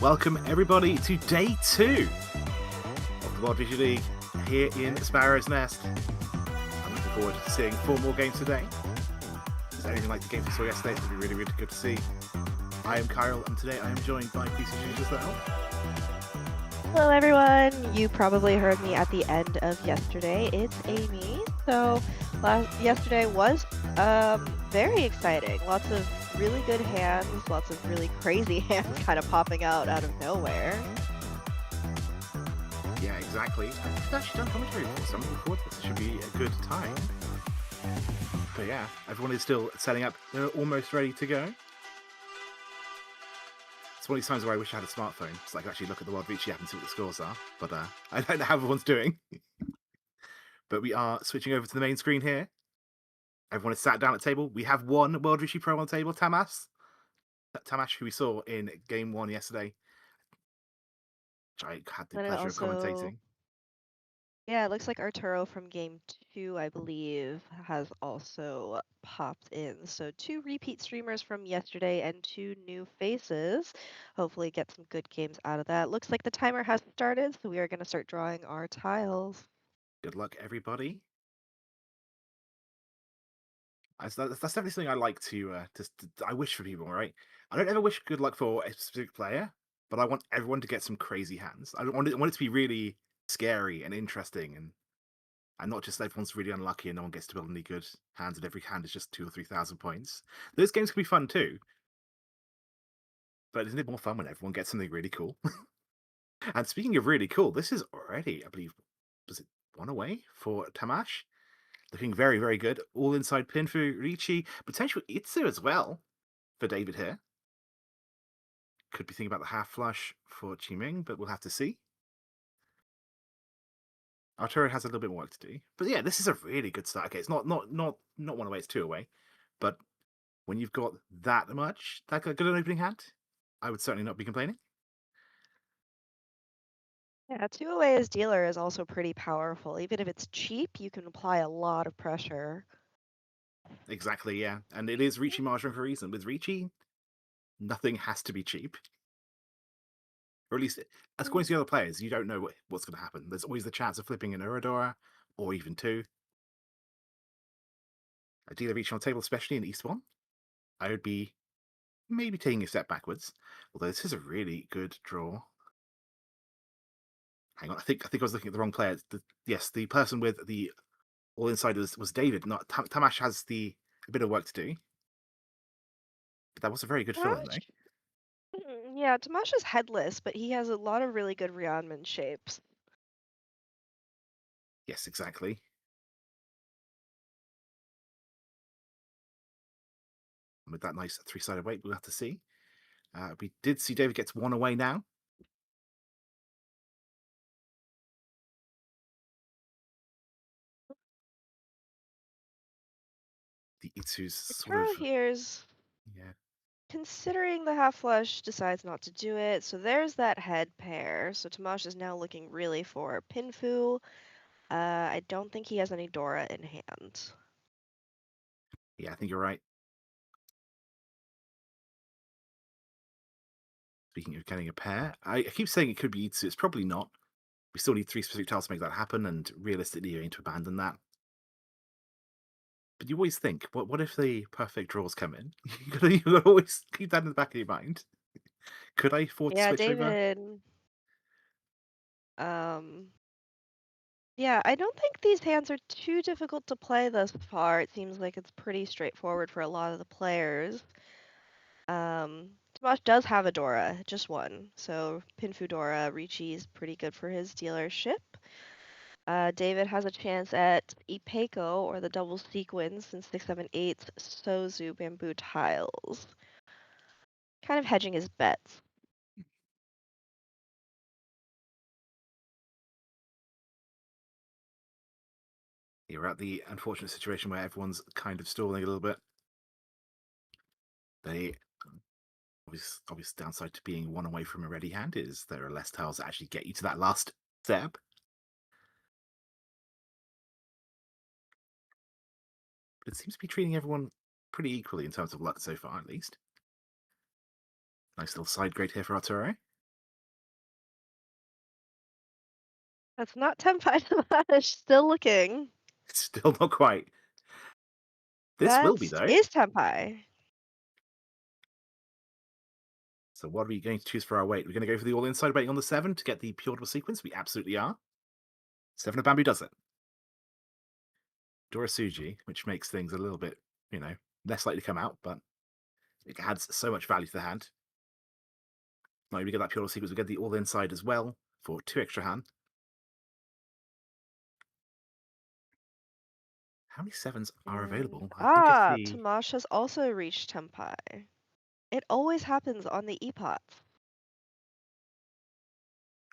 Welcome everybody to day 2 of the World Riichi League here in Sparrow's Nest. I'm looking forward to seeing 4 more games today. If there's anything like the games we saw yesterday, it'll be really, really good to see. I am Chiral, and today I am joined by PCG as well. Hello everyone! You probably heard me at the end of yesterday. It's Amy. So yesterday was very exciting. Lots of really good hands, lots of really crazy hands kind of popping out of nowhere. Yeah, exactly. I've actually done commentary before, so I'm looking forward to this. It should be a good time. But yeah, everyone is still setting up. They're almost ready to go. It's one of these times where I wish I had a smartphone so I could actually look at the World Riichi app and see what the scores are. But I don't know how everyone's doing. But we are switching over to the main screen here. Everyone is sat down at the table. We have one World Riichi Pro on the table, Tamash, who we saw in Game 1 yesterday, which I had the pleasure of commentating. Yeah, it looks like Arturo from Game 2, I believe, has also popped in. So 2 repeat streamers from yesterday and 2 new faces. Hopefully get some good games out of that. Looks like the timer has started, so we are going to start drawing our tiles. Good luck, everybody. That's definitely something I like to I wish for people, right? I don't ever wish good luck for a specific player, but I want everyone to get some crazy hands. I want it to be really scary and interesting, and not just everyone's really unlucky and no one gets to build any good hands, and every hand is just 2,000 or 3,000 points. Those games can be fun too, but isn't it more fun when everyone gets something really cool? And speaking of really cool, this is already, I believe, was it 1 away for Tamash? Looking very, very good. All inside pin for Riichi. Potential Itsu as well for David here. Could be thinking about the half flush for Qiming, but we'll have to see. Arturo has a little bit more work to do. But yeah, this is a really good start. Okay, it's not 1 away, it's 2 away. But when you've got that good an opening hand, I would certainly not be complaining. Yeah, 2 away as dealer is also pretty powerful. Even if it's cheap, you can apply a lot of pressure. Exactly, yeah. And it is Riichi margin for a reason. With Riichi, nothing has to be cheap. Or at least, according to the other players, you don't know what's going to happen. There's always the chance of flipping an Uradora, or even 2. A dealer Riichi on the table, especially in East 1, I would be maybe taking a step backwards. Although this is a really good draw. Hang on, I think I was looking at the wrong player. Yes, the person with the all inside was David. Not Tamash has a bit of work to do. But that was a very good fill in, though. Yeah, Tomash is headless, but he has a lot of really good Rionman shapes. Yes, exactly. With that nice 3-sided weight, we'll have to see. We did see David gets 1 away now. The Itsu's sort of here's considering the half flush, decides not to do it. So there's that head pair. So Tomash is now looking really for Pinfu. I don't think he has any Dora in hand. Yeah, I think you're right. Speaking of getting a pair, I keep saying it could be Itsu. It's probably not. We still need 3 specific tiles to make that happen, and realistically, you're going to abandon that. But you always think, what if the perfect draws come in? You gotta always keep that in the back of your mind. Could I afford to Yeah, switch over? David. Yeah, I don't think these hands are too difficult to play thus far. It seems like it's pretty straightforward for a lot of the players. Tomash does have a Dora, just 1. So Pinfu Dora, Riichi is pretty good for his dealership. David has a chance at Ipeco or the double sequence and 678 Sozu bamboo tiles. Kind of hedging his bets. You're at the unfortunate situation where everyone's kind of stalling a little bit. They obvious downside to being 1 away from a ready hand is there are less tiles that actually get you to that last step. But it seems to be treating everyone pretty equally in terms of luck so far, at least. Nice little side grade here for Arturo. That's not Tenpai Tamash. Still looking. Still not quite. This will That be, though. is Tenpai. So what are we going to choose for our weight? We're going to go for the all-inside weighting on the 7 to get the pure double sequence. We absolutely are. 7 of Bamboo does it. Dorasuji, which makes things a little bit, less likely to come out, but it adds so much value to the hand. Not only we get that pure double sequence, we get the all-inside as well for 2 extra hand. How many 7s are And available? I think I see. Tamash has also reached Tenpai. It always happens on the epots.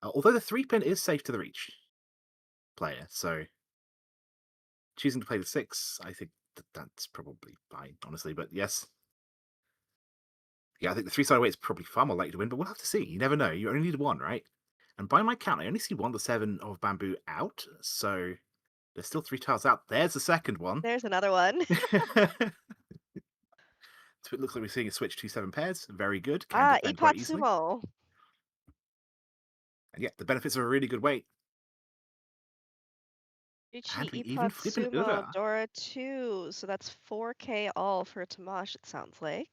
Although the 3-pin is safe to the reach player, so choosing to play the 6, I think that's probably fine, honestly. But yes, yeah, I think the 3-sided weight is probably far more likely to win, but we'll have to see. You never know. You only need 1, right? And by my count, I only see 1 of the 7 of Bamboo out, so there's still 3 tiles out. There's the second one. There's another one. So it looks like we're seeing a switch to 7 pairs. Very good. Can defend quite Epot easily. Sumo. And yeah, the benefits are a really good weight. And we Riichi even Epot flip an Sumo Ura. Dora 2. So that's 4K all for Tamash, it sounds like.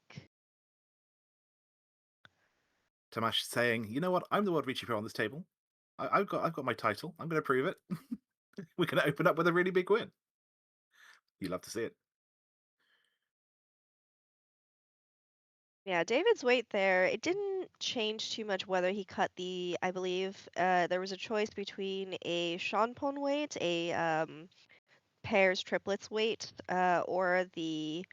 Tamash saying, you know what? I'm the World Riichi Pro on this table. I've got my title. I'm going to prove it. We're going to open up with a really big win. You love to see it. Yeah, David's weight there, it didn't change too much whether he cut I believe there was a choice between a Shanpon weight, a pairs triplets weight, or the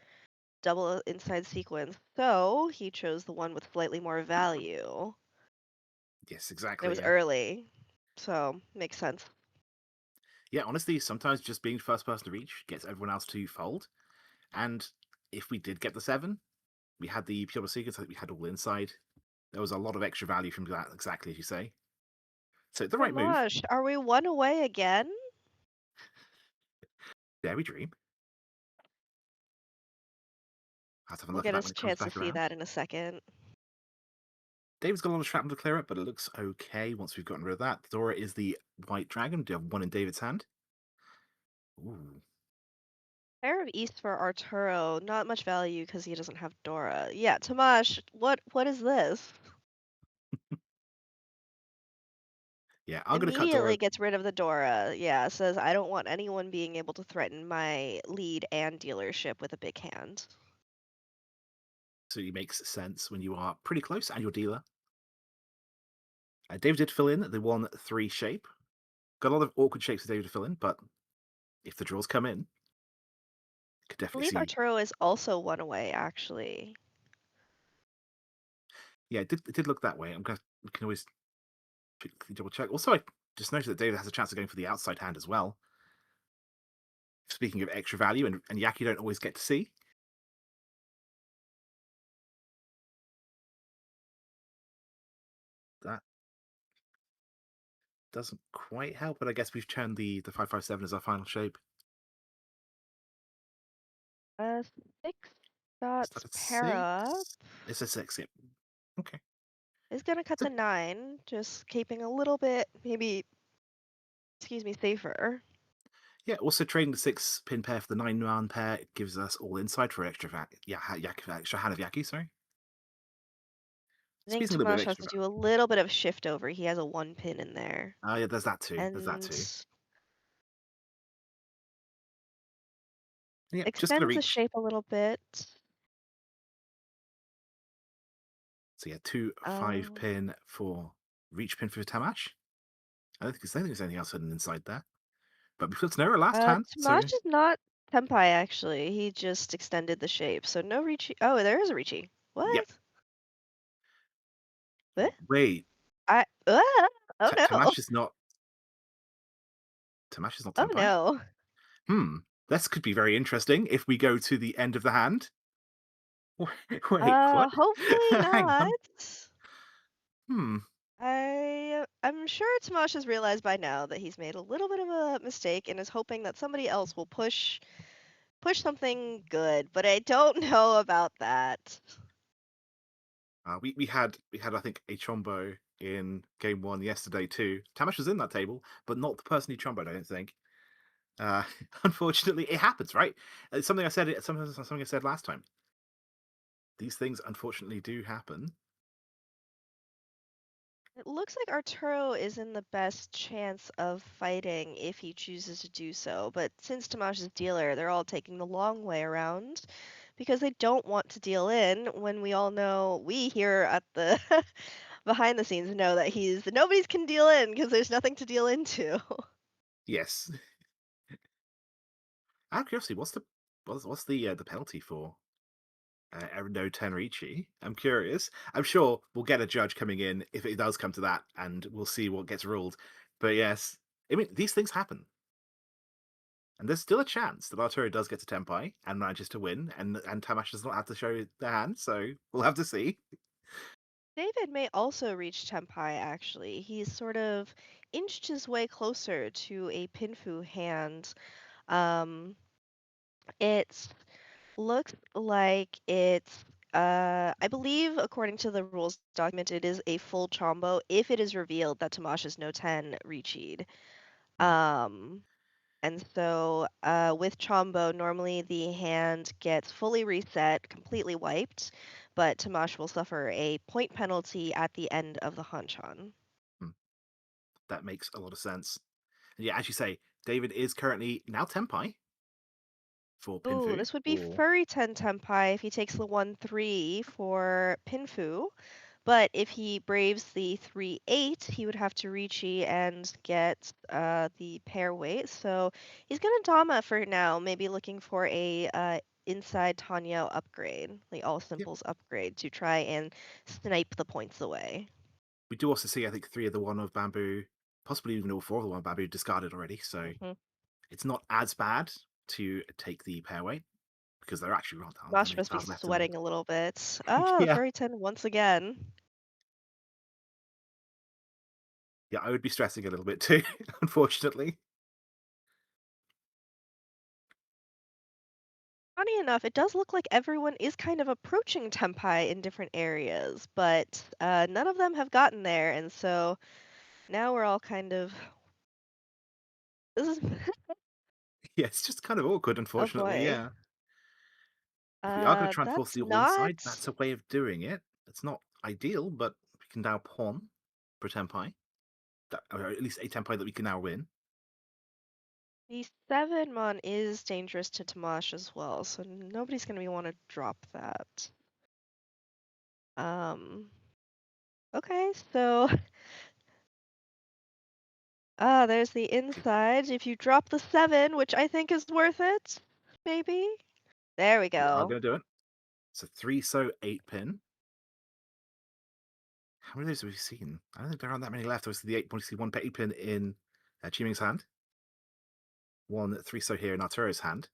double inside sequence. So he chose the one with slightly more value. Yes, It exactly. was Yeah. early, so makes sense. Yeah, honestly, sometimes just being first person to reach gets everyone else to fold. And if we did get the 7, we had the pure sequence, I think we had all inside. There was a lot of extra value from that, exactly as you say. So the right move. Tamash, are we one away again? Dare we dream? I'll have a We'll look at get that us when a it comes chance to back see around. that in a second. David's got a lot of shrapnel to clear up, but it looks okay once we've gotten rid of that. Dora is the white dragon. We do have 1 in David's hand. Ooh. Pair of East for Arturo, not much value because he doesn't have Dora. Yeah, Tamash, what is this? Yeah, I'm going to cut Dora. Immediately gets rid of the Dora. Yeah, says I don't want anyone being able to threaten my lead and dealership with a big hand. Absolutely makes sense when you are pretty close and your dealer. David did fill in the 1-3 shape. Got a lot of awkward shapes for David to fill in, but if the draws come in, could I definitely believe see. Arturo is also one away, actually. Yeah, it did look that way. We can always double check. Also, I just noticed that David has a chance of going for the outside hand as well. Speaking of extra value, and Yaki don't always get to see. That doesn't quite help, but I guess we've turned the 5-5-7 as our final shape. Uh, Six Is dots that a para 6? It's a 6, yeah. Okay. is gonna cut So, the 9, just keeping a little bit, maybe, excuse me, safer. yeah, also trading the 6-pin pair for the 9-man pair gives us all inside for extra extra hand of Yaki, sorry. I think Squeezing a little bit of Tomash has extra to value. do a little bit of shift over. He has a 1 pin in there. Yeah, there's that too. There's that And too. Yeah, just for the extends the reach. shape a little bit. So yeah, 2 Um, 5-pin for reach pin for Tamash. I don't think there's anything else hidden inside there. But we flipped an error last hand, so Tomash is not Tenpai, actually. He just extended the shape. So no Riichi. Oh, there is a Riichi. yep. What? What? Wait, Oh no. Tamash is not Oh Tenpai? no. Hmm. This could be very interesting if we go to the end of the hand. Wait, what? Hopefully Hang not. on. Hmm. I'm sure Tomash has realized by now that he's made a little bit of a mistake and is hoping that somebody else will push something good, but I don't know about that. We had I think a Chombo in game one yesterday too. Tamash was in that table, but not the person who tromboed, I don't think. Uh, unfortunately, it happens, right? It's something I said. Something I said last time. These things unfortunately do happen. It looks like Arturo is in the best chance of fighting if he chooses to do so, but since Tamash's dealer, they're all taking the long way around because they don't want to deal in when we all know, we here at the behind the scenes know that nobody's can deal in because there's nothing to deal into. Yes. Out of curiosity, what's the penalty for no Tenerichi? I'm curious. I'm sure we'll get a judge coming in if it does come to that, and we'll see what gets ruled. But yes, I mean these things happen, and there's still a chance that Arturo does get to Tenpai and manages to win, and Tamash does not have to show their hand. So we'll have to see. David may also reach Tenpai, actually. He's sort of inched his way closer to a Pinfu hand. Um, it looks like I believe, according to the rules document, it is a full chombo if it is revealed that Tamash is no 10 Riichi'd. Hmm. Um, and so with Chombo, normally the hand gets fully reset, completely wiped, but Tamash will suffer a point penalty at the end of the Hanchan. Hmm. That makes a lot of sense. And yeah, as you say, David is currently now Tenpai for Ooh, Pinfu, this would be or Furry 10 Tenpai if he takes the 1-3 for Pinfu. But if he braves the 3-8, he would have to Riichi and get the pair weight. So he's going to Dama for now, maybe looking for a inside Tanya upgrade, the all yep. simples upgrade, to try and snipe the points away. We do also see, I think, three of the one of bamboo, possibly even all four of the one of bamboo discarded already. So Mm-hmm. it's not as bad to take the pairway because they're actually aren't there Mosh many must be styles left in the sweating a little bit. Ah, the yeah. Furry 10 once again. Yeah, I would be stressing a little bit too, unfortunately. Funny enough, it does look like everyone is kind of approaching Tempai in different areas, but none of them have gotten there, and so now we're all kind of. This is. Yeah, it's just kind of awkward, Oh unfortunately. boy. Yeah. If we are going to try and force That's the win side, not that's a way of doing it. It's not ideal, but we can now pawn for Tenpai. Or at least a Tenpai that we can now win. the 7 mon is dangerous to Tamash as well, so nobody's gonna want to drop that. Um. Okay, so there's the Okay, inside. If you drop the 7, which I think is worth it, maybe. There we we are go. going to do it. So 3 so 8 pin. How many of those have we seen? I don't think there aren't that many left. Obviously, the 8 point, see one 8 pin in Chiming's hand, one 3 so here in Arturo's hand.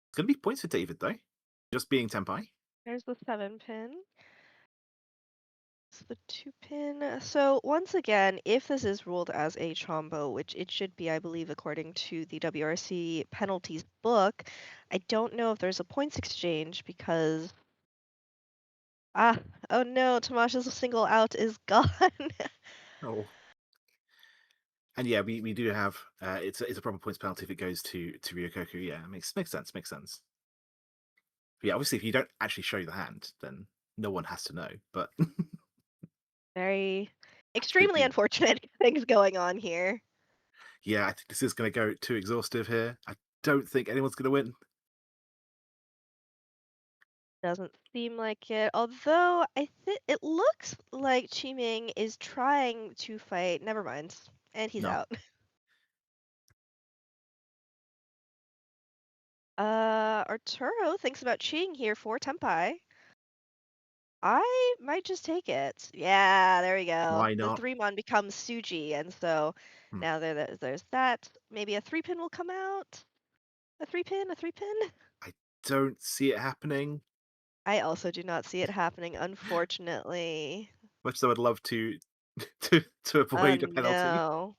It's going to be points for David, though, just being Tenpai. There's the 7 pin. It's the 2 pin. So once again, if this is ruled as a chombo, which it should be, I believe, according to the WRC penalties book, I don't know if there's a points exchange because ah, oh no, Tamash's single out is gone. Oh. And yeah, we do have it's a proper points penalty if it goes to Ryokoku. Yeah, makes sense. Makes sense. But yeah, obviously, if you don't actually show the hand, then no one has to know. But Very extremely absolutely, unfortunate things going on here. yeah, I think this is going to go too exhaustive here. I don't think anyone's going to win. Doesn't seem like it. Although I think it looks like Chiming is trying to fight. Never mind. And he's No, out. Arturo thinks about cheating here for Tempai. I might just take it. Yeah, there we go. why The not? 3 mon becomes Suji, and so Hmm. now there's that. Maybe a 3 pin will come out. A 3 pin, a 3 pin. I don't see it happening. I also do not see it happening, unfortunately. Much as I would love to to Oh avoid a penalty. no.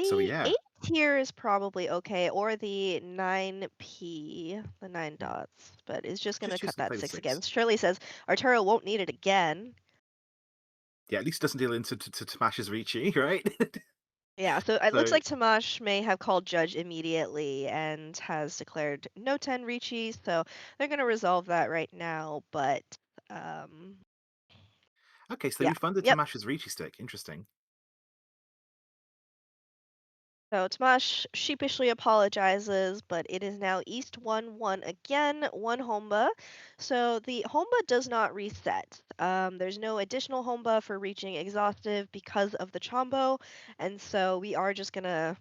So The yeah, 8 here is probably okay, or the 9p, the 9 Yeah. dots, but it's just going to Just use cut the that play the 6 again. 6. Shirley says Arturo won't need it again. Yeah, at least it doesn't deal into Tamash's Riichi, right? Yeah, so it looks So like Tamash may have called judge immediately and has declared no 10 Ricci, so they're going to resolve that right now, but um, okay, so they yeah, refunded yep. Tamash's Riichi stick. Interesting. So Tamash sheepishly apologizes, but it is now East 1-1 again, one Homba. So the Homba does not reset. There's no additional Homba for reaching exhaustive because of the Chombo, and so we are just gonna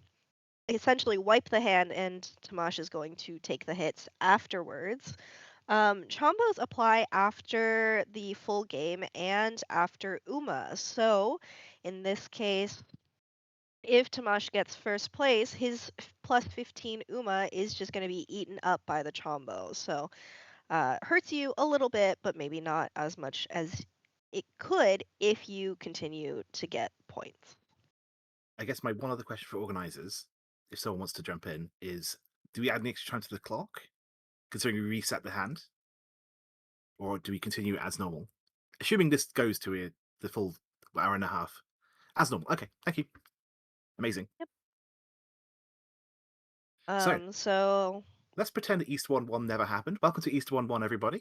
essentially wipe the hand, and Tamash is going to take the hits afterwards. Chombos apply after the full game and after Uma. So in this case, if Tamash gets first place, his plus 15 Uma is just going to be eaten up by the Chombo. So hurts you a little bit, but maybe not as much as it could if you continue to get points. I guess my one other question for organizers, if someone wants to jump in, is do we add any extra time to the clock, considering we reset the hand, or do we continue as normal? Assuming this goes to the full hour and a half. As normal. Okay, thank you. Amazing. Yep. So So let's pretend that East 1-1 never happened. Welcome to East 1-1, everybody.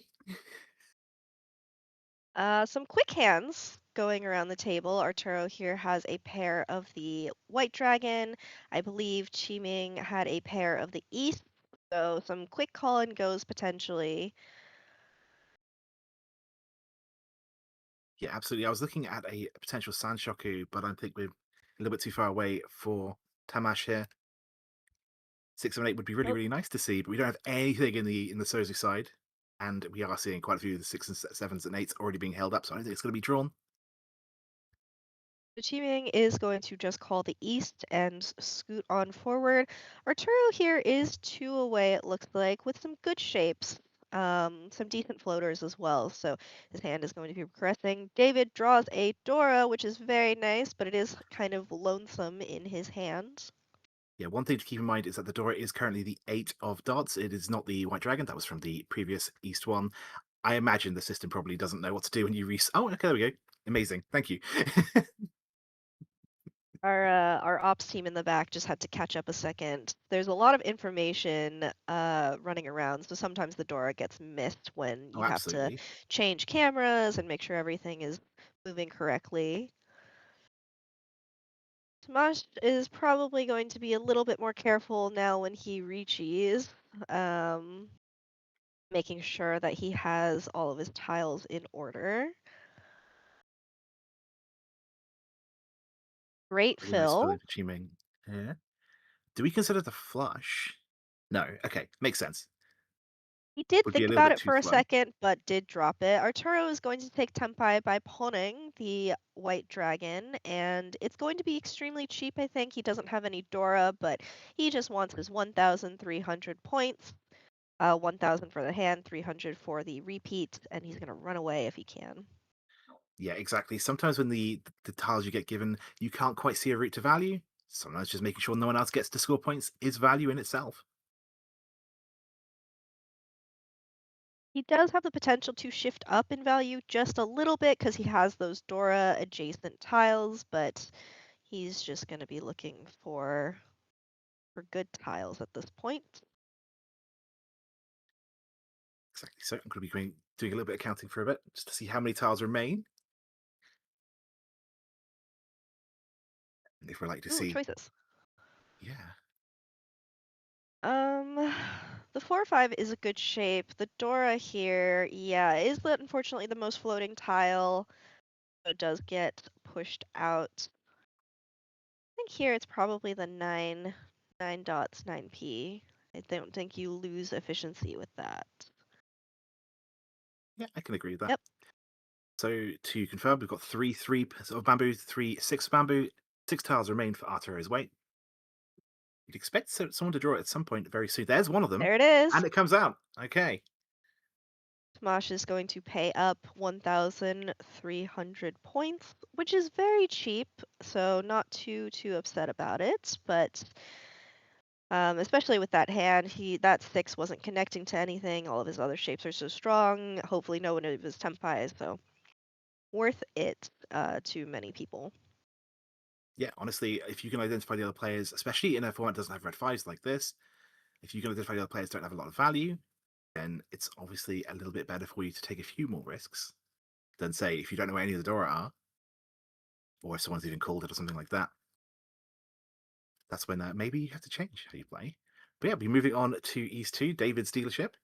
some quick hands going around the table. Arturo here has a pair of the White Dragon. I believe Chiming had a pair of the East. So some quick call and goes potentially. Yeah, absolutely. I was looking at a potential Sanshoku, but I think we're a little bit too far away for Tamash here. 6 and 8 would be really, Nope. really nice to see, but we don't have anything in the Sozu side, and we are seeing quite a few of the 6 and 7s and 8s already being held up, so I don't think it's going to be drawn. So Chiming is going to just call the East and scoot on forward. Arturo here is 2 away, it looks like, with some good shapes. Some decent floaters as well, so his hand is going to be progressing. David draws a Dora, which is very nice, but it is kind of lonesome in his hands. Yeah, one thing to keep in mind is that the Dora is currently the 8 of dots. It is not the White Dragon. That was from the previous East one. I imagine the system probably doesn't know what to do when you Oh, okay, there we go. Amazing. Thank you. Our ops team in the back just had to catch up a second. There's a lot of information running around, so sometimes the Dora gets missed when Oh, you have to absolutely. change cameras and make sure everything is moving correctly. Smosh is probably going to be a little bit more careful now when he reaches, um, making sure that he has all of his tiles in order. Great Really nice fill fill. in for Chiming. Yeah. Do we consider the flush? No. Okay, makes sense. He did Would be a think little about bit it too for a slow. second, but did drop it. Arturo is going to take Tempai by pawning the White Dragon, and it's going to be extremely cheap, I think. He doesn't have any Dora, but he just wants his 1,300 points. 1,000 for the hand, 300 for the repeat, and he's going to run away if he can. Yeah, exactly. Sometimes when the tiles you get given, you can't quite see a route to value. Sometimes just making sure no one else gets to score points is value in itself. He does have the potential to shift up in value just a little bit because he has those Dora adjacent tiles, but he's just going to be looking for good tiles at this point. Exactly. So I'm going to be doing a little bit of counting for a bit just to see how many tiles remain. And if we're like to Ooh, see, choices. yeah, Um, the 4-5 is a good shape. The Dora here, yeah, is unfortunately the most floating tile. So it does get pushed out. I think here it's probably the 9 dots, 9p. I don't think you lose efficiency with that. yeah, I can agree with that. Yep. So to confirm, we've got three of bamboo, 3 6 of bamboo. 6 tiles remain for Arturo's weight. You'd expect someone to draw it at some point very soon. There's one of them, There it is. and it comes out. Okay. Smosh is going to pay up 1,300 points, which is very cheap, so not too upset about it, but Especially with that hand, that 6 wasn't connecting to anything. All of his other shapes are so strong. Hopefully, no one of his tempi, so worth it to many people. Yeah, honestly, if you can identify the other players, especially in a format that doesn't have red fives like this, if you can identify the other players don't have a lot of value, then it's obviously a little bit better for you to take a few more risks than say if you don't know where any of the Dora are, or if someone's even called it or something like that. That's when maybe you have to change how you play. But yeah, we're moving on to East 2, David's dealership.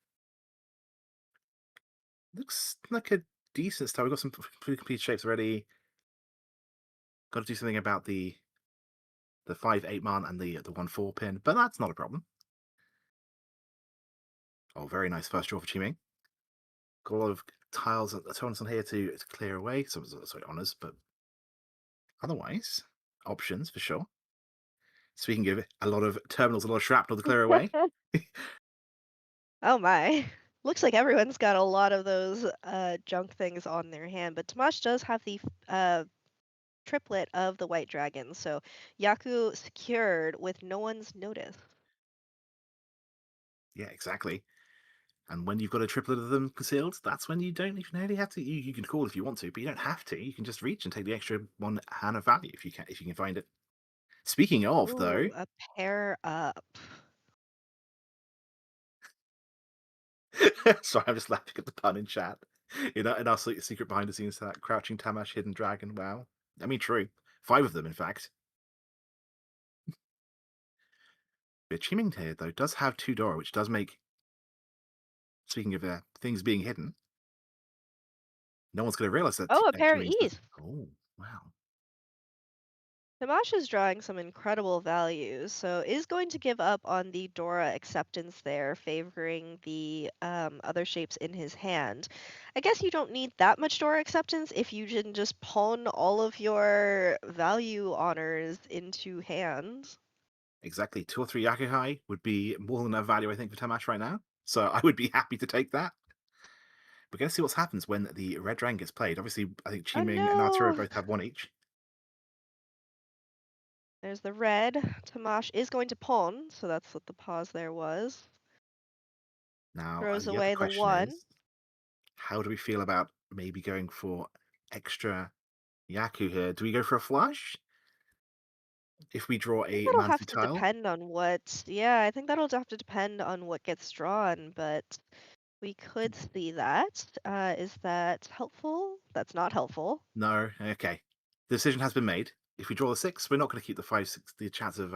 Looks like a decent style. We've got some pretty complete shapes already. Got to do something about the 5-8 man and the 1-4 pin, but that's not a problem. Oh, very nice first draw for Chiming. Got a lot of tiles and tones on here to clear away. Some sorry, honors, but otherwise, options for sure. Speaking of a lot of terminals, a lot of shrapnel to clear away. Oh my. Looks like everyone's got a lot of those junk things on their hand, but Tamash does have the triplet of the white dragon, so Yaku secured with no one's notice. Yeah, exactly. And when you've got a triplet of them concealed, that's when you don't even really have to. You can call if you want to, but you don't have to. You can just reach and take the extra one hand of value if you can find it. Speaking of, though, Ooh, a pair up. sorry, I'm just laughing at the pun in chat. In our secret behind the scenes, that crouching Tamash, hidden dragon. Wow, I mean, true. 5 of them, in fact. But Chiming here, though, does have 2 Dora, which does make. Speaking of things being hidden, no one's going to realize that Oh, a pair of Chiming's. E's. Oh, wow. Tamash is drawing some incredible values, so is going to give up on the Dora acceptance there, favoring the other shapes in his hand. I guess you don't need that much Dora acceptance if you can just pawn all of your value honors into hand. Exactly. 2 or 3 Yakuhai would be more than enough value, I think, for Tamash right now. So I would be happy to take that. We're going to see what happens when the red dragon gets played. Obviously, I think Oh Chiming and Arturo no! both have 1 each. There's the red. Tamash is going to pawn, so that's what the pause there was. Now, Throws the other away the question 1. is, how do we feel about maybe going for extra Yaku here? Do we go for a flush? If we draw I think a that'll man have through to tile? depend on what, yeah, I think that'll have to depend on what gets drawn, but we could see that. Is that helpful? That's not helpful. No? Okay. The decision has been made. If we draw the 6, we're not going to keep the 5, 6. The chance of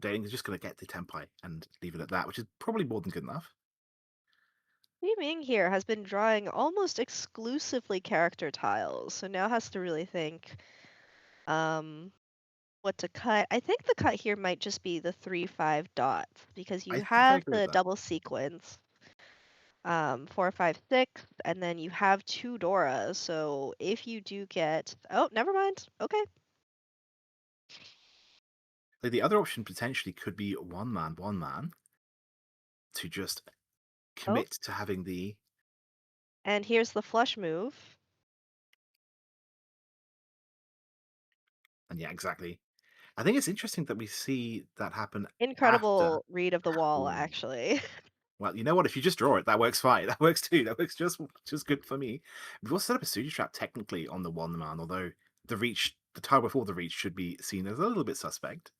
dating is just going to get the template and leave it at that, which is probably more than good enough. Yu Ming here has been drawing almost exclusively character tiles, so now has to really think um, what to cut. I think the cut here might just be the 3-5 dots because you I think I have agree with the that. double sequence 4, 5, 6, and then you have 2 Doras. So if you do get, oh, never mind. Okay. Like, the other option potentially could be one man to just Oh, commit to having the. and here's the flush move. And yeah, exactly. I think it's interesting that we see that happen after. Incredible read of the wall, Ooh. actually. Well, you know what? If you just draw it, that works fine. That works too. That works just good for me. We've also set up a studio trap technically on the one man, although the tile before the reach should be seen as a little bit suspect.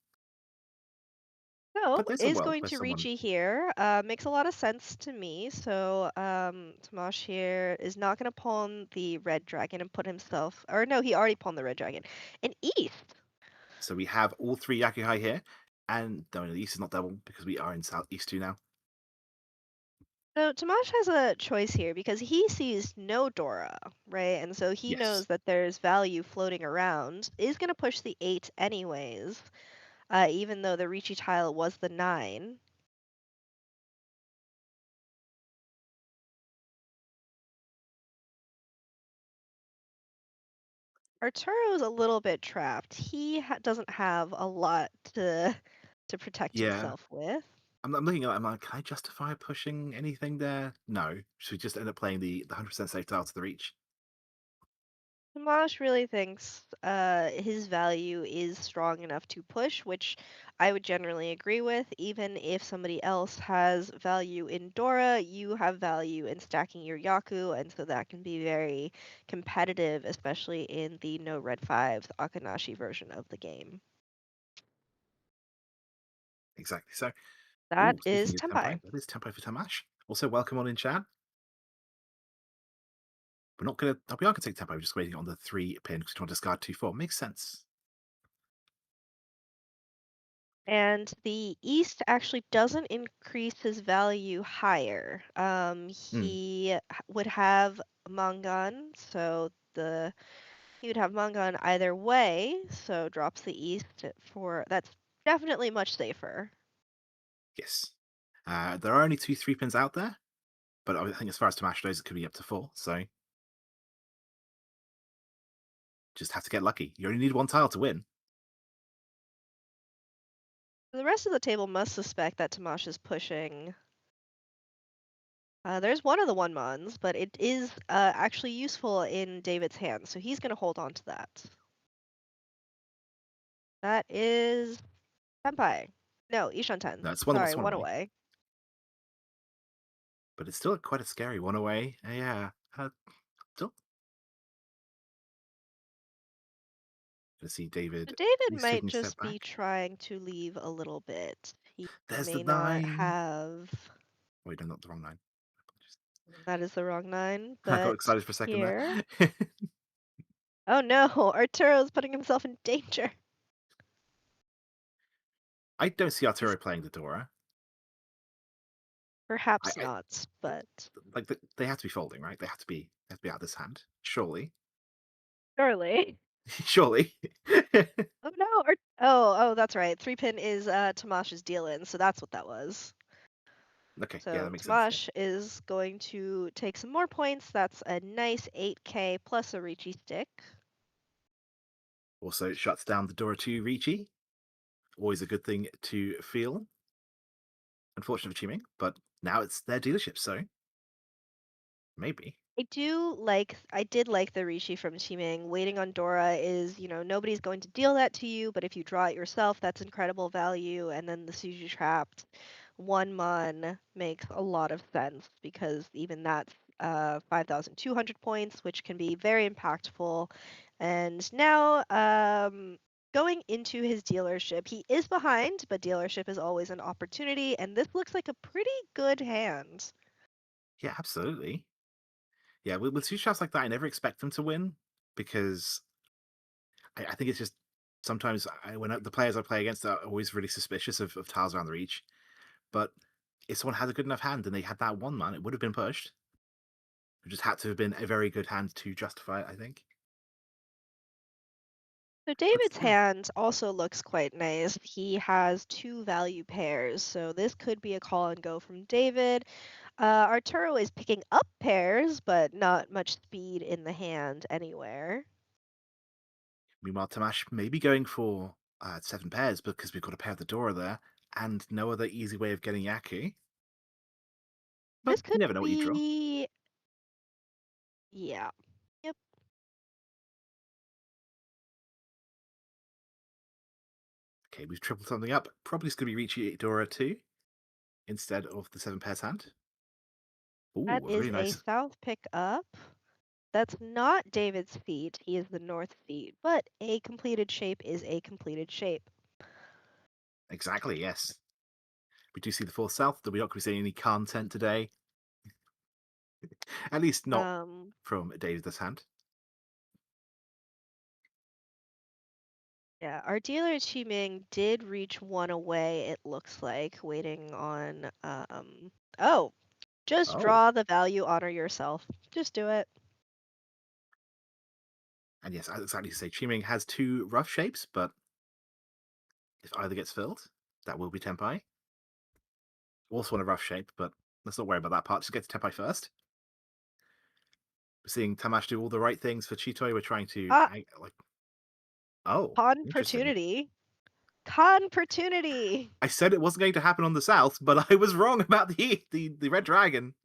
So But there's a is world going where to someone. Ricci here. Makes a lot of sense to me. So Tomash here is not going to pawn the red dragon and put himself, or no, he already pawned the red dragon. An east. So we have all 3 Yakuhai here, and no, the east is not double because we are in southeast 2 now. So Tamash has a choice here because he sees no Dora, right? And so he knows Yes. that there's value floating around. Is going to push the 8 anyways, even though the Ricci tile was the 9. Arturo's a little bit trapped. He doesn't have a lot to protect Yeah. himself with. I'm looking at it, I'm like, can I justify pushing anything there? No. Should we just end up playing the 100% safe tile to the reach? Tomash really thinks his value is strong enough to push, which I would generally agree with. Even if somebody else has value in Dora, you have value in stacking your Yaku, and so that can be very competitive, especially in the no red fives Akanashi version of the game. Exactly. So, That is speaking of Tempai. Tempai, that is Tempai for Tamash. Also, welcome on in chat. We are gonna take Tempai. We're just waiting on the 3 pin because we want to discard 2/4. Makes sense. And the East actually doesn't increase his value higher. Hmm. Would have Mangan, so he would have Mangan either way, so drops the East for that's definitely much safer. Yes. There are only 2 3 pins out there, but I think as far as Tamash goes, it could be up to 4. So just have to get lucky. You only need 1 tile to win. The rest of the table must suspect that Tamash is pushing. There's one of the one mons, but it is actually useful in David's hands, so he's going to hold on to that. That is Senpai. No, Ishanten. No, it's Sorry, one one away. away. But it's still quite a scary one away. Yeah. Still gonna see So David at David least might taking a step just be back. trying to leave a little bit. He There's the may not 9. have. Wait, no, not the wrong 9. That is the wrong 9, I got but excited for a second there. here. Oh no, Arturo's putting himself in danger. I don't see He's Arturo playing the Dora. perhaps I not, but like they have to be folding, right? They have to be out of this hand, surely, surely. surely. Oh no, oh, that's right. 3 pin is Tamash's deal in, so that's what that was. Okay, yeah, that So makes sense. Yeah. Tamash is going to take some more points. That's a nice 8k plus a Riichi stick. Also, it shuts down the Dora 2 Riichi. Always a good thing to feel. Unfortunate for Chiming, but now it's their dealership, so maybe. I did like the Rishi from Chiming. Waiting on Dora is, nobody's going to deal that to you, but if you draw it yourself, that's incredible value. And then the Suju Trapped 1 mon makes a lot of sense because even that's 5,200 points, which can be very impactful. And now, going into his dealership, he is behind, but dealership is always an opportunity. And this looks like a pretty good hand. Yeah, absolutely. Yeah, with two shots like that, I never expect them to win because I think it's just sometimes the players I play against are always really suspicious of tiles around the reach. But if someone had a good enough hand and they had that 1 man, it would have been pushed. It just had to have been a very good hand to justify it, I think. So But David's still, hand also looks quite nice. He has 2 value pairs, so this could be a call and go from David. Arturo is picking up pairs, but not much speed in the hand anywhere. meanwhile, Tamash may be going for 7 pairs because we've got a pair of the Dora there and no other easy way of getting Yaku. But This you could never know what you draw. be, yeah. Yep. Okay, we've tripled something up. Probably it's going to be Riichi Dora 2 instead of the 7 pairs hand. That Ooh, a is really a nice. south pickup. That's not David's feet. He is the north feet, but a completed shape is a completed shape. Exactly, yes. We do see the fourth south, that we're not going to be seeing any content today. At least not Um, from David's hand. Yeah, our dealer Qiming did reach 1 away, it looks like, waiting on oh, just Oh. draw the value, honor yourself. Just do it. And yes, as exactly to say, Chiming has 2 rough shapes, but if either gets filled, that will be Tempai. Also on a rough shape, but let's not worry about that part. Just get to Tempai first. We're seeing Tamash do all the right things for Chitoi. We're trying to Ah, like, oh, interesting. opportunity. Opportunity. I said it wasn't going to happen on the south, but I was wrong about the red dragon.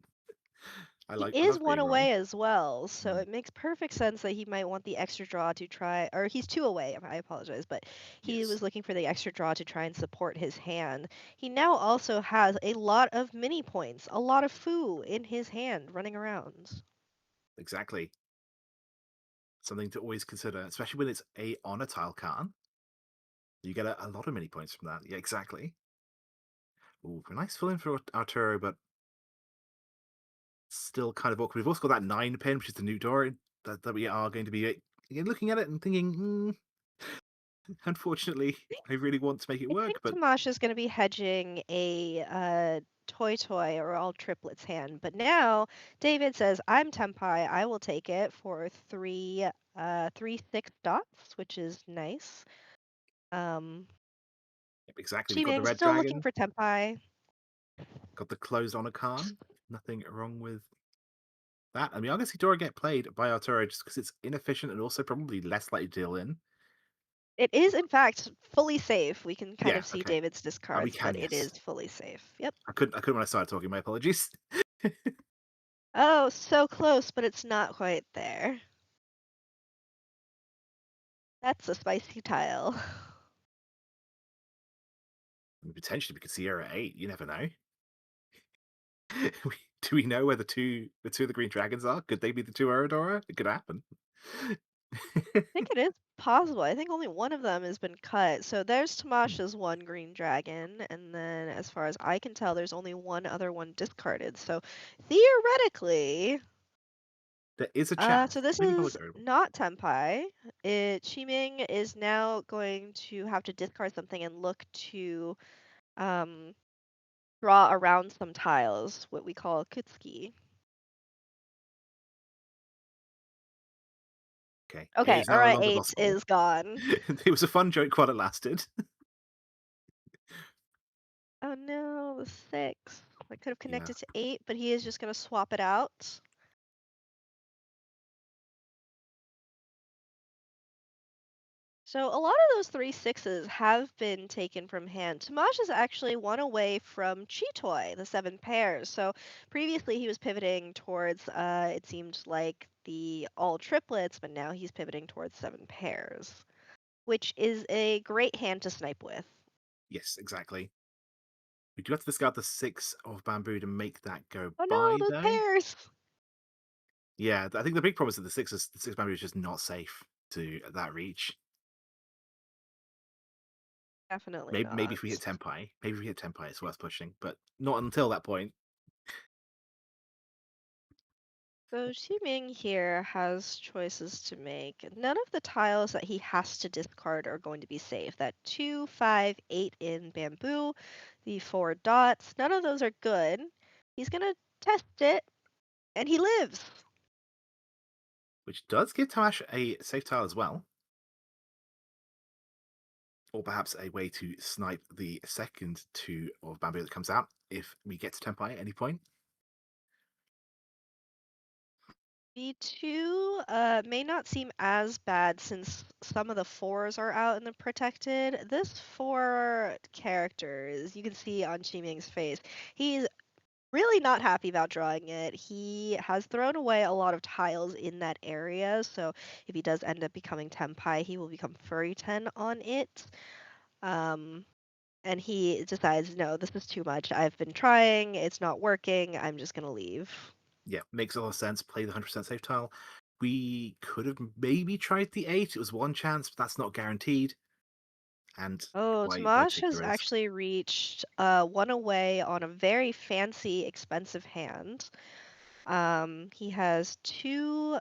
He I is love one being wrong. away as well, so Mm, it makes perfect sense that he might want the extra draw to try, or he's two away. I apologize, but he yes, was looking for the extra draw to try and support his hand. He now also has a lot of mini points, a lot of foo in his hand running around. exactly. Something to always consider, especially when it's a on a tile card. You get a lot of mini points from that. Yeah, exactly. Ooh, a nice fill in for Arturo, but still kind of awkward. We've also got that 9 pin, which is the new door that we are going to be looking at it and thinking, unfortunately, I really want to make it I think work, but Tamasha's going to be hedging a toy or all triplets hand, but now David says, "I'm Tempai. I will take it for 3 6 dots, which is nice." Um, exactly. We've got the Chiming red still looking dragon, for Tempai. got the closed on a card. Nothing wrong with that. And we are going to see Dora get played by Arturo just because it's inefficient and also probably less likely to deal in. It is, in fact, fully safe. We can kind Yeah, of see okay. David's We discards, can, but it yes. is fully safe. Yep. I couldn't when I started talking. My apologies. Oh, so close, but it's not quite there. That's a spicy tile. Potentially we could see her at 8. You never know. Do we know where the two of the green dragons are? Could they be the two Aradora? It could happen. I think it is possible. I think only one of them has been cut. So there's Tamasha's one green dragon, and then as far as I can tell, there's only one other one discarded. So theoretically, There is a chance. so this Maybe public is variable. not Tenpai. Chiming is now going to have to discard something and look to um, draw around some tiles, what we call Kutsuki. Okay. It Okay, is no Ura longer 8 possible. is gone. It was a fun joke while it lasted. Oh no, the 6. I could have Yeah. connected to 8, but he is just going to swap it out. So a lot of those 3 6s have been taken from hand. Tamaj is actually one away from Chitoy, the 7 pairs. So previously he was pivoting towards, it seemed like the all triplets, but now he's pivoting towards 7 pairs, which is a great hand to snipe with. Yes, exactly. We do have to discard the 6 of bamboo to make that go Oh no, by, those though. pairs! Yeah, I think the big problem is that the 6 bamboo is just not safe to that reach. Definitely Maybe if we not. hit Tenpai, it's worth pushing, but not until that point. So Ximing here has choices to make. None of the tiles that he has to discard are going to be safe. That 2, 5, 8 in bamboo, the 4 dots, none of those are good. He's gonna test it, and he lives. Which does give Tamash a safe tile as well. Or perhaps a way to snipe the second 2 of bamboo that comes out if we get to Tenpai at any point. B2 may not seem as bad since some of the 4s are out in the protected. This 4 characters, you can see on Ximing's face, he's really not happy about drawing it. He has thrown away a lot of tiles in that area, so if he does end up becoming Tenpai, he will become Furry 10 on it. Um, and he decides, no, this is too much. I've been trying, it's not working, I'm just gonna leave. Yeah, makes a lot of sense. Play the 100% safe tile. We could have maybe tried the 8. It was one chance, but that's not guaranteed. And Oh, why Tomash take the has risk? actually reached one away on a very fancy, expensive hand. He has 2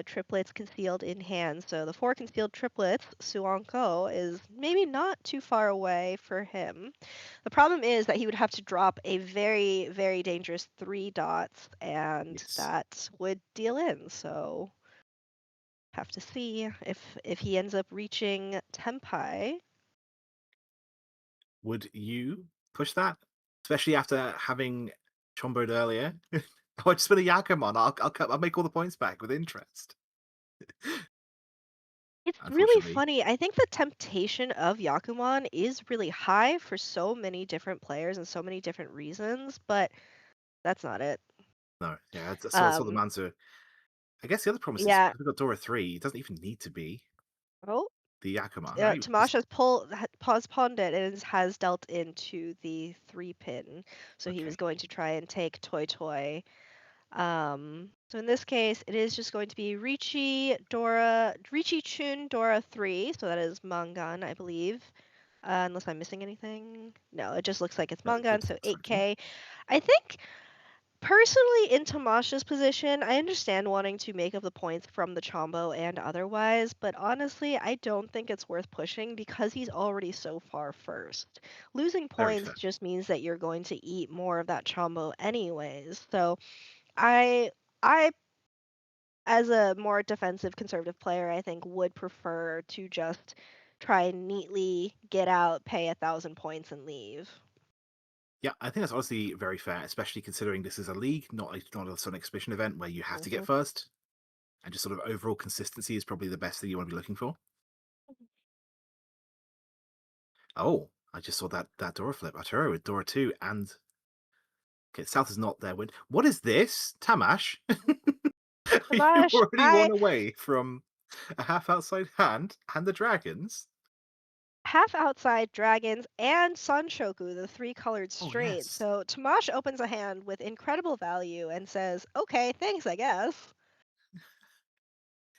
triplets concealed in hand, so the 4 concealed triplets, Suanko, is maybe not too far away for him. The problem is that he would have to drop a very, very dangerous 3 dots, and Yes. that would deal in. So have to see if he ends up reaching Tempai. Would you push that? Especially after having chomboed earlier? Oh, I just put a Yakumon. I'll make all the points back with interest. It's really Unfortunately, funny. I think the temptation of Yakuman is really high for so many different players and so many different reasons, but that's not it. No, yeah, I saw the Um, Manzo. I guess the other problem is yeah. because we've got Dora 3, it doesn't even need to be Oh, the Yakima, right? Because Tamasha's pawned it and has dealt into the 3 pin. So he was okay, going to try and take Toy Toy. So in this case, it is just going to be Riichi Chun Dora 3. So that is Mangan, I believe. Unless I'm missing anything. No, it just looks like it's no, it Mangan, looks so right to me. 8K. I think personally, in Tamasha's position, I understand wanting to make up the points from the Chombo and otherwise, but honestly, I don't think it's worth pushing because he's already so far first. Losing Very points fair. just means that you're going to eat more of that Chombo anyways. So I as a more defensive conservative player, I think would prefer to just try and neatly get out, pay 1,000 points and leave. Yeah, I think that's honestly very fair, especially considering this is a league, not a Sonic Exhibition event where you have to get Mhm. first, and just sort of overall consistency is probably the best thing you want to be looking for. Oh, I just saw that Dora flip. Arturo with Dora 2, and okay, South is not their win. What is this? Tamash? You Tamash, already won away from a half outside hand and the dragons? half outside dragons and Sanshoku, the three-colored Oh, straight. yes. So Tamash opens a hand with incredible value and says, "Okay, thanks, I guess."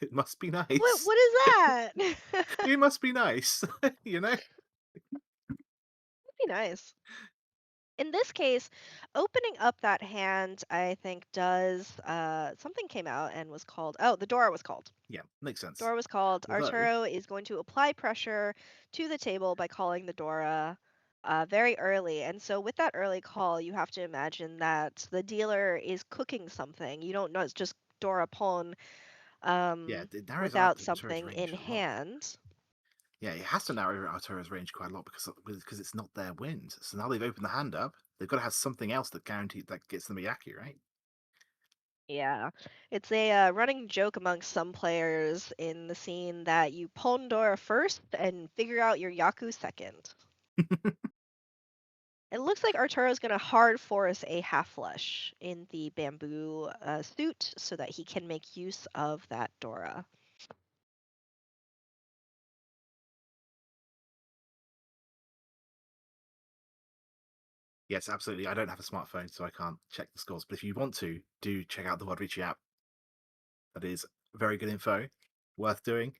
It must be What nice. what is that? It must be nice, you know? Be nice. In this case, opening up that hand, I think does something came out and was called. Oh, the Dora was called. Yeah, makes sense. Dora was called. Although, Arturo is going to apply pressure to the table by calling the Dora very early. And so, with that early call, you have to imagine that the dealer is cooking something. You don't know it's just Dora pawn yeah, it narrows without Arturo's something in range a lot. hand. Yeah, it has to narrow Arturo's range quite a lot because it's not their wind. So now they've opened the hand up, they've got to have something else that gets them a Yaki, right? Yeah, it's a running joke amongst some players in the scene that you pawn Dora first and figure out your Yaku second. It looks like Arturo's going to hard force a half flush in the bamboo suit so that he can make use of that Dora. Yes, absolutely. I don't have a smartphone, so I can't check the scores. But if you want to, do check out the World Riichi app. That is very good info, worth doing.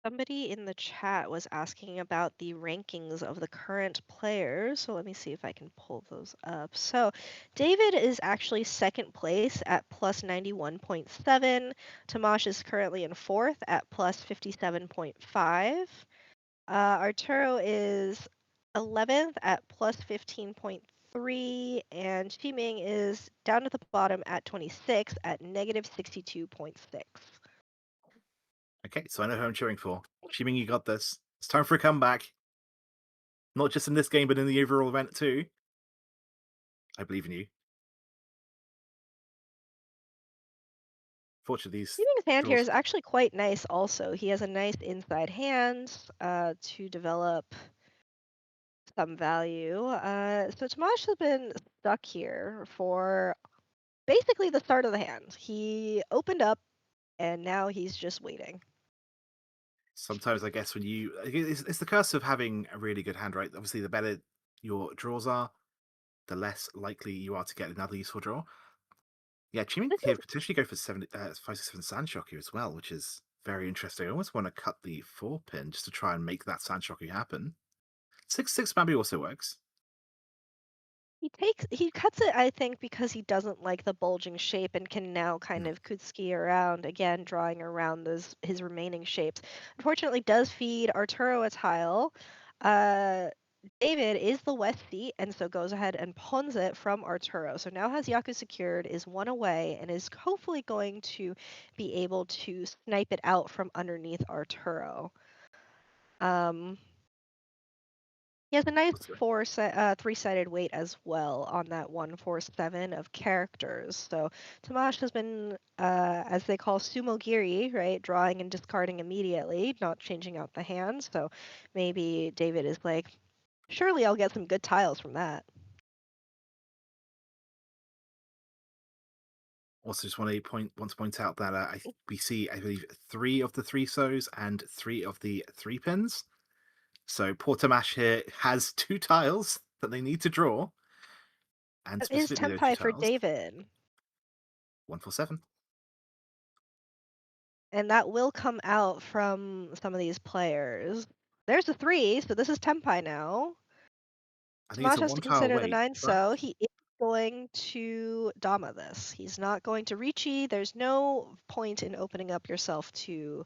Somebody in the chat was asking about the rankings of the current players. So let me see if I can pull those up. So David is actually second place at plus 91.7. Tomash is currently in fourth at plus 57.5. Arturo is 11th at plus 15.3. And Chiming is down at the bottom at 26 at negative 62.6. Okay, so I know who I'm cheering for. Assuming you got this. It's time for a comeback. Not just in this game, but in the overall event too. I believe in you. Fortunately, these Steven's hand here draws. is actually quite nice also. He has a nice inside hand to develop some value. So Tomash has been stuck here for basically the start of the hand. He opened up and now he's just waiting. Sometimes I guess when it's the curse of having a really good hand, right? Obviously, the better your draws are, the less likely you are to get another useful draw. Yeah, Chiming This could is potentially go for 567 Sand Shocker as well, which is very interesting. I almost want to cut the 4 pin just to try and make that Sand Shocker happen. 6 maybe also works. he cuts it, I think, because he doesn't like the bulging shape and can now kind Mm. of ski around again, drawing around those his remaining shapes. Unfortunately, does feed Arturo a tile. Uh, David is the west seat and so goes ahead and pawns it from Arturo. So now has Yaku secured, is one away, and is hopefully going to be able to snipe it out from underneath Arturo. Um, he has a nice What's the- three-sided weight as well on that 147 of characters. So Tamash has been, as they call sumogiri, right, drawing and discarding immediately, not changing out the hand. So maybe David is like, Surely I'll get some good tiles from that. Also, just want to point out that we see, I believe, 3 of the 3 sows and 3 of the 3 pins. So poor Tamash here has 2 tiles that they need to draw, and That is specifically those 2 Tempai for tiles. David. 147. And that will come out from some of these players. There's a 3, so this is Tempai now. I think it's Smash a has to 1 tile consider the away, 9, but so he is going to Dama this. He's not going to Riichi. There's no point in opening up yourself to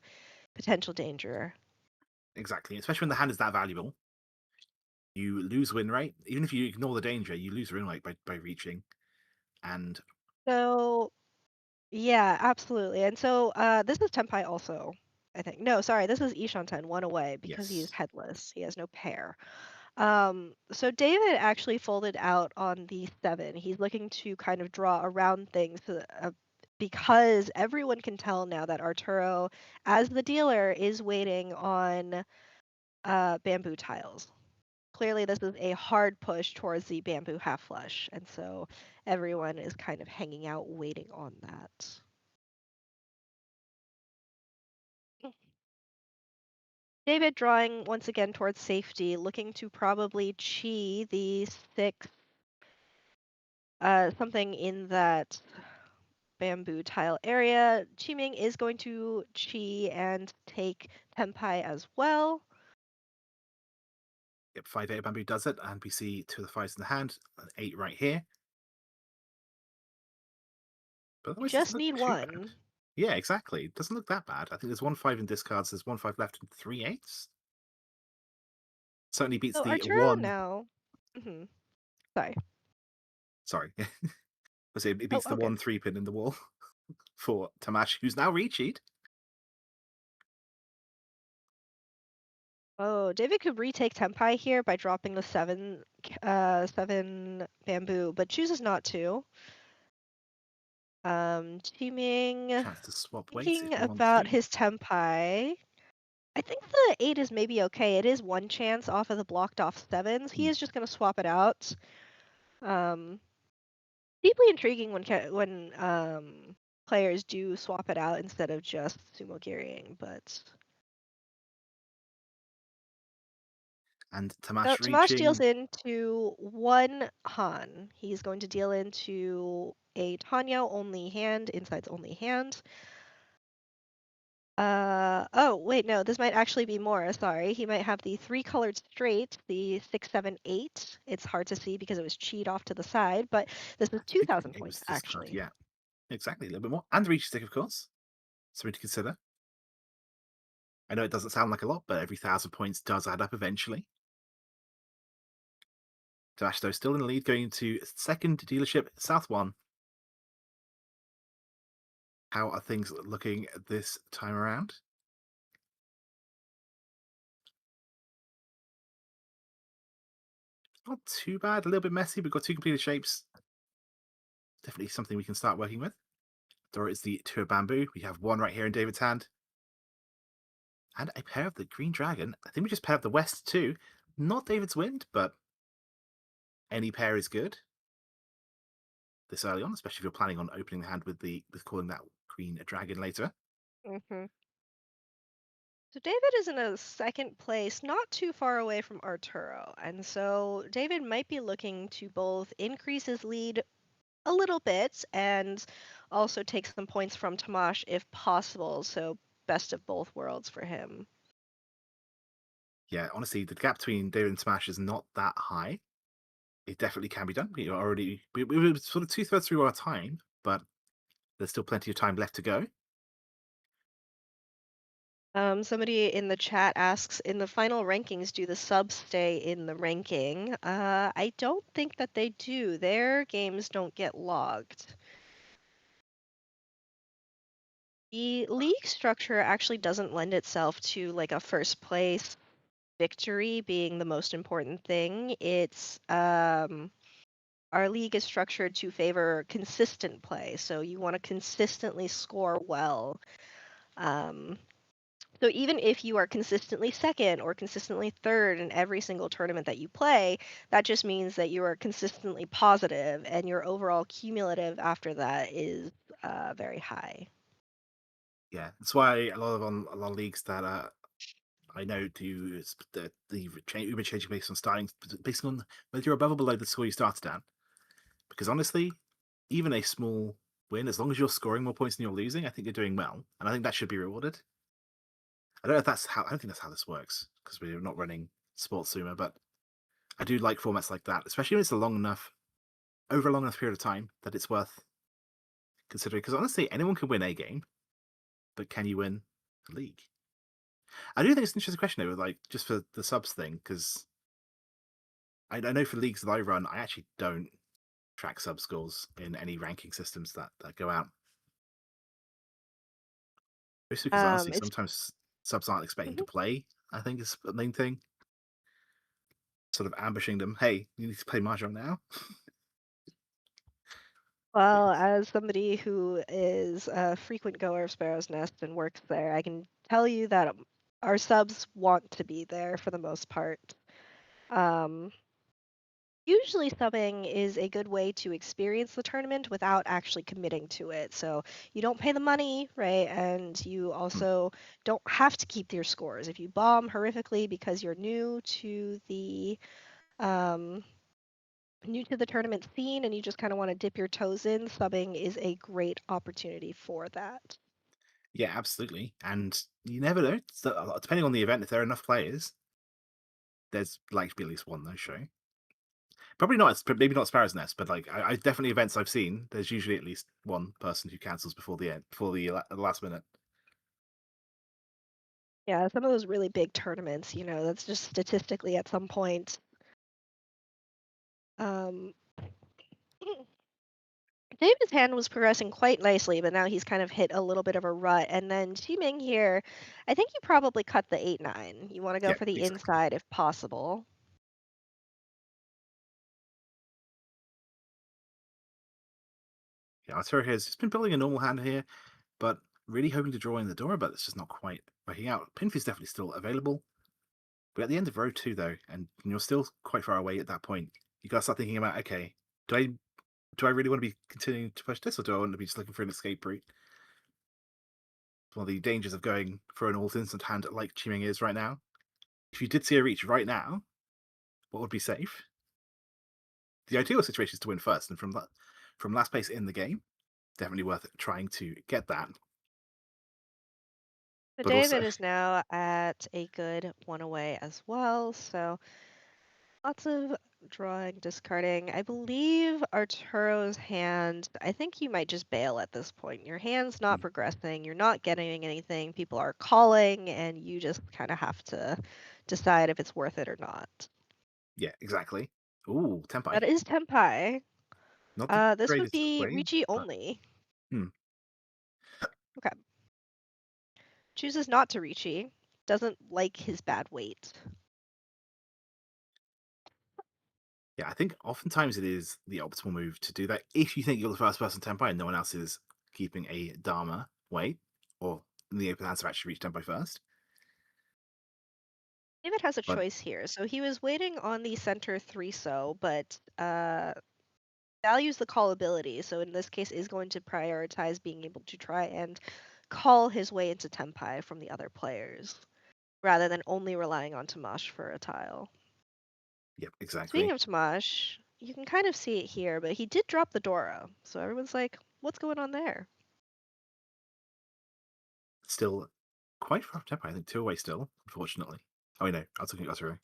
potential danger. exactly, especially when the hand is that valuable. You lose win rate. Even if you ignore the danger, you lose win rate by reaching. And So, yeah, absolutely. And so this is Tempai also, I think. No, sorry, this is Ishanten, 1 away because he's yes, headless. He has no pair. So David actually folded out on the 7. He's looking to kind of draw around things because everyone can tell now that Arturo, as the dealer, is waiting on bamboo tiles. Clearly, this is a hard push towards the bamboo half flush, and so everyone is kind of hanging out waiting on that. David drawing once again towards safety, looking to probably chi the 6, something in that bamboo tile area. Chiming is going to chi and take Tempai as well. yep, 5-8 bamboo does it, and we see 2 of the 5s in the hand, an 8 right here. But You otherwise, it doesn't just look need too bad. 1. Yeah, exactly. It doesn't look that bad. I think there's 1 5 in discards, there's 1 5 left, and 3 8s. Certainly beats So the Arturo 1. now. Hmm. Sorry. Sorry. I say it Oh, beats the all good. 1 3 pin in the wall for Tamash, who's now Riichi'd. Oh, David could retake Tempai here by dropping the 7 bamboo, but chooses not to. Teaming, Chance to swap weights if thinking you want about to. his Tempai. I think the 8 is maybe okay. It is 1 chance off of the blocked off 7s. He Hmm. is just going to swap it out. Um, Deeply intriguing when players do swap it out instead of just sumo gearing, but And so Tamash Tamash deals reaching. into 1 Han. He's going to deal into a Tanyo only hand, insides only hand. Oh, wait, no, this might actually be more. Sorry. He might have the 3 colored straight, the 6, 7, 8. It's hard to see because it was cheat off to the side, but this is I think 2,000 it points was discard. actually. Yeah, exactly. A little bit more. And the reach stick, of course. Something to consider. I know it doesn't sound like a lot, but every 1,000 points does add up eventually. Tamash, though, still in the lead, going to second dealership, South 1. How are things looking this time around? Not too bad. A little bit messy. We've got 2 completed shapes. Definitely something we can start working with. There is the 2 of bamboo. We have 1 right here in David's hand. And a pair of the green dragon. I think we just pair up the west too. Not David's wind, but any pair is good this early on, especially if you're planning on opening the hand with calling that green a dragon later. Hmm. So David is in a second place, not too far away from Arturo. And so David might be looking to both increase his lead a little bit and also take some points from Tamash if possible. So best of both worlds for him. Yeah, honestly, the gap between David and Smash is not that high. It definitely can be done. We were sort of 2/3 through our time, but there's still plenty of time left to go. Somebody in the chat asks, in the final rankings, do the subs stay in the ranking? I don't think that they do. Their games don't get logged. The league structure actually doesn't lend itself to like a first place victory being the most important thing. It's our league is structured to favor consistent play. So you want to consistently score well. Um, So even if you are consistently second or consistently third in every single tournament that you play, that just means that you are consistently positive and your overall cumulative after that is very high. Yeah, that's why a lot of leagues that I know do the Uber changing based on based on whether you're above or below the score you started at. Because honestly, even a small win, as long as you're scoring more points than you're losing, I think you're doing well, and I think that should be rewarded. I don't know if that's how. I don't think that's how this works because we're not running Sports Sumo, but I do like formats like that, especially when it's a long enough over a long enough period of time that it's worth considering. Because honestly, anyone can win a game, but can you win a league? I do think it's an interesting question though, like just for the subs thing, because I know for leagues that I run, I actually don't track sub scores in any ranking systems that go out. Just because honestly, It's sometimes subs aren't expecting to Mhm. play. I think is the main thing. Sort of ambushing them. Hey, you need to play mahjong now. Well, as somebody who is a frequent goer of Sparrow's Nest and works there, I can tell you that our subs want to be there for the most part. Um, Usually, subbing is a good way to experience the tournament without actually committing to it. So you don't pay the money, right? And you Hmm. also don't have to keep your scores. If you bomb horrifically because you're um, new to the tournament scene and you just kind of want to dip your toes in, subbing is a great opportunity for that. Yeah, absolutely. And you never know. Depending on the event, if there are enough players, there's like to be at least one no show. Probably not. Maybe not Sparrow's Nest, but like I definitely events I've seen. There's usually at least one person who cancels before the end, before the last minute. Yeah, some of those really big tournaments, that's just statistically at some point. Um, David's hand was progressing quite nicely, but now he's kind of hit a little bit of a rut. And then Ming here, I think you probably cut the 8-9. You want to go Yeah, for the exactly. inside if possible. Yeah, Arturo has just been building a normal hand here, but really hoping to draw in the Dora, but it's just not quite working out. Pinfee's definitely still available. We're at the end of row two though, and you're still quite far away at that point. You gotta start thinking about, okay, do I do I really want to be continuing to push this, or do I want to be just looking for an escape route? One of the dangers of going for an alt instant hand like Chiming is right now. If you did see a reach right now, what would be safe? The ideal situation is to win first, and from last place in the game, definitely worth trying to get that. But But also, David is now at a good one away as well. So lots of drawing, discarding. I believe Arturo's hand, I think you might just bail at this point. Your hand's not progressing, you're not getting anything, people are calling, and you just kind of have to decide if it's worth it or not. yeah, exactly. Ooh, That Tempai. is Tempai. Not the This would greatest be way, Riichi but only. hmm. Okay. Chooses not to Riichi. Doesn't like his bad weight. Yeah, I think oftentimes it is the optimal move to do that if you think you're the first person Tempai and no one else is keeping a Dharma weight, or in the open hands have actually reached Tempai first. David has a But choice here. So he was waiting on the center 3-so, but values the call ability. So in this case, is going to prioritize being able to try and call his way into Tempai from the other players, rather than only relying on Tamash for a tile. yep, Speaking exactly. of Tamash, you can kind of see it here, but he did drop the Dora. So everyone's like, what's going on there? Still quite far from Tempai. I think two away still, unfortunately. Oh, no, I was looking at Ottery.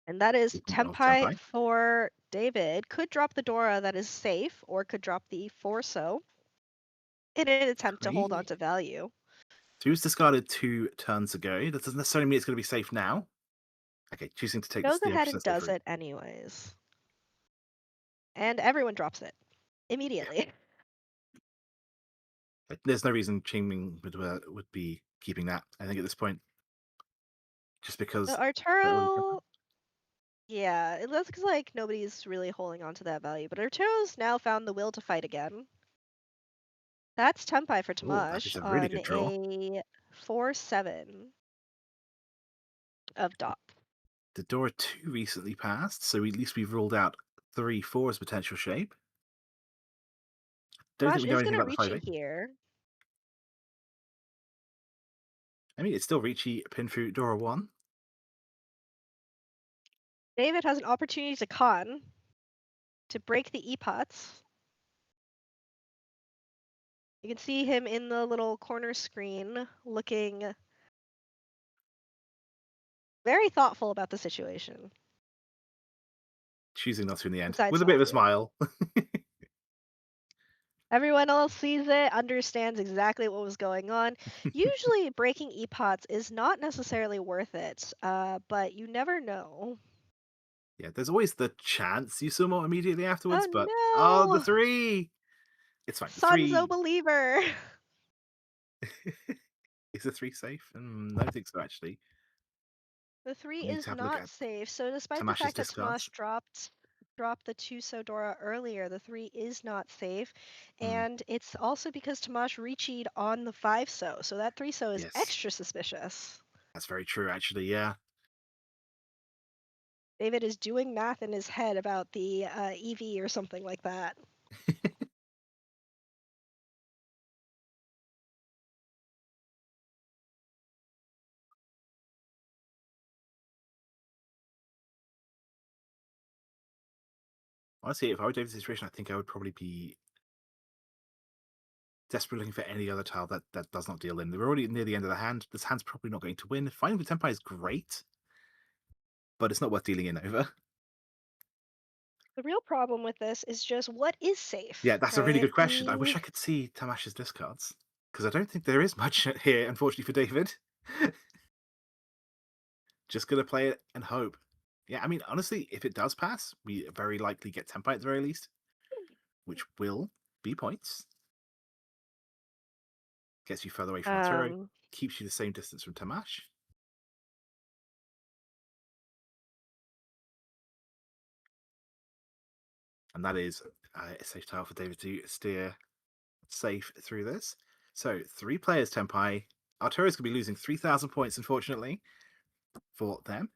And that is Speaking of Tempai Tempai, for David. Could drop the Dora that is safe, or could drop the 4-so in an attempt to hold on three. to value. So he was discarded 2 turns ago. That doesn't necessarily mean it's going to be safe now. Okay, choosing to take Goes the ahead 0% and safe does route. it anyways. And everyone drops it Yeah, immediately. there's no reason Qingming would be keeping that. I think at this point, just So because they already have that. Arturo, yeah, it looks like nobody's really holding on to that value, but Arturo's now found the will to fight again. That's Tempai for Oh, that is Tamash a really on good draw. a 4-7 of dot. The Dora 2 recently passed, so at least we've ruled out 3-4 as potential shape. Don't think Tomash we know is anything gonna about the reach 5 in 8. here. I mean, it's still Riichi pin through Dora 1. David has an opportunity to con to break the e-pots. You can see him in the little corner screen looking very thoughtful about the situation. Choosing not to in the end, Besides with a bit of a talking. smile. Everyone else sees it, understands exactly what was going on. Usually, breaking e-pots is not necessarily worth it, but you never know. Yeah, there's always the chance you sumo immediately afterwards, but oh, the Oh 3! It's fine. no! The Sanzo 3 believer! is the 3 safe? I don't think so, actually. The 3 We need is to have a look not at safe. So despite the Tamash's fact that discards. Tomash dropped the 2 Sodora earlier, the 3 is not safe. Hmm. And it's also because Tomash reached on the 5 so that 3 is Yes, extra suspicious. that's very true, actually. Yeah. David is doing math in his head about the EV or something like that. Honestly, if I were David's situation, I think I would probably be desperately looking for any other tile that does not deal in. We're already near the end of the hand. This hand's probably not going to win. Finding the Tempai is great, but it's not worth dealing in over. The real problem with this is just what is safe, Yeah, that's a really right? good question. I wish I could see Tamash's discards because I don't think there is much here, unfortunately, for David. Just gonna play it and hope. Yeah, I mean, honestly, if it does pass, we very likely get Tempai at the very least, which will be points. Gets you further away from Arturo, Um, keeps you the same distance from Tamash. And that is a safe tile for David to steer safe through this. So 3 players Tempai. Arturo's going to be losing 3,000 points, unfortunately, for them.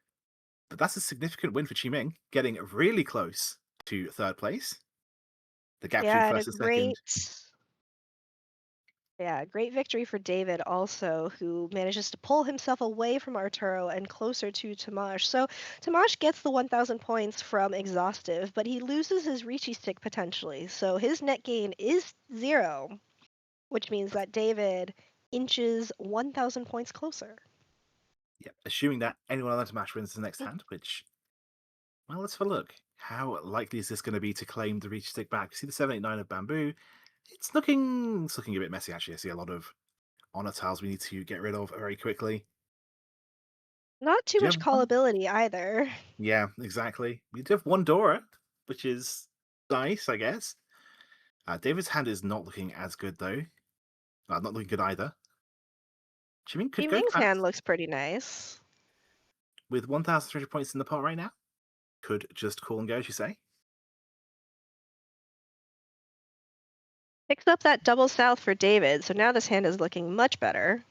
But that's a significant win for Qiming, getting really close to 3rd place. The gap between yeah, and a first and second. great victory for David also, who manages to pull himself away from Arturo and closer to Tomash. So Tomash gets the 1,000 points from Exhaustive, but he loses his Riichi stick potentially. So his net gain is 0, which means that David inches 1,000 points closer. Yeah, assuming that anyone other Tamash wins the next hand, which, well, let's have a look. How likely is this going to be to claim the reach stick back? See the 789 of Bamboo. It's looking a bit messy, actually. I see a lot of honor tiles we need to get rid of very quickly. Not too Do you much have one? callability either. Yeah, exactly. We do have one Dora, which is nice, I guess. David's hand is not looking as good, though. Not looking good either. Jimin could go Ming's hand past looks pretty nice. with 1,300 points in the pot right now. Could just call and go, as you say. Picks up that double south for David, so now this hand is looking much better.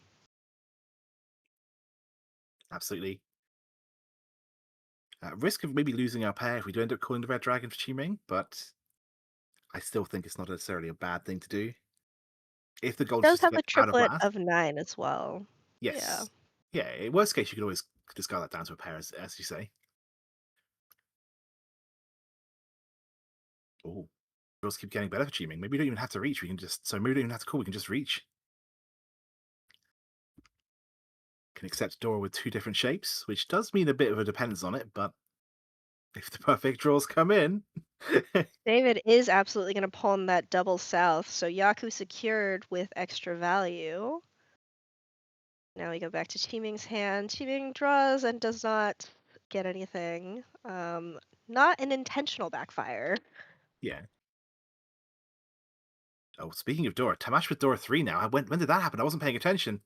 Absolutely. Risk of maybe losing our pair if we do end up calling the Red Dragon for Qiming, but I still think it's not necessarily a bad thing to do. If the goal is Does just to have get a out of triplet last, of 9 as well. Yeah. yes. Yeah, in worst case, you could always discard that down to a pair, as you say. Oh, rules keep getting better for Qiming. Maybe we don't even have to reach. We can just, so maybe we don't even have to call. We can just reach. Can accept Dora with 2 different shapes, which does mean a bit of a dependence on it, but if the perfect draws come in, David is absolutely going to pawn that double south, so Yaku secured with extra value. Now we go back to Qiming's hand. Qiming draws and does not get anything. Not an intentional backfire. yeah. Oh, speaking of Dora, Tamash with Dora 3 now. When did that happen? I wasn't paying attention.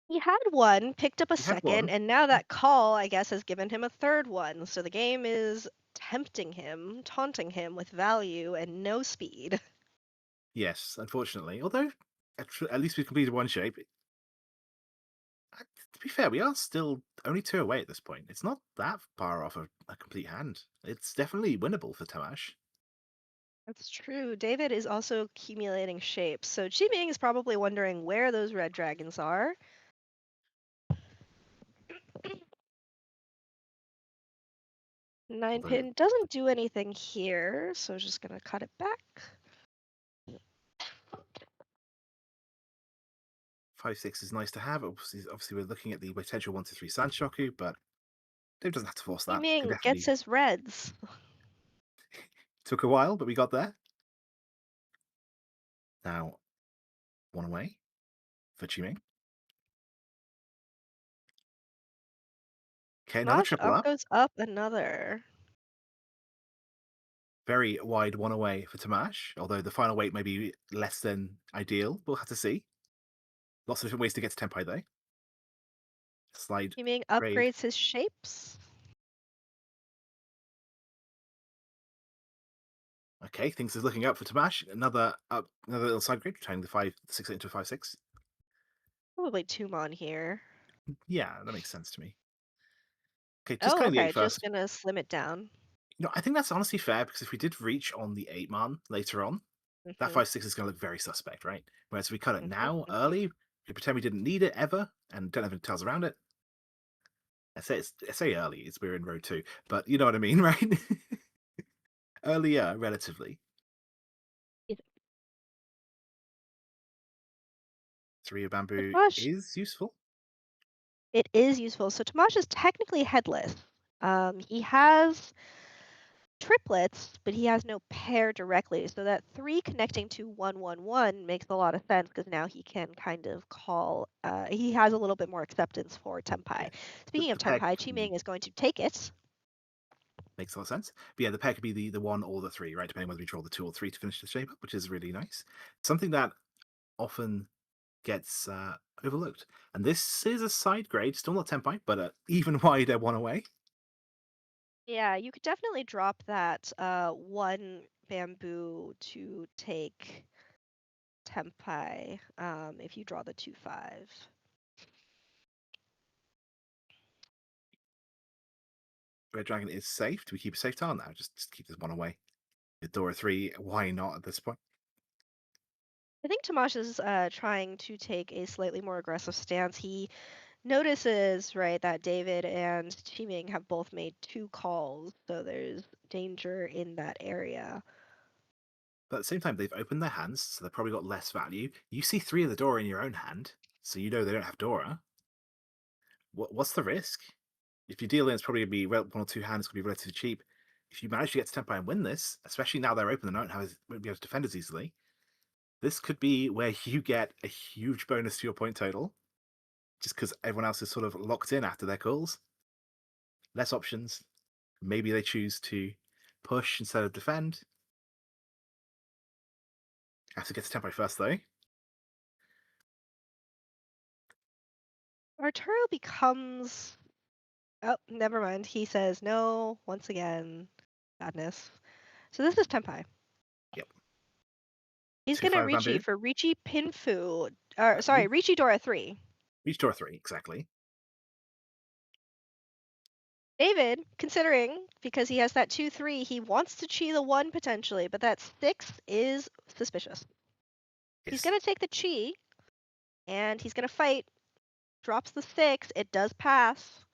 He had one, picked up a He had second, one. and now that call, I guess, has given him a third one. So the game is tempting him, taunting him with value and no speed. Yes, unfortunately. Although, at least we completed one shape. To be fair, we are still only 2 away at this point. It's not that far off a complete hand. It's definitely winnable for Tamash. That's true. David is also accumulating shapes, so Chi Ming is probably wondering where those red dragons are. Nine Although pin doesn't do anything here, so just gonna cut it back. 5-6 is nice to have. Obviously, we're looking at the potential 1-3 Sanchoku, but Dave doesn't have to force Chi that. Could Ming gets definitely his reds. took a while, but we got there. Now, one away for Chiming. Okay, another Mosh triple up up. goes up another. Very wide one away for Tamash, although the final weight may be less than ideal. We'll have to see. Lots of different ways to get to Tempai, though. Slide Chi Ming grade. upgrades his shapes. Okay, things are looking up for Tamash. Another little side grade, turning the 5-6 into a 5-6. Probably Tumon here. Yeah, that makes sense to me. Okay, just Oh, cutting the okay, 8 just first. gonna slim it down. I think that's honestly fair because if we did reach on the 8 man later on, that Hmm 5-6 is going to look very suspect, right? Whereas if we cut it hmm now, hmm early, we pretend we didn't need it ever and don't have any tells around it. I say early, we're in row 2, but you know what I mean, right? Earlier, relatively. 3 of bamboo Tomash, is useful. it is useful. So Tomash is technically headless. He has triplets, but he has no pair directly. So that 3 connecting to 111 makes a lot of sense because now he can kind of call, he has a little bit more acceptance for Yeah. Tenpai. The, Speaking of the pair Tenpai, can be Ming is going to take it. makes a lot of sense. But yeah, the pair could be the 1 or the 3, right? Depending whether we draw the 2 or 3 to finish the shape up, which is really nice. Something that often gets overlooked. And this is a side grade, still not Tenpai, but even wider one away. Yeah, you could definitely drop that 1 bamboo to take Tenpai if you draw the 2/5. Red Dragon is safe. Do we keep a safe tile now? Just keep this one away. The Dora 3, why not at this point? I think Tomash is trying to take a slightly more aggressive stance. He notices, right, that David and Chiming have both made 2 calls, so there's danger in that area. But at the same time, they've opened their hands, so they've probably got less value. You see 3 of the Dora in your own hand, so you know they don't have Dora. What's the risk? If you deal in, it's probably going to be 1 or 2 hands, going to be relatively cheap. If you manage to get to Tempai and win this, especially now they're open, they won't be able to defend as easily. This could be where you get a huge bonus to your point total, just because everyone else is sort of locked in after their calls. Less options. Maybe they choose to push instead of defend. Have to get to Tempo first, though. Arturo becomes. Oh, never mind. He says no once again. Sadness. So this is Tenpai. Yep. He's gonna 2-5 Riichi bamboo. for Riichi Pinfu. Or sorry, Reach, Riichi Dora 3. reach Dora 3, exactly. David, considering because he has that 2/3, he wants to chi the 1 potentially, but that 6 is suspicious. He's Yes. gonna take the chi and he's gonna fight. Drops the 6. It does pass.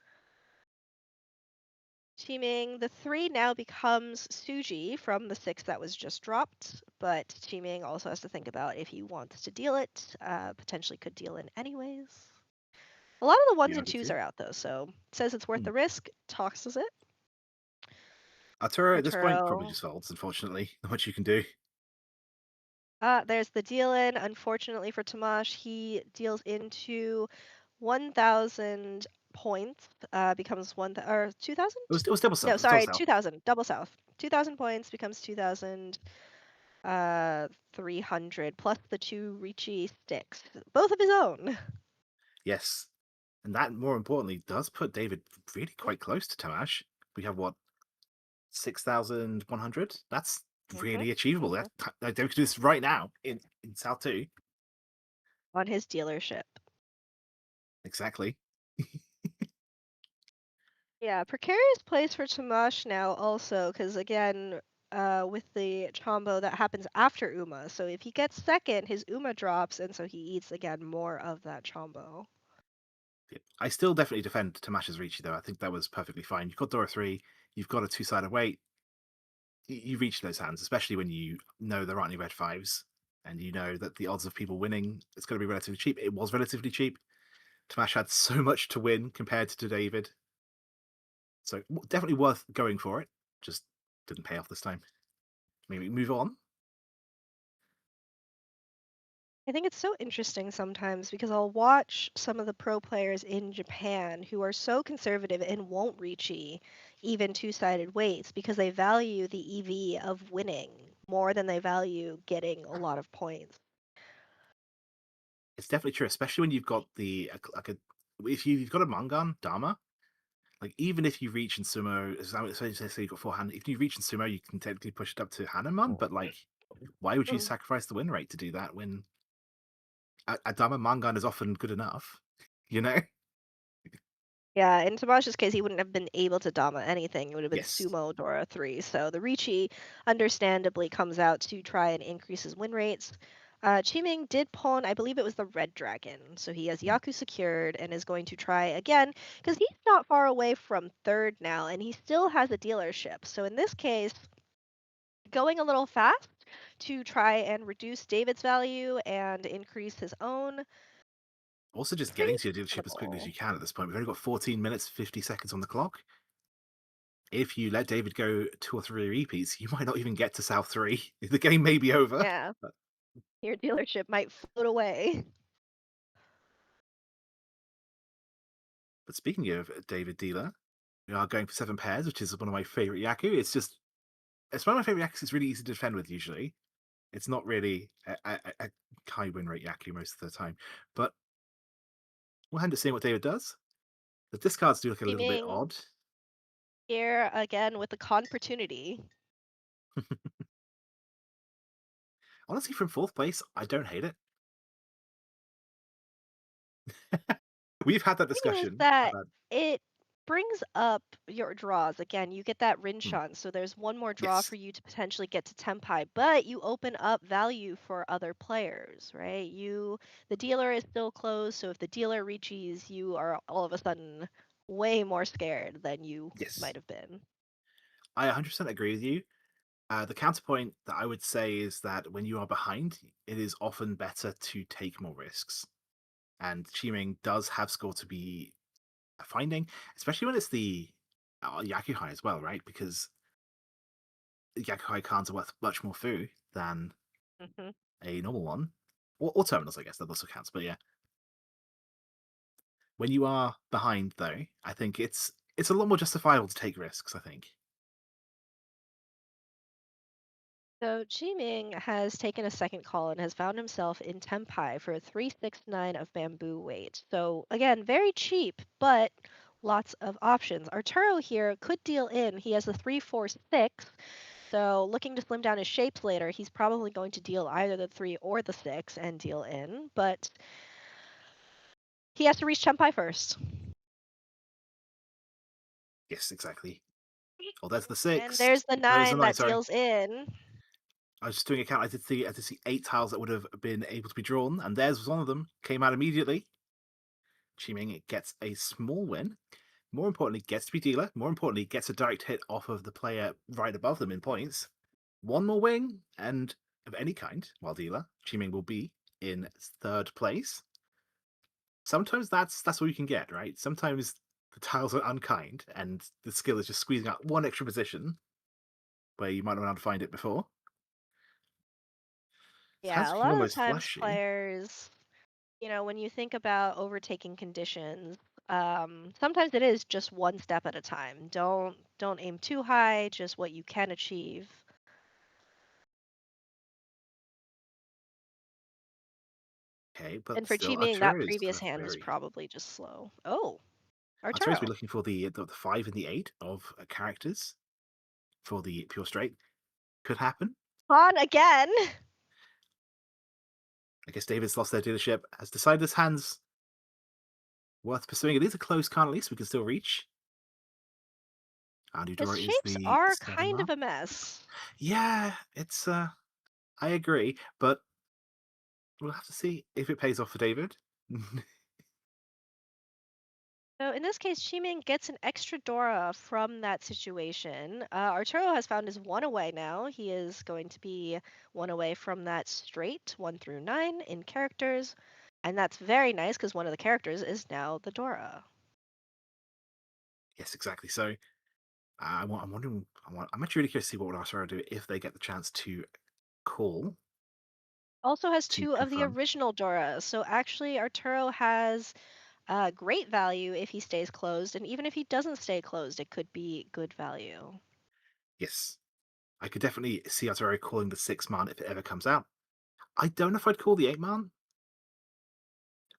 Chiming, the 3 now becomes Suji from the 6 that was just dropped, but Chiming also has to think about if he wants to deal it, potentially could deal in anyways. A lot of the 1s Yeah, and happy 2s to. are out though, so says it's worth Hmm. the risk, tosses it. Arturo at this point probably Arturo. just folds, unfortunately. Not much you can do. There's the deal in. Unfortunately for Tomash, he deals into 1,000 points, becomes or 2,000? It was double No, south. It was double sorry, south. 2,000, double south. 2,000 points becomes 2,000, 300 plus the 2 Riichi sticks, both of his own. Yes. And that, more importantly, does put David really quite close to Tamash. We have what, 6,100? That's hmm really achievable. hmm David could do this right now in South 2. On his dealership. Exactly. Yeah, precarious place for Tamash now also, because again, with the combo that happens after Uma. So if he gets second, his Uma drops, and so he eats again more of that combo. I still definitely defend Tamash's Riichi, though. I think that was perfectly fine. You've got Dora 3, you've got a two-sided weight. You reach those hands, especially when you know there aren't any red fives, and you know that the odds of people winning it's going to be relatively cheap. It was relatively cheap. Tamash had so much to win compared to David, so definitely worth going for it. Just didn't pay off this time. Maybe move on. I think it's so interesting sometimes because I'll watch some of the pro players in Japan who are so conservative and won't Riichi even two-sided weights because they value the EV of winning more than they value getting a lot of points. It's definitely true, especially when you've got the like a if you've got a Mangan Dharma. Like even if you reach in sumo, say you got forehand. If you reach in sumo, you can technically push it up to Hanuman. But like, why would you Mm. sacrifice the win rate to do that when a Dharma Mangan is often good enough? You know? Yeah, in Tamash's case, he wouldn't have been able to Dama anything. It would have been Yes. Sumo Dora 3. So the Riichi understandably comes out to try and increase his win rates. Chiming did pawn, I believe it was the Red Dragon. So he has Mm. Yaku secured and is going to try again because he's not far away from third now and he still has a dealership. So in this case, going a little fast to try and reduce David's value and increase his own. Also, just Pretty getting to your dealership as quickly as reasonable. you can at this point. We've only got 14 minutes, 50 seconds on the clock. If you let David go 2 or 3 repeats, you might not even get to South 3. The game may be over. Yeah, your dealership might float away. But speaking of David Dealer, we are going for 7 pairs, which is one of my favorite Yaku. It's one of my favorite Yakus. It's really easy to defend with usually. It's not really a high win rate Yaku most of the time. But we'll hand it seeing what David does. The discards do look a little bit Streaming odd. here again with the opportunity. Honestly, from fourth place, I don't hate it. We've had that Thing is discussion that about. it brings up your draws. Again, you get that Hmm, Rinshon, so there's one more draw yes, for you to potentially get to Tempai, but you open up value for other players, right? The dealer is still closed, so if the dealer reaches, you are all of a sudden way more scared than you yes. might have been. I 100% agree with you. The counterpoint that I would say is that when you are behind, it is often better to take more risks. And Chiming does have score to be finding, especially when it's the Yakuhai as well, right? Because Yakuhai cards are worth much more foo than Hmm. a normal one. Or terminals, I guess, that also counts. But yeah, when you are behind, though, I think it's a lot more justifiable to take risks, I think. So Ming has taken a second call and has found himself in Tempai for a 369 of bamboo weight. So again, very cheap, but lots of options. Arturo here could deal in. He has a 346. So looking to slim down his shapes later, he's probably going to deal either the 3 or the 6 and deal in, but he has to reach Tempai first. Yes, exactly. Oh, there's the And 6. there's the No, there's the 9 9, that sorry. deals in. I was just doing a count. I did see 8 tiles that would have been able to be drawn, and theirs was one of them. Came out immediately. Chiming gets a small win. More importantly, gets to be dealer. More importantly, gets a direct hit off of the player right above them in points. One more wing, and of any kind, while dealer, Chiming will be in third place. Sometimes that's all you can get, right? Sometimes the tiles are unkind, and the skill is just squeezing out one extra position where you might not have to find it before. So Yeah, that's a looking lot of the almost times flashy. players, when you think about overtaking conditions, sometimes it is just one step at a time. Don't aim too high, just what you can achieve. Okay, but And for still, Chi-Ming, that Arturo is previous hand was very. probably just slow. Oh, Arturo's be Arturo. looking for the 5 and the 8 of characters for the pure straight. Could happen. On again. I guess David's lost their dealership, has decided his hands Worth pursuing. It is a close card, at least we can still reach. The Andudora is shapes the are 7 kind of mark. a mess. Yeah, it's I agree, but we'll have to see if it pays off for David. So in this case, Chiming gets an extra Dora from that situation. Arturo has found his one away now. He is going to be one away from that straight 1 through 9 in characters. And that's very nice because one of the characters is now the Dora. Yes, exactly. So I'm wondering. I'm actually really curious to see what would Arturo do if they get the chance to call Also has to two of the confirm. original Doras. So actually, Arturo has great value if he stays closed. And even if he doesn't stay closed, it could be good value. Yes, I could definitely see Arturo calling the 6 man if it ever comes out. I don't know if I'd call the 8 man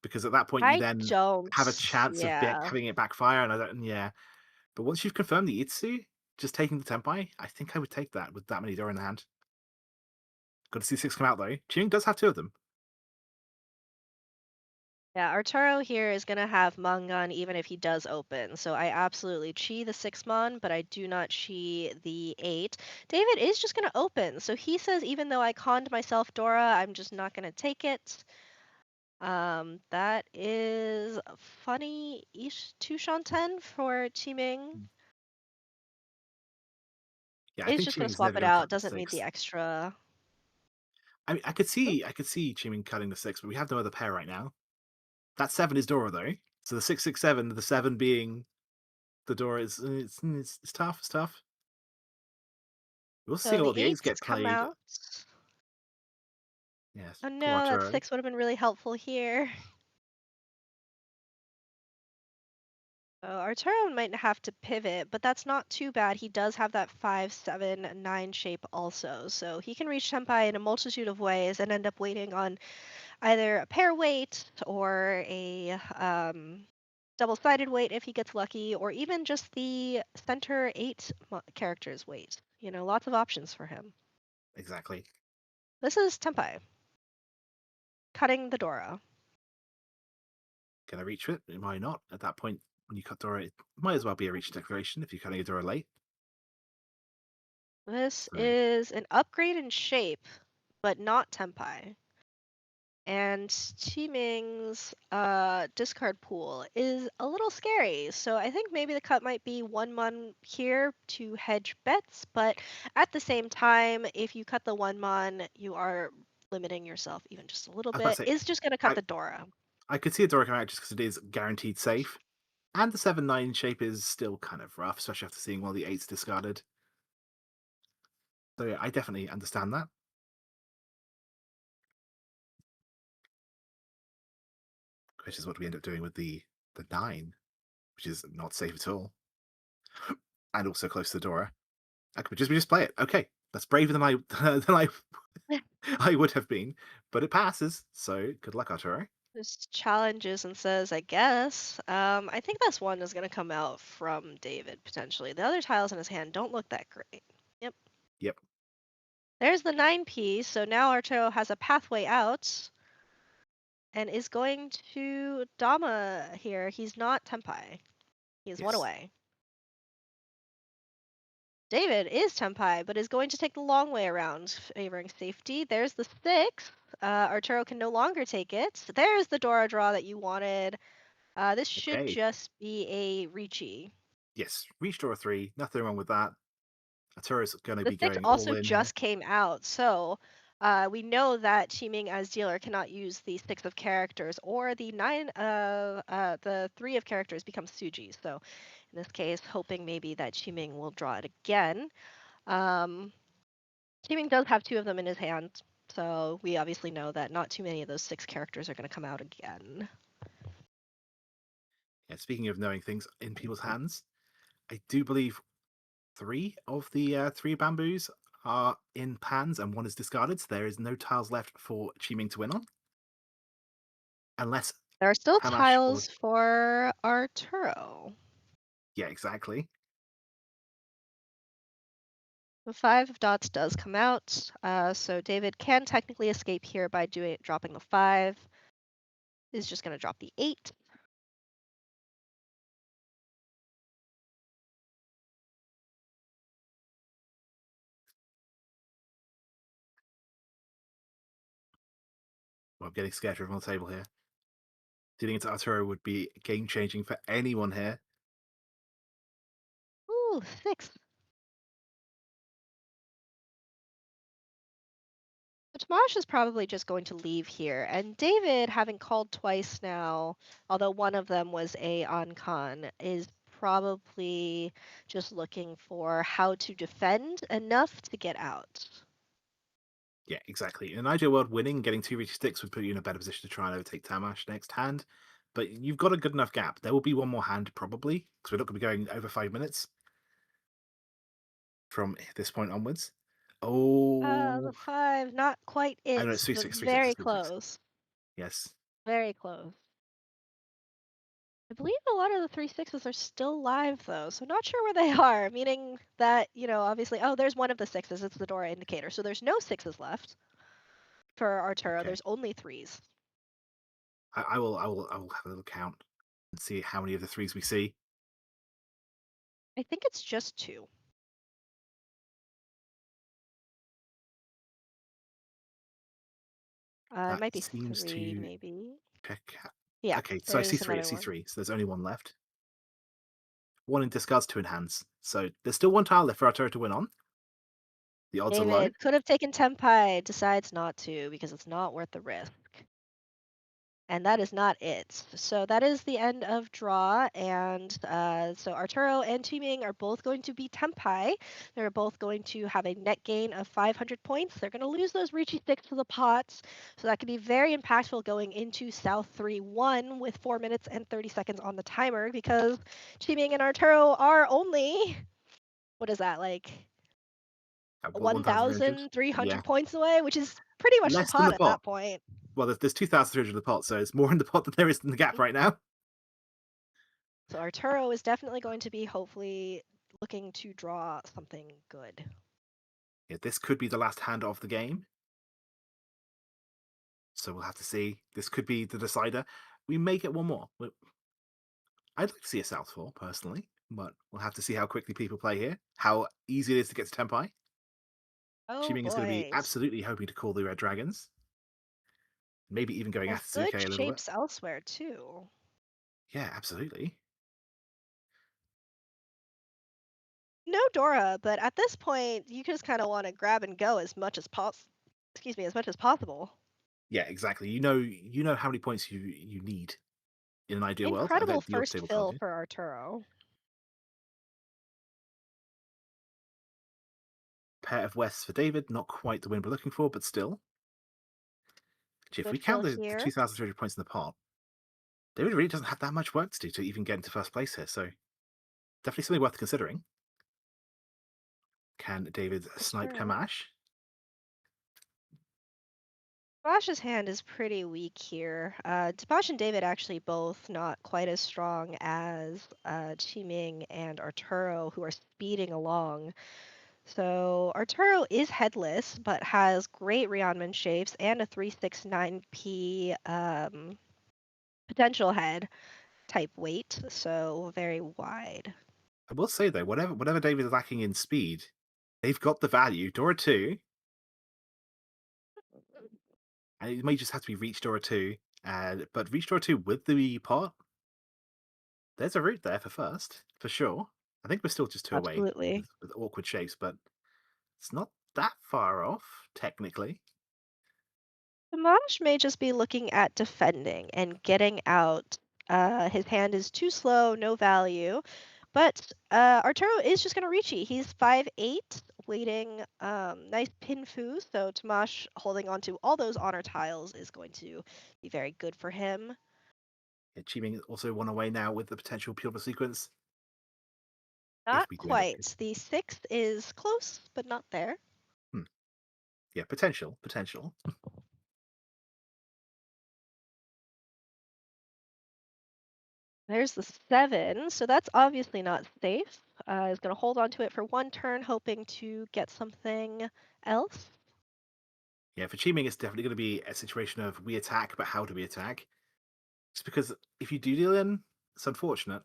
because at that point you I then have a don't. chance of Yeah. having it backfire, and I don't. Yeah, but once you've confirmed the Itsu, just taking the Tempai, I think I would take that with that many Dora in the hand. Got to see 6 come out though. Tuning does have 2 of them. Yeah, Arturo here is going to have Mangan even if he does open. So I absolutely chi the 6 mon, but I do not chi the 8. David is just going to open. So he says, even though I conned myself, Dora, I'm just not going to take it. That is funny ish 2 shanten for Chiming. Yeah, I He's think just going to Tuning's swap never it going to out. cut the Doesn't need the 6. extra. I mean, I could see Tuning cutting the 6, but we have no other pair right now. That 7 is Dora though, so the 667, the 7 being the Dora is it's tough. It's tough. We'll see So what the the 8s 8s get come played. out. Yes, Oh poor no, that Arturo. 6 would have been really helpful here. Arturo might have to pivot, but that's not too bad. He does have that 5, 7, 9 shape also. So he can reach Senpai in a multitude of ways and end up waiting on either a pair weight or a double-sided weight if he gets lucky, or even just the center 8 characters weight. You know, lots of options for him. Exactly. This is Tenpai, cutting the Dora. Can I reach it? Why not? At that point, when you cut Dora, it might as well be a reach declaration if you're cutting a Dora late. This So is an upgrade in shape, but not Tenpai. And Qiming's discard pool is a little scary. So I think maybe the cut might be 1 mon here to hedge bets, but at the same time, if you cut the 1 mon, you are limiting yourself even just a little I was about bit. to say, Is just going to cut I the Dora. I could see a Dora coming out just because it is guaranteed safe, and the 7-9 shape is still kind of rough, especially after seeing one of the 8s discarded. So yeah, I definitely understand that. Which is what we end up doing with the 9, which is not safe at all, and also close to the Dora. I could just play it. Okay, that's braver than I than I would have been, but it passes. So good luck, Arturo. Just challenges and says, I guess. I think this one is going to come out from David potentially. The other tiles in his hand don't look that great. Yep. Yep. There's the 9 piece. So now Arturo has a pathway out and is going to Dama here. He's not Tenpai. He's one Yes. away. David is Tenpai, but is going to take the long way around, favoring safety. There's the 6. Arturo can no longer take it. There's the Dora draw that you wanted. This should Okay. just be a Riichi. Yes. Reach Dora 3. Nothing wrong with that. Arturo's going to The be 6 going all also in here. just came out, so we know that Qiming as dealer cannot use the 6 of characters, or the 9 of the 3 of characters becomes Suji. So in this case, hoping maybe that Qiming will draw it again. Um, Qiming does have 2 of them in his hand, so we obviously know that not too many of those 6 characters are going to come out again. Yeah, speaking of knowing things in people's hands, I do believe 3 of the 3 bamboos are in pans and 1 is discarded, so there is no tiles left for Chiming to win on. Unless There are still Hamash or. tiles for Arturo. Yeah, exactly. The 5 of dots does come out, so David can technically escape here by dropping the 5. Is just going to drop the 8. getting scared from on the table here. Dealing into Arturo would be game changing for anyone here. Ooh, 6. So Tomash is probably just going to leave here. And David, having called twice now, although one of them was a on-con, is probably just looking for how to defend enough to get out. Yeah, exactly. In an ideal world, winning, getting 2 Reachy sticks would put you in a better position to try and overtake Tamash next hand. But you've got a good enough gap. There will be one more hand probably, because we're not going to be going over 5 minutes from this point onwards. The Oh, 5, not quite I know it, it's 3 but 6, 3 6, very 3 6. close. Yes. Very close. I believe a lot of the 3 6s are still live though, so not sure where they are, meaning that, obviously, oh, there's one of the 6s, it's the Dora indicator. So there's no 6s left for Arturo, Okay. there's only 3s. I will have a little count and see how many of the 3s we see. I think it's just 2. It That might be seems 3 to maybe. check. Yeah, Okay, so I see there's 3. I another see one. 3. So there's only one left. One in discards, two in hands. So there's still one tile left for Arturo to win on. The odds are low. David could have taken Tempai, decides not to because it's not worth the risk. And that is not it. So that is the end of draw. And so Arturo and Tuming are both going to be Tempai. They're both going to have a net gain of 500 points. They're going to lose those Riichi sticks to the pots. So that could be very impactful going into South 3-1 with 4 minutes and 30 seconds on the timer because Tuming and Arturo are only, what is that, like 1,300. 1,300 Yeah, points away, which is pretty much the less than pot the at pot. that point. Well, there's 2,300 in the pot, so it's more in the pot than there is in the gap right now. So Arturo is definitely going to be hopefully looking to draw something good. Yeah, this could be the last hand of the game. So we'll have to see. This could be the decider. We may get one more. I'd like to see a Southpaw, personally, but we'll have to see how quickly people play here, how easy it is to get to Tempai. Oh Chiming is going to be boy. absolutely hoping to call the Red Dragons. Maybe even going And after good Suke a little bit. shapes elsewhere too. Yeah, absolutely. No Dora, but at this point you just kind of want to grab and go as much as as much as possible. Yeah, exactly. You know how many points you need in an ideal world. I Incredible bet the odds first table tells fill you. for Arturo. Pair of Wests for David, not quite the win we're looking for, but still. Gee, if Good we fill count the here. 2,300 points in the pot, David really doesn't have that much work to do to even get into first place here, so definitely something worth considering. Can David For snipe sure. Kamash? Tosh's hand is pretty weak here. Tosh and David actually both not quite as strong as Qiming and Arturo, who are speeding along. So Arturo is headless, but has great Rionman shapes and a 369p potential head type weight, so very wide. I will say though, whatever David is lacking in speed, they've got the value. Dora 2, and it may just have to be Reach Dora 2, but Reach Dora 2 with the pot, there's a route there for first, for sure. I think we're still just two away Absolutely. with awkward shapes, but it's not that far off, technically. Dimash may just be looking at defending and getting out. His hand is too slow, no value. But Arturo is just going to reach you. He's 5'8", waiting. Nice pin foo. So Tomash holding on to all those honor tiles is going to be very good for him. Yeah, Cheeming also one away now with the potential Pure sequence. If Not we do end up getting. quite. The sixth is close, but not there. Hmm. Yeah, potential. There's the 7, so that's obviously not safe. Is going to hold on to it for one turn, hoping to get something else. Yeah, for Cheeming, it's definitely going to be a situation of we attack, but how do we attack? Just because if you do deal in, it's unfortunate,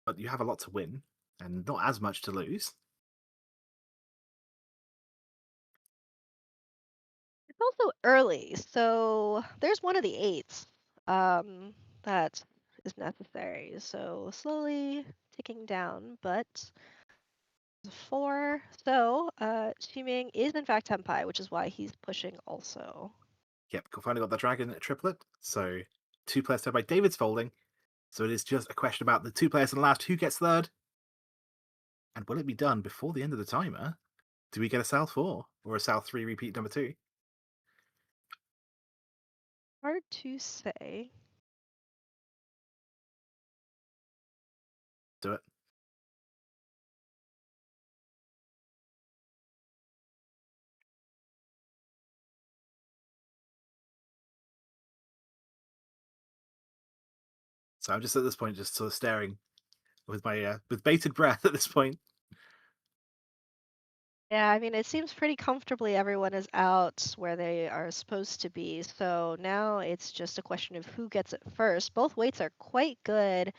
but you have a lot to win and not as much to lose. Also early, so there's one of the eights that is necessary. So slowly ticking down, but four. So Ximing is in fact Tenpai, which is why he's pushing also. Yep, finally got the dragon triplet. So 2 players by David's folding. So it is just a question about the 2 players in the last who gets third. And will it be done before the end of the timer? Do we get a South 4 or a South 3 repeat number 2? Hard to say. Do it. So I'm just at this point, just sort of staring with my with bated breath at this point. Yeah, I mean, it seems pretty comfortably everyone is out where they are supposed to be. So now it's just a question of who gets it first. Both weights are quite good,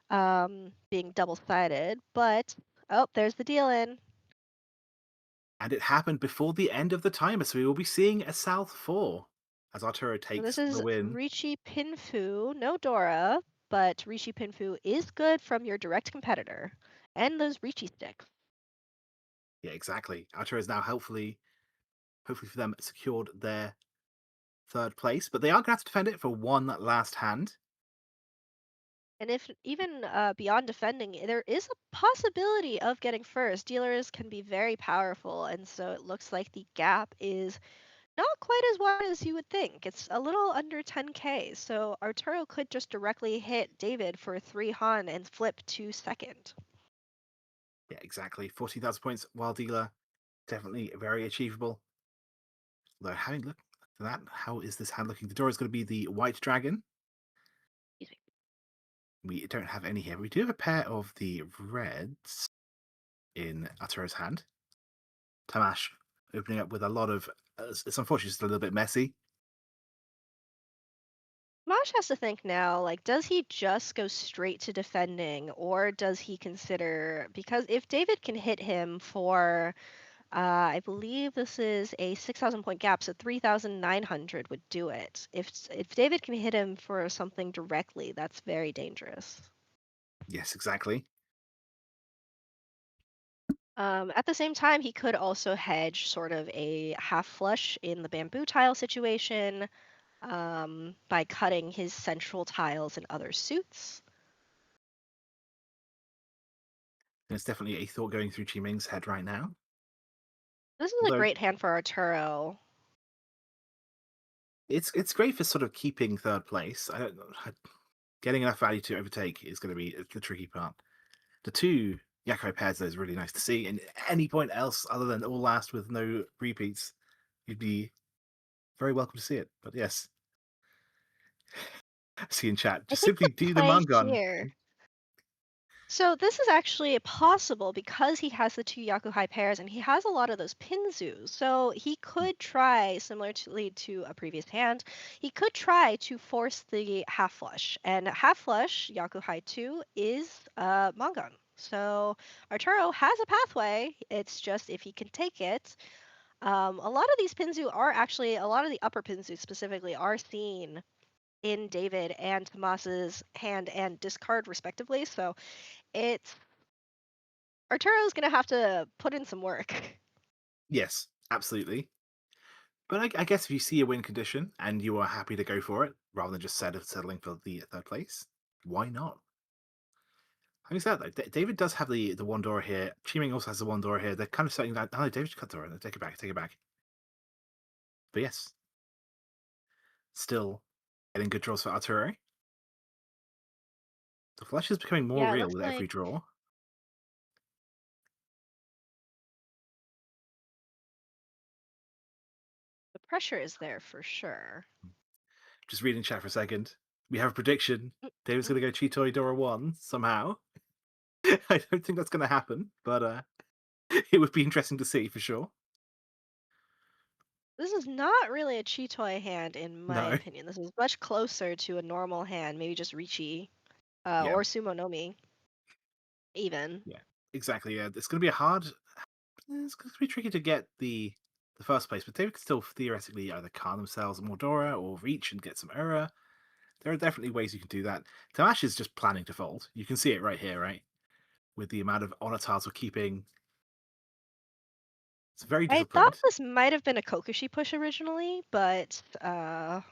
being double-sided, but oh, there's the deal in. And it happened before the end of the timer, so we will be seeing a South 4 as Arturo So this takes the is win. Riichi Pinfu, no Dora, but Riichi Pinfu is good from your direct competitor. And those Riichi sticks. Yeah, exactly. Arturo is now hopefully for them, secured their third place, but they are going to have to defend it for one last hand. And if even beyond defending, there is a possibility of getting first. Dealers can be very powerful, and so it looks like the gap is not quite as wide as you would think. It's a little under 10k, so Arturo could just directly hit David for 3 Han and flip to second. Yeah, exactly. 14,000 points, Wild Dealer, definitely very achievable. Though having looked at that, how is this hand looking? The draw is going to be the White Dragon. Excuse me. We don't have any here. We do have a pair of the reds in Arturo's hand. Tamash opening up with a lot of. It's unfortunately just a little bit messy. Mosh has to think now, like, does he just go straight to defending, or does he consider, because if David can hit him for, I believe this is a 6,000 point gap, so 3,900 would do it. If David can hit him for something directly, that's very dangerous. Yes, exactly. At the same time, he could also hedge sort of a half flush in the bamboo tile situation, by cutting his central tiles in other suits. And it's definitely a thought going through Chi Ming's head right now. This is a Although great hand for Arturo. it's great for sort of keeping third place. I don't know. Getting enough value to overtake is going to be the tricky part. The two Yakai pairs though is really nice to see. And any point else other than all last with no repeats, you'd be very welcome to see it. But yes, see in chat, I just think simply the do the play Mungun. here. So this is actually possible because he has the two Yakuhai pairs and he has a lot of those Pinzus. So he could try, similarly to a previous hand, he could try to force the half flush. And half flush, Yakuhai 2, is Mongon. So Arturo has a pathway. It's just if he can take it. A lot of these Pinzu are actually, a lot of the upper Pinzu specifically are seen in David and Tomas's hand and discard respectively. So it's Arturo's gonna have to put in some work. Yes, absolutely. But I guess if you see a win condition and you are happy to go for it rather than just settling for the third place, why not? Having said that, though, David does have the one door here. Chiming also has the one door here. They're kind of setting that. Oh, David cut door. Take it back. Take it back. But yes, still getting good draws for Arturo. The flush is becoming more Yeah, it real looks with every like draw. the pressure is there for sure. Just reading chat for a second. We have a prediction. David's Mm. going to go Chitoi Dora 1 somehow. I don't think that's going to happen, but it would be interesting to see for sure. This is not really a Chitoy hand, in my No. opinion. This is much closer to a normal hand, maybe just Riichi, Yeah. or Sumo Nomi, even. Yeah. Exactly. Yeah. It's going to be a hard. It's going to be tricky to get the the first place, but David could still theoretically either car themselves Mordora or reach and get some Ura. There are definitely ways you can do that. Tamash is just planning to fold. You can see it right here, right? With the amount of honor tiles we're keeping. It's very I thought disciplined. this might have been a Kokushi push originally, but I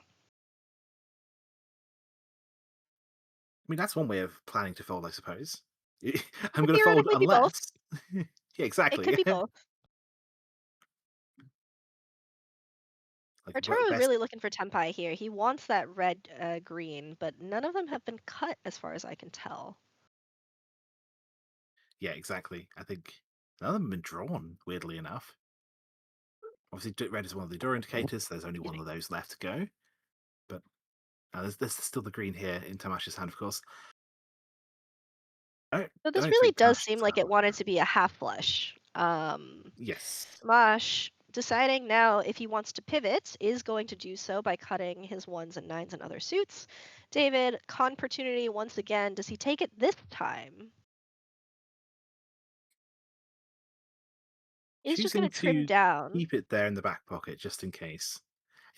mean, that's one way of planning to fold, I suppose. I'm could going to fold theoretically be both. unless. Yeah, It could exactly. be both. Like Arturo is best. really looking for Tempai here. He wants that red green, but none of them have been cut as far as I can tell. Yeah, exactly. I think none of them have been drawn. Weirdly enough, obviously red is one of the door indicators. So there's only Excuse one me. of those left to go. But there's still the green here in Tamash's hand, of course. I So this don't really think does Tamash seem is like gonna it allow wanted that. to be a half flush. Yes. Smosh, deciding now if he wants to pivot, is going to do so by cutting his ones and nines and other suits. David, opportunity once again. Does he take it this time? He's just going Choosing to trim to down. keep it there in the back pocket just in case.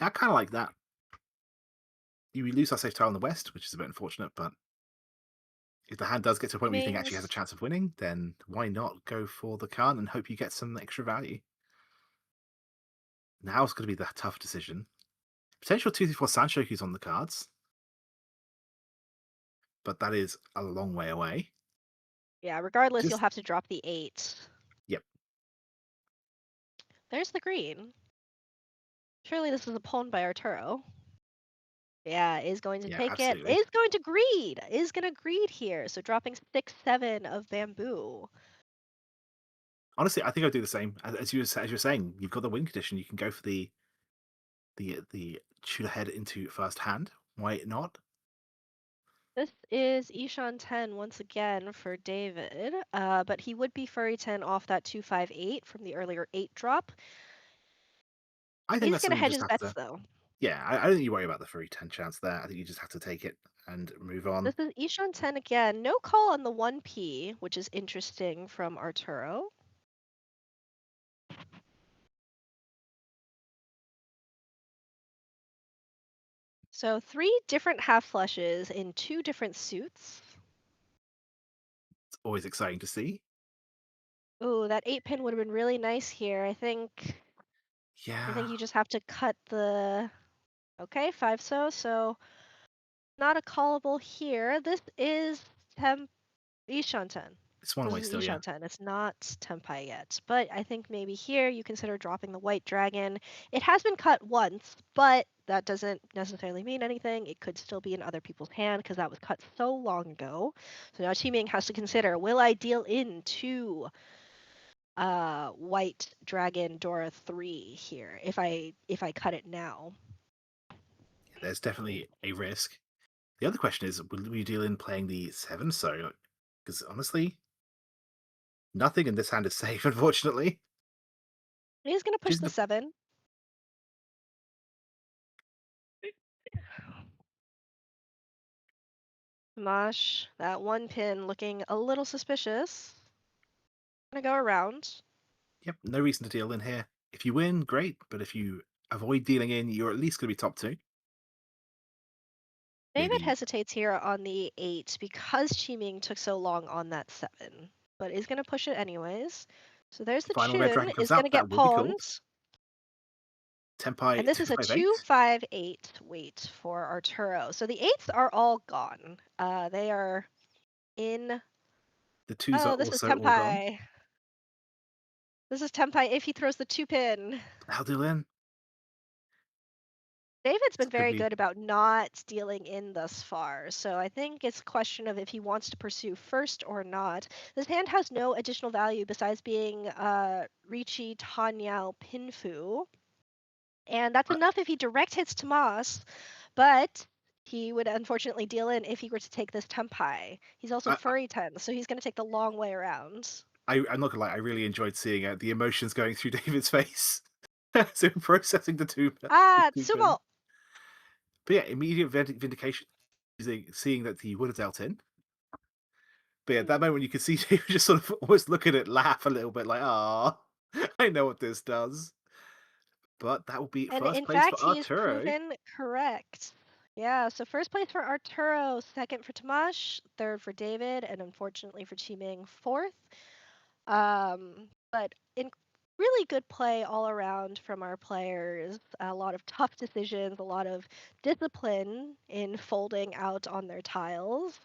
Yeah, I kind of like that. You lose our safe tile in the west, which is a bit unfortunate, but if the hand does get to a point where you think actually has a Means, chance of winning, then why not go for the card and hope you get some extra value? Now it's going to be the tough decision. Potential 2-4 Sanchoku's on the cards, but that is a long way away. yeah, regardless, you'll Just, have to drop the 8. yep, There's the green. Surely this is a pawn by Arturo. Yeah, is going to yeah, take it. absolutely. Is going to greed. Is going to greed here. So dropping 6, 7 of bamboo. Honestly, I think I'd do the same. As you're saying, you've got the win condition. You can go for the shoot ahead into first hand. Why not? This is Ishan 10 once again for David, but he would be Furry 10 off that 258 from the earlier 8 drop. I think He's that's going to something you hedge just his have bets to. though. Yeah, I don't think you worry about the free 10 chance there. I think you just have to take it and move on. This is Ishan 10 again. No call on the 1P, which is interesting from Arturo. So 3 different half flushes in 2 different suits. It's always exciting to see. Ooh, that 8 pin would have been really nice here. I think Yeah, you just have to cut the okay, 5 so not a callable here. This is Ishanten. it's one This away is still. Yeah, Ishanten. It's not Tempai yet. But I think maybe here you consider dropping the white dragon. It has been cut once, but that doesn't necessarily mean anything. It could still be in other people's hand because that was cut so long ago. So now Teaming has to consider, will I deal into white dragon Dora 3 here if I cut it now? there's definitely a risk. The other question is, will we deal in playing the 7? So, because honestly, nothing in this hand is safe, unfortunately. He's gonna push Choosing the the 7. Mosh, that one pin looking a little suspicious. Gonna go around. yep, no reason to deal in here. If you win, great, but if you avoid dealing in, you're at least going to be top 2. David Maybe hesitates here on the 8 because Chiming took so long on that 7, but is gonna push it anyways. So there's the final red tune, dragon comes is gonna out. That get will be called. pawned. And Tenpai this is a 258. 258 wait for Arturo. So the 8s are all gone. They are in. The 2s are Oh, this is also all gone. Tempai. This is Tempai if he throws the 2 pin. I'll deal in. David's It's been going to very be. good about not dealing in thus far, so I think it's a question of if he wants to pursue first or not. This hand has no additional value besides being Riichi Tanyao Pinfu, and that's I, enough if he direct hits Tomas, but he would unfortunately deal in if he were to take this Tempai. He's also I, Furry 10, so he's going to take the long way around. I'm not gonna lie. I really enjoyed seeing the emotions going through David's face. So processing the Ah, two pin. Sumo! But yeah, immediate vindication. Seeing that he would have dealt in. But yeah, at that moment you could see David just sort of almost look at it, laugh a little bit, like, "Ah, I know what this does." but that will be And first in place for fact, he is Arturo. proven correct. Yeah, so first place for Arturo, second for Tomash, third for David, and unfortunately for Chiming, fourth. But in really good play all around from our players. A lot of tough decisions, a lot of discipline in folding out on their tiles.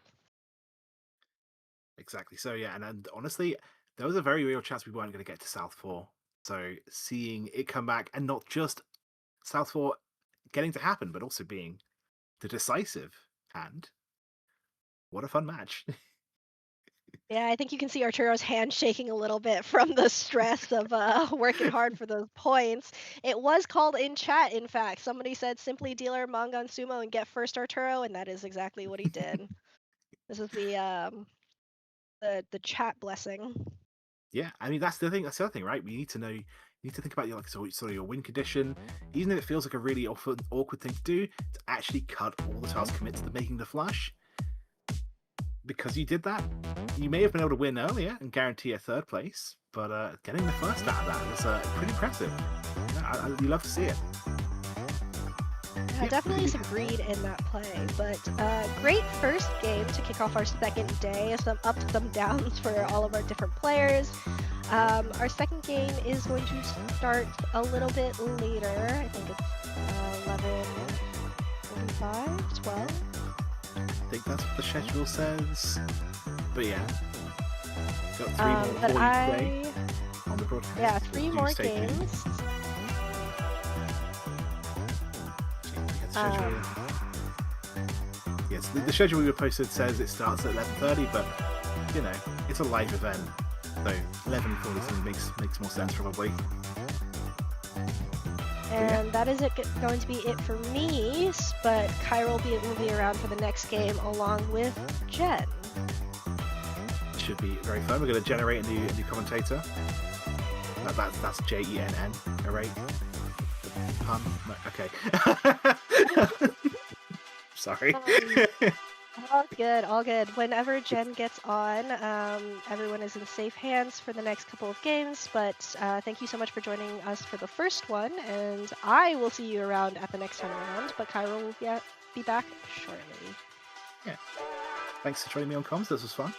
Exactly. So yeah, and honestly, there was a very real chance we weren't going to get to South 4. So seeing it come back, and not just South 4 getting to happen, but also being the decisive hand. What a fun match. Yeah, I think you can see Arturo's hand shaking a little bit from the stress of working hard for those points. It was called in chat, in fact. Somebody said simply dealer Mangan Sumo and get first Arturo, and that is exactly what he did. This is the chat blessing. Yeah, I mean that's the thing. That's the other thing, right? We need to know. You need to think about your sort of your win condition, even if it feels like a really awkward thing to do. To actually cut all the tiles, commit to making the flush. Because you did that, you may have been able to win earlier and guarantee a third place, but getting the first out of that was pretty impressive. Yeah, you love to see it. Yeah, definitely some greed in that play, but great first game to kick off our second day. Some ups, some downs for all of our different players. Our second game is going to start a little bit later. I think it's 11:45, 12. I think that's what the schedule says. But yeah, got three more But before you play on the broadcast. Yeah, three more games. Yes, the schedule we were posted says it starts at 11:30, but you know it's a live event, so 11:40 makes more sense probably. And that is going to be it for me, but Chiral will be around for the next game along with Jenn. Should be very fun. We're going to generate a new commentator. That's JENN. All right. Pun. No, okay. Sorry. All good. Whenever Jenn gets on, everyone is in safe hands for the next couple of games, but thank you so much for joining us for the first one, and I will see you around at the next time around, but Chiral will be back shortly. Yeah. Thanks for joining me on comms. This was fun.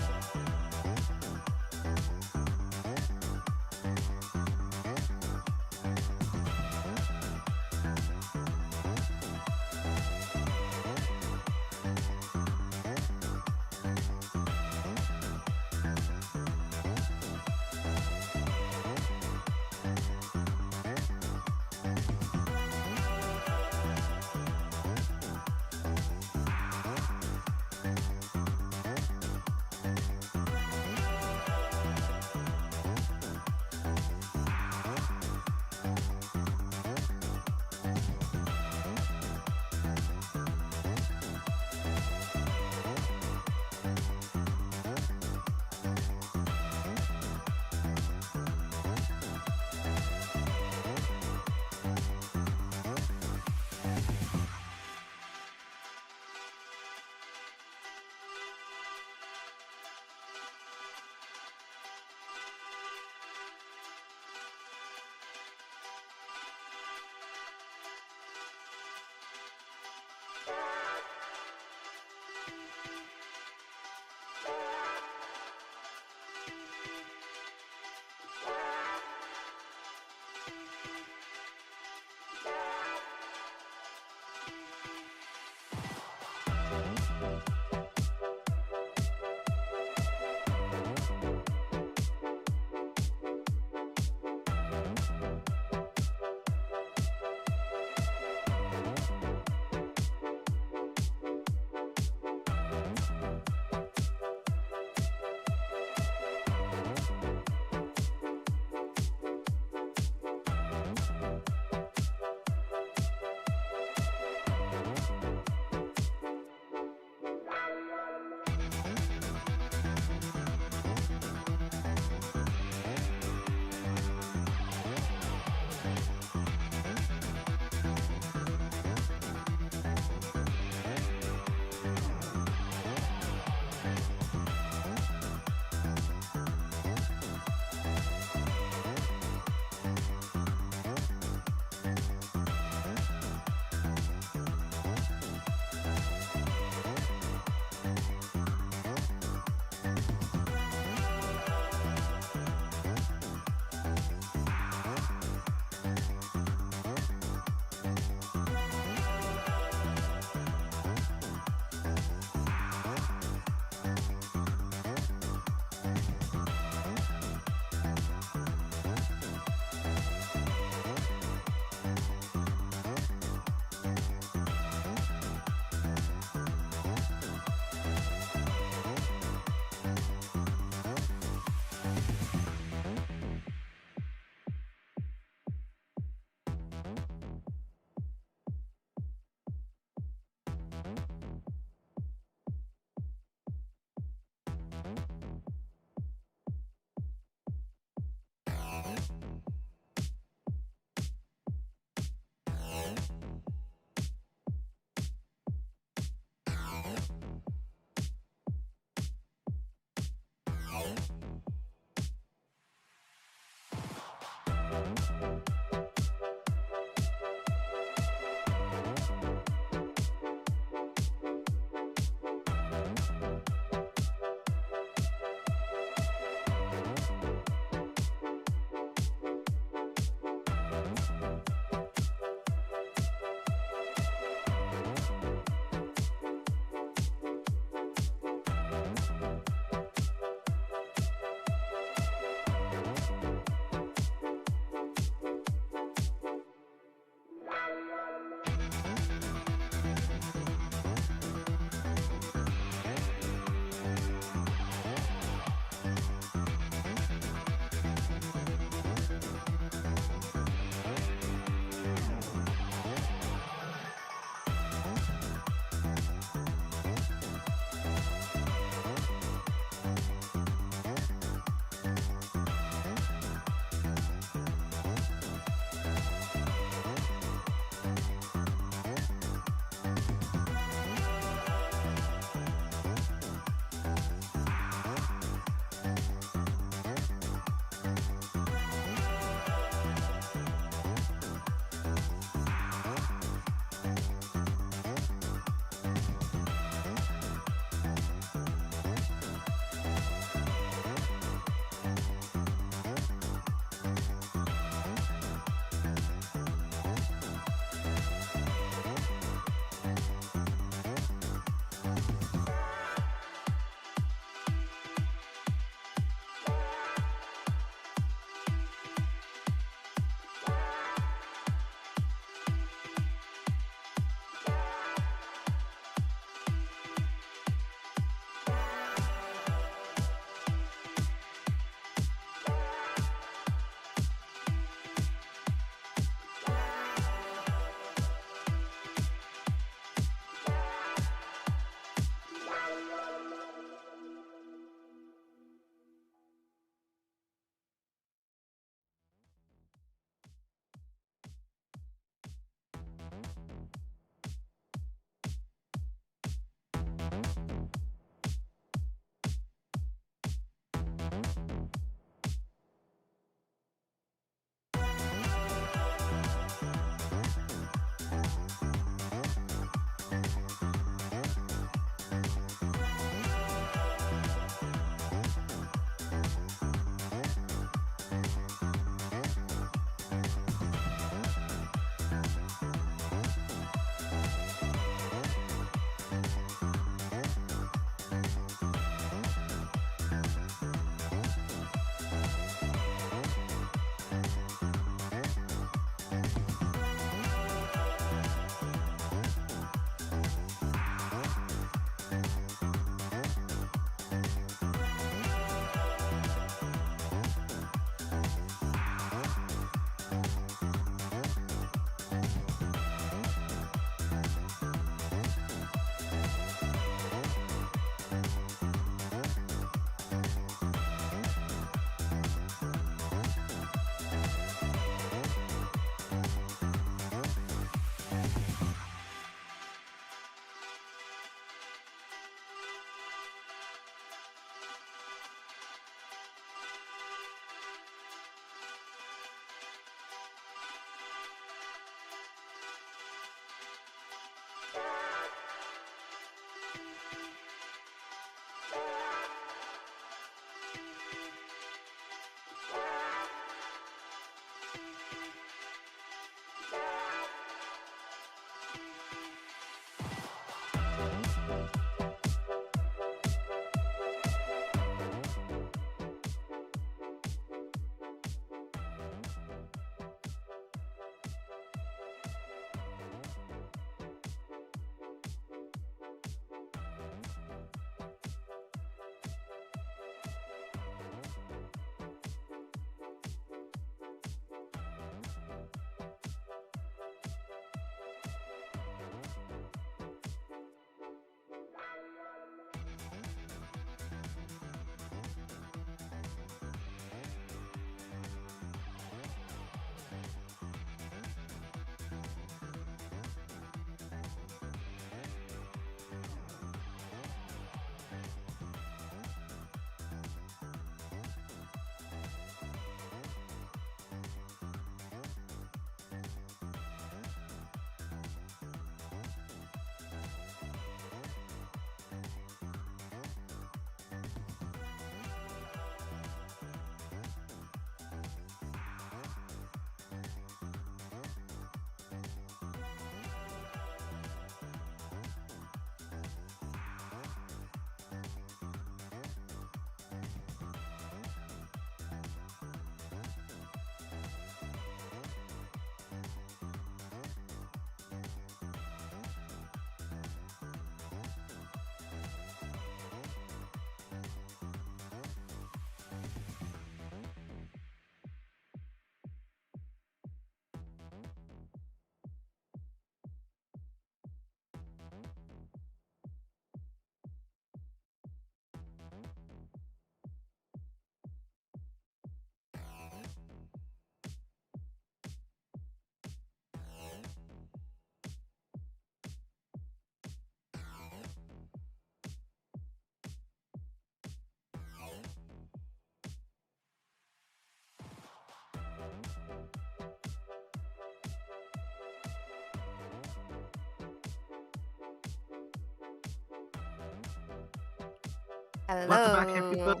Welcome back, Hello. everybody.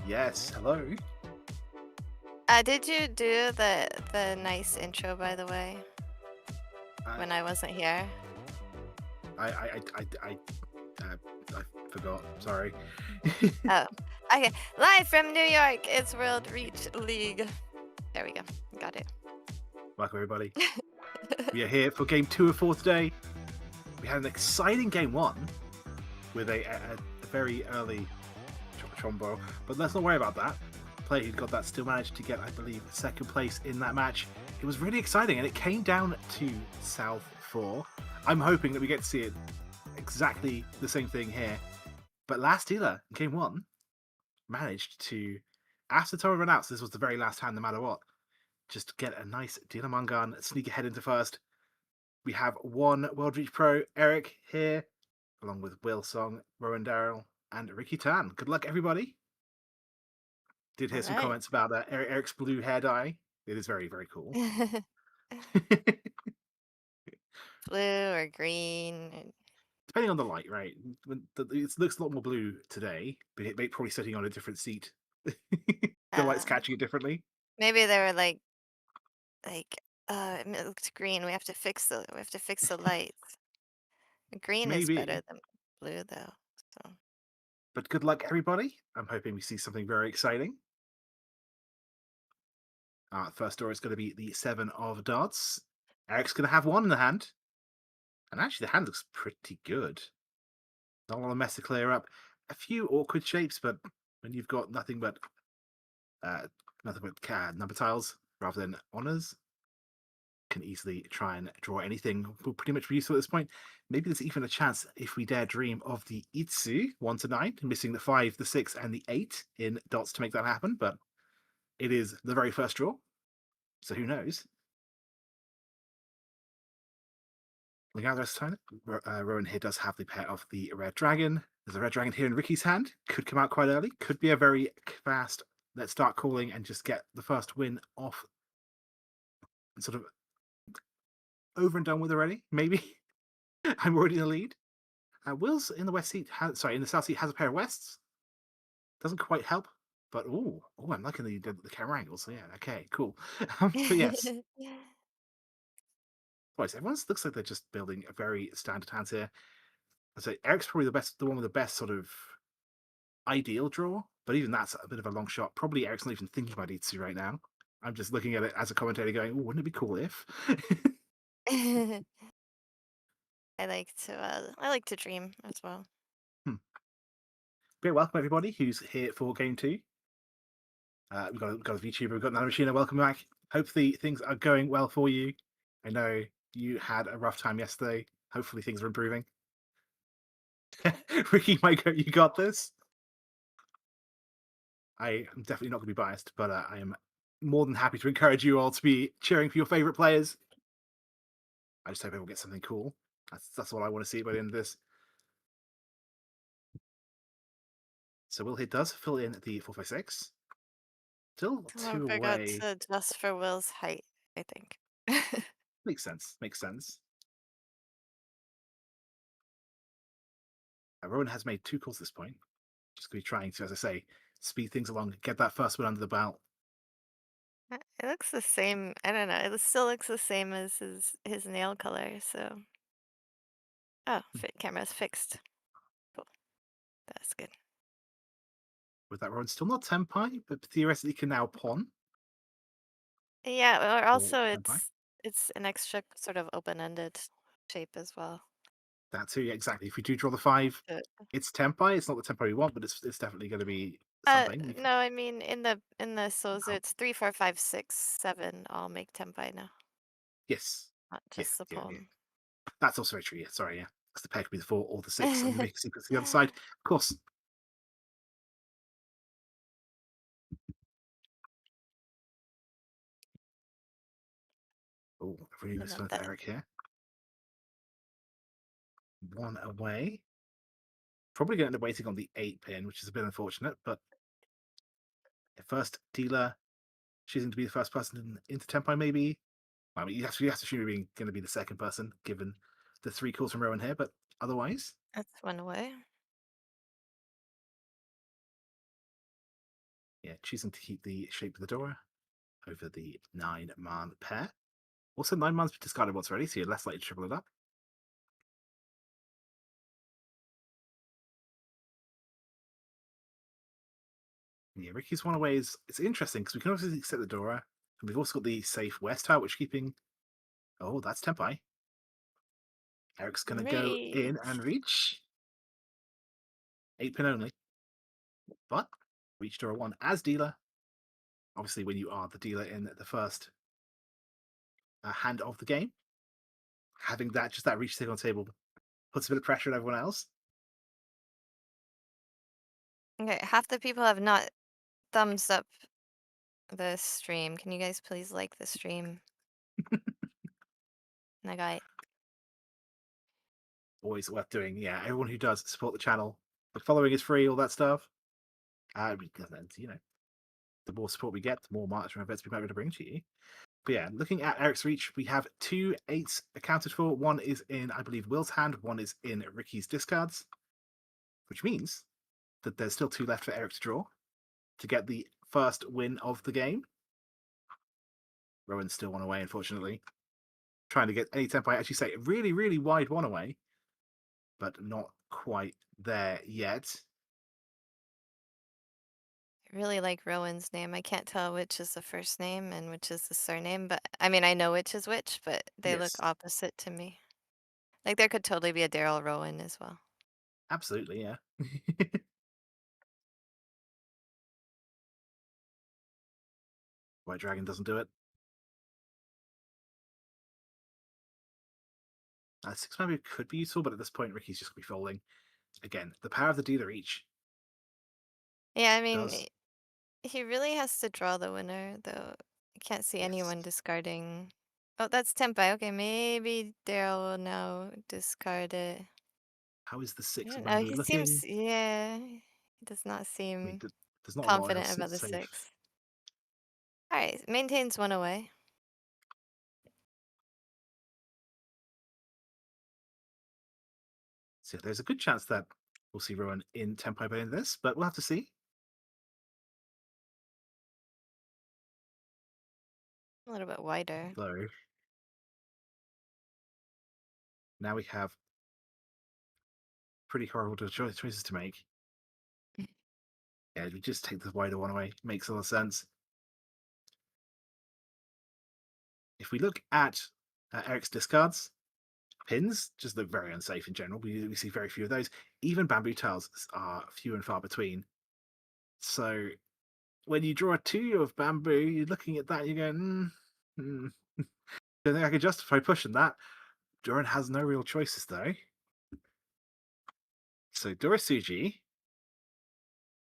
Yes, hello. Did you do the nice intro, by the way, I when I wasn't here? I I forgot. Sorry. Oh, okay. Live from New York, it's World Riichi League. There we go. Got it. Welcome, everybody. We are here for game 2 of 4 today. We had an exciting game 1 with a very early Chombo, but let's not worry about that. The player who got that still managed to get, I believe, second place in that match. It was really exciting, and it came down to South 4. I'm hoping that we get to see it exactly the same thing here. But last dealer in game 1 managed to, after the time run out, so this was the very last hand no matter what, just get a nice dealer Mungan, sneak ahead into first. We have one World Riichi Pro, Eric, here, along with Will Song, Rowan Darrell, and Ricky Tan. Good luck, everybody. Did hear some Alright. comments about Eric's blue hair dye. It is very, very cool. Blue or green. Depending on the light, right? It looks a lot more blue today, but it may probably sitting on a different seat. The light's catching it differently. Maybe they were like, it looked green. We have to fix the lights. Green is better Maybe. than blue, though. So. But good luck, everybody. I'm hoping we see something very exciting. First door is going to be the 7 of darts. Eric's going to have one in the hand. And actually, the hand looks pretty good. Not a lot of mess to clear up. A few awkward shapes, but when you've got nothing but number tiles rather than honors, can easily try and draw anything. Will pretty much be useful at this point. Maybe there's even a chance, if we dare dream, of the Itsu 1 to 9, missing the 5, the 6, and the 8 in dots to make that happen. But it is the very first draw, so who knows? Looking at the rest of the time, Rowan here does have the pair of the red dragon. There's a red dragon here in Ricky's hand. Could come out quite early. Could be a very fast, let's start calling and just get the first win off. Sort of over and done with already, maybe. I'm already in the lead. Will's in the west seat, in the south seat has a pair of wests. Doesn't quite help, but I'm liking the camera angles. So yeah, okay, cool. But yes, everyone looks like they're just building a very standard hands here. I'd say Eric's probably the one with the best sort of ideal draw, but even that's a bit of a long shot. Probably Eric's not even thinking about Itsu right now. I'm just looking at it as a commentator going, "Ooh, wouldn't it be cool if?" I like to dream as well. Hmm. Great, welcome everybody who's here for game two. We've got a VTuber, we've got Nanomachina, welcome back. Hopefully things are going well for you. I know you had a rough time yesterday. Hopefully things are improving. Ricky, you got this. I am definitely not going to be biased, but I am more than happy to encourage you all to be cheering for your favorite players. I just hope everyone gets something cool. That's what I want to see by the end of this. So Will Hit does fill in the 456. Still Someone two forgot away. to adjust for Will's height, I think. Makes sense. Makes sense. Rowan has made 2 calls at this point. Just going to be trying to, as I say, speed things along, get that first one under the belt. It looks the same. I don't know. It still looks the same as his nail color. So, oh, camera's fixed. Cool. That's good. With that, Rowan still not Tempai, but theoretically can now pawn. Yeah, or Or also Tempai. it's an extra sort of open-ended shape as well. That too, yeah, exactly. If we do draw the 5, Uh, it's Tempai. It's not the Tempai we want, but it's definitely going to be something. We can, no, I mean in the Sozu, it's 3, 4, 5, 6, 7 all make tempai now, yes. not Yeah, just the yeah. poem. That's also very true. Yeah, sorry, yeah. Because the pair could be the 4 or the 6, and we make a sequence to the other side. Of course. Oh, really I nice love fun for that. Eric here. 1 away. Probably going to end up waiting on the 8 pin, which is a bit unfortunate, but the first dealer choosing to be the first person into Tempai, maybe. I mean, you have to assume you're going to be the second person, given the 3 calls from Rowan here, but otherwise, That's one away. yeah, choosing to keep the shape of the door over the 9-man pair. Also, 9 man's discarded once already, so you're less likely to triple it up. Yeah, Ricky's one away is it's interesting because we can obviously set the Dora, and we've also got the safe West tower, which keeping. Oh, that's Tempai. Eric's gonna go in Reach. and reach 8 pin only, but reach Dora 1 as dealer. Obviously, when you are the dealer in the first hand of the game, having that reach stick on the table puts a bit of pressure on everyone else. Okay, half the people have not thumbs up the stream. Can you guys please like the stream? Nagai. Always worth doing. Yeah, everyone who does support the channel. The following is free, all that stuff. And you know, the more support we get, the more marks from events we might be able to bring to you. But yeah, looking at Eric's reach, we have 2 8s accounted for. One is in, I believe, Will's hand. One is in Ricky's discards, which means that there's still 2 left for Eric to draw to get the first win of the game. Rowan's still 1 away, unfortunately. Trying to get any tempo. I actually say really, really wide 1 away, but not quite there yet. I really like Rowan's name. I can't tell which is the first name and which is the surname, but I mean, I know which is which, but they look Yes, opposite to me. Like there could totally be a Daryl Rowan as well. absolutely, yeah. White Dragon doesn't do it. 6 maybe could be useful, but at this point, Ricky's just going to be folding. Again, the power of the dealer each Yeah, I mean, does. he really has to draw the winner, though. I can't see Yes. anyone discarding. Oh, that's Tempai. Okay, maybe Daryl will now discard it. How is the I 6 don't of know. Mango He looking? seems, yeah, he does not I mean, seem there's not a lot confident else about that's the safe. 6. All right, maintains 1 away. So there's a good chance that we'll see Rowan in Tempai by the end of this, but we'll have to see. A little bit wider. Though now we have pretty horrible choices to make. Yeah, we just take the wider one away. Makes a lot of sense. If we look at Eric's discards, pins just look very unsafe in general. We see very few of those. Even bamboo tiles are few and far between. So when you draw a 2 of bamboo, you're looking at that, you're going, don't think I could justify pushing that. Duran has no real choices though. So Dorisuji,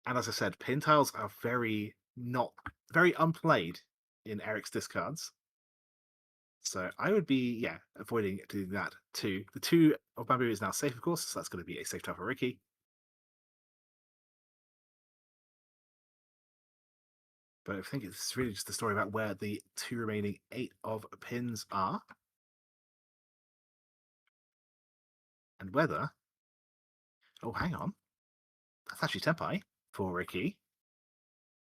and as I said, pin tiles are very unplayed in Eric's discards. So I would be, avoiding doing that too. The 2 of bamboo is now safe, of course, so that's going to be a safe tile for Ricky. But I think it's really just the story about where the 2 remaining 8 of pins are. And whether... Oh, hang on. That's actually Tempai for Ricky.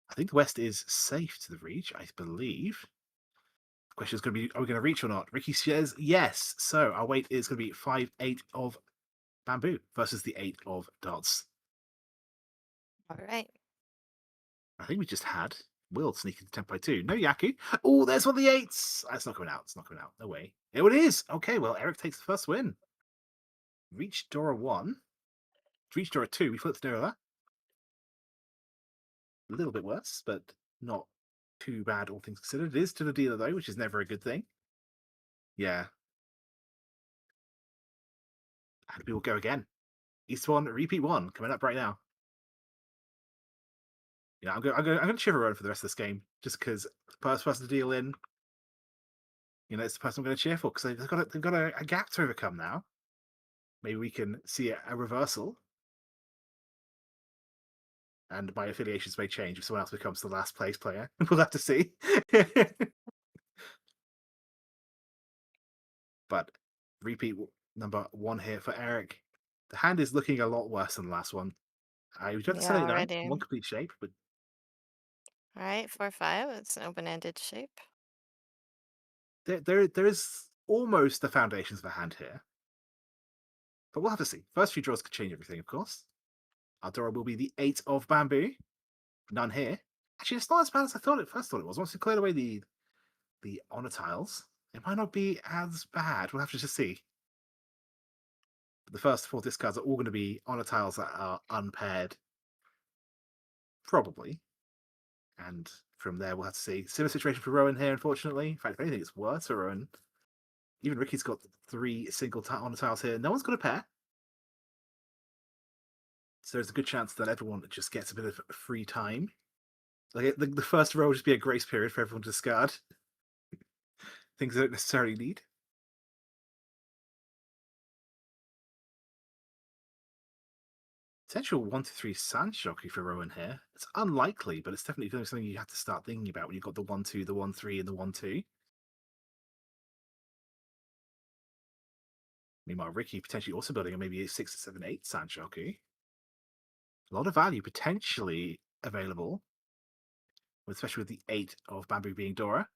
I think the West is safe to the reach, I believe. The question is going to be, are we going to reach or not? Ricky says yes. So our weight is going to be 5/8 of bamboo versus the 8 of dots. All right. I think we just had Will sneak into Tempai too. No Yaku. Oh, there's one of the 8s. It's not coming out. It's not coming out. No way. Oh, it is. Okay, well, Eric takes the first win. Reach Dora 1. Reach Dora 2. We flipped it over. A little bit worse, but not too bad, all things considered. It is to the dealer, though, which is never a good thing. Yeah. And we will go again. East 1, repeat 1, coming up right now. Yeah, I'm going to Chiral Road for the rest of this game, just because the first person to deal in, it's the person I'm going to cheer for, because they've got a gap to overcome now. Maybe we can see a reversal. And my affiliations may change if someone else becomes the last place player. We'll have to see. But repeat number 1 here for Eric. The hand is looking a lot worse than the last one. We've got the Yeah, 79, already. one complete shape, but All right, 4/5. It's an open-ended shape. there is almost the foundations of a hand here. But we'll have to see. First few draws could change everything, of course. Our draw will be the 8 of bamboo. None here. Actually, it's not as bad as I first thought it was. Once we cleared away the honor tiles, it might not be as bad. We'll have to just see. But the first 4 discards are all going to be honor tiles that are unpaired. Probably. And from there, we'll have to see. Similar situation for Rowan here, unfortunately. In fact, if anything, it's worse for Rowan. Even Ricky's got 3 single honor tiles here. No one's got a pair. So there's a good chance that everyone just gets a bit of free time. Like the first row will just be a grace period for everyone to discard things they don't necessarily need. Potential 1-3 sand jockey for Rowan here. It's unlikely, but it's definitely something you have to start thinking about when you've got the 1-2, the 1-3, and the 1-2. Meanwhile, Ricky potentially also building a maybe a 6-7-8 sand jockey. A lot of value potentially available, especially with the 8 of bamboo being Dora.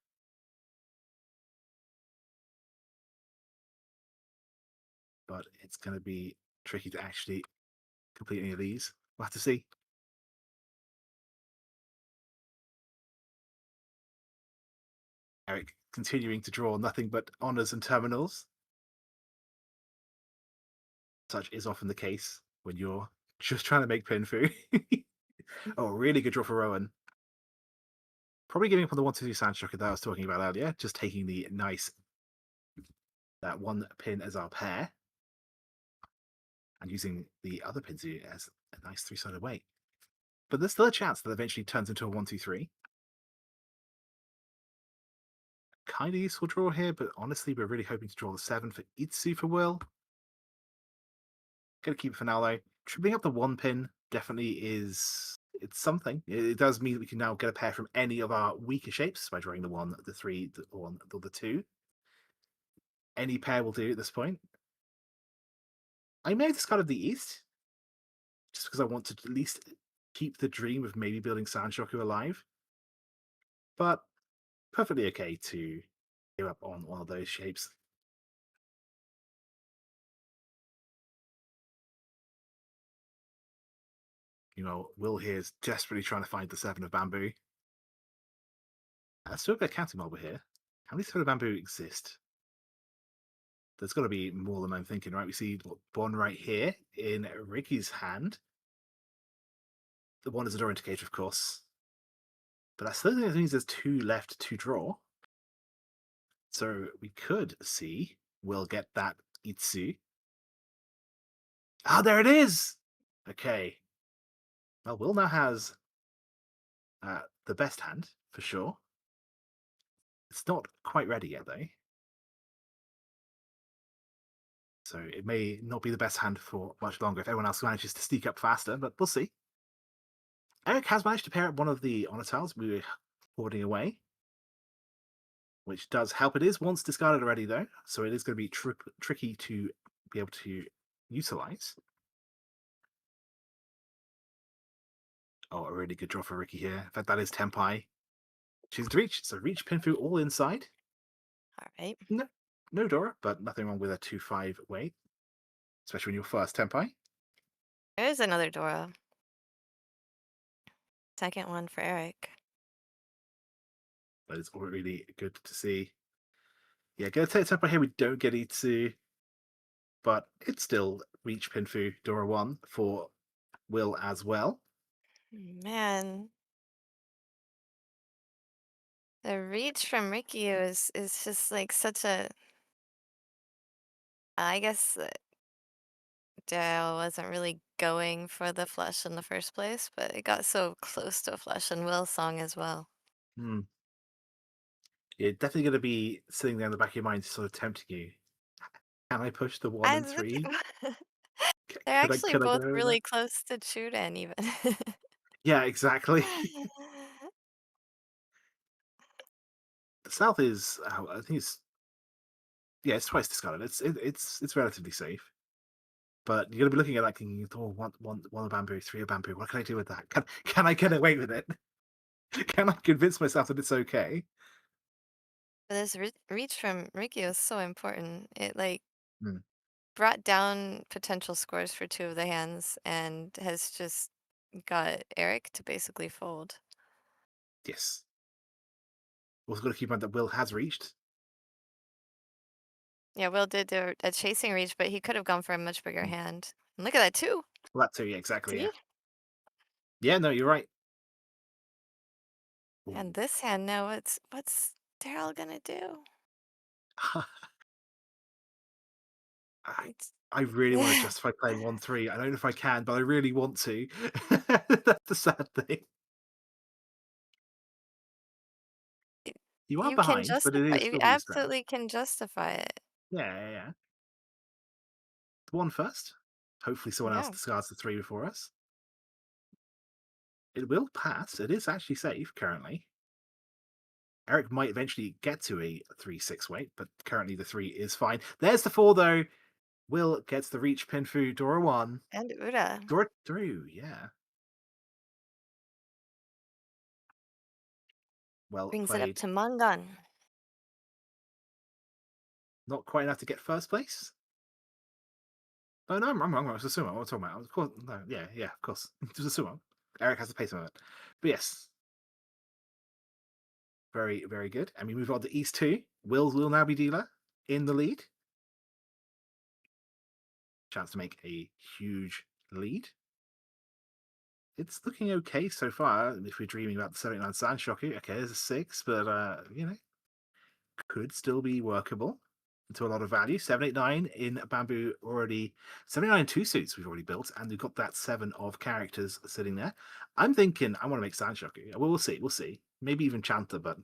But it's going to be tricky to actually complete any of these. We'll have to see. Eric continuing to draw nothing but honors and terminals. Such is often the case when you're just trying to make pin fu. Oh, really good draw for Rowan. Probably giving up on the 1-2 sand shocker that I was talking about earlier, just taking the that 1 pin as our pair and using the other pins as a nice 3-sided weight. But there's still a chance that eventually turns into a 1-2-3. Kind of useful draw here, but honestly, we're really hoping to draw the 7 for Itsu for Will. Gonna keep it for now though. Tripling up the 1 pin definitely it's something. It does mean that we can now get a pair from any of our weaker shapes by drawing the 1, the 3, the 1, or the 2. Any pair will do at this point. I may have discarded the East just because I want to at least keep the dream of maybe building Sanchoku alive. But perfectly okay to give up on one of those shapes. Will here is desperately trying to find the 7 of bamboo. Still got a counting marble here. How many 7 of bamboo exist? There's got to be more than I'm thinking, right? We see one right here in Ricky's hand. The one is a door indicator, of course. But that still means there's 2 left to draw. So we could see Will get that Itsu. Ah, there it is! Okay. Well, Will now has the best hand, for sure. It's not quite ready yet, though. So it may not be the best hand for much longer if everyone else manages to sneak up faster, but we'll see. Eric has managed to pair up one of the honor tiles we were hoarding away, which does help. It is once discarded already, though, so it is going to be tricky to be able to utilize. Oh, a really good draw for Ricky here. In fact, that is Tempai. She's to reach, so reach Pinfu all inside. All right. No Dora, but nothing wrong with a 2-5 weight, especially when you're first Tempai. There's another Dora. Second one for Eric. That is all really good to see. Yeah, gonna take Tempai here. We don't get Itsu, but it's still reach Pinfu Dora 1 for Will as well. Man. The reach from Ricky is just like such a. I guess Daryl wasn't really going for the flush in the first place, but it got so close to a flush in Will's song as well. Hmm. You're definitely going to be sitting there in the back of your mind, sort of tempting you. Can I push the 1 and 3? They're actually Could I both get over really that? close to Chuden even. Yeah, exactly. The South is, I think it's twice discarded. It's relatively safe. But you're going to be looking at that thinking, oh, one of bamboo, 3 of bamboo. What can I do with that? Can I get away with it? Can I convince myself that it's okay? But this reach from Ricky was so important. It like Hmm. brought down potential scores for 2 of the hands and has just got Eric to basically fold. Yes. Also got to keep in mind that Will has reached. Yeah, Will did do a chasing reach, but he could have gone for a much bigger hand. And look at that too. Well, that too, yeah, exactly, See? yeah. Yeah, no, you're right. And this hand now, what's Daryl gonna do? It's I really want to justify playing 1-3. I don't know if I can, but I really want to. That's the sad thing. You are you can behind, but it justify is you still really sad. absolutely can justify it. Yeah. One first. Hopefully someone else Yeah. discards the 3 before us. It will pass. It is actually safe currently. Eric might eventually get to a 3-6 weight, but currently the 3 is fine. There's the 4 though. Will gets the reach Pinfu, Dora 1. And Uda Dora through, yeah. Well brings it up played. to Mangan. Not quite enough to get first place. Oh no, I'm wrong. It's a sumo. What am I talking about? Of course, no, yeah, of course. It was a sumo. Eric has the pace of it. But yes. Very, very good. And we move on to East 2. Will now be dealer in the lead. Chance to make a huge lead. It's looking okay so far. If we're dreaming about the 79 Sand Shoku, okay, there's a 6, but could still be workable to a lot of value. 789 in bamboo already. 79 2 suits we've already built, and we've got that 7 of characters sitting there. I'm thinking I want to make Sand Shoku. Well, we'll see. Maybe even Chanta, but we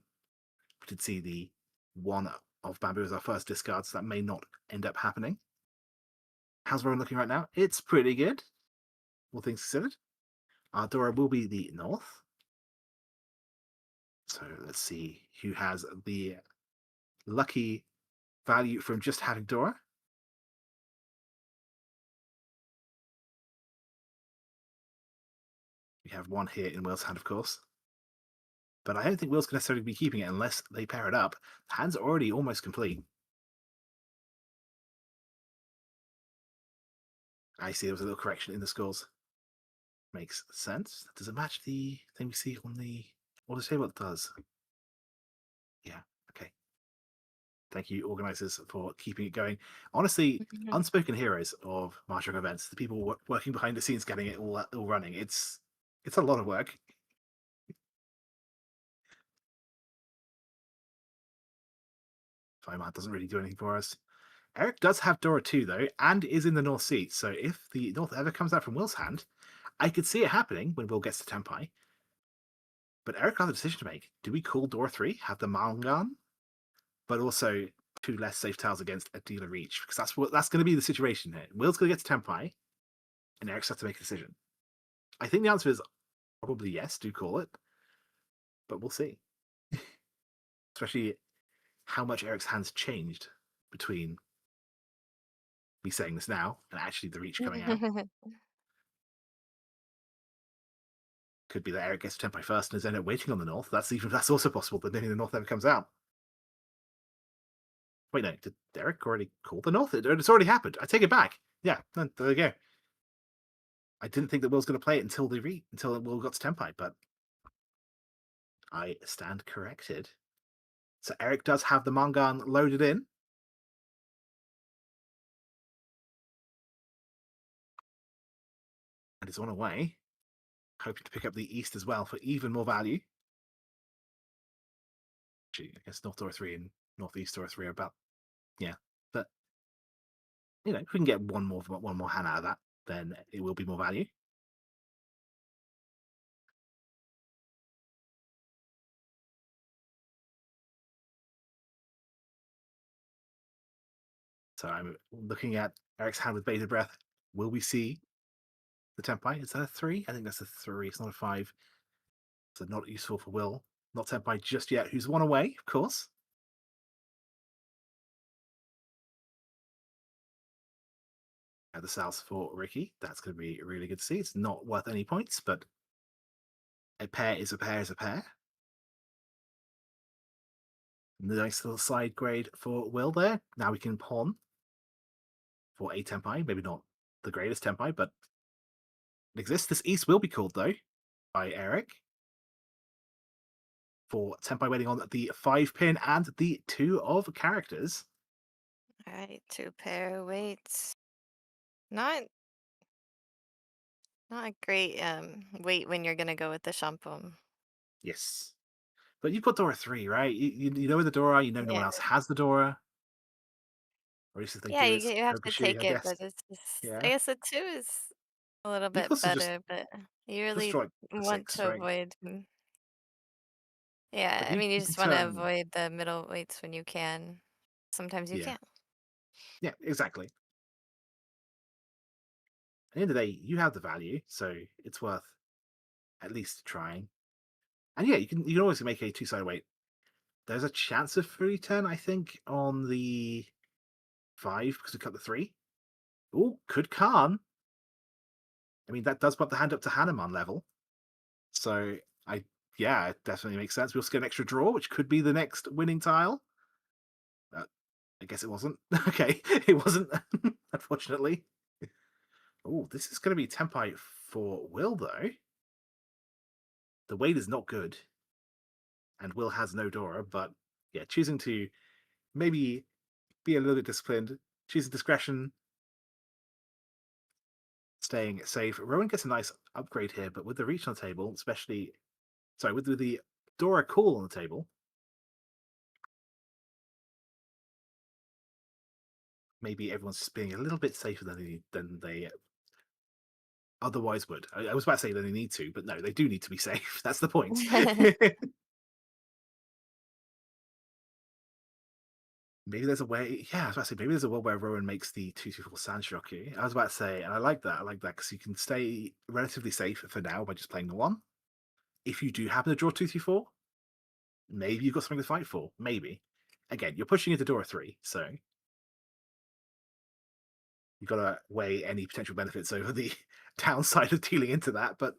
did see the 1 of bamboo as our first discard, so that may not end up happening. How's everyone looking right now? It's pretty good, all things considered. Dora will be the north. So let's see who has the lucky value from just having Dora. We have 1 here in Will's hand, of course. But I don't think Will's going to necessarily be keeping it unless they pair it up. The hand's already almost complete. I see there was a little correction in the scores. Makes sense. Does it match the thing we see on the... What does it say what it does? Yeah, okay. Thank you, organisers, for keeping it going. Honestly, unspoken heroes of Mahjong events, the people working behind the scenes, getting it all running. It's a lot of work. Weimar doesn't really do anything for us. Eric does have Dora too, though, and is in the North Seat. So if the North ever comes out from Will's hand, I could see it happening when Will gets to Tempai. But Eric has a decision to make. Do we call Dora 3, have the Mangan, but also 2 less safe tiles against a dealer reach? Because that's going to be the situation here. Will's going to get to Tempai, and Eric's has to make a decision. I think the answer is probably yes, do call it. But we'll see. Especially how much Eric's hand's changed between me saying this now and actually the reach coming out. Could be that Eric gets to Tempai first and is then waiting on the North. That's also possible that maybe the North never comes out. Wait, no, did Eric already call the North? It's already happened. I take it back. Yeah, there you go. I didn't think that Will's going to play it until Will got to Tempai, but I stand corrected. So Eric does have the Mangan loaded in. And is on a way, hoping to pick up the East as well for even more value. Actually, I guess North Dora 3 and Northeast Dora 3 are about, yeah. But, if we can get one more hand out of that, then it will be more value. So I'm looking at Eric's hand with bated breath. Will we see the Tempai? Is that a 3? I think that's a 3. It's not a 5. So not useful for Will. Not Tempai just yet, who's one away, of course. At the south for Ricky. That's going to be really good to see. It's not worth any points, but a pair is a pair is a pair. Nice little side grade for Will there. Now we can pawn for a Tempai. Maybe not the greatest Tempai, but it exists. This East will be called, though, by Eric. For Tempai waiting on the 5 pin and the 2 of characters. Alright, 2 pair weights. Not a great weight when you're gonna go with the Shampoo. Yes. But you've got Dora 3, right? You know where the Dora, you know no one Yeah. else has the Dora. Or at least if they Yeah, do, you it's have to Kobushi, take I it, guess. but it's just I Yeah. guess a 2 is a little You could bit also better, but you just really draw a want 6, to right? avoid yeah, But I mean, you you can just wanna turn... avoid the middle weights when you can. Sometimes you Yeah. can't. Yeah, exactly. At the end of the day, you have the value, so it's worth at least trying. And yeah, you can always make a 2-sided weight. There's a chance of free turn, I think, on the 5 because we cut the 3. Oh, could Khan. I mean, that does bump the hand up to Hanuman level. So yeah, it definitely makes sense. We also get an extra draw, which could be the next winning tile. I guess it wasn't. Okay, it wasn't, unfortunately. Oh, this is going to be Tempai for Will, though. The weight is not good. And Will has no Dora, but yeah, choosing to maybe be a little bit disciplined, choosing discretion, staying safe. Rowan gets a nice upgrade here, but with the reach on the table, especially, sorry, with the Dora call on the table, maybe everyone's just being a little bit safer than they otherwise would. I was about to say that they need to, but no, they do need to be safe. That's the point. Maybe there's a way. Yeah, I was about to say maybe there's a world where Rowan makes the 2-2-4 Sanshoku. I was about to say, and I like that. I like that because you can stay relatively safe for now by just playing the 1. If you do happen to draw 2-3-4, maybe you've got something to fight for. Maybe. Again, you're pushing into Dora 3, so you've got to weigh any potential benefits over the downside of dealing into that. But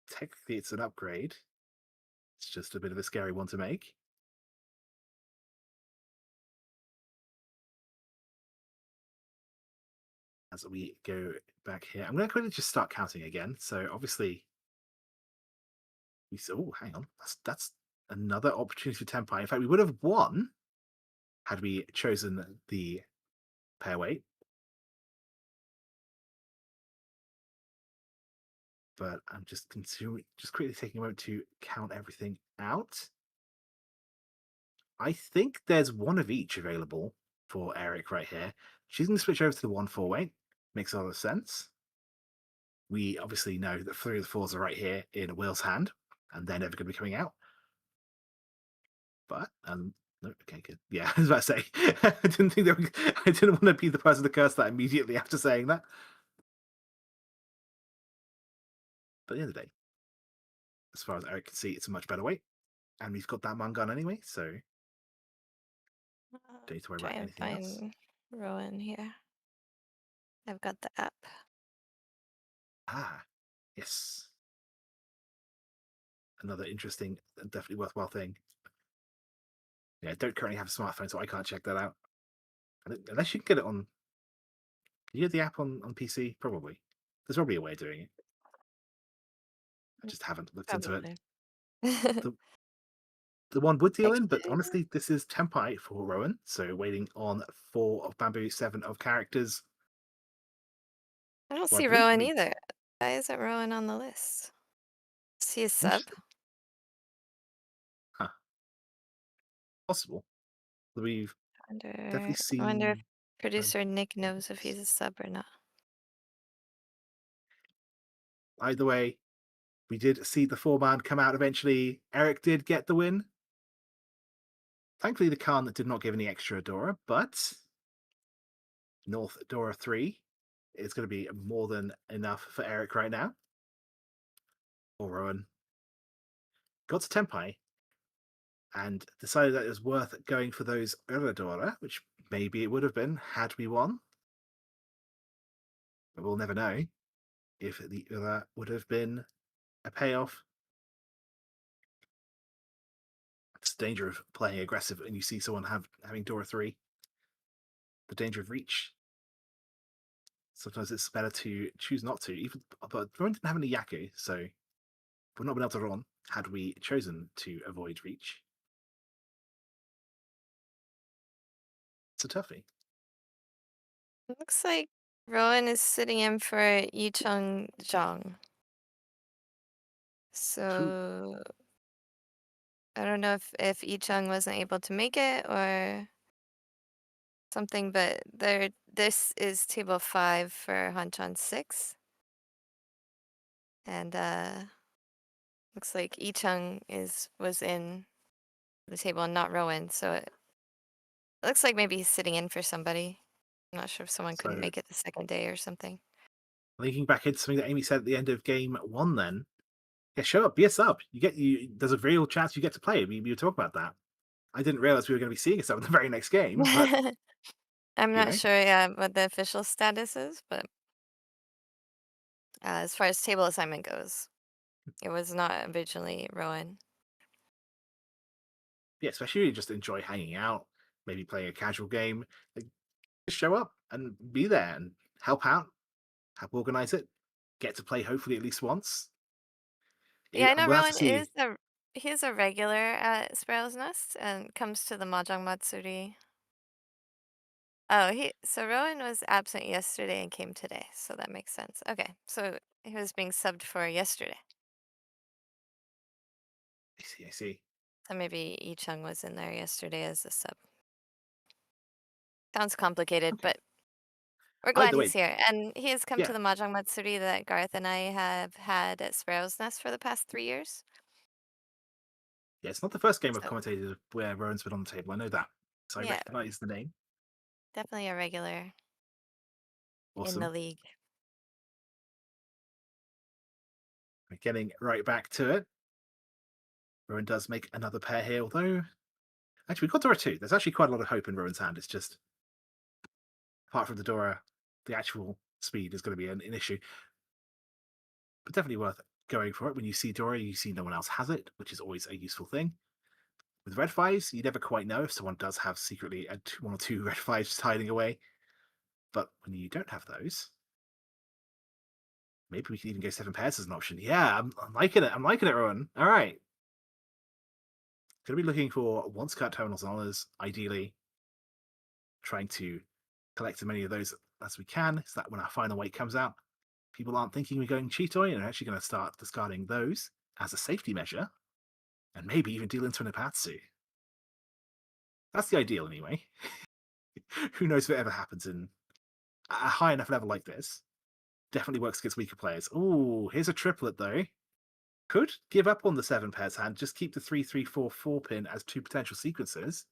technically, it's an upgrade. It's just a bit of a scary one to make. as we go back here. I'm going to quickly just start counting again. So obviously, we saw. Oh, hang on. That's another opportunity for Tempai. In fact, we would have won had we chosen the pair weight. But I'm just quickly taking a moment to count everything out. I think there's one of each available for Eric right here. She's going to switch over to the 1-4 weight. Makes a lot of sense. We obviously know that 3 of the 4s are right here in Will's hand, and they're never going to be coming out. But no, okay, good. Yeah, I was about to say, I didn't want to be the person to curse that immediately after saying that. But at the end of the day, as far as Eric can see, it's a much better weight, and we've got that gun anyway, so don't need to worry Try about and anything else. find Rowan here. I've got the app. Ah, yes. Another interesting and definitely worthwhile thing. Yeah, I don't currently have a smartphone, so I can't check that out. Unless you can get it on. Can you get the app on PC? Probably. There's probably a way of doing it. I just haven't looked into it. Probably. The one would deal in, but Actually, honestly, this is Tempai for Rowan. So waiting on 4 of Bamboo, 7 of characters. I don't Well, I see believe Rowan we. either. Why isn't Rowan on the list? Is he a sub? Interesting. Huh. Possible. We've definitely I wonder if seen. producer Nick knows if he's a sub or not. Either way, we did see the 4-man come out eventually. Eric did get the win. Thankfully, the Khan did not give any extra Dora, but North Dora 3 is going to be more than enough for Eric right now. Or Rowan. Got to Tempai and decided that it was worth going for those other Dora, which maybe it would have been had we won. But we'll never know if the other would have been a payoff. It's the danger of playing aggressive and you see someone having Dora 3. The danger of reach. Sometimes it's better to choose not to. Even but Rowan didn't have any Yaku, so we've not been able to run had we chosen to avoid reach. It's a toughie. Looks like Rowan is sitting in for Yicheng Zhang. So I don't know if Yicheng wasn't able to make it or something, but this is table 5 for Hanchan 6. And looks like Yicheng was in the table and not Rowan, so it looks like maybe he's sitting in for somebody. I'm not sure if someone couldn't So make it the second day or something. linking back into something that Amy said at the end of game 1 then. Yeah, show up, be a sub. There's a real chance you get to play. We were talking about that. I didn't realize we were going to be seeing a sub in the very next game, but I'm you not know. sure, yeah, what the official status is, but as far as table assignment goes, it was not originally Rowan. Yeah, especially if you just enjoy hanging out, maybe playing a casual game. Like, just show up and be there and help out, help organize it, get to play hopefully at least once. Yeah, I know We'll have to Rowan see. he's a regular at Sparrow's Nest and comes to the Mahjong Matsuri. Oh, so Rowan was absent yesterday and came today, so that makes sense. Okay, so he was being subbed for yesterday. I see. So maybe Yicheng was in there yesterday as a sub. Sounds complicated, Okay. but we're glad Either he's way, here. And he has come yeah. to the Mahjong Matsuri that Garth and I have had at Sparrow's Nest for the past 3 years. Yeah, it's not the first game I've So, commentated where Rowan's been on the table. I know that. So I yeah, recognize the name. definitely a regular in the Awesome. league. We're getting right back to it. Rowan does make another pair here, although actually we've got Dora 2. There's actually quite a lot of hope in Rowan's hand. It's just apart from the Dora, the actual speed is going to be an issue. But definitely worth going for it. When you see Dora, you see no one else has it, which is always a useful thing. With red fives, you never quite know if someone does have secretly 1 or 2 red fives hiding away. But when you don't have those, maybe we can even go 7 pairs as an option. Yeah, I'm liking it. I'm liking it, everyone. All right. Going to be looking for once cut terminals and honors, ideally. Trying to collect as many of those as we can, so that when our final weight comes out, people aren't thinking we're going cheatoy and are actually going to start discarding those as a safety measure, and maybe even deal into an Apatsu. That's the ideal, anyway. Who knows if it ever happens in a high enough level like this. Definitely works against weaker players. Ooh, here's a triplet, though. Could give up on the 7 pairs hand, just keep the 3-3-4-4 pin as 2 potential sequences.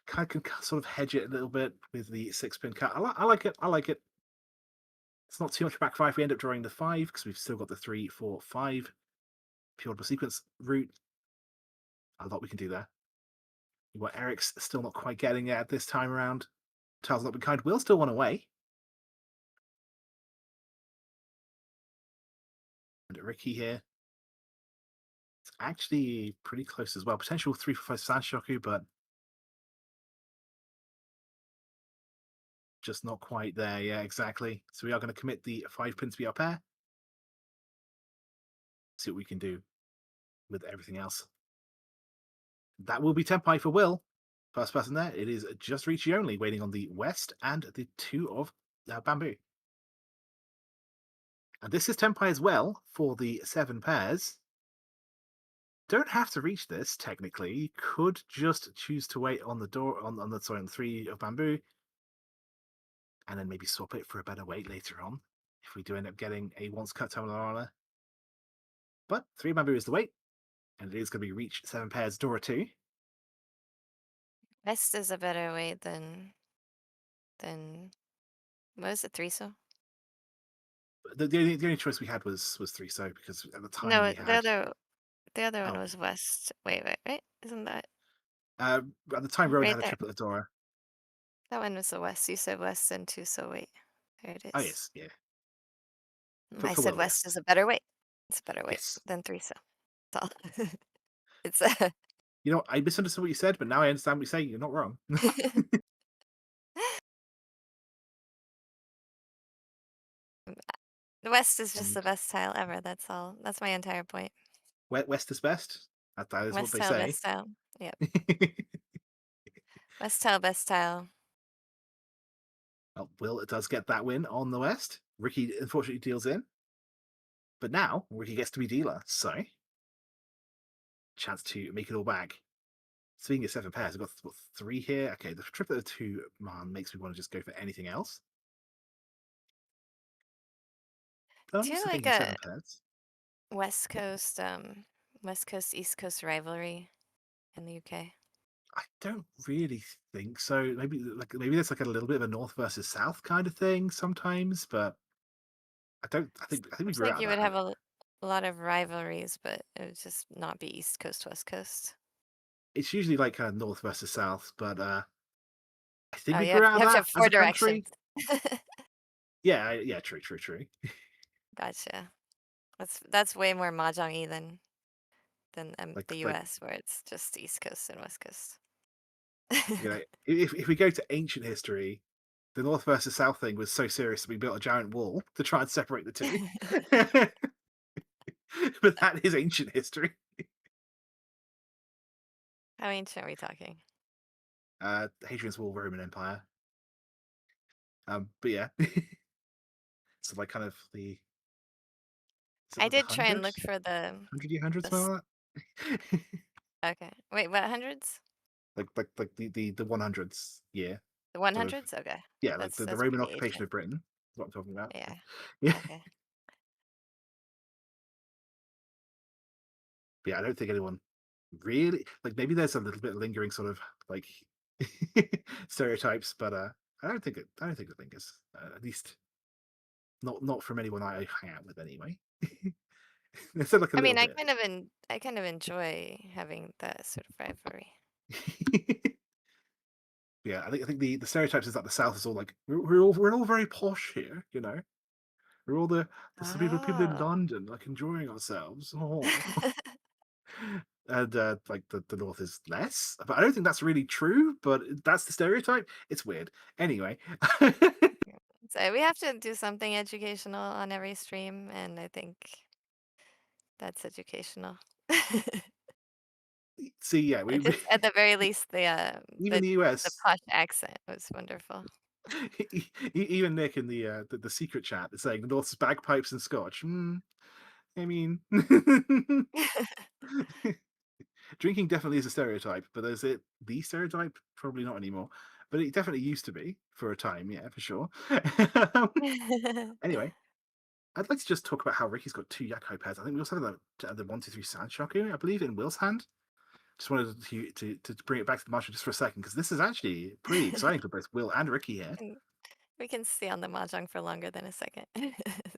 Kind of can sort of hedge it a little bit with the 6-pin cut. I like it. I like it. It's not too much back 5. We end up drawing the 5 because we've still got the 3-4-5 pure sequence route. A lot we can do there. What Eric's still not quite getting at this time around. Tiles not been kind. Will still one away. And Ricky here. It's actually pretty close as well. Potential 3-4-5 Sanshoku, but just not quite there. Yeah, exactly. So we are going to commit the 5 pin to be our pair. See what we can do with everything else. That will be Tenpai for Will. First person there. It is just Riichi only, waiting on the West and the 2 of Bamboo. And this is Tenpai as well for the 7 pairs. Don't have to reach this, technically. You could just choose to wait on the door on the 3 of Bamboo. And then maybe swap it for a better weight later on. If we do end up getting a once cut terminal honor. But 3 Bamboo is the weight. And it is going to be Reach 7 pairs, Dora 2. West is a better weight than what is it, 3 so? The only choice we had was 3 so because at the time No, we had the other one Oh. was West. Wait, isn't that at the time Rowan right had a there? triplet of Dora. That one was the West. You said West and 2 so weight. There it is. Oh yes, yeah. I For said Will, West yes. is a better weight. It's a better weight Yes. than 3 so. That's all. It's You know, I misunderstood what you said, but now I understand what you say. You're not wrong. The West is just And the best tile ever. That's all. That's my entire point. West is best. That is what West they tile, say. best tile. Yep. West tile, best tile. Well, Will does get that win on the West. Ricky unfortunately deals in. But now Ricky gets to be dealer, so chance to make it all back. Speaking of 7 pairs, we've got 3 here. Okay, the triplet of 2 makes me want to just go for anything else. But I'm Do you also like thinking a 7 pairs. West Coast, East Coast rivalry in the UK? I don't really think so. Maybe there's like a little bit of a North versus South kind of thing sometimes, but I don't. I think we Seems grew like out you of would that. have a lot of rivalries, but it would just not be East Coast, West Coast. It's usually like North versus South, but I think Oh, we grew out you of have to that have as 4 a country. directions. Yeah, true. Gotcha. That's way more mahjong-y than the Like US, where it's just East Coast and West Coast. you know, if we go to ancient history, the North versus South thing was so serious that we built a giant wall to try and separate the two. But that is ancient history. How ancient are we talking? Hadrian's Wall, Roman Empire. But yeah, so like kind of the is it I like the did try and 100? look for the 100 s- something like that? okay. Wait, what hundreds? like the 100s, yeah. The Sort of 100s? Okay. yeah, like the That's Roman pretty occupation ancient. of Britain. Is what I'm talking about. Yeah. Yeah. Okay. But yeah, I don't think anyone really like maybe there's a little bit of lingering sort of like stereotypes, but I don't think the thing is at least not from anyone I hang out with anyway. There's like a I little mean, bit. I kind of enjoy having that sort of rivalry. Yeah, I think the stereotypes is that the South is all like we're all very posh here, you know. We're all the some people in Oh. London like enjoying ourselves. Oh. and like the North is less. But I don't think that's really true. But that's the stereotype. It's weird. Anyway, So we have to do something educational on every stream, and I think that's educational. see, yeah, I we just, at the very least, even the the US, posh accent was wonderful. even Nick in the secret chat is saying the North's bagpipes and Scotch. I mean, drinking definitely is a stereotype, but is it the stereotype? Probably not anymore. But it definitely used to be for a time, yeah, for sure. Anyway, I'd like to just talk about how Ricky's got two Yakai pairs. I think we also have the 123 Sandshoku, I believe, in Will's hand. Just wanted to bring it back to the marshal just for a second, because this is actually pretty exciting for both Will and Ricky here. And we can stay on the mahjong for longer than a second.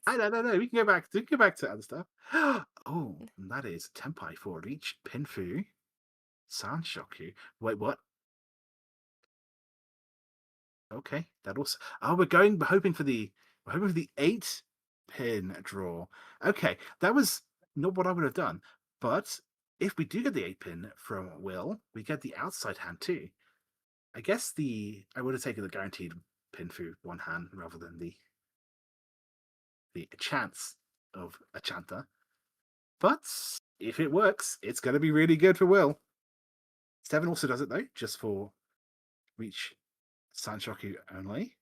I don't know. We can go back. We can go back to other stuff. Oh, and that is Tempai for each Pinfu Sandshoku. Wait, what? Okay, that also. Oh, we're hoping for the 8-pin draw. Okay, that was not what I would have done. But if we do get the 8-pin from Will, we get the outside hand too. I guess I would have taken the guaranteed pin for one hand rather than the chance of a Chanta. But if it works, it's going to be really good for Will. 7 also does it though, just for Reach Sanshoku only.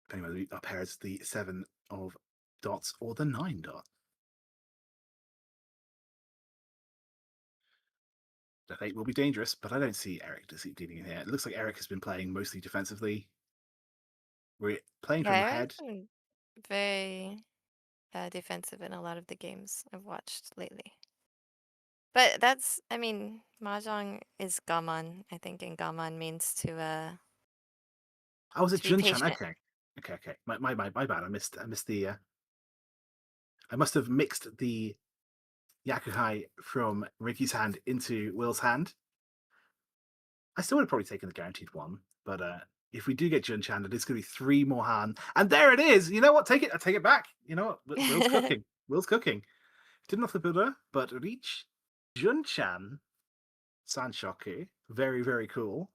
Depending whether our pair is the 7 of dots or the 9 dot. Death 8 will be dangerous, but I don't see Eric dealing in here. It looks like Eric has been playing mostly defensively. We're playing from the Yeah, head. Eric's been very defensive in a lot of the games I've watched lately. But that's, I mean, mahjong is gaman, I think, and gaman means Oh, was it to be Jun-chan? patient. Okay. My bad. I missed the. I must have mixed the Yakuhai from Ricky's hand into Will's hand. I still would have probably taken the guaranteed one, but if we do get Jun-chan, it is going to be 3 more hand, and there it is. You know what? I take it back. You know what? Will's cooking. Will's cooking. Didn't off the builder, but Reach Jun-chan Sanshoku. Very, very cool.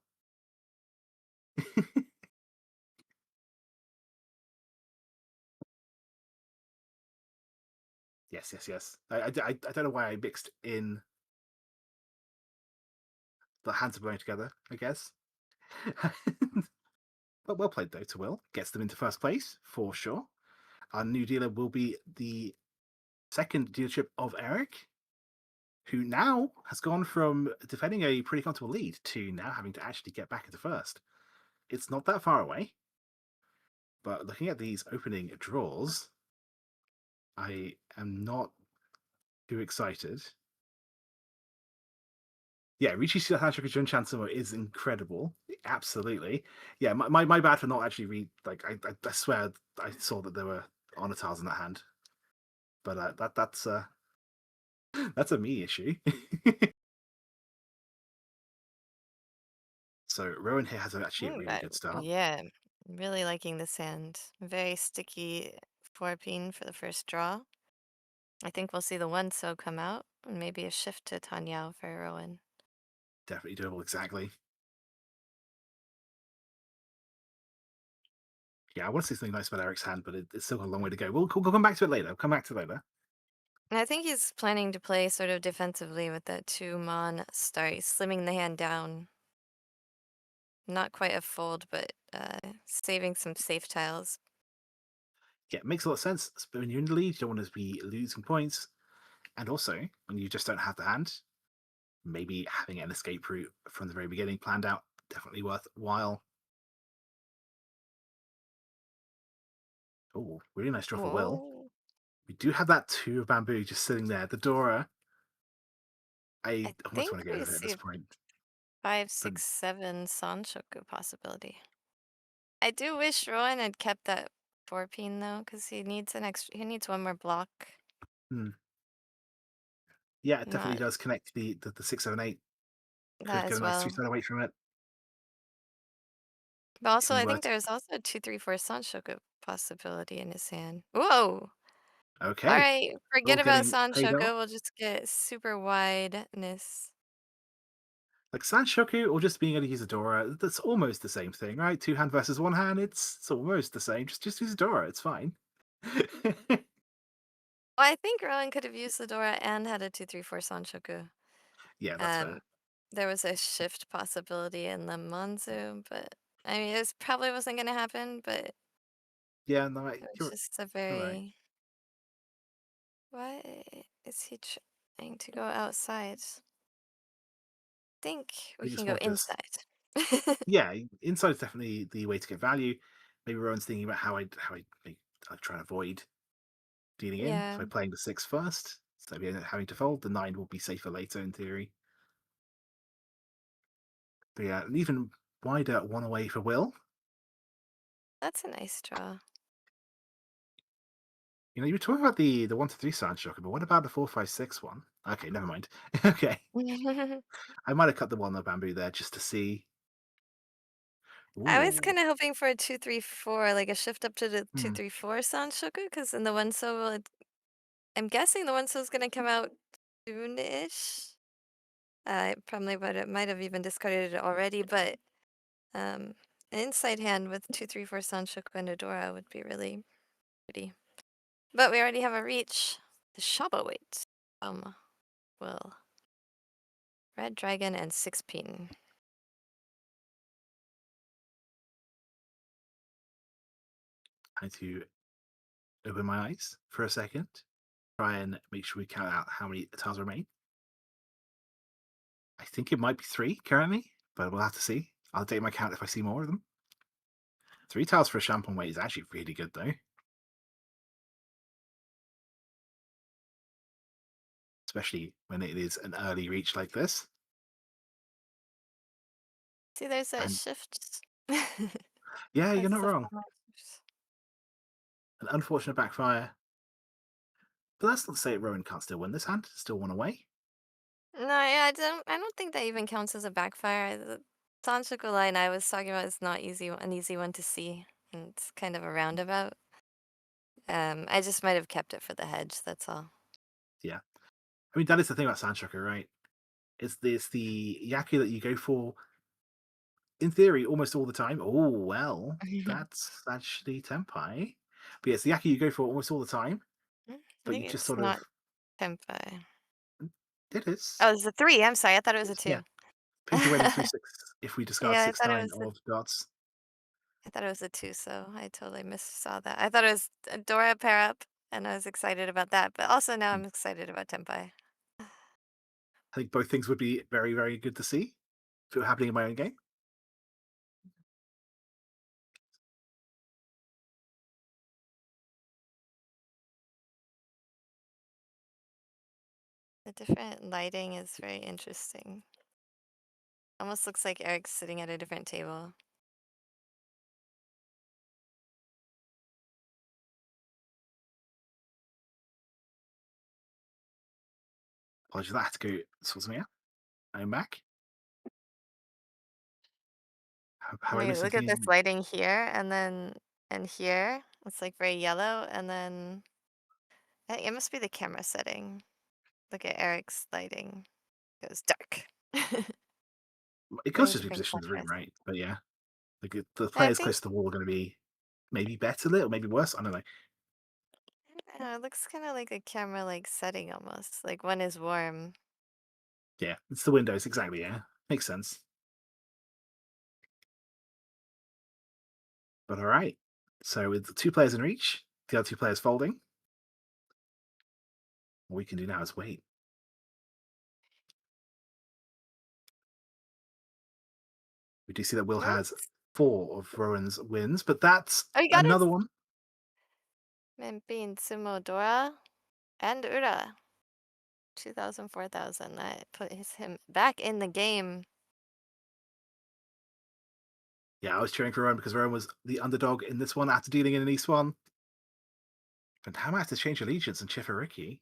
Yes. I don't know why I mixed in the hands are going together, I guess. But well played, though, to Will. Gets them into first place, for sure. Our new dealer will be the second dealership of Eric, who now has gone from defending a pretty comfortable lead to now having to actually get back into first. It's not that far away, but looking at these opening draws, I am not too excited. Yeah, Riichi Hatchiko Jun Chansamo is incredible. Absolutely. Yeah, my bad for not actually I swear I saw that there were honor tiles in that hand. But that's a me issue. So Rowan here has actually a really good start. Yeah, really liking this hand. Very sticky 4-pin for the first draw. I think we'll see the 1-so come out, and maybe a shift to Tanyao for Rowan. Definitely doable, exactly. Yeah, I want to say something nice about Eric's hand, but it's still got a long way to go. We'll come back to it later. Come back to it later. And I think he's planning to play sort of defensively with that 2-mon start. He's slimming the hand down. Not quite a fold, but saving some safe tiles. Yeah, it makes a lot of sense. But when you're in the lead, you don't want to be losing points. And also, when you just don't have the hand, maybe having an escape route from the very beginning planned out, definitely worthwhile. Oh, really nice draw for Will. Whoa. We do have that 2 of bamboo just sitting there. The Dora, I I almost think want to get we rid of it at see this a point. 5, But 6, 7 Sanshoku possibility. I do wish Rowan had kept that 4-pin though, because he needs he needs one more block. yeah, it definitely Not does connect the 6, 7, 8. that Could get as a nice well. 3-star away from it. But also, If we I were think to, there's also a 2, 3, 4 Sanshoku possibility in his hand. Whoa! Okay, Alright, all forget about getting paid off. Sanchoku, we'll just get super wideness. Like Sanshoku or just being able to use Adora, that's almost the same thing, right? Two hand versus one hand, it's almost the same. Just use Adora, it's fine. Well, I think Rowan could have used Fedora and had a 2-3-4 Sanchoku. Yeah, that's Um, fair. there was a shift possibility in the Manzu, but I mean, it probably wasn't gonna happen, but Yeah, no, it was you're just a right. very. Why is he trying to go outside? Think we I can just go want to. inside. Yeah, inside is definitely the way to get value. Maybe Rowan's thinking about I try and avoid dealing in. Yeah, So playing the 6 first, so if you end up having to fold, the 9 will be safer later in theory. But yeah, an even wider one away for Will. that's a nice draw. You know, you were talking about the 1 to 3 sound shocker, but what about the 4 5 6 one? Okay, never mind. Okay. I might have cut the one on bamboo there just to see. I was Ooh. kind of hoping for a 2-3-4, like a shift up to the Hmm. 2-3-4 Sanchoku, because in the one so I'm guessing the one so is gonna come out soon-ish. I probably would have, might have even discarded it already, but an inside hand with 2-3-4 Sanchoku and Adora would be really pretty. But we already have a reach. The Shaba weight. Will Red Dragon and 6 pin. I need to open my eyes for a second. Try and make sure we count out how many tiles remain. I think it might be 3 currently, but we'll have to see. I'll take my count if I see more of them. 3 tiles for a Shampoo weight is actually really good though. Especially when it is an early reach like this. See, there's that And shift. yeah, you're That's not the wrong. format. An unfortunate backfire. But that's not to say Rowan can't still win this hand. Still one away. No, yeah, I don't think that even counts as a backfire. The Tanchiku line I was talking about is not an easy one to see, and it's kind of a roundabout. I just might have kept it for the hedge. That's all. Yeah. I mean, that is the thing about Sandshocker, right? It's the Yaku that you go for in theory almost all the time. Oh well, that's actually Tempai. But yeah, it's the Yaku you go for almost all the time, I but you think just it's sort of not Tempai. it is. Oh, it's a 3. I'm sorry. I thought it was a Yeah. 2. Pinky red and 3 6 if we discard Yeah, I six thought it nine was a of dots. I thought it was a 2, so I totally saw that. I thought it was a Dora pair up, and I was excited about that, but also now Hmm. I'm excited about Tempai. I think both things would be very, very good to see if it were happening in my own game. The different lighting is very interesting. Almost looks like Eric's sitting at a different table. Apologies, that had to go sort something out. I'm back. Have I Wait, listened look to at this you? lighting here, and here. It's like very yellow, and then it must be the camera setting. Look at Eric's lighting. It goes dark. It could Very just be different position of the room, contrast. right? But yeah, the I players think close to the wall are going to be maybe better, little, maybe worse. I don't know. it looks kind of like a camera like setting almost. Like one is warm. Yeah, it's the windows exactly. Yeah, makes sense. But all right. So with the 2 players in reach, the other 2 players folding, what we can do now is wait. We do see that Will Oh, has 4 of Rowan's wins, but that's you got it! another one. Menpin, Sumo, Dora, and Ura. 2,000, 4,000. That puts him back in the game. Yeah, I was cheering for Rowan because Rowan was the underdog in this one after dealing in an East one. And how have to change allegiance and Chifariki,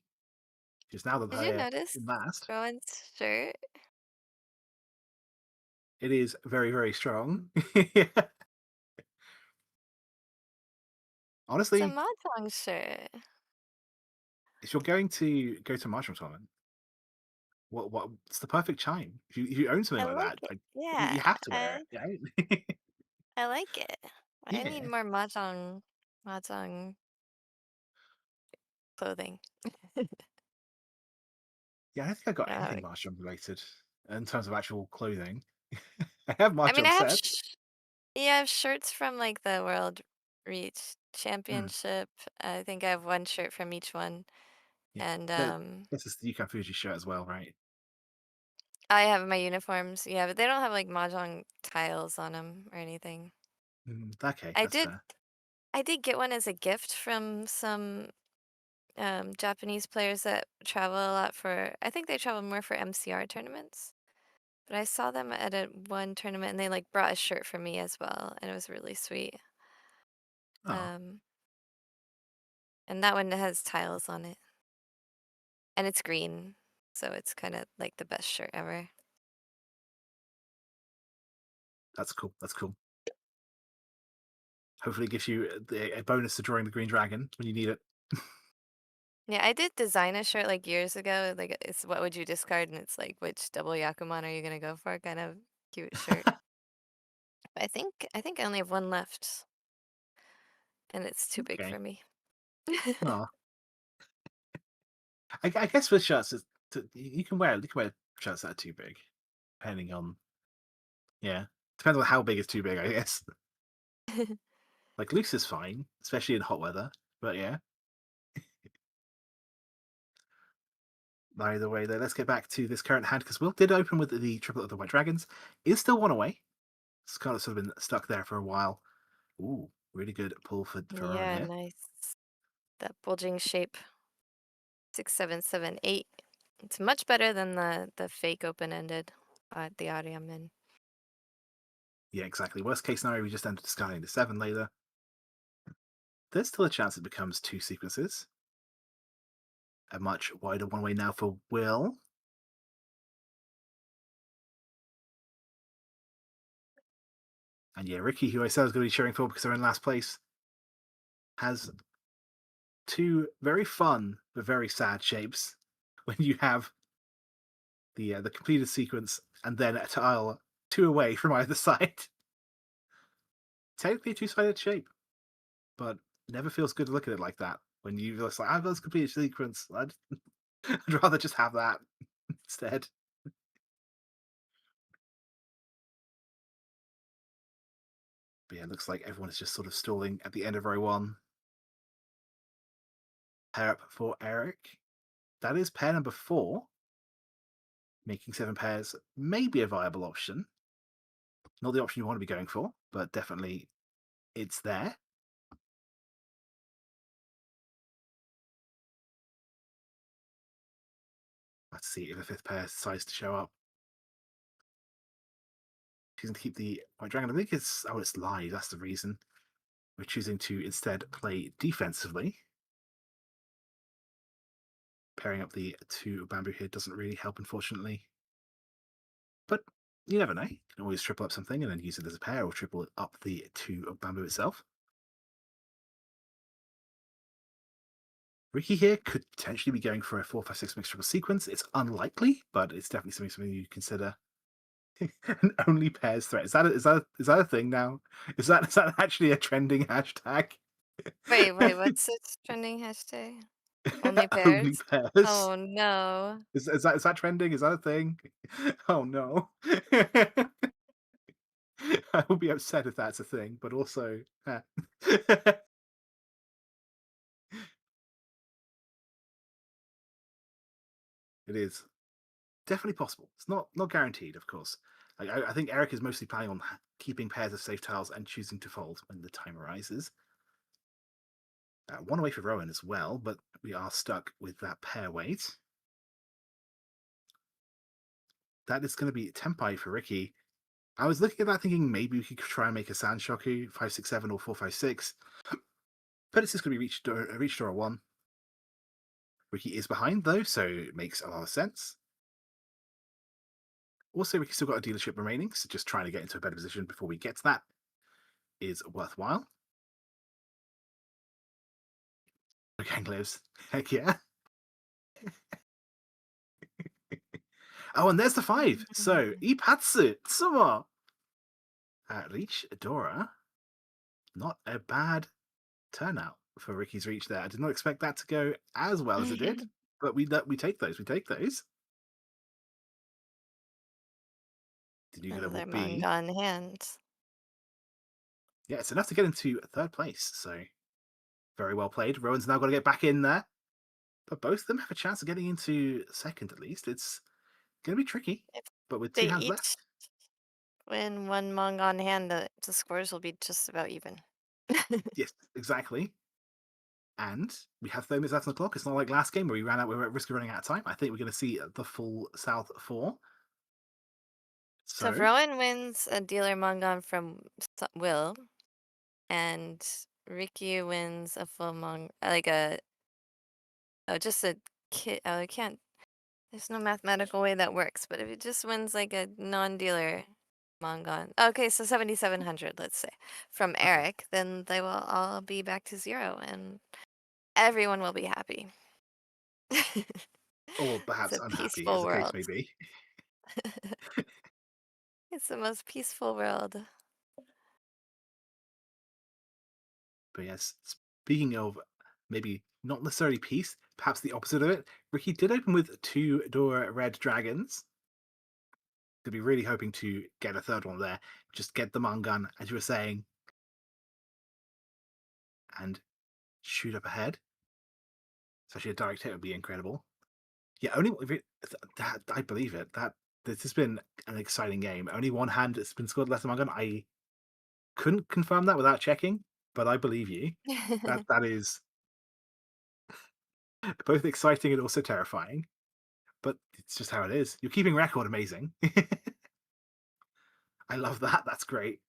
who's now the Did you player notice in last. Rowan's shirt? It is very, very strong. It's a Honestly, Mahjong shirt. if you're going to go to a Mahjong tournament, what's the perfect chime? If you own something I like like that, it. like Yeah, you have to wear I it. Yeah. I like it. I need Yeah. more mahjong clothing. Yeah, I don't think I got Uh, anything Mahjong related in terms of actual clothing. I have I mean, I Mahjong have sets. yeah, I have shirts from like the World Reach Hmm, Championship. I think I have one shirt from each one, yeah. and This is the Yukon Fuji shirt as well, right? I have my uniforms. Yeah, but they don't have like mahjong tiles on them or anything. Okay, I that's did fair. I did get one as a gift from some Japanese players that travel a lot for. I think they travel more for MCR tournaments. But I saw them at one tournament and they like brought a shirt for me as well, and it was really sweet. Oh, Um, and that one has tiles on it, and it's green, so it's kind of like the best shirt ever. that's cool. That's cool. Hopefully, it gives you a bonus to drawing the green dragon when you need it. Yeah, I did design a shirt like years ago. Like it's what would you discard, and it's like which double Yakuman are you gonna go for? Kind of cute shirt. But I think I only have one left, and it's too big Okay. for me. Oh, I guess with shirts, you can wear shirts that are too big, depending on yeah, depends on how big is too big. I guess like loose is fine, especially in hot weather. But yeah, either way, though, let's get back to this current hand because Will did open with the triplet of the White Dragons. Is still one away. It's kind of sort of been stuck there for a while. Ooh, really good pull for Rowan Yeah, here. nice. That bulging shape. 6778. It's much better than the fake open-ended the audio I'm in. Yeah, exactly. Worst case scenario, we just end up discarding the 7 later. There's still a chance it becomes 2 sequences. A much wider one way now for Will. And yeah, Ricky, who I said I was going to be cheering for because they're in last place, has 2 very fun but very sad shapes when you have the completed sequence and then a tile 2 away from either side. Technically a 2-sided shape, but never feels good to look at it like that. When you just like, I've got this completed sequence, I'd rather just have that instead. But yeah, it looks like everyone is just sort of stalling at the end of row 1. Pair up for Eric. That is pair number 4. Making 7 pairs may be a viable option. Not the option you want to be going for, but definitely it's there. Let's see if a 5th pair decides to show up. Choosing to keep the White Dragon. I think it's live. That's the reason. We're choosing to instead play defensively. Pairing up the 2 bamboo here doesn't really help, unfortunately. But you never know. You can always triple up something and then use it as a pair, or triple up the 2 of bamboo itself. Ricky here could potentially be going for a 4-5-6 mixed triple sequence. It's unlikely, but it's definitely something you consider. An only pairs threat. Is that a thing now? Is that actually a trending hashtag? Wait, what's its trending hashtag? Only Only pairs? pairs. Oh no. Is that trending? Is that a thing? Oh no. I will be upset if that's a thing, but also it is definitely possible. It's not guaranteed, of course. I think Eric is mostly planning on keeping pairs of safe tiles and choosing to fold when the time arises. One away for Rowan as well, but we are stuck with that pair weight. That is going to be Tempai for Ricky. I was looking at that thinking maybe we could try and make a Sandshoku 5-6-7 or 4-5-6, but it's just going to be reach draw 1. Ricky is behind though, so it makes a lot of sense. Also, Ricky's still got a dealership remaining, so just trying to get into a better position before we get to that is worthwhile. Gang lives. Heck yeah. Oh, and there's the 5. So, Mm. Ipatsu, Tsumo. Reach Dora. Not a bad turnout for Ricky's Reach there. I did not expect that to go as well as it did, but we take those. We take those. The new Another level B. manga on hand. Yeah, it's enough to get into 3rd place. So, very well played. Rowan's now got to get back in there. But both of them have a chance of getting into 2nd at least. It's going to be tricky, If but with they 2 hands each left. win one manga on hand, the scores will be just about even. Yes, exactly. And we have 30 minutes left on the clock. It's not like last game where we were at risk of running out of time. I think we're going to see the full South 4. So if So, Rowan wins a dealer manga from Will, and Ricky wins a full manga, like just a kit. Oh, I can't. There's no mathematical way that works. But if it just wins like a non-dealer manga, okay, so 7,700, let's say, from okay. Eric, then they will all be back to 0, and everyone will be happy. Or It's perhaps a unhappy, as peaceful the case world. may be. It's the most peaceful world. But yes, speaking of maybe not necessarily peace, perhaps the opposite of it, Ricky did open with 2 Dora Red Dragons. Could be really hoping to get a 3rd one there. Just get the Mangun, as you were saying, and shoot up ahead. Especially a direct hit would be incredible. Yeah, only if it, that I believe it. That this has been an exciting game. Only one hand has been scored less than Mangun. I couldn't confirm that without checking, but I believe you. That is both exciting and also terrifying. But it's just how it is. You're keeping record amazing. I love that. That's great.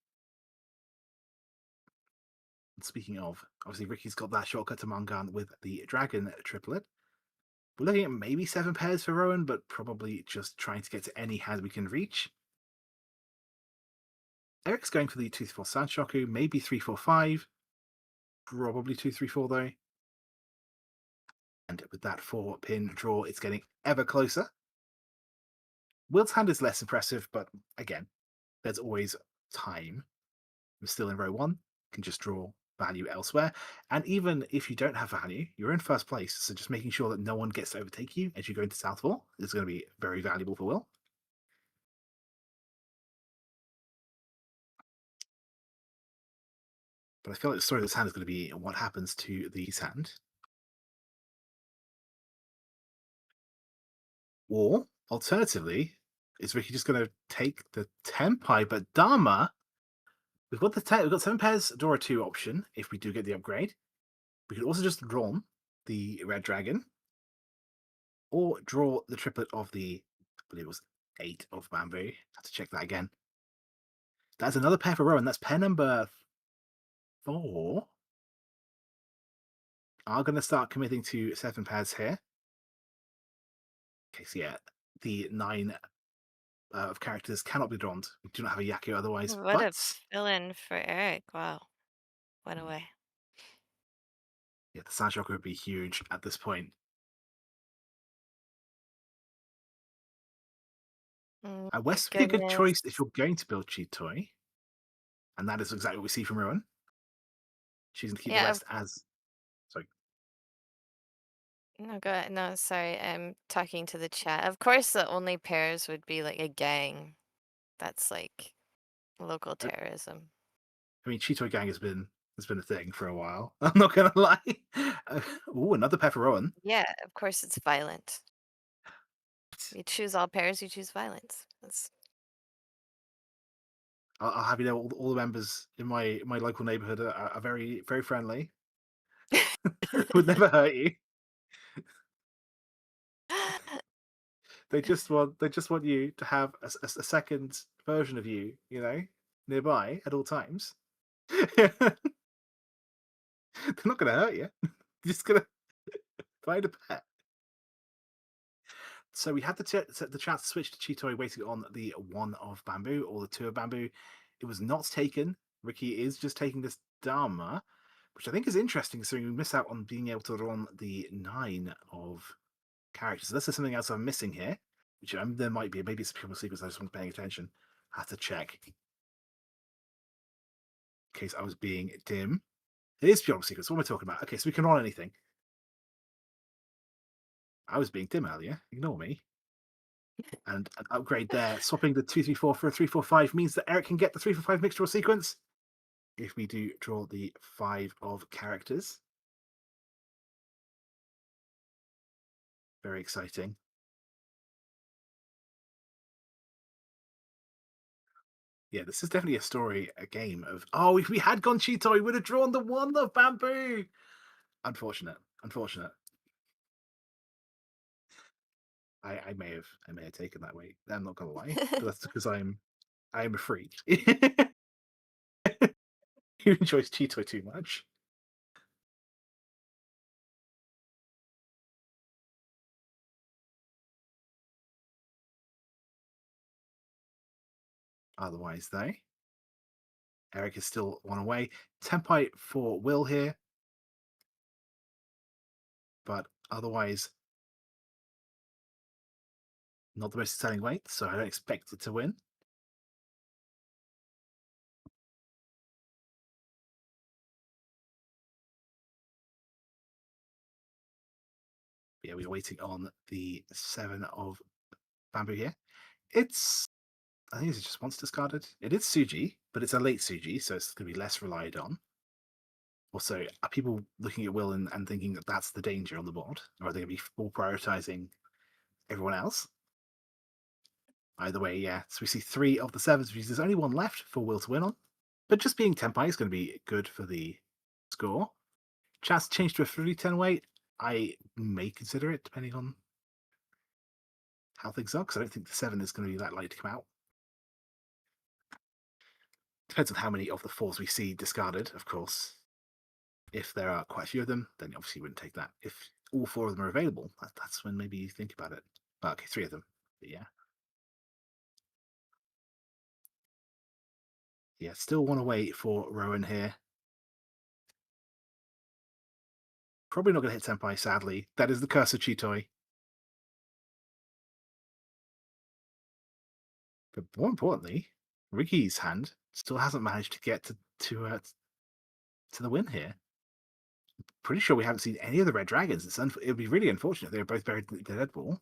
And speaking of, obviously Ricky's got that shortcut to Mangan with the dragon triplet. We're looking at maybe 7 pairs for Rowan, but probably just trying to get to any hand we can reach. Eric's going for the 2-4 Sandshoku, maybe 3-4-5. Probably 2-3-4 though. And with that 4-pin draw, it's getting ever closer. Will's hand is less impressive, but again, there's always time. We're still in row 1, can just draw value elsewhere. And even if you don't have value, you're in 1st place. So just making sure that no one gets to overtake you as you go into South 4 is going to be very valuable for Will. But I feel like the story of this hand is going to be what happens to the hand. Or, alternatively, is Ricky just going to take the Tenpai, but Dharma, we've got we've got 7 pairs Dora 2 option if we do get the upgrade. We could also just draw the Red Dragon, or draw the triplet of the, I believe it was 8 of Bamboo. Have to check that again. That's another pair for Rowan. That's pair number 4. Are going to start committing to 7 pairs here. Okay, so yeah, the 9 of characters cannot be drawn. We do not have a Yaku otherwise, What a but fill-in for Eric. Wow. Went away. yeah, the Sandshoku would be huge at this point. My West would be a good choice if goodness. you're going to build Cheat Toy, and that is exactly what we see from Rowan. She's going to keep the Yeah, West as. Sorry. no, go ahead. No, sorry. I'm talking to the chat. Of course, the only pairs would be like a gang. That's like local I, terrorism. I mean, Cheat Toy Gang has been a thing for a while. I'm not going to lie. Ooh, another pair for Rowan. Yeah, of course it's violent. You choose all pairs, you choose violence. That's I'll have you know, all the members in my local neighborhood are very very friendly. Would never hurt you. They just want you to have a second version of you, nearby at all times. They're not going to hurt you. You're just going to find a pet. So we had the chance to switch to Chitoy waiting on the 1 of Bamboo or the 2 of Bamboo. It was not taken. Ricky is just taking this Dharma, which I think is interesting considering we miss out on being able to run the 9 of characters. This is something else I'm missing here, which there might be. Maybe it's a pupil sequence. I just wasn't paying attention. I have to check. In case I was being dim. It is pupil sequence. What am I talking about? Okay, so we can roll anything. I was being dim earlier. Ignore me. And an upgrade there. Swapping the 2-3-4 for a 3-4-5 means that Eric can get the 3-4-5 mixture sequence. If we do draw the 5 of characters. Very exciting. Yeah, this is definitely a game of. Oh, if we had gone Cheeto, we would have drawn the one of bamboo. Unfortunate. I may have taken that way. I'm not gonna lie, but that's because I'm a freak who enjoys Cheeto too much. Otherwise, though, Eric is still one away. Tempai for Will here, but otherwise, not the most exciting weight, so I don't expect it to win. Yeah, we're waiting on the 7 of bamboo here. I think it's just once discarded. It is Suji, but it's a late Suji, so it's going to be less relied on. Also, are people looking at Will and thinking that that's the danger on the board? Or are they going to be all prioritizing everyone else? Either way, yeah. So we see 3 of the 7s, which there's only one left for Will to win on. But just being Tempai is going to be good for the score. Chance to change to a 3-10 weight. I may consider it, depending on how things are, because I don't think the 7 is going to be that light to come out. Depends on how many of the 4s we see discarded, of course. If there are quite a few of them, then obviously you wouldn't take that. If all 4 of them are available, that's when maybe you think about it. But okay, 3 of them. But yeah. Yeah, still one away for Rowan here. Probably not going to hit Senpai, sadly. That is the curse of Chitoi. But more importantly, Ricky's hand still hasn't managed to get to the win here. Pretty sure we haven't seen any of the red dragons. It would be really unfortunate if they were both buried in the dead ball.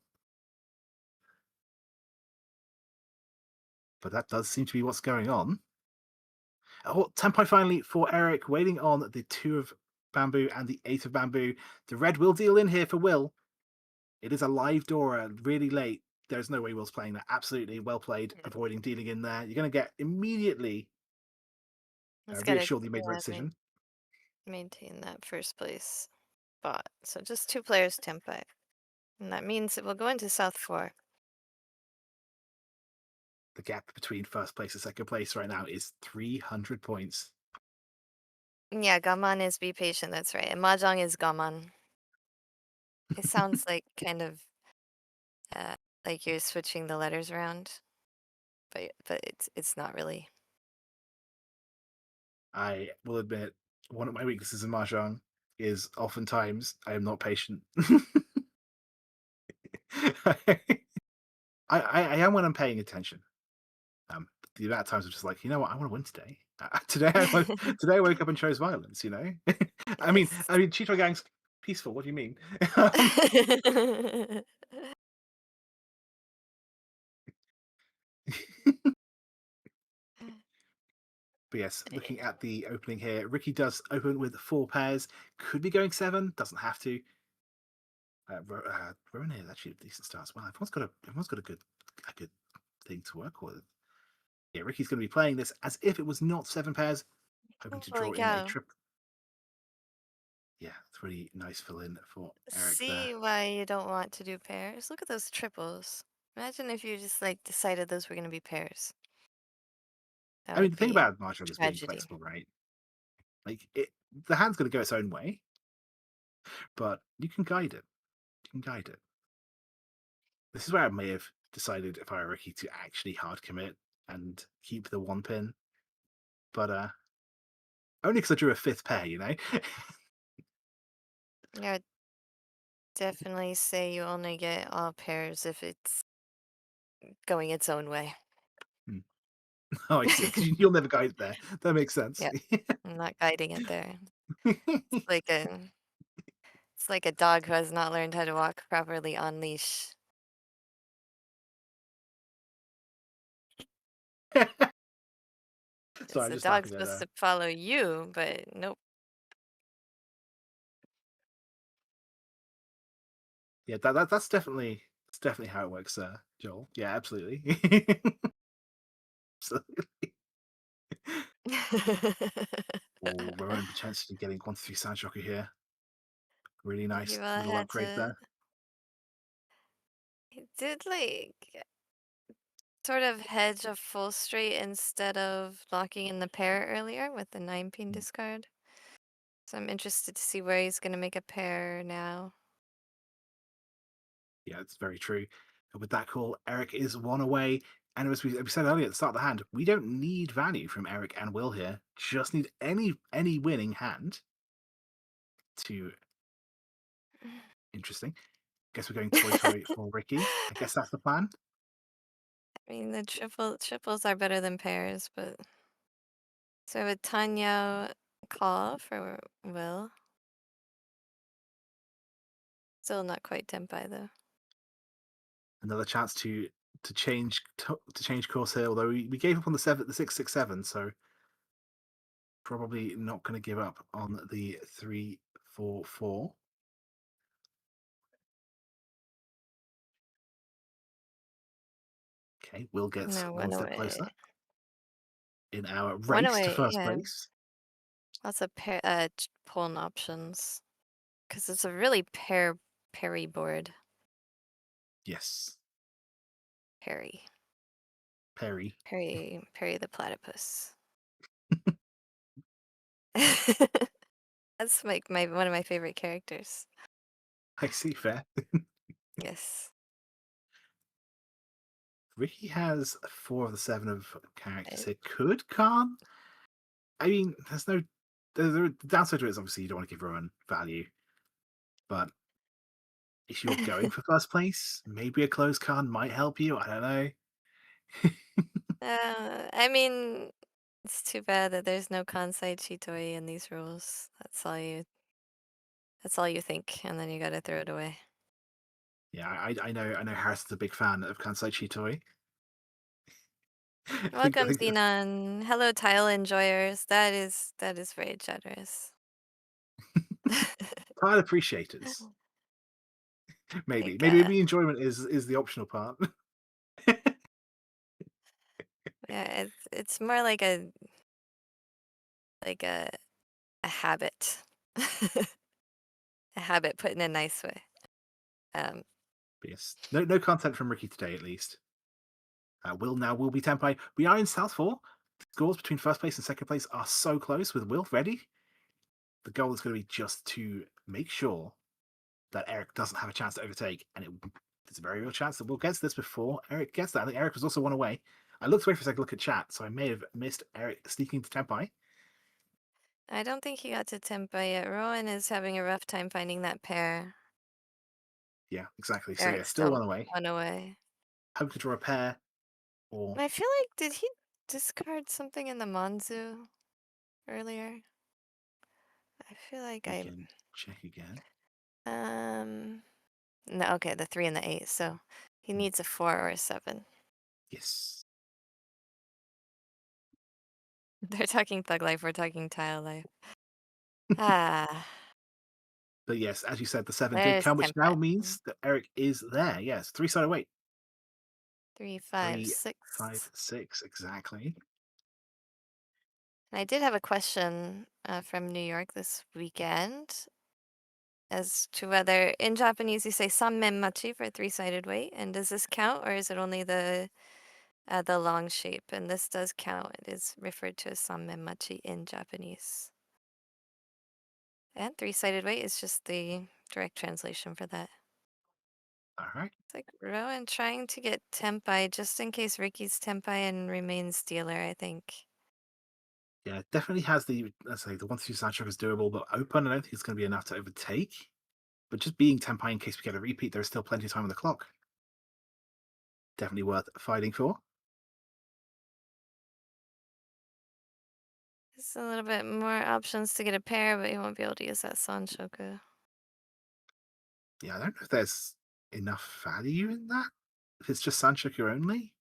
But that does seem to be what's going on. Oh, Tempai finally for Eric, waiting on the 2 of bamboo and the 8 of bamboo. The red will deal in here for Will. It is a live Dora, really late. There's no way Will's playing that. Absolutely well played, avoiding dealing in there. You're going to get immediately reassured you made the right decision. Maintain that first place spot. So just 2 players tempai. And that means it will go into South 4. The gap between first place and second place right now is 300 points. Yeah, gaman is be patient, that's right. And mahjong is gaman. It sounds like kind of like you're switching the letters around, but it's not really. I will admit, one of my weaknesses in mahjong is oftentimes I am not patient. I am when I'm paying attention. The amount of times I'm just like, you know what, I want to win today. Today I woke up and chose violence. You know, I mean, Cheeto Gang's peaceful. What do you mean? But yes, looking at the opening here, Ricky does open with 4 pairs. Could be going 7, doesn't have to. Rowan is actually a decent start as well. Everyone's got a good thing to work with. Yeah, Ricky's going to be playing this as if it was not 7 pairs, hoping to draw in a trip. Yeah, it's really nice fill in for Eric there. See why you don't want to do pairs? Look at those triples. Imagine if you just like decided those were going to be pairs. I mean, the thing about mahjong is being tragedy. flexible, right? Like the hand's going to go its own way, but you can guide it. This is where I may have decided, if I were Ricky, to actually hard commit and keep the 1 pin, but only because I drew a 5th pair, you know. Yeah, definitely say you only get all pairs if it's going its own way. Hmm. Oh, I see. Because you'll never guide there. That makes sense. Yeah, I'm not guiding it there. It's like a dog who has not learned how to walk properly on leash. Sorry, It's I'm the just dog's laughing at supposed to follow you, but nope. Yeah, that's definitely how it works, Joel. Yeah, absolutely. Absolutely. Oh, Rowan potentially getting 1-3 Sound Shocker here. Really He nice will little have upgrade to. there. He did like sort of hedge a full straight instead of locking in the pair earlier with the 9-pin Mm. discard. So I'm interested to see where he's gonna make a pair now. Yeah, it's very true. And with that call, Eric is one away. And as we said earlier at the start of the hand, we don't need value from Eric and Will here. Just need any winning hand to interesting. Guess we're going toy toy for Ricky. I guess that's the plan. I mean, the triples are better than pairs, but so I would Tanya call for Will. Still not quite Tempai though. Another chance to change course here. Although we gave up on the 6-6-7, so probably not going to give up on the 3-4-4. Okay, Will gets No, one one step away. closer in our One race to away, first yeah. place. Lots of pawn options. Because it's a really parry board. Yes, Parry. Perry. Parry the platypus. That's like one of my favorite characters. I see. Fair. Yes. Ricky has 4 of the 7 of characters I, here. Can't. I mean, there's no. The downside to it is obviously you don't want to give Rowan value, but if you're going for first place, maybe a closed card might help you. I don't know. I mean, it's too bad that there's no Kansai Chitoi in these rules. That's all you think, and then you gotta throw it away. Yeah, I know Harrison's a big fan of Kansai Chitoi. I Welcome, think Xenon. Hello, tile enjoyers. That is very generous. tile appreciators. Maybe. Like Maybe enjoyment is the optional part. yeah, it's more like a habit. A habit put in a nice way. Um, Yes. No content from Ricky today, at least. Will be Tempai. We are in South 4. The scores between first place and second place are so close with Will ready. The goal is going to be just to make sure that Eric doesn't have a chance to overtake. And there's a very real chance that Will gets this before Eric gets that. I think Eric was also one away. I looked away for a second to look at chat, so I may have missed Eric sneaking to Tempai. I don't think he got to Tempa yet. Rowan is having a rough time finding that pair. Yeah, exactly. So yeah, Eric's still still one away. one away. Hope to draw a pair or I feel like, did he discard something in the Monzu earlier? I feel like we can check again. no, okay, the 3 and the 8, so he needs a 4 or a 7. Yes. They're talking Thug Life, we're talking Tile Life. Ah, But yes, as you said, the 7 did there's come, which now Tempa. means that Eric is there. Yes, 3-sided weight. 3, 5, 3, 5, 6. 6, exactly. And I did have a question from New York this weekend as to whether in Japanese you say sanmen machi for 3-sided weight, and does this count or is it only the long shape? And this does count. It is referred to as sanmen machi in Japanese. And 3-sided weight is just the direct translation for that. All right. It's like Rowan trying to get Tempai just in case Ricky's Tempai and remains dealer, I think. Yeah, it definitely has let's say the 1-2 soundtrack is doable, but open, I don't think it's going to be enough to overtake. But just being Tenpai in case we get a repeat, there's still plenty of time on the clock. Definitely worth fighting for. Just a little bit more options to get a pair, but you won't be able to use that Sanshoku. Yeah, I don't know if there's enough value in that. If it's just Sanshoku only.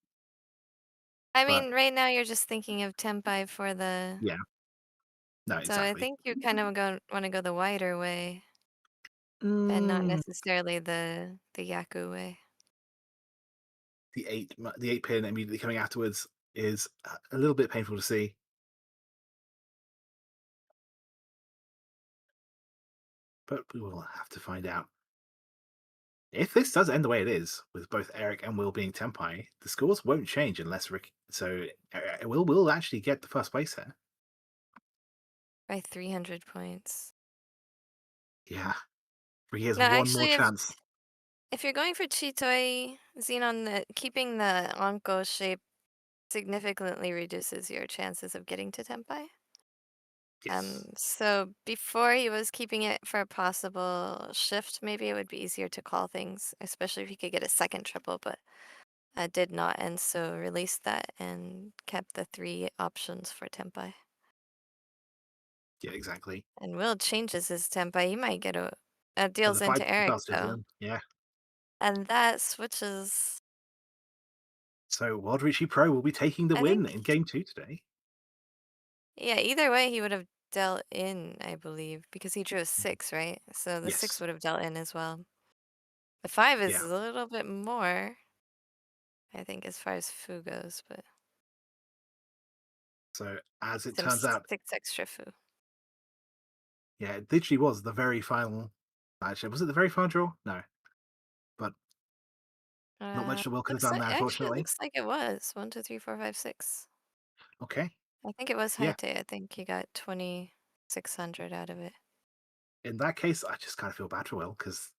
I But mean, right now you're just thinking of Tenpai for the... yeah. No, So I exactly. think you kind of want to go the wider way and not Mm, necessarily the Yaku way. the 8 pin immediately coming afterwards is a little bit painful to see. But we will have to find out. If this does end the way it is, with both Eric and Will being Tenpai, the scores won't change unless Rick. So Will actually get the first place here. By 300 points. Yeah. He has No, one more actually, chance. if you're going for Chitoi, Xenon, keeping the Anko shape significantly reduces your chances of getting to Tenpai. Yes. So before he was keeping it for a possible shift, maybe it would be easier to call things, especially if he could get a second triple, but did not, and so released that and kept the 3 options for Tenpai. Yeah, exactly. And Will changes his Tenpai. He might get a But deals the into fight Eric does though, yeah. and that switches. So World Riichi Pro will be taking the I win think, in game 2 today. yeah, either way he would have dealt in, I believe, because he drew a 6, right? So the 6 Yes. would have dealt in as well. The 5 is Yeah. a little bit more, I think, as far as Fu goes, but So as it some turns out, 6 extra Fu. yeah, it literally was the very final match. Was it the very final draw? No. But not much that Will could have Looks done like, there, actually, it unfortunately. looks like it was 1, 2, 3, 4, 5, 6. Okay. I think it was Yeah. Haite. I think he got 2,600 out of it. In that case, I just kind of feel bad for Will because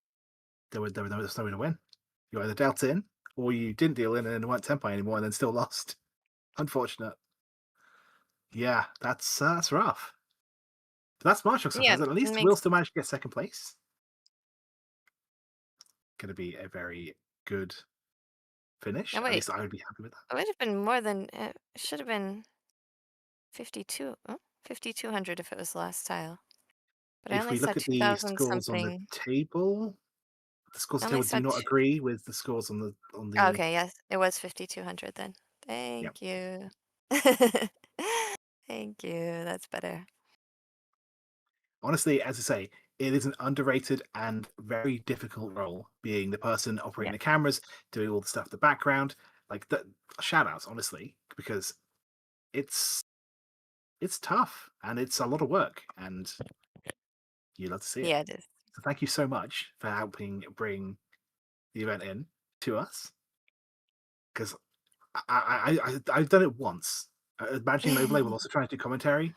there's no way to win. You either dealt in or you didn't deal in and then weren't Tenpai anymore and then still lost. Unfortunate. Yeah, that's rough. But that's Marshall Yeah, success. At least Will makes. still managed to get second place. Going to be a very good finish. Oh At wait, least I would be happy with that. it would have been more than. It should have been 52. Oh, 5,200 if it was last tile. But I If only we saw look at the 2,000 scores on the something. table, the scores I on the only table saw do not two. agree with the scores on the Oh, okay, yes, it was 5,200 then. yeah. Thank you. Thank you. That's better. Honestly, as I say, it is an underrated and very difficult role, being the person operating Yeah. the cameras, doing all the stuff in the background. Like the shout outs, honestly, because it's tough and it's a lot of work, and you love to see it. Yeah, it is. So thank you so much for helping bring the event in to us. Because I've done it once. Imagining an overlay while also trying to do commentary.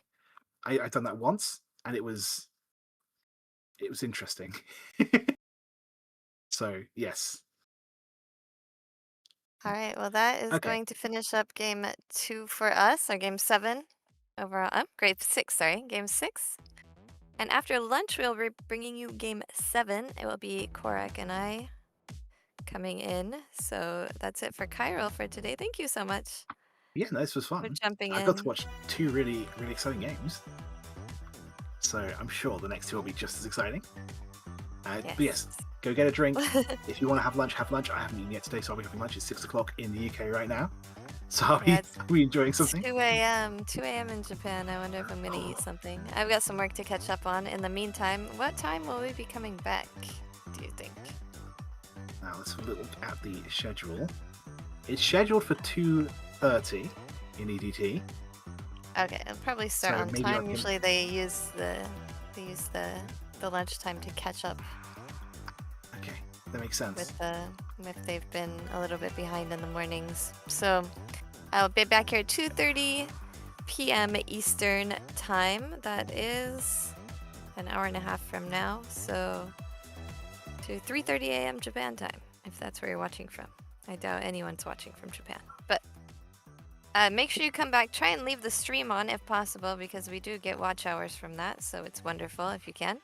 I've done that once, and it was interesting. So yes, All right, well, that is okay. going to finish up game 2 for us, or game 7 overall. Grade 6, sorry, game 6. And after lunch, we'll be bringing you game 7. It will be Corak and I coming in. So that's it for Chiral for today. Thank you so much Yeah, no, this was for fun. jumping I got to in. watch 2 really exciting games. So I'm sure the next 2 will be just as exciting. But yes, go get a drink. If you want to have lunch, have lunch. I haven't eaten yet today, so I'll be having lunch. It's 6 o'clock in the UK right now. So I'll Yeah, be enjoying something. 2 a.m. 2 a.m. in Japan. I wonder if I'm going to eat something. I've got some work to catch up on. In the meantime, what time will we be coming back, do you think? Now let's look at the schedule. It's scheduled for 2:30 in EDT. Okay, I'll probably start So on maybe time. Usually they use the lunchtime to catch up Okay, that makes sense. with if they've been a little bit behind in the mornings. So I'll be back here at 2:30 p.m. Eastern time. That is an hour and a half from now. So to 3:30 a.m. Japan time, if that's where you're watching from. I doubt anyone's watching from Japan. But make sure you come back. Try and leave the stream on if possible, because we do get watch hours from that. So it's wonderful if you can.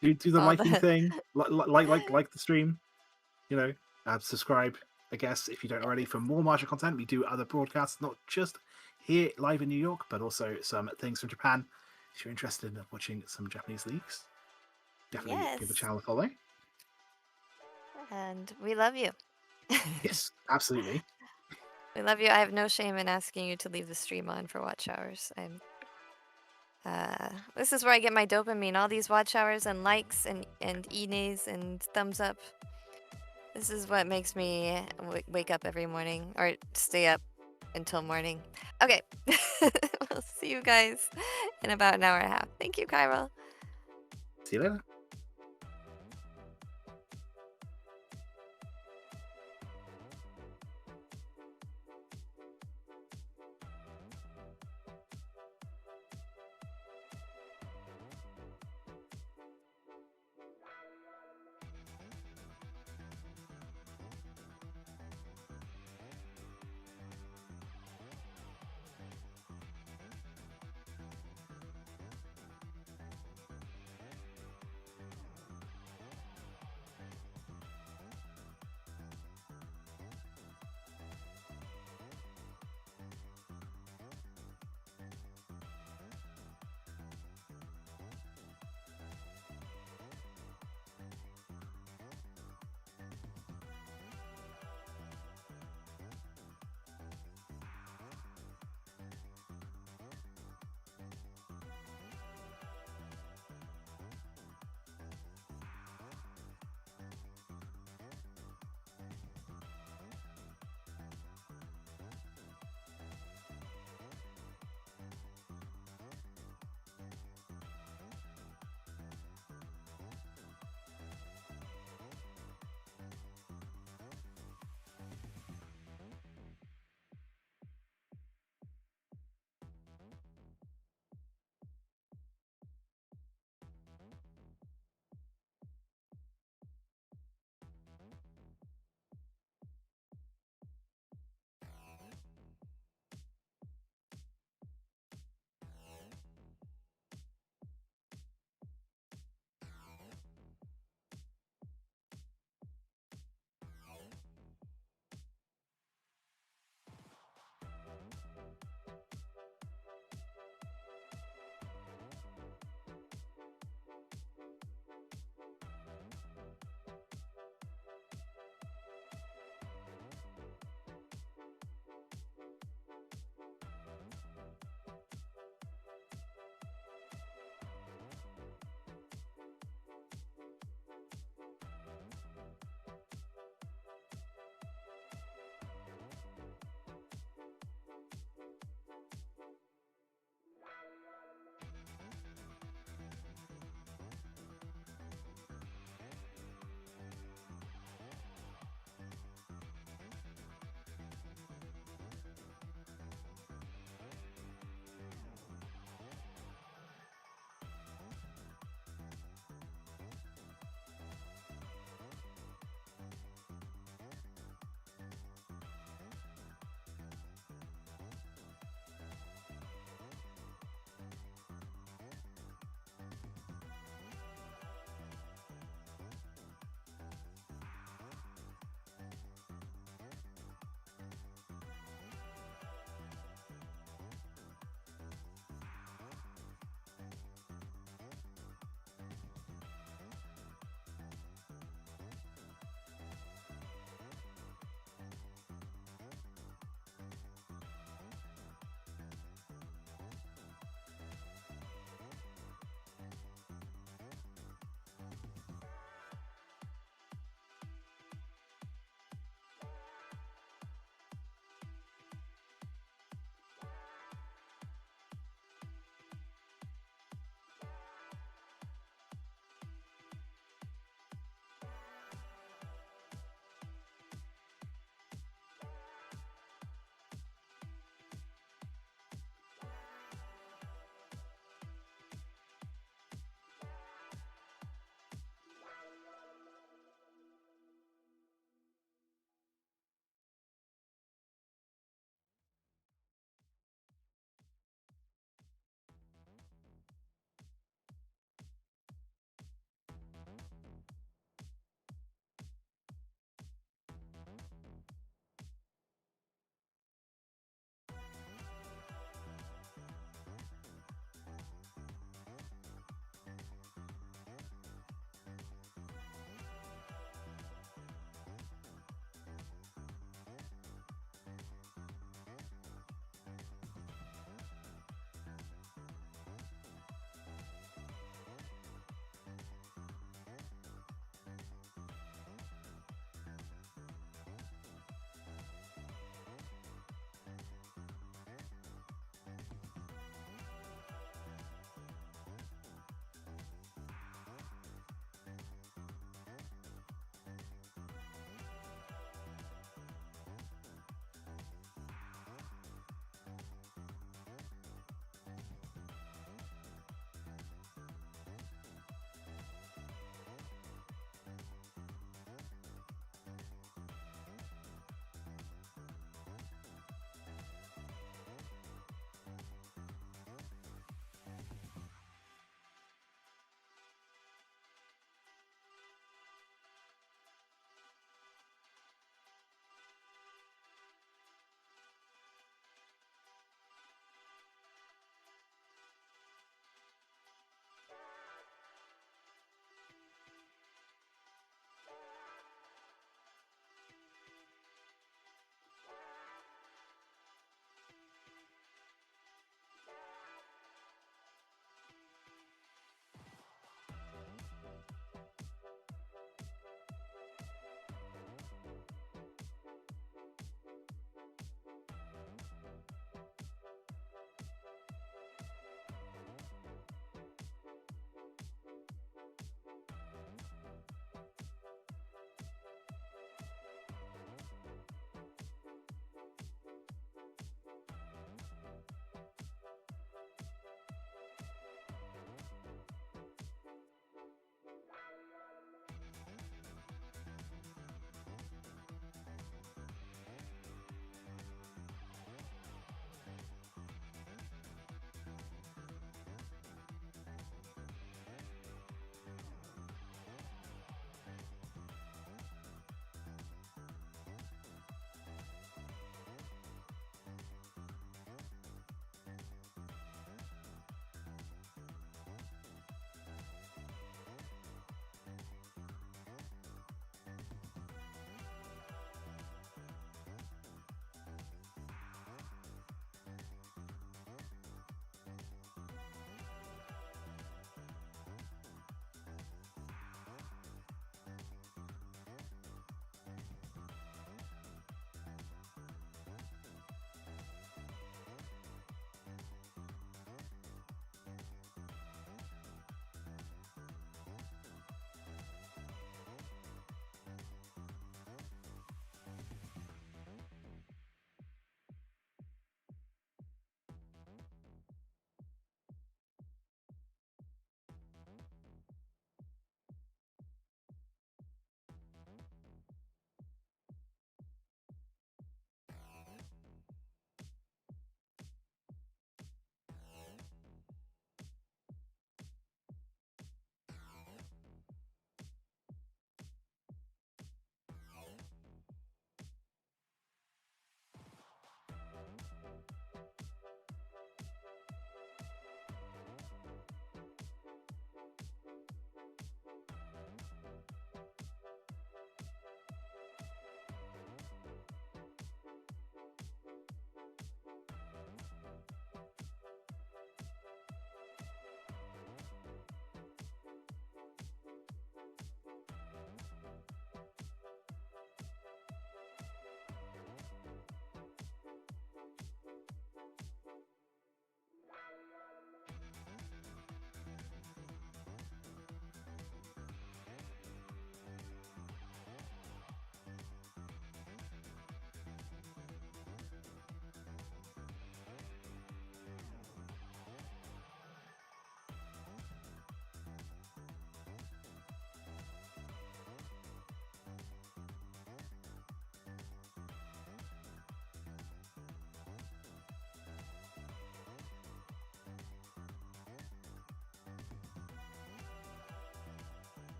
Do the all liking the thing, like the stream. You know, subscribe, I guess, if you don't already, for more Mahjong content. We do other broadcasts, not just here live in New York, but also some things from Japan. If you're interested in watching some Japanese leagues, definitely give the yes, channel a follow. and we love you. Yes, absolutely. We love you. I have no shame in asking you to leave the stream on for watch hours. This is where I get my dopamine. All these watch hours and likes and e-nays and thumbs up. This is what makes me wake up every morning or stay up until morning. Okay, we'll see you guys in about an hour and a half. Thank you, Chiral. See you later.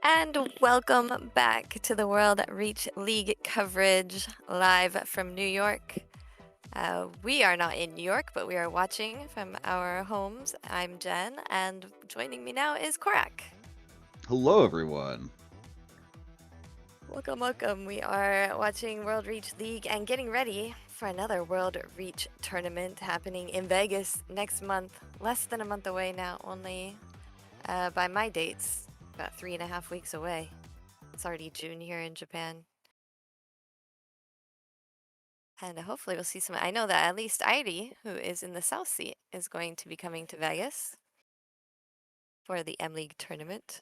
And welcome back to the World Riichi League coverage live from New York. We are not in New York, but we are watching from our homes. I'm Jenn, and joining me now is Corak. Hello, everyone. Welcome, welcome. We are watching World Riichi League and getting ready for another World Riichi tournament happening in Vegas next month. Less than a month away now, only by my dates, about 3.5 weeks away. It's already June here in Japan. And hopefully we'll see some. I know that at least Irie, who is in the South Seat, is going to be coming to Vegas for the M.LEAGUE tournament.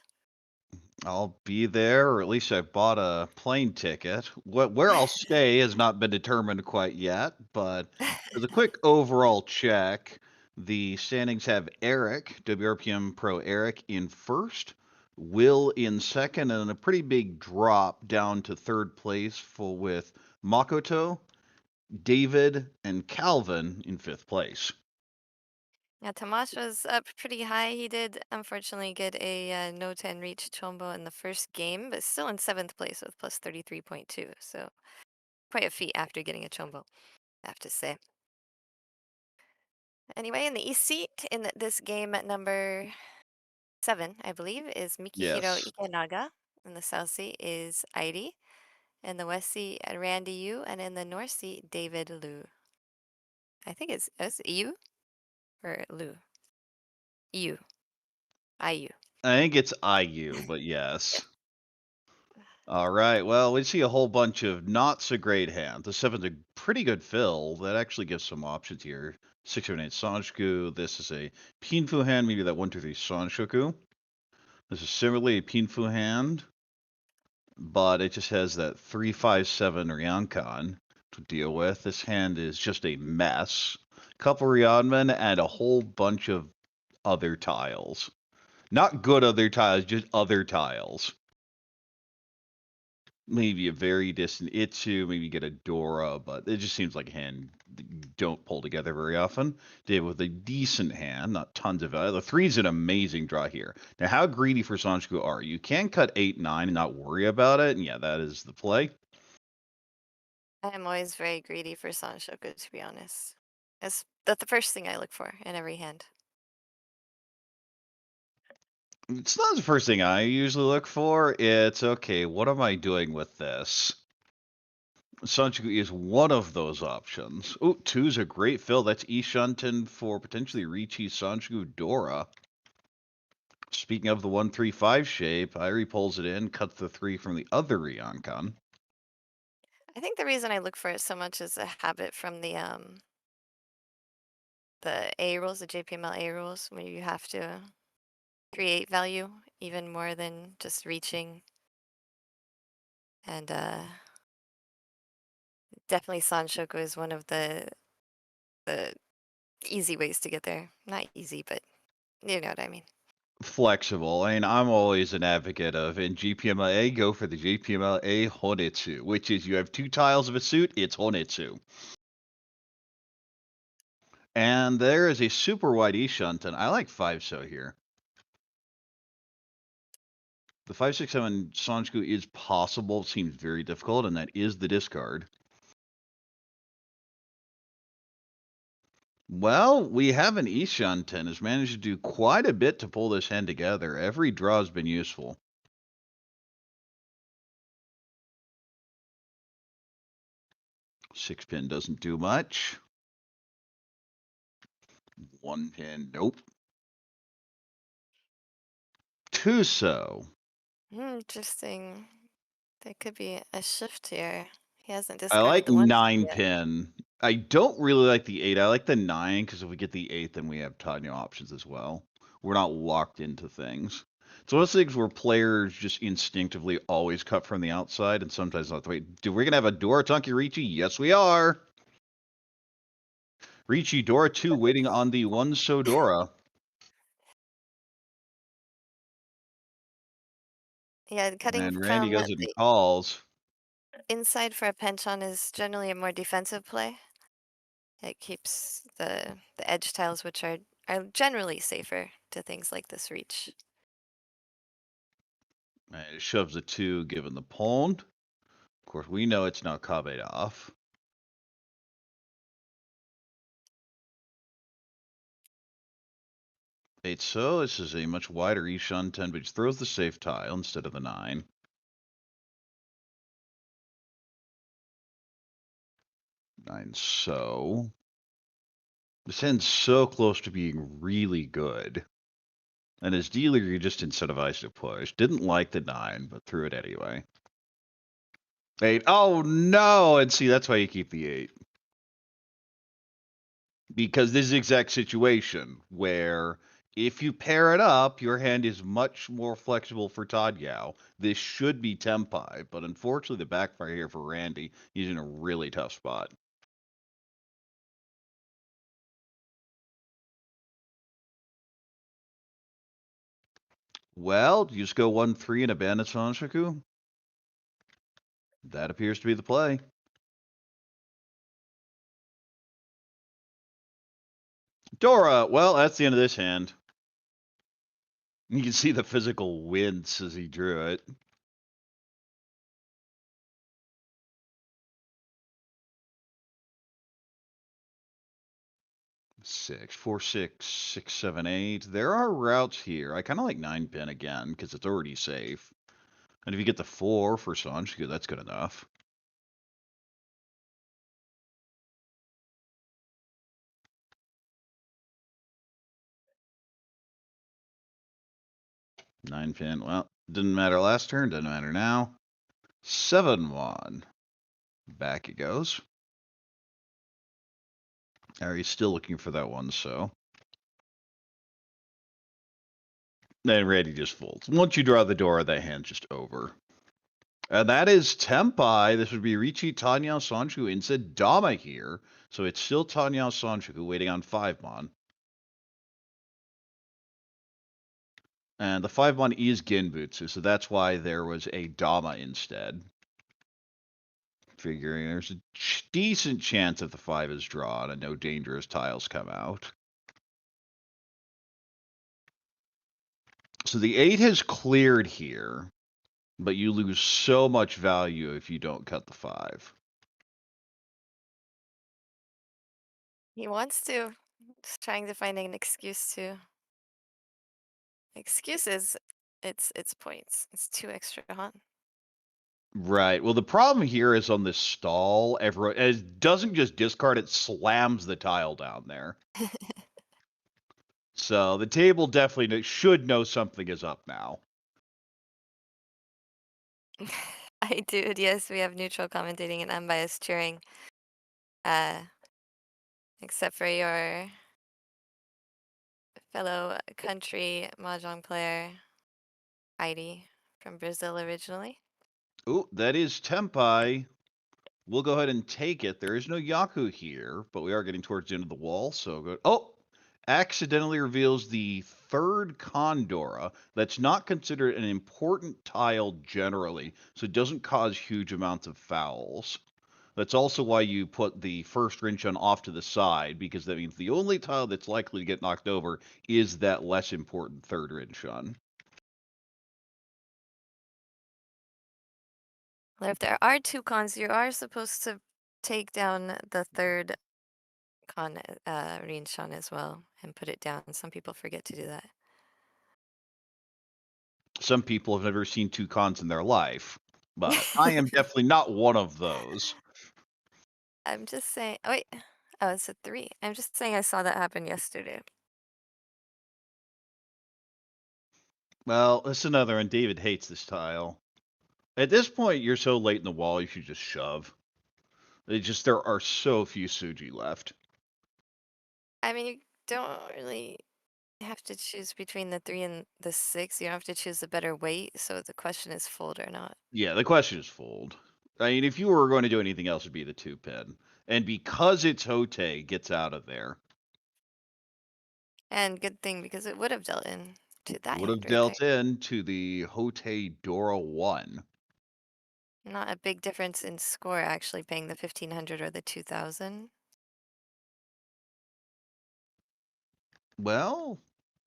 I'll be there, or at least I bought a plane ticket. Where I'll stay has not been determined quite yet, but as a quick overall check, the standings have Eric, WRPM Pro Eric, in first, Will in second, and a pretty big drop down to third place with Makoto, David, and Calvin in fifth place. Yeah, Tamash was up pretty high. He did unfortunately get a no 10 reach Chombo in the first game, but still in 7th place with plus 33.2. So quite a feat after getting a Chombo, I have to say. Anyway, in the East Seat, in this game at number 7, I believe, is Mikihiro Yes. Ikenaga. In the South Seat is Irie. In the West Seat, Randy Yu. And in the North Seat, David Liu. I think it's Yu or Liu? Yu. IU. I think it's IU, but yes. All right. Well, we see a whole bunch of not so great hands. The seven's a pretty good fill. That actually gives some options here. 678 Sanshku. This is a Pinfu hand. Maybe that 123 Sanshoku. This is similarly a Pinfu hand, but it just has that 357 Ryankan to deal with. This hand is just a mess. Couple Ryanmen and a whole bunch of other tiles. Not good other tiles, just other tiles. Maybe a very distant Itsu, maybe get a Dora, but it just seems like a hand you don't pull together very often. Did with a decent hand, not tons of value. The 3's an amazing draw here. Now, how greedy for Sanshku are you? You can cut 8, 9 and not worry about it, and yeah, that is the play. I'm always very greedy for Sanshoku, to be honest. That's the first thing I look for in every hand. It's not the first thing I usually look for. It's, okay, what am I doing with this? Sanshku is one of those options. Oh, 2's a great fill. That's Ishunten for potentially Riichi Sanshku Dora. Speaking of the 135 shape, Irie pulls it in, cuts the 3 from the other Ryankan. I think the reason I look for it so much is a habit from the A rules, the JPML A rules, where you have to create value even more than just reaching. And definitely Sanshoku is one of the easy ways to get there. Not easy, but you know what I mean. Flexible. I mean, I'm always an advocate of in JPMLA, go for the JPMLA Honetsu, which is you have 2 tiles of a suit, it's Honetsu. And there is a super wide Ishunten. I like 5-so here. The 567 Sanshku is possible, seems very difficult, and that is the discard. Well, we have an Ishunten has managed to do quite a bit to pull this hand together. Every draw has been useful. Six pin doesn't do much. 1 pin, nope. 2-so. Interesting. There could be a shift here. He hasn't I discarded like the 1 9 yet. pin. I don't really like the 8. I like the 9 because if we get the 8, then we have Tanya options as well. We're not locked into things. It's one of those things where players just instinctively always cut from the outside and sometimes not the way. Do we gonna have a Dora Tunky Riichi? Yes, we are. Riichi Dora 2 waiting on the 1-so Dora. Yeah, cutting And Randy from goes and the calls. inside for a penchant is generally a more defensive play. It keeps the edge tiles, which are generally safer to things like this reach. And it shoves a 2, given the pawn. Of course, we know it's now Kabe off. Eight, so this is a much wider Ishan 10, which throws the safe tile instead of the 9. 9, so this hand's so close to being really good. And as dealer, you're just incentivized to push. Didn't like the 9, but threw it anyway. 8, oh no! And see, that's why you keep the 8. Because this is the exact situation where if you pair it up, your hand is much more flexible for Todd Yao. This should be Tempai, but unfortunately the backfire here for Randy, he's in a really tough spot. Well, do you just go 1-3 and abandon Sanshaku? That appears to be the play. Dora, well, that's the end of this hand. You can see the physical wince as he drew it. Six, 4, 6, 6, 7, 8. There are routes here. I kind of like 9-pin again because it's already safe. And if you get the 4 for Sanshku, that's good enough. Nine pin. Well, didn't matter last turn. Doesn't matter now. 7-1. Back it goes. He's still looking for that one, so. Then Randy just folds. Once you draw the door, that hand's just over. And that is Tempai. This would be Riichi, Tanya, Sanchu, instead Dama here. So it's still Tanya, Sanchu waiting on 5-mon. And the 5-mon is Genbutsu, so that's why there was a Dama instead. Figuring there's a decent chance that the 5 is drawn and no dangerous tiles come out. So the 8 has cleared here, but you lose so much value if you don't cut the 5. He wants to. Just trying to find an excuse to. Excuses, it's points. It's 2 extra, huh? Right. Well, the problem here is on this stall, it doesn't just discard, it slams the tile down there. So the table definitely should know something is up now. I do. Yes, we have neutral commentating and unbiased cheering. Except for your fellow country mahjong player, Heidi, from Brazil originally. Oh, that is Tempai. We'll go ahead and take it. There is no Yaku here, but we are getting towards the end of the wall, so go. Oh! Accidentally reveals the 3rd Condora. That's not considered an important tile generally, so it doesn't cause huge amounts of fouls. That's also why you put the 1st Rinchon off to the side, because that means the only tile that's likely to get knocked over is that less important 3rd Rinchon. Well, if there are 2 cons, you are supposed to take down the 3rd con Rinshan as well and put it down. Some people forget to do that. Some people have never seen 2 cons in their life, but I am definitely not one of those. I'm just saying. Oh, wait. Oh, it's a 3. I'm just saying I saw that happen yesterday. Well, that's another one. David hates this tile. At this point, you're so late in the wall, you should just shove. There are so few Suji left. I mean, you don't really have to choose between the 3 and the 6. You don't have to choose the better weight. So the question is fold or not. Yeah, the question is fold. I mean, if you were going to do anything else, it'd be the 2-pin. And because it's Hote, gets out of there. And good thing because it would have dealt in to that Would hand have right dealt there. into the Hote Dora 1. Not a big difference in score actually paying the 1500 or the 2000. Well,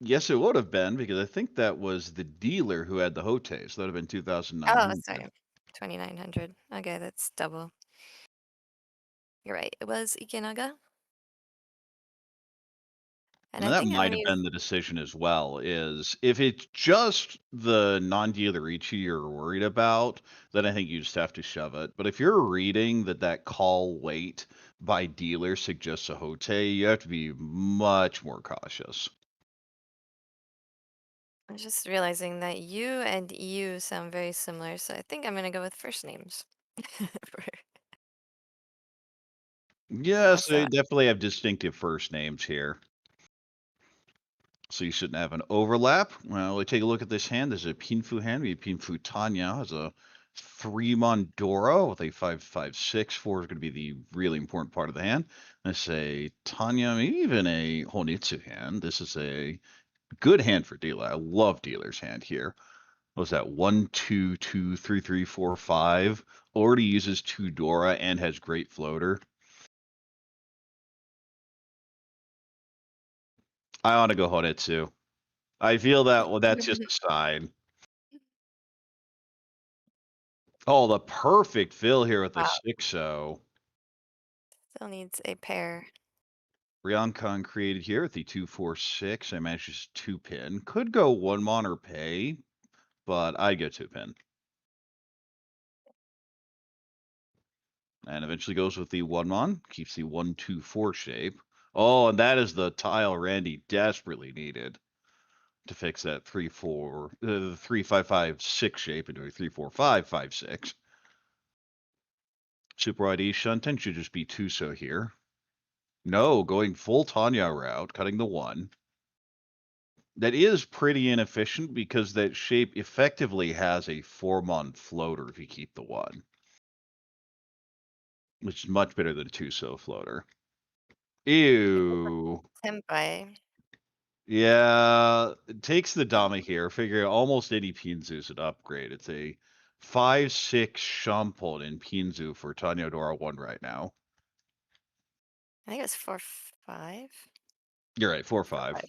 Yes, it would have been because I think that was the dealer who had the Hote, so that would have been Oh, 2,900. sorry. 2,900. Okay, that's double. You're right. It was Ikenaga. And And I that think I'm might gonna have use been the decision as well, is if it's just the non-dealer Riichi you're worried about, then I think you just have to shove it. But if you're reading that call wait by dealer suggests a Hote, you have to be much more cautious. I'm just realizing that you and you sound very similar, so I think I'm gonna go with first names. Yes, Also, they definitely have distinctive first names here. So you shouldn't have an overlap. Well, we take a look at this hand. There's a Pinfu hand. We have Pinfu Tanya has a 3 Mondora with a 5/5/6. 4 is going to be the really important part of the hand. Let's say Tanya, maybe even a Honitsu hand. This is a good hand for dealer. I love dealer's hand here. What was that? 1, 2, 2, 3, 3, 4, 5. Already uses 2 Dora and has great floater. I want to go Honitsu. I feel that that's just a sign. Oh, the perfect fill here with the wow, 6-0. still needs a pair. Ryoncon created here with the 2-4-6. I managed just 2-pin. Could go 1 mon or pay, but I'd go 2-pin. And eventually goes with the 1 mon. Keeps the 1-2-4 shape. Oh, and that is the tile Randy desperately needed to fix that 3-4, 3-5-5-6 shape into a 3-4-5-5-6. Super ID Shunten should just be 2-so here. No, going full Tanya route, cutting the 1. That is pretty inefficient because that shape effectively has a 4-mon floater if you keep the 1. Which is much better than a 2-so floater. Ew. Senpai. Yeah, it takes the Dama here. Figure almost any Pinzu's an upgrade. It's a 5/6 Shampoo in Pinzu for Tanya Dora 1 right now. I think it was 4-5. You're right, 4/5. 4-5.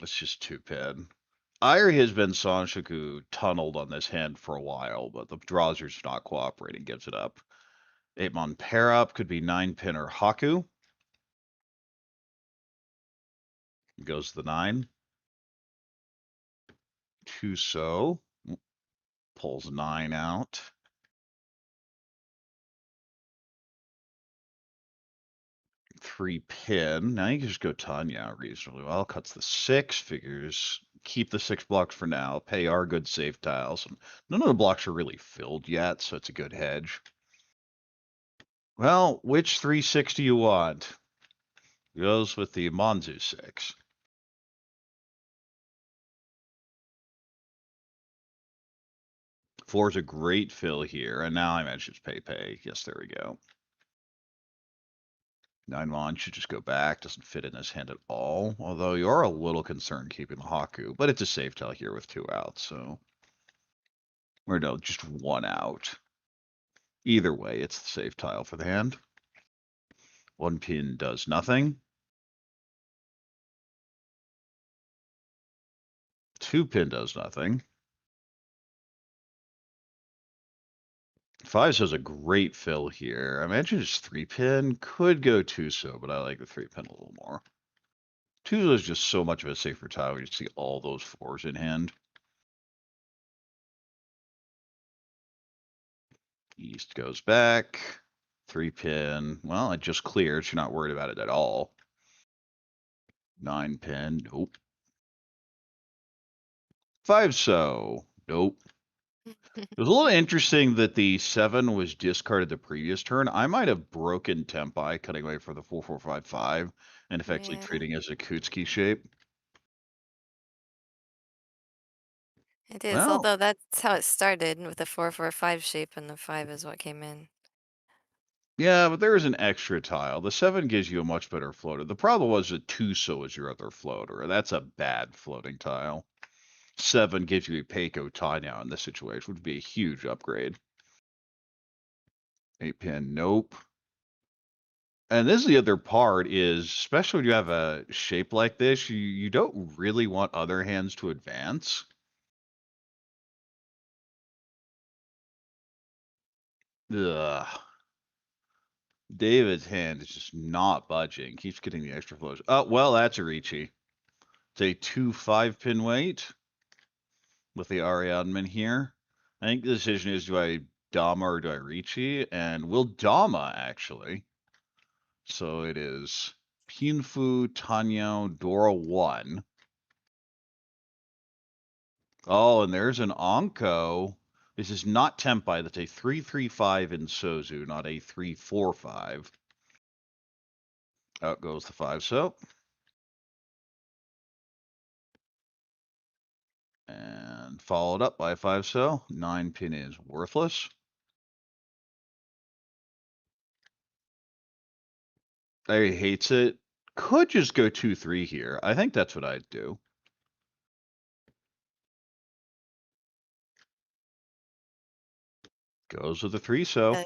It's just 2-pin. Ire has been Sanshoku tunneled on this hand for a while, but the draws are just not cooperating, gives it up. 8-mon pair up, could be 9-pin or Haku. Goes the 9. 2-so. Pulls 9 out. 3-pin. Now you can just go Tanya reasonably well. Cuts the 6, figures keep the 6 blocks for now. Pay our good safe tiles. And none of the blocks are really filled yet, so it's a good hedge. Well, which 3/6 do you want? Goes with the Monzu 6. 4 is a great fill here, and now I managed to pay. Yes, there we go. 9-mon should just go back. Doesn't fit in this hand at all. Although you are a little concerned keeping the Haku, but it's a safe tile here with 2 outs, so. Or no, just 1 out. Either way, it's the safe tile for the hand. 1 pin does nothing. 2 pin does nothing. 5 has a great fill here. I imagine just 3-pin could go 2-so, but I like the 3-pin a little more. 2 is just so much of a safer tile. You see all those 4s in hand. East goes back. 3-pin. Well, it just cleared. So you're not worried about it at all. 9-pin. Nope. 5-so. Nope. It was a little interesting that the 7 was discarded the previous turn. I might have broken Tempai, cutting away for the 4-4-5-5, and effectively Yeah, treating as a Kutsuki shape. it is. Well, Although that's how it started with the 4-4-5 shape, and the 5 is what came in. yeah, but there is an extra tile. The 7 gives you a much better floater. The problem was that 2-so is your other floater. That's a bad floating tile. 7 gives you a Peiko tie now in this situation, which would be a huge upgrade. 8-pin, nope. And this is the other part is, especially when you have a shape like this, you don't really want other hands to advance. Ugh. David's hand is just not budging. Keeps getting the extra flows. Oh, well, that's a Riichi. It's a 2-5 pin weight with the Ariadne here. I think the decision is, do I Dama or do I Riichi? And we'll Dama, actually. So it is Pinfu, Tanyo, Dora 1. Oh, and there's an Onko. This is not Tempai. That's a 3-3-5 in Sozu, not a 3-4-5. Out goes the 5-so. And followed up by 5-so. 9 pin is worthless. Larry hates it. Could just go 2-3 here. I think that's what I'd do. Goes with the 3-so. Yes.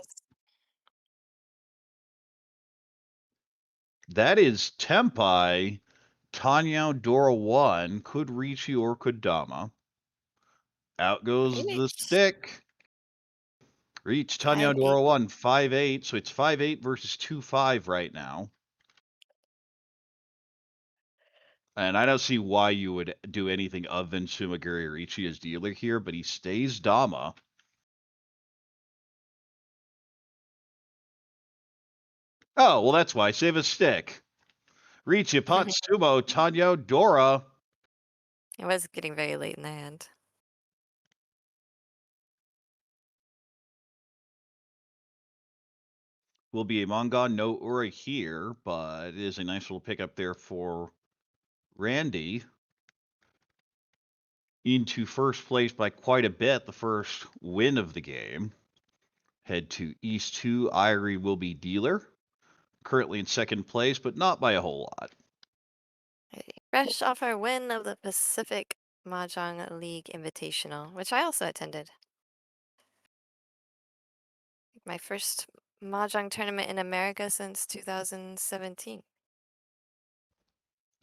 That is Tempai. Tanya Dora 1 could Riichi or could Dama. Out goes the stick. Reach Tanya Dora 1, 5-8. So it's 5-8 versus 2-5 right now. And I don't see why you would do anything other than Sumagiri Riichi as dealer here, but he stays Dama. Oh, well, that's why. Save a stick. Riichi, Pot, Sumo, Tanya, Dora. It was getting very late in the hand. Will be a Mongon, no Ura here, but it is a nice little pickup there for Randy. Into first place by quite a bit, the first win of the game. Head to East 2. Irie will be dealer. Currently in second place, but not by a whole lot. Fresh off our win of the Pacific Mahjong League Invitational, which I also attended. My first Mahjong tournament in America since 2017.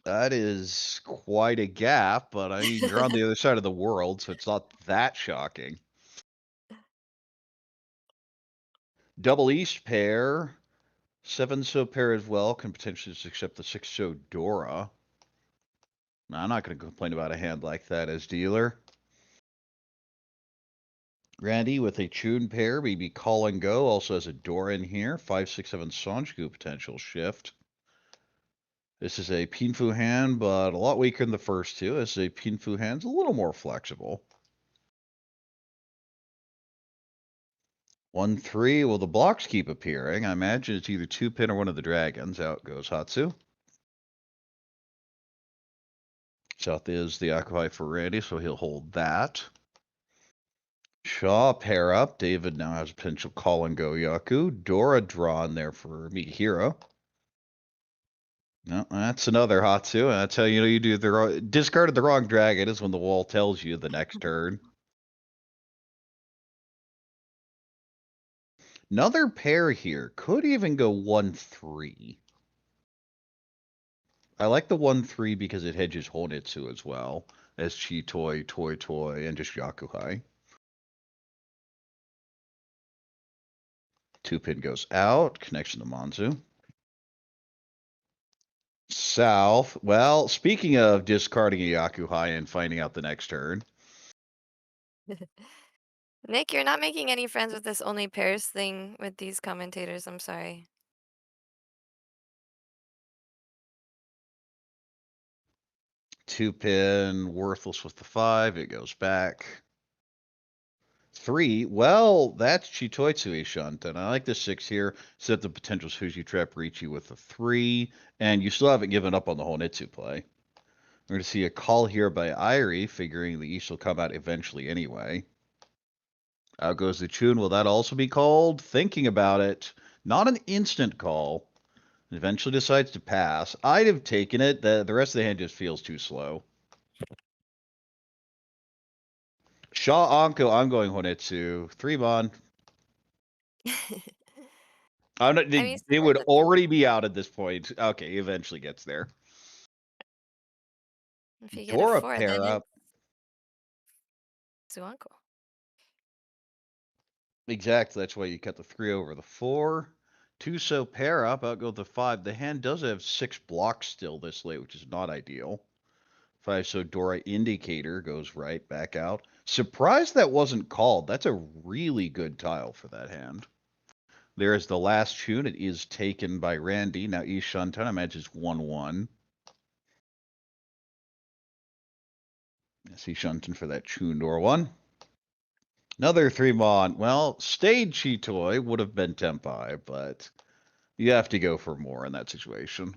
That is quite a gap, but I mean, you're on the other side of the world, so it's not that shocking. Double East pair. 7-so pair as well. Can potentially just accept the 6-so Dora. I'm not going to complain about a hand like that as dealer. Randy with a Chun pair, maybe call and go. Also has a Dora in here. 5-6-7 Sanjku potential shift. This is a Pinfu hand, but a lot weaker than the first two. This is a Pinfu hand, it's a little more flexible. 1-3. Well, the blocks keep appearing. I imagine it's either 2-pin or one of the dragons. Out goes Hatsu. South is the Occupy for Randy, so he'll hold that. Shaw pair up. David now has a potential call and go Yaku. Dora drawn there for Mikihiro. No, that's another Hatsu. That's how you know you do the discarded the wrong dragon is when the wall tells you the next turn. Another pair here. Could even go 1-3. I like the 1-3 because it hedges Honitsu as well as Chi Toy, and just Yakuhai. 2-pin goes out. Connection to Manzu. South. Well, speaking of discarding a Yakuhai and finding out the next turn. Nick, you're not making any friends with this only pairs thing with these commentators. I'm sorry. Two-pin, worthless with the 5. It goes back. 3. Well, that's Chitoitsui Shunt, and I like the 6 here. Set the potential Sushi Trap Riichi with the 3, and you still haven't given up on the Honitsu play. We're going to see a call here by Irie, figuring the East will come out eventually anyway. Out goes the Chun. Will that also be called? Thinking about it. Not an instant call. Eventually decides to pass. I'd have taken it. The rest of the hand just feels too slow. Shaw Anko, I'm going Honitsu. 3 mon. I'm not, I mean, they would Sparrow- already be out at this point. Okay, eventually gets there. if you get a Dora 4, pair then up. it's Zuanko. Exactly. That's why you cut the 3 over the 4. 2 so pair up. Out go the 5. The hand does have 6 blocks still this late, which is not ideal. 5 so Dora indicator goes right back out. Surprised that wasn't called. That's a really good tile for that hand. There is the last tune. It is taken by Randy. Now Ishan Tana matches 1-1. See Shunton for that tune door 1. Another 3 mon. Well, stayed Chitoy would have been Tempai, but you have to go for more in that situation.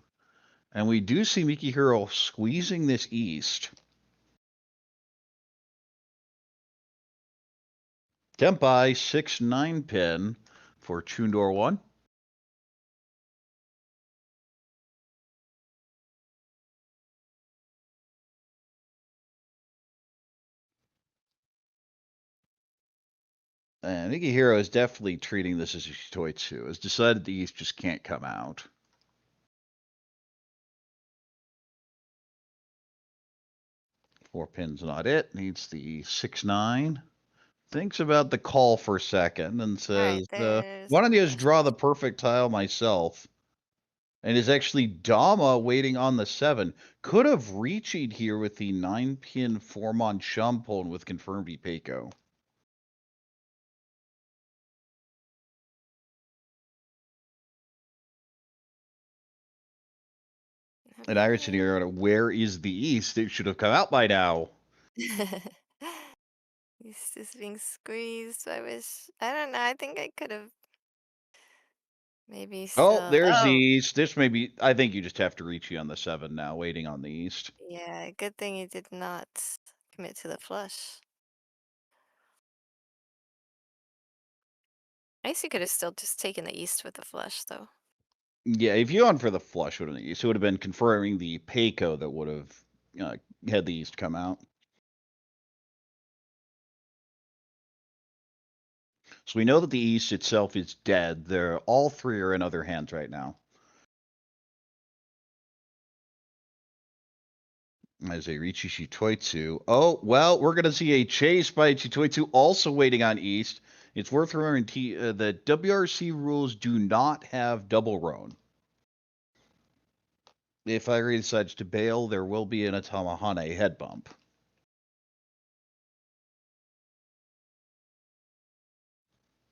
And we do see Mikihiro squeezing this east. Tempai 6-9 pin for tune door 1. And Mikihiro is definitely treating this as a Chitoy too. Has decided the east just can't come out. Four pins not it. Needs the 6-9. Thinks about the call for a second and says, there's why don't you just the draw the perfect tile myself? And is actually Dama waiting on the 7. Could have Riichi'd here with the 9-pin 4-mon Shumpon with confirmed Ipeko. And Irish and here, where is the East? It should have come out by now. East is being squeezed. I don't know. I think I could have maybe still. Oh, there's the East. This may be, I think you just have to Riichi on the 7 now, waiting on the East. Yeah, good thing you did not commit to the flush. I guess you could have still just taken the East with the flush, though. Yeah, if you on for the flush would have been the East, it would have been confirming the Peiko that would have had the East come out. So we know that the East itself is dead. All 3 are in other hands right now. As a Riichi Shitoitsu. Oh, well, we're going to see a chase by Shitoitsu also waiting on East. It's worth remembering that WRC rules do not have double roan. If Irie decides to bail, there will be an Atamahane head bump.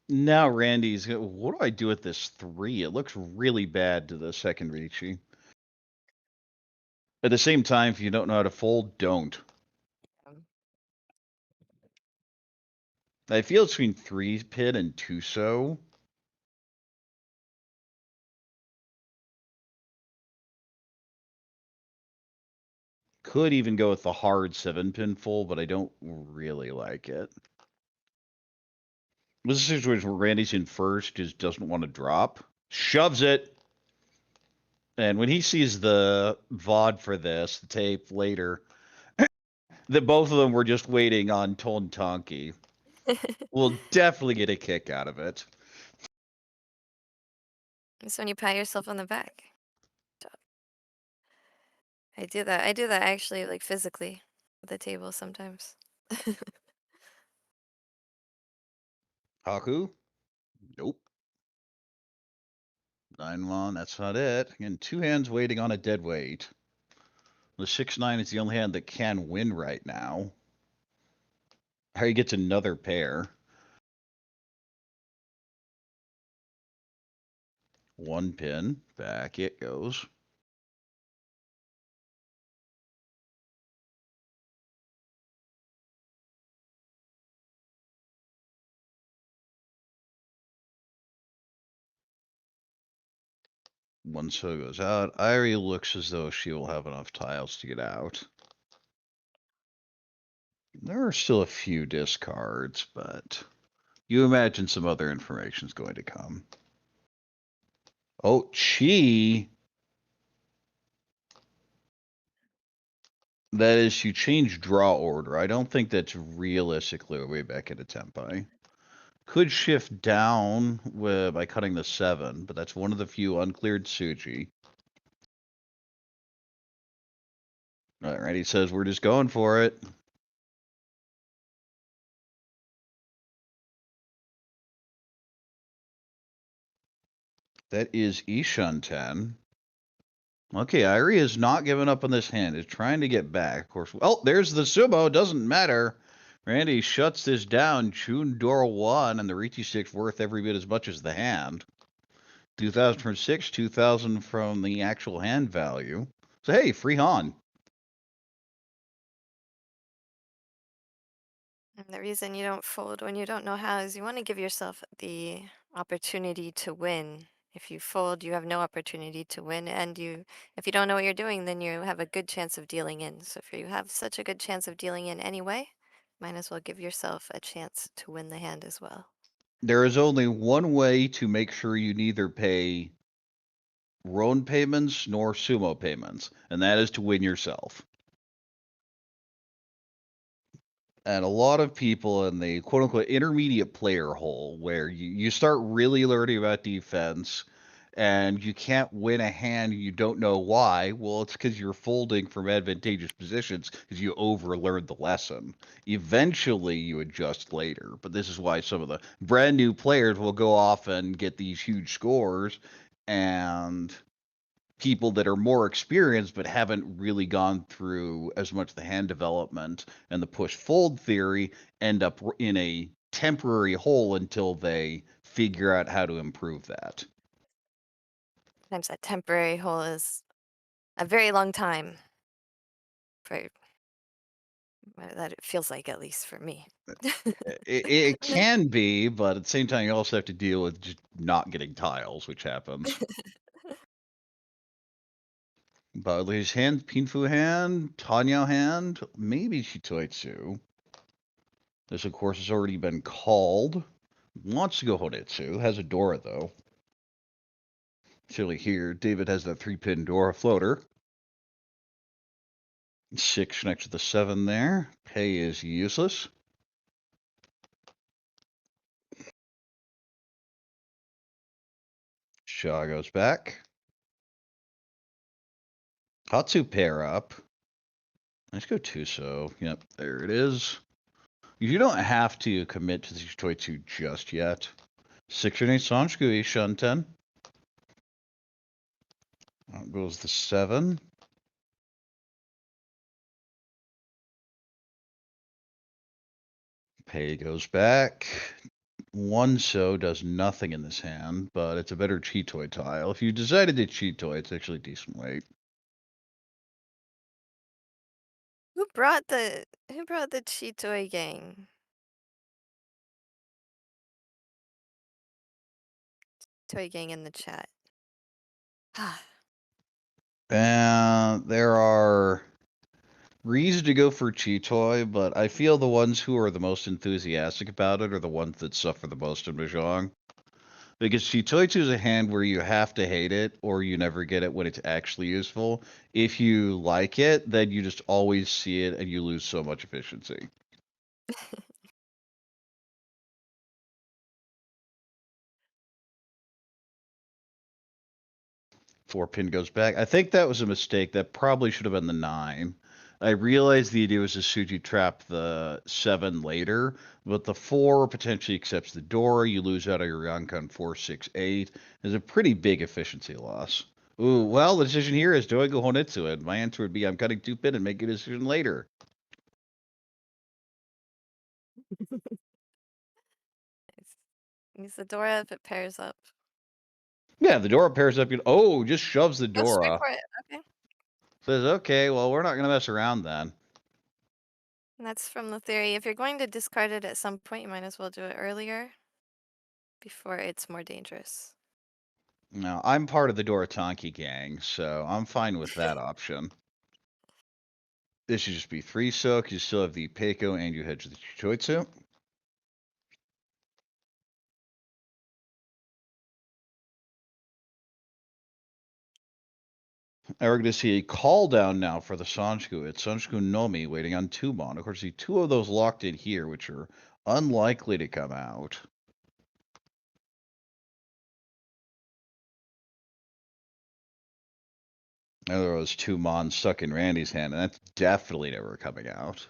Now Randy's, what do I do with this 3? It looks really bad to the second Riichi. At the same time, if you don't know how to fold, don't. I feel between 3 pin and 2 so. Could even go with the hard 7-pin full, but I don't really like it. This is a situation where Randy's in first, just doesn't want to drop. Shoves it. And when he sees the VOD for this, the tape later, that both of them were just waiting on Ton Tonki, will definitely get a kick out of it. It's when you pat yourself on the back. I do that. I do that actually, like physically, at the table sometimes. Haku? Nope. 9-1, that's not it. Again, 2 hands waiting on a dead weight. The 6-9 is the only hand that can win right now. Harry gets another pair. 1 pin, back it goes. One so goes out. Irie looks as though she will have enough tiles to get out. There are still a few discards, but you imagine some other information is going to come. Oh, Chi. That is, you change draw order. I don't think that's realistically a way back into Tempai. Could shift down by cutting the 7, but that's one of the few uncleared Tsuji. All right, he says we're just going for it. That is Ishan 10. Okay, Irie is not giving up on this hand. Is trying to get back. Of course. Oh, there's the sumo. Doesn't matter. Randy shuts this down. Chun Dora 1, and the Riichi stick's worth every bit as much as the hand. 2,000 from 6, 2,000 from the actual hand value. So hey, free Han. And the reason you don't fold when you don't know how is you want to give yourself the opportunity to win. If you fold, you have no opportunity to win, and if you don't know what you're doing, then you have a good chance of dealing in. So if you have such a good chance of dealing in anyway, might as well give yourself a chance to win the hand as well. There is only one way to make sure you neither pay Roan payments nor sumo payments, and that is to win yourself. And a lot of people in the quote-unquote intermediate player hole, where you start really learning about defense, and you can't win a hand you don't know why. Well, it's because you're folding from advantageous positions because you overlearned the lesson. Eventually, you adjust later, but this is why some of the brand new players will go off and get these huge scores, and people that are more experienced but haven't really gone through as much the hand development and the push fold theory end up in a temporary hole until they figure out how to improve that. Sometimes that temporary hole is a very long time for that it feels like, at least for me. It can be, but at the same time, you also have to deal with just not getting tiles, which happens. Badli's hand, Pinfu hand, Tanya hand, maybe Shitoitsu. This, of course, has already been called. Wants to go Honitsu. Has a Dora, though. Surely here, David has that 3-pin Dora floater. 6 next to the 7 there. Pay is useless. Shaw goes back. Hatsu pair up. Let's go Tuso. Yep, there it is. You don't have to commit to the Shitoitsu just yet. 6 or 8 Sanshku Ishan 10. Out goes the 7. Pay goes back. 1 so does nothing in this hand, but it's a better Chitoi tile. If you decided to Chitoi, it's actually decent weight. Who brought the Chitoi gang? Toy gang in the chat. And there are reasons to go for Chitoi, but I feel the ones who are the most enthusiastic about it are the ones that suffer the most in Mahjong. Because Chitoitsu is a hand where you have to hate it or you never get it when it's actually useful. If you like it, then you just always see it and you lose so much efficiency. 4-pin goes back. I think that was a mistake. That probably should have been the 9. I realized the idea was to Suji trap the 7 later, but the 4 potentially accepts the Dora. You lose out of your Yankan 4, 6, 8. There's a pretty big efficiency loss. Ooh, well, the decision here is, do I go Honitsu it? My answer would be, I'm cutting 2-pin and make a decision later. Use the Dora if it pairs up. Yeah, the Dora pairs up. Just shoves the Go straight Dora. for it. Okay. Says, okay, well, we're not going to mess around then. And that's from the theory. If you're going to discard it at some point, you might as well do it earlier before it's more dangerous. No, I'm part of the Dorotanki gang, so I'm fine with that option. This should just be 3 soak. You still have the Peiko and you hedge the Chichoitsu. And we're going to see a call down now for the Sanshku. It's Sanshku Nomi waiting on 2 mon. Of course, see 2 of those locked in here, which are unlikely to come out. There was 2 Mons stuck in Randy's hand, and that's definitely never coming out.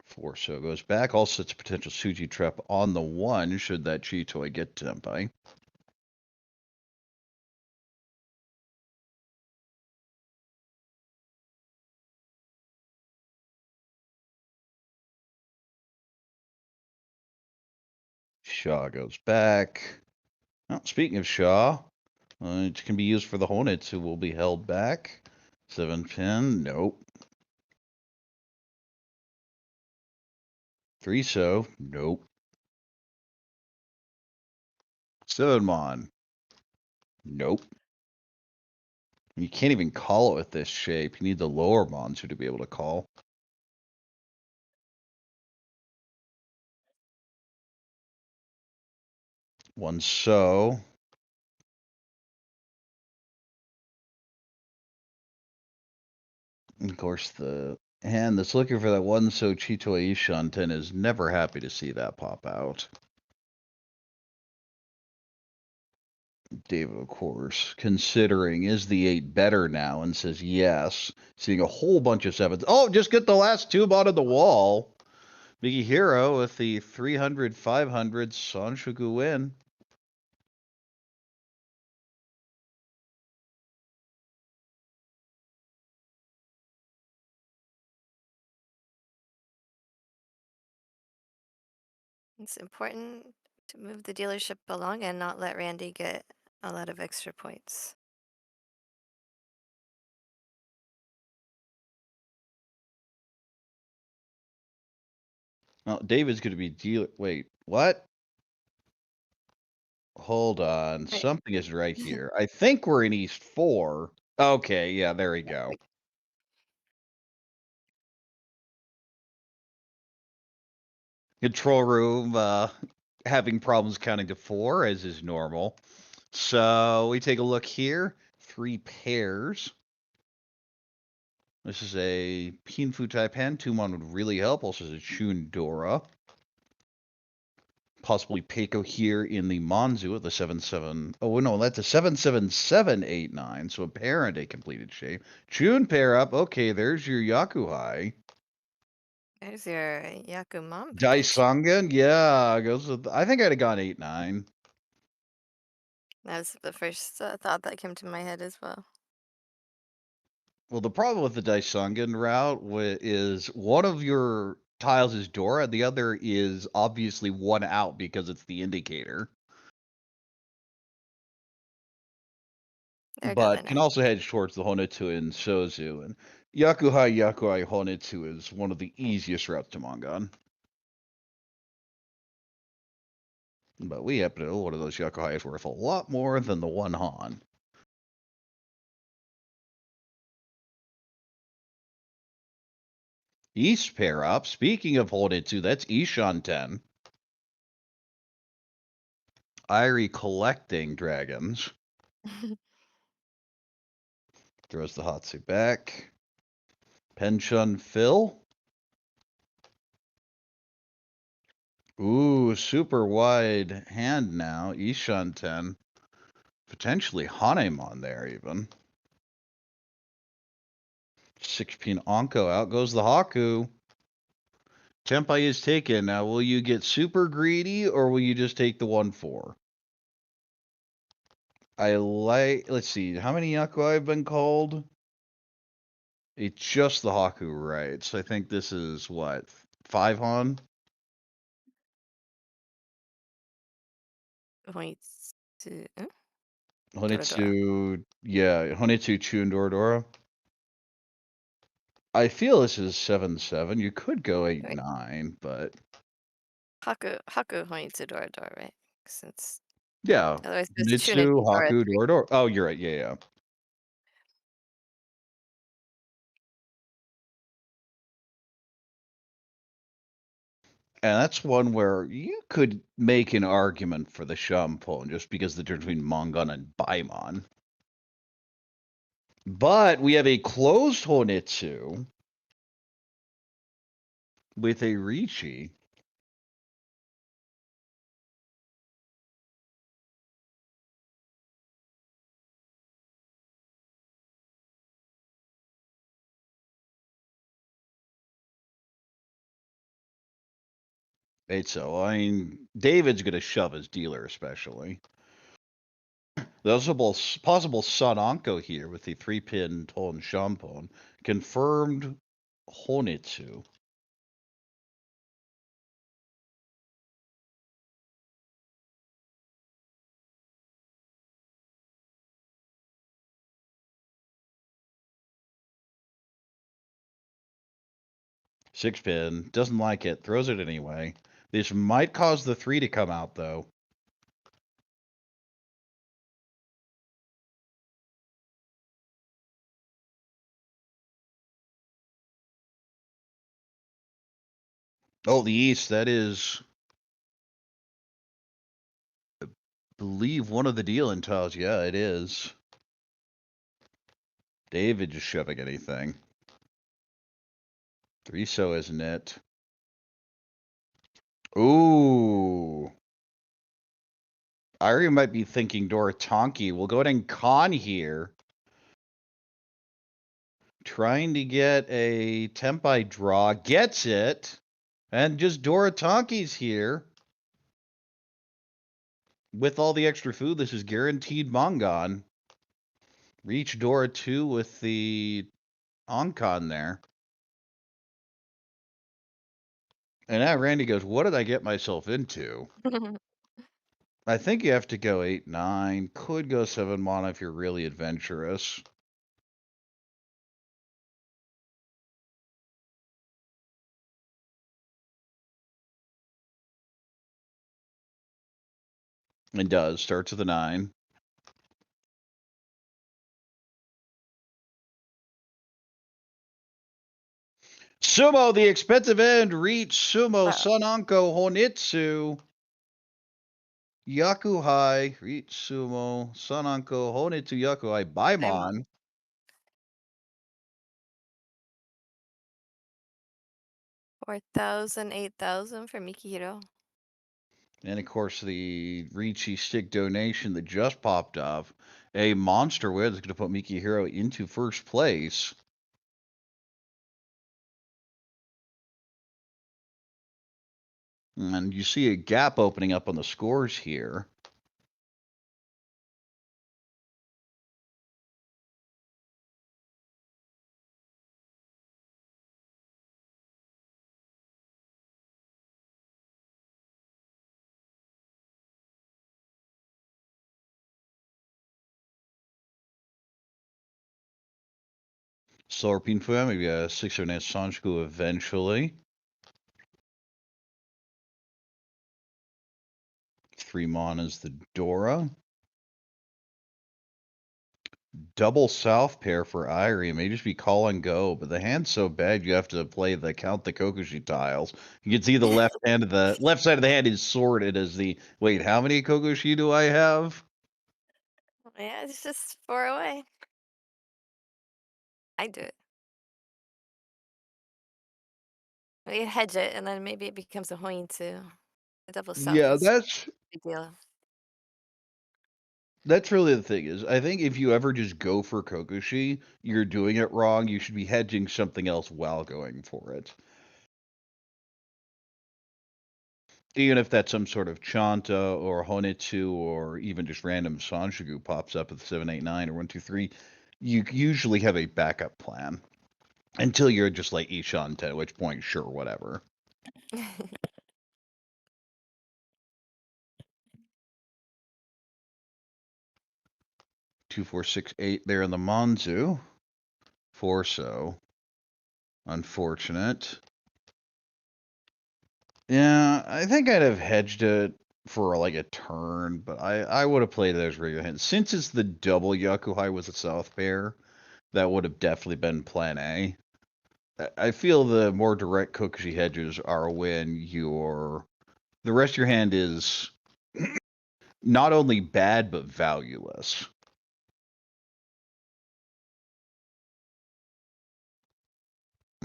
Four, so it goes back. Also, it's a potential Suji trap on the 1 should that Chitoi get Tempai. Shaw goes back. Oh, speaking of Shaw, it can be used for the Hornets who will be held back. 7-10, nope. 3 so, nope. 7 Mon, nope. You can't even call it with this shape. You need the lower Monsu to be able to call. One so. Of course, the hand that's looking for that 1 so Chitoi Ishanten is never happy to see that pop out. David, of course, considering is the 8 better now and says yes. Seeing a whole bunch of 7s. Oh, just get the last 2 out of the wall. Biggie Hero with the 300, 500 Sanshuku win. It's important to move the dealership along and not let Randy get a lot of extra points. Well, David's going to be dealer. Wait, what? Hold on. Right. Something is right here. I think we're in East 4. Okay, yeah, there we go. Control room having problems counting to 4, as is normal. So we take a look here. 3 pairs. This is a Pinfu type hand. 2-mon would really help. Also, is a Chundora. Possibly Peiko here in the Monzu at the 7-7. Oh, no, that's a 7-7-7-8-9. So apparent a completed shape. Chun pair up. Okay, there's your Yakuhai. There's your Yakumon potential. Daisangan, yeah, goes with. I think I'd have gone 8-9. That was the first thought that came to my head as well. Well, the problem with the Daisangan route is one of your tiles is Dora, the other is obviously 1 out because it's the indicator. There we go, But can Liner. also hedge towards the Honetsu and Sozu. And Yakuhai Honetsu is one of the easiest routes to Mongon. But we happen to know one of those Yakuhai is worth a lot more than the 1 Han. East pair up. Speaking of Honetsu, that's Ishan 10. Irie collecting dragons. Throws the Hatsu back. Penchun Phil. Ooh, super wide hand now. Ishan 10. Potentially Hanemon there even. 6-pin Onko. Out goes the Haku. Tempai is taken. Now, will you get super greedy or will you just take the 1-4? Let's see, how many Yaku have been called? It's just the Haku, right? So I think this is what, 5 Han? Points to Honetsu, yeah, Honetsu, Chun, Doradora. I feel this is 7-7. You could go 8-9, but Haku points to Dora, right? Since yeah. otherwise there's Chun and Honetsu, Dora. Haku, Doradora. Oh, you're right. Yeah, yeah. And that's one where you could make an argument for the Shampoo just because the difference between Mongon and Baimon. But we have a closed Honetsu with a Riichi. So I mean, David's gonna shove his dealer, especially. There's a possible Sun Anko here with the 3-pin Ton Shampon. Confirmed Honitsu. Six pin, doesn't like it, throws it anyway. This might cause the 3 to come out, though. Oh, the East, that is, I believe, one of the dealing tiles. Yeah, it is. David just shoving anything. 3 so, isn't it? Ooh. Ari might be thinking Doritonki. We'll go ahead and con here. Trying to get a Tempai draw. Gets it. And just Doritonki's here. With all the extra food, this is guaranteed Mongon. Reach Dora 2 with the Oncon there. And now Randy goes, what did I get myself into? I think you have to go 8, 9. Could go 7 mana if you're really adventurous. It does. Starts with a 9. Sumo, the expensive end. Reach Sumo, Wow. Sunanko, Honitsu. Yakuhai. Reach Sumo, Sunanko, Honitsu, Yakuhai. Baimon. 4,000, 8,000 for Mikihiro. And of course, the Riichi stick donation that just popped up. A monster win that's going to put Mikihiro into first place. And you see a gap opening up on the scores here. Sorpin for maybe a 6-7 Sanjiku eventually. 3 manas the Dora. Double south pair for Irie. It may just be call and go, but the hand's so bad you have to play the count the Kokushi tiles. You can see the left hand of the left side of the hand is sorted as the wait, how many Kokushi do I have? Yeah, it's just 4 away. I do it. We hedge it, and then maybe it becomes a Hoin too. The double south Yeah, is a that's big deal. really the thing is, I think if you ever just go for Kokushi, you're doing it wrong. You should be hedging something else while going for it. Even if that's some sort of Chanta or Honitsu or even just random Sanjiku pops up at 7, 8, 9 or 1, 2, 3, you usually have a backup plan. Until you're just like Ishanta, at which point, sure, whatever. 2, 4, 6, 8 there in the Manzu. 4 so. Unfortunate. Yeah, I think I'd have hedged it for like a turn, but I would have played it as regular hand. Since it's the double Yakuhai with a south pair, that would have definitely been plan A. I feel the more direct Kokushi hedges are when the rest of your hand is not only bad but valueless.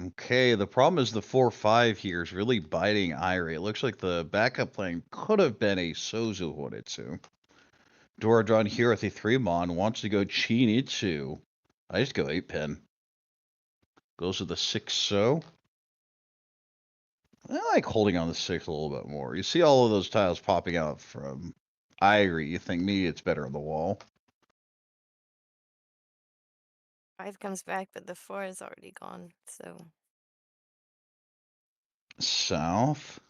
Okay, the problem is the 4-5 here is really biting Irie. It looks like the backup plan could have been a Sozu Horitsu. Dora drawn here with a 3-mon wants to go Chinitsu. I just go 8-pin. Goes with the 6 so. I like holding on the 6 a little bit more. You see all of those tiles popping out from Irie. You think maybe it's better on the wall. 5 comes back, but the 4 is already gone, so South.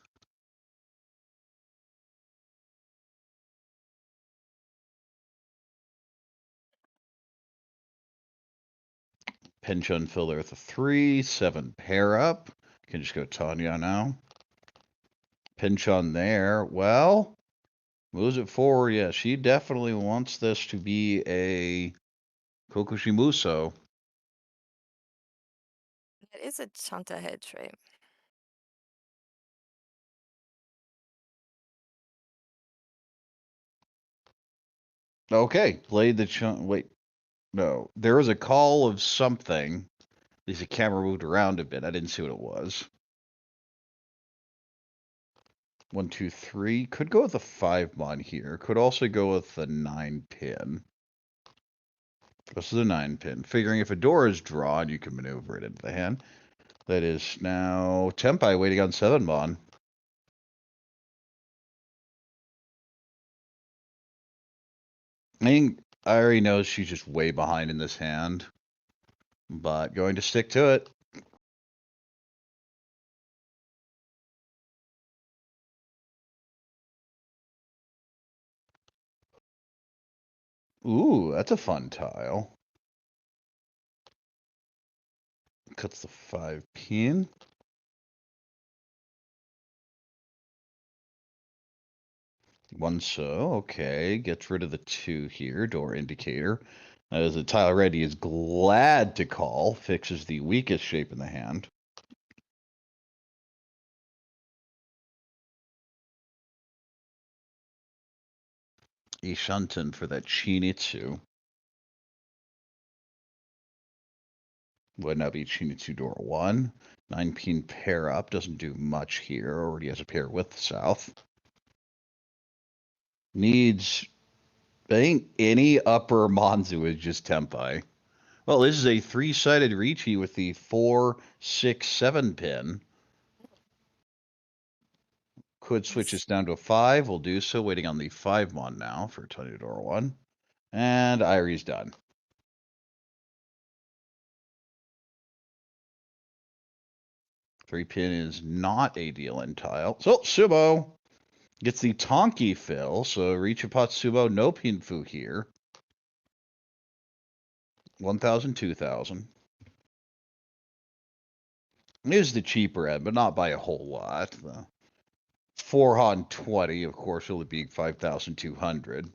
Pinch unfill there with a 3, 7 pair up. Can just go Tanya now. Pinch on there. Well, moves it forward. Yeah, she definitely wants this to be a Kokushimuso. it is a Chanta hedge, right? Okay, played the wait. No, there was a call of something. At least the camera moved around a bit. I didn't see what it was. 1, 2, 3. Could go with a 5 mon here. Could also go with the 9 pin. This is a 9 pin. Figuring if a door is drawn, you can maneuver it into the hand. That is now Tempai waiting on 7 mon. I think Irie knows she's just way behind in this hand, but going to stick to it. Ooh, that's a fun tile. Cuts the 5 pin. One so, okay. Gets rid of the 2 here, door indicator. As the tile ready is glad to call, fixes the weakest shape in the hand. Ishanten for that Chinitsu. Would now be Chinitsu door 1. 9 pin pair up, doesn't do much here. Already has a pair with the south. Needs, I think any upper Manzu is just Tempai. Well, this is a 3-sided Riichi with the 4, 6, 7 pin. Could switch this down to a 5. We'll do so. Waiting on the 5 mon now for Tony door 1. And Irie's done. Three pin is not a DLN tile. So Subo gets the Tonki fill. So Riichi Subo, no Pinfu here. 1,000, 2,000. Is the cheaper end, but not by a whole lot. The 420, of course, will be 5,200.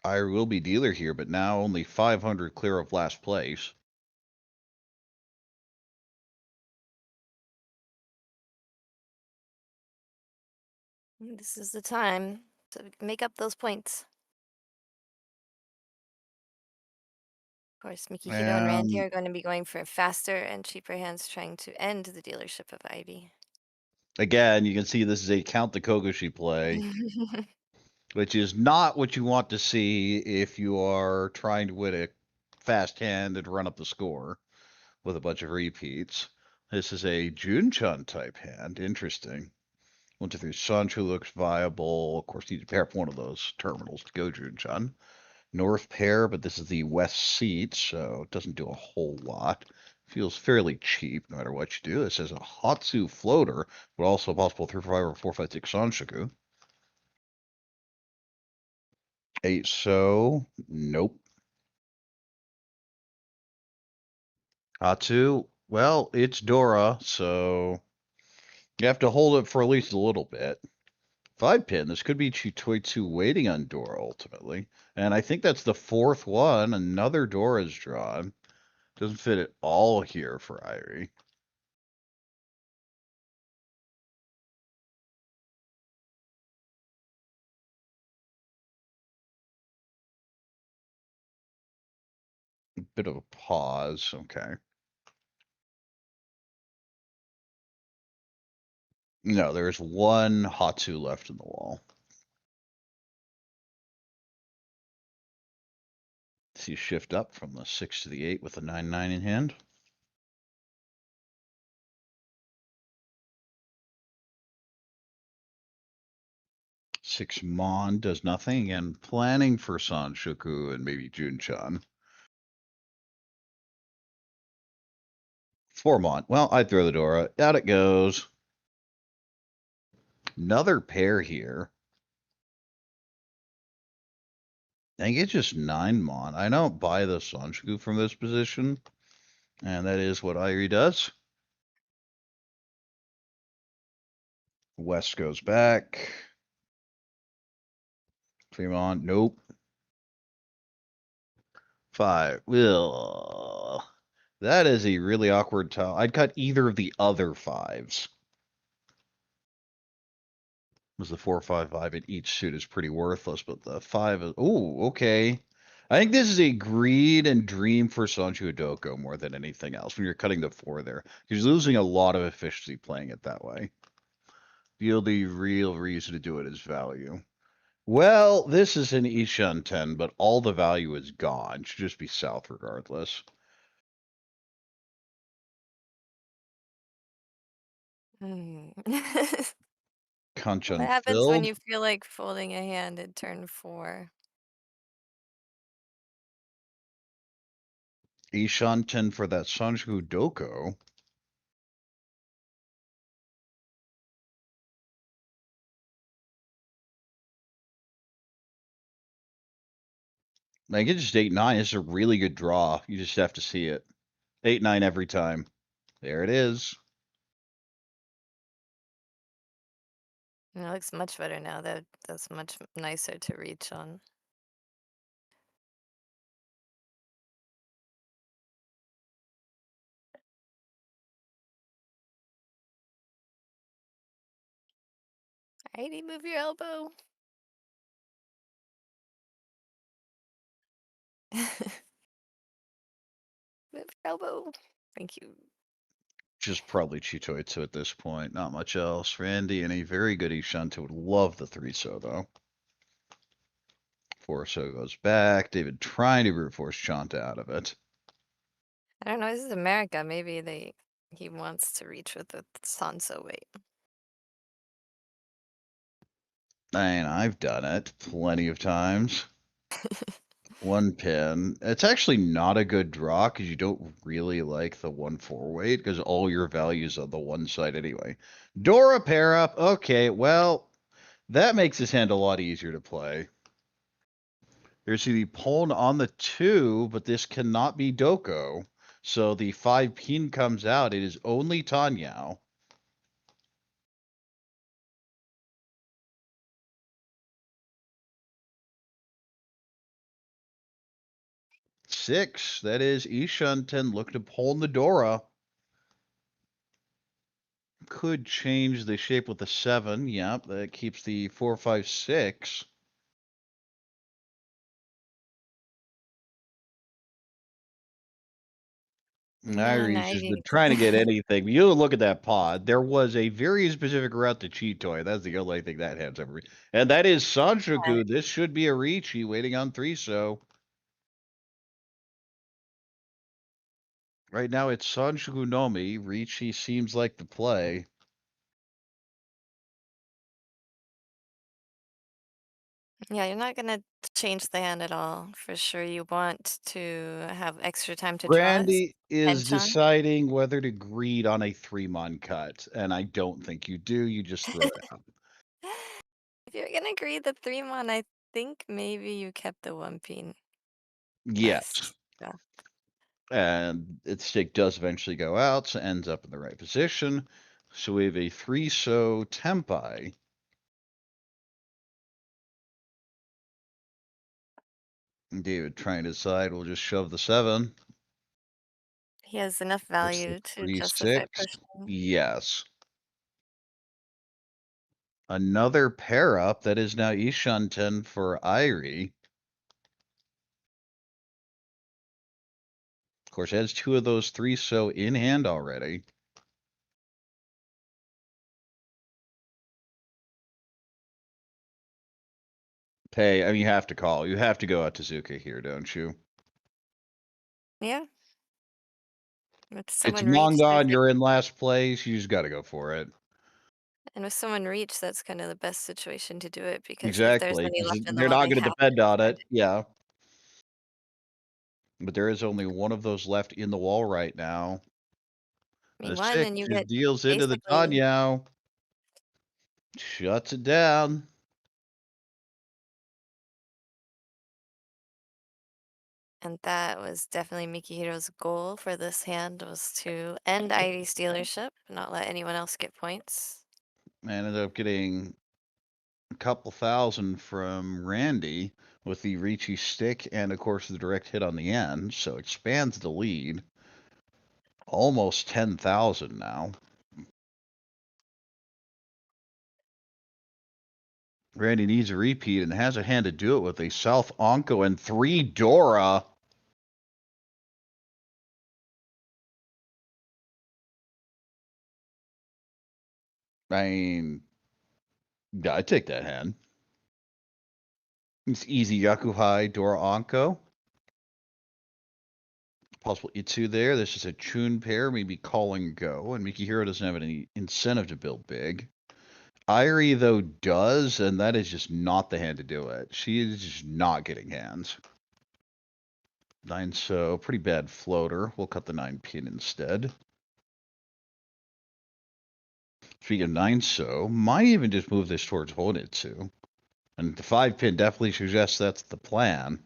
I will be dealer here, but now only 500 clear of last place. This is the time to make up those points. Of course, Mikihito and Randy are going to be going for faster and cheaper hands, trying to end the dealership of Ivy. Again, you can see this is a count the Kogoshi play, which is not what you want to see if you are trying to win a fast hand and run up the score with a bunch of repeats. This is a Junchun type hand. Interesting. 1, 2, 3. Sancho looks viable. Of course, need to pair up one of those terminals to go Junchun. North pair, but this is the west seat, so it doesn't do a whole lot. Feels fairly cheap no matter what you do. This is a Hatsu floater, but also possible 3, 5, or 4, 5, 6 Sanshoku. 8 so, nope. Hatsu, well, it's Dora, so you have to hold it for at least a little bit. 5 pin, this could be Chitoitsu waiting on Dora ultimately. And I think that's the 4th one. Another Dora is drawn. Doesn't fit at all here for Irie. Bit of a pause. Okay. No, there's one Hatsu left in the wall. See shift up from the 6 to the 8 with a 9-9 in hand. Six Mon does nothing. Again, planning for Sanshoku and maybe Junchan. 4 Mon. Well, I'd throw the Dora. Out it goes. Another pair here. I think it's just 9 Mon. I don't buy the Sanshoku from this position. And that is what Irie does. West goes back. Fremont, nope. 5. Ugh. That is a really awkward tile. I'd cut either of the other 5s. Was the 4-5-5 in each suit is pretty worthless, but the 5 is. Oh, okay. I think this is a greed and dream for Sancho Udoko more than anything else when you're cutting the 4 there. You're losing a lot of efficiency playing it that way. The only real reason to do it is value. Well, this is an Ishan 10, but all the value is gone. It should just be south regardless. What Kanchan happens when filled. you feel like folding a hand at turn 4? Ishan 10 for that Sanju Doko. Like, it's just 8-9. It's a really good draw. You just have to see it. 8-9 every time. There it is. It looks much better now. That's much nicer to reach on. Alrighty, move your elbow. Move your elbow. Thank you. Just probably Chitoitsu at this point. Not much else. Randy and a very good Ishanta would love the 3-so, though. 4-so goes back. David trying to brute force Chanta out of it. I don't know. This is America. Maybe he wants to reach with the Sanso weight. And I've done it plenty of times. 1 pin. It's actually not a good draw because you don't really like the 1-4 weight because all your values on the one side anyway. Dora pair up. Okay, well, that makes this hand a lot easier to play. Here's the pawn on the 2, but this cannot be Doko. So the 5 pin comes out. It is only Tanyao. Six. That is Ishunten. Look to pull the Dora. Could change the shape with the 7. Yep, that keeps the 4, 5, 6. Iri's just been trying to get anything. You look at that pod. There was a very specific route to Cheetoy. That's the only thing that has ever. And that is Sanchoku. This should be a Riichi waiting on 3-so. Right now it's Sanchoku Nomi. Riichi seems like the play. Yeah, you're not gonna change the hand at all. For sure, you want to have extra time to draw. Brandy is Henchan. deciding whether to greed on a 3-mon cut, and I don't think you do. You just throw it out. If you're gonna greed the 3-mon, I think maybe you kept the 1 pin. Yes. Yeah. And its stake does eventually go out, so ends up in the right position. So we have a 3-so Tempai. David trying to decide, we'll just shove the 7. He has enough value to justify pushing. Yes. Another pair up that is now Ishunten for Irie. Of course, it has 2 of those 3-so in hand already. Pay, I mean, you have to call. You have to go out to Zuka here, don't you? Yeah. With It's someone reach, manga there's and like, you're in last place. You just got to go for it. and with someone reach, that's kind of the best situation to do it because if there's Exactly, any 'cause left in the they're wall, not they going to have depend to on discard it. it. Yeah. But there is only one of those left in the wall right now. I A mean, one, 6 and you just get deals into the basically, Tanyao. Shuts it down. and that was definitely Mikihiro's goal for this hand was to end ID's dealership, not let anyone else get points. I ended up getting a couple thousand from Randy with the Riichi stick and, of course, the direct hit on the end. So expands the lead. Almost 10,000 now. Randy needs a repeat and has a hand to do it with a South Onko and 3 Dora. I mean, yeah, I'd take that hand. It's easy Yakuhai, Dora Onko. Possible Itsu there. This is a Chun pair, maybe call and go. And Mikihiro doesn't have any incentive to build big. Irie, though, does, and that is just not the hand to do it. She is just not getting hands. 9 so, pretty bad floater. We'll cut the 9 pin instead. Speaking of 9 so, might even just move this towards Honitsu. And the 5 pin definitely suggests that's the plan.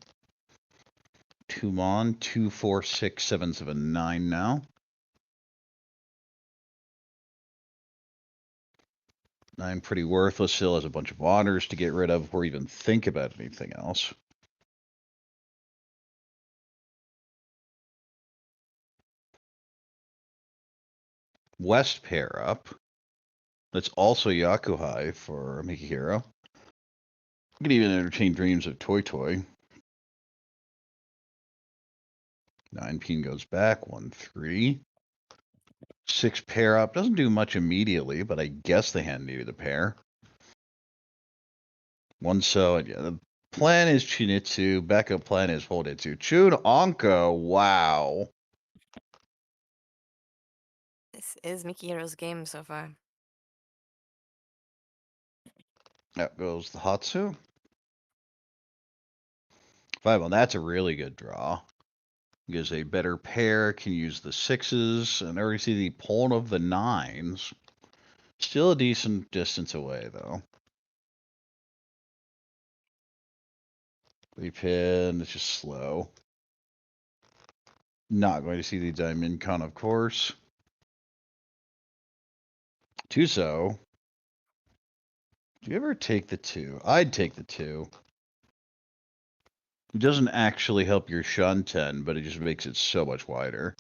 2 mon, 2, 4, 6, 7, 7, 9 now. 9 pretty worthless, still has a bunch of honors to get rid of before even think about anything else. West pair up. That's also Yakuhai for Mikihiro. You can even entertain dreams of Toy Toy. 9 pin goes back, 1, 3. 6 pair up. Doesn't do much immediately, but I guess the hand needed a pair. 1 so, and yeah, the plan is Chinitsu. Backup plan is Horitsu. Chun Onko, wow. This is Mikihiro's game so far. That goes the Hatsu. 5 on that's a really good draw. Gives a better pair, can use the 6s, and I already see the pawn of the 9s. Still a decent distance away, though. 3 pin, it's just slow. Not going to see the diamond con, of course. 2 so. Do you ever take the 2? I'd take the 2. It doesn't actually help your Shunten, but it just makes it so much wider.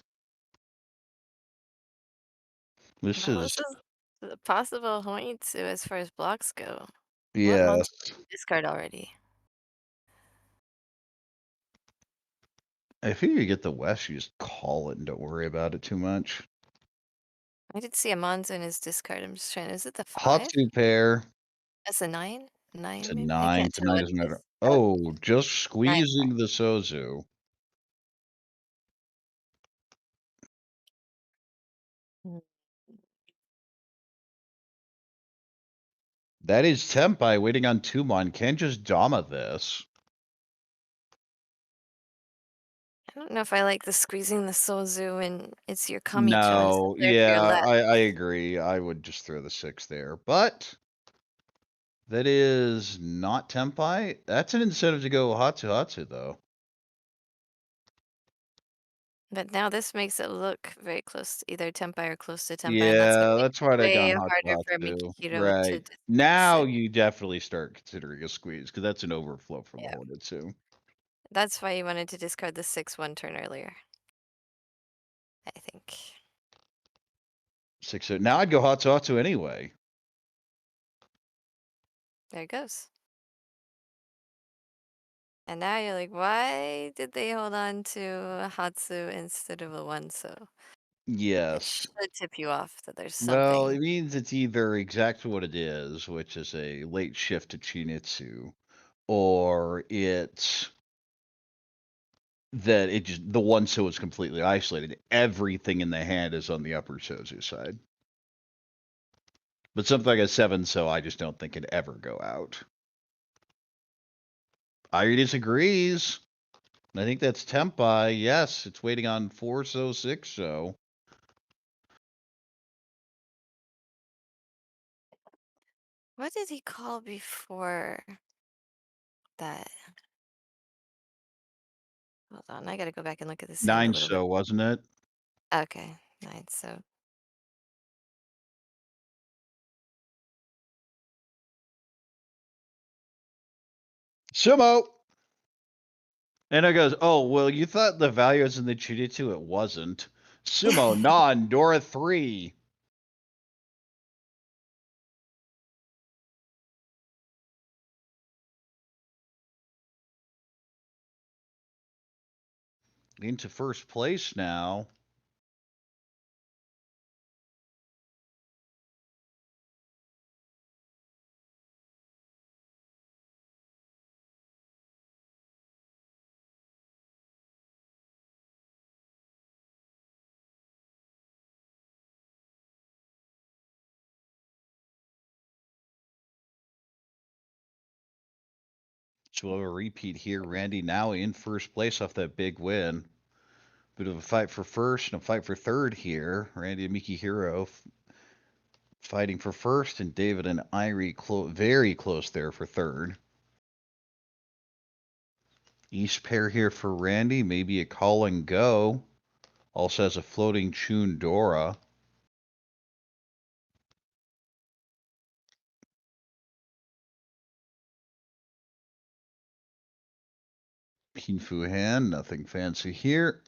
This Well, is, this is the possible Hoitsu as far as blocks go. What yes. monster did you discard already? I figure you get the West, you just call it and don't worry about it too much. I did see a monster in his discard. I'm just trying. Is it the 5? Hatsu pair. That's a 9? 9 To maybe? I 9. can't To tell 9 what doesn't it matter. is. Oh, just 9. squeezing the Sozu. Mm. That is Tempai waiting on Tumon. Can't just Dama this. I don't know if I like the squeezing the Sozu and it's your Kami-chan. No, There for your yeah, left. I agree. I would just throw the 6 there. But that is not Tempai. That's an incentive to go Hatsu Hatsu, though. But now this makes it look very close to either Tempai or close to Tempai, and that's Yeah, gonna make that's why it I gone way Hatsu harder for Hatsu. Mikihiro to Right. dismiss Now it. you definitely start considering a squeeze, because that's an overflow from Yeah. the Hornetsu. That's why you wanted to discard the 6 one turn earlier. I think. 6 now I'd go Hatsu Hatsu anyway. There it goes. And now you're like, why did they hold on to a Hatsu instead of a 1 so? It Yes. should tip you off that there's Well, something. it means it's either exactly what it is, which is a late shift to Chinitsu, or it's that it just the one so is completely isolated. Everything in the hand is on the upper Sozu side. But something like a 7 so I just don't think it'd ever go out. Irie disagrees. I think that's Tempai. Yes, it's waiting on 4 so 6 so. What did he call before that? Hold on, I gotta go back and look at this hand a 9 little so, wasn't it? bit. Okay, 9 so. Sumo! And I goes, oh, well, you thought the value was in the Chujitsu? It wasn't. Sumo, non, Dora 3. Into first place now. So we'll have a repeat here. Randy now in first place off that big win. Bit of a fight for first and a fight for third here. Randy and Miki Hiro fighting for first, and David and Irie very close there for third. East pair here for Randy, maybe a call and go. Also has a floating Chun Dora. Pinfu hand, nothing fancy here.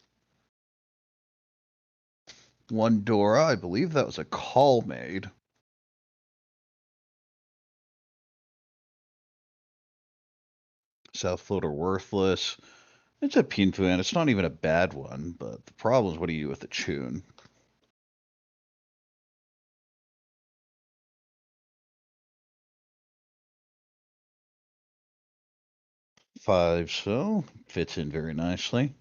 One Dora, I believe that was a call made. South floater worthless. It's a Pinfu hand. It's not even a bad one, but the problem is what do you do with the Chun? Five, so fits in very nicely.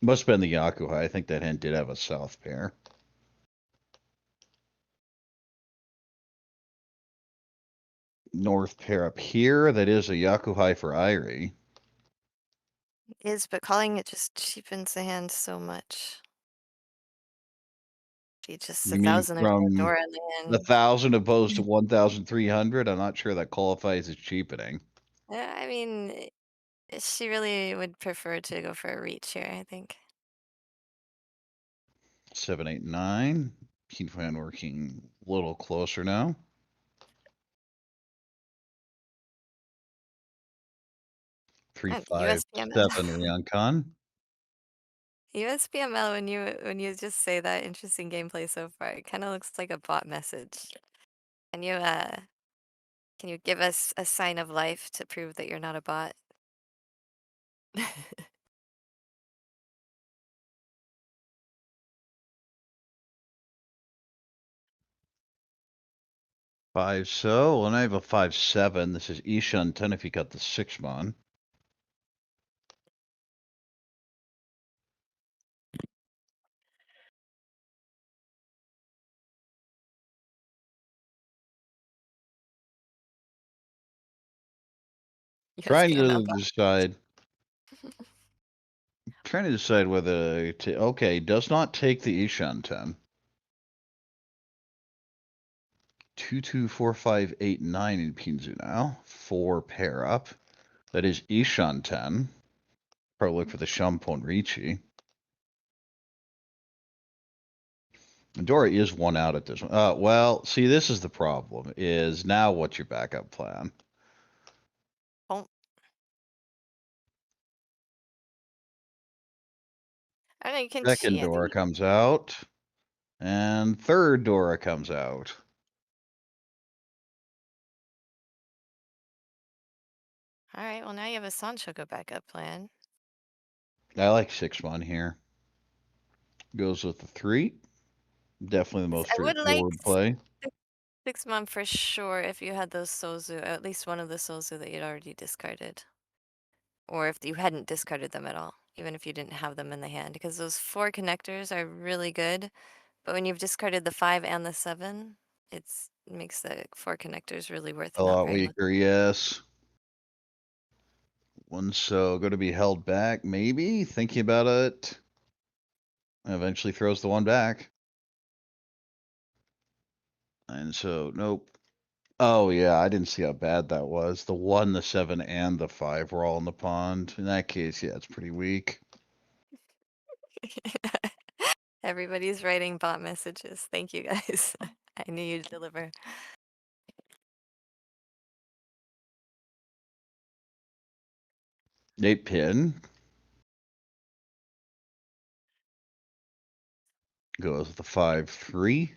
Must have been the Yakuhai. I think that hand did have a south pair. North pair up here. That is a Yakuhai for Irie. Is, but calling it just cheapens the hand so much. She just You mean 1,000 from Dora in the hand. 1,000 opposed to 1,300? I'm not sure that qualifies as cheapening. Yeah, I mean, she really would prefer to go for a reach here, I think. 7, 8, 9. Pinfu hand working a little closer now. Three, And 5, USPML. 7 Ryoncon. USPML, when you just say that interesting gameplay so far, it kind of looks like a bot message. Can you give us a sign of life to prove that you're not a bot? 5 so, and I have a 5, 7. This is Ishan 10 if you got the 6-mon. Trying USPML to bot. decide. Trying to decide whether to. Okay, does not take the Ishan 10. 2, 2, 4, 5, 8, 9 in Pinzu now. 4 pair up. That is Ishan 10. Probably look for the Shampon Riichi. Dora is one out at this one. Well, see, this is the problem. Is now what's your backup plan? I think you can Second Dora comes out, and third Dora comes out. All right, well now you have a Sanchoku backup plan. I like 6-mon here. Goes with the 3. Definitely the most I would like straightforward play. 6-mon for sure if you had those Sozu, at least one of the Sozu that you'd already discarded. Or if you hadn't discarded them at all. even if you didn't have them in the hand, because those 4 connectors are really good. But when you've discarded the 5 and the 7, it makes the 4 connectors really worth A not lot very much. weaker, yes. One so going to be held back, maybe? Thinking about it. Eventually throws the one back. And so, nope. Oh, yeah, I didn't see how bad that was. The 1, the 7, and the 5 were all in the pond. In that case, yeah, it's pretty weak. Everybody's writing bot messages. Thank you guys. I knew you'd deliver. Eight pin. Goes with the 5-3.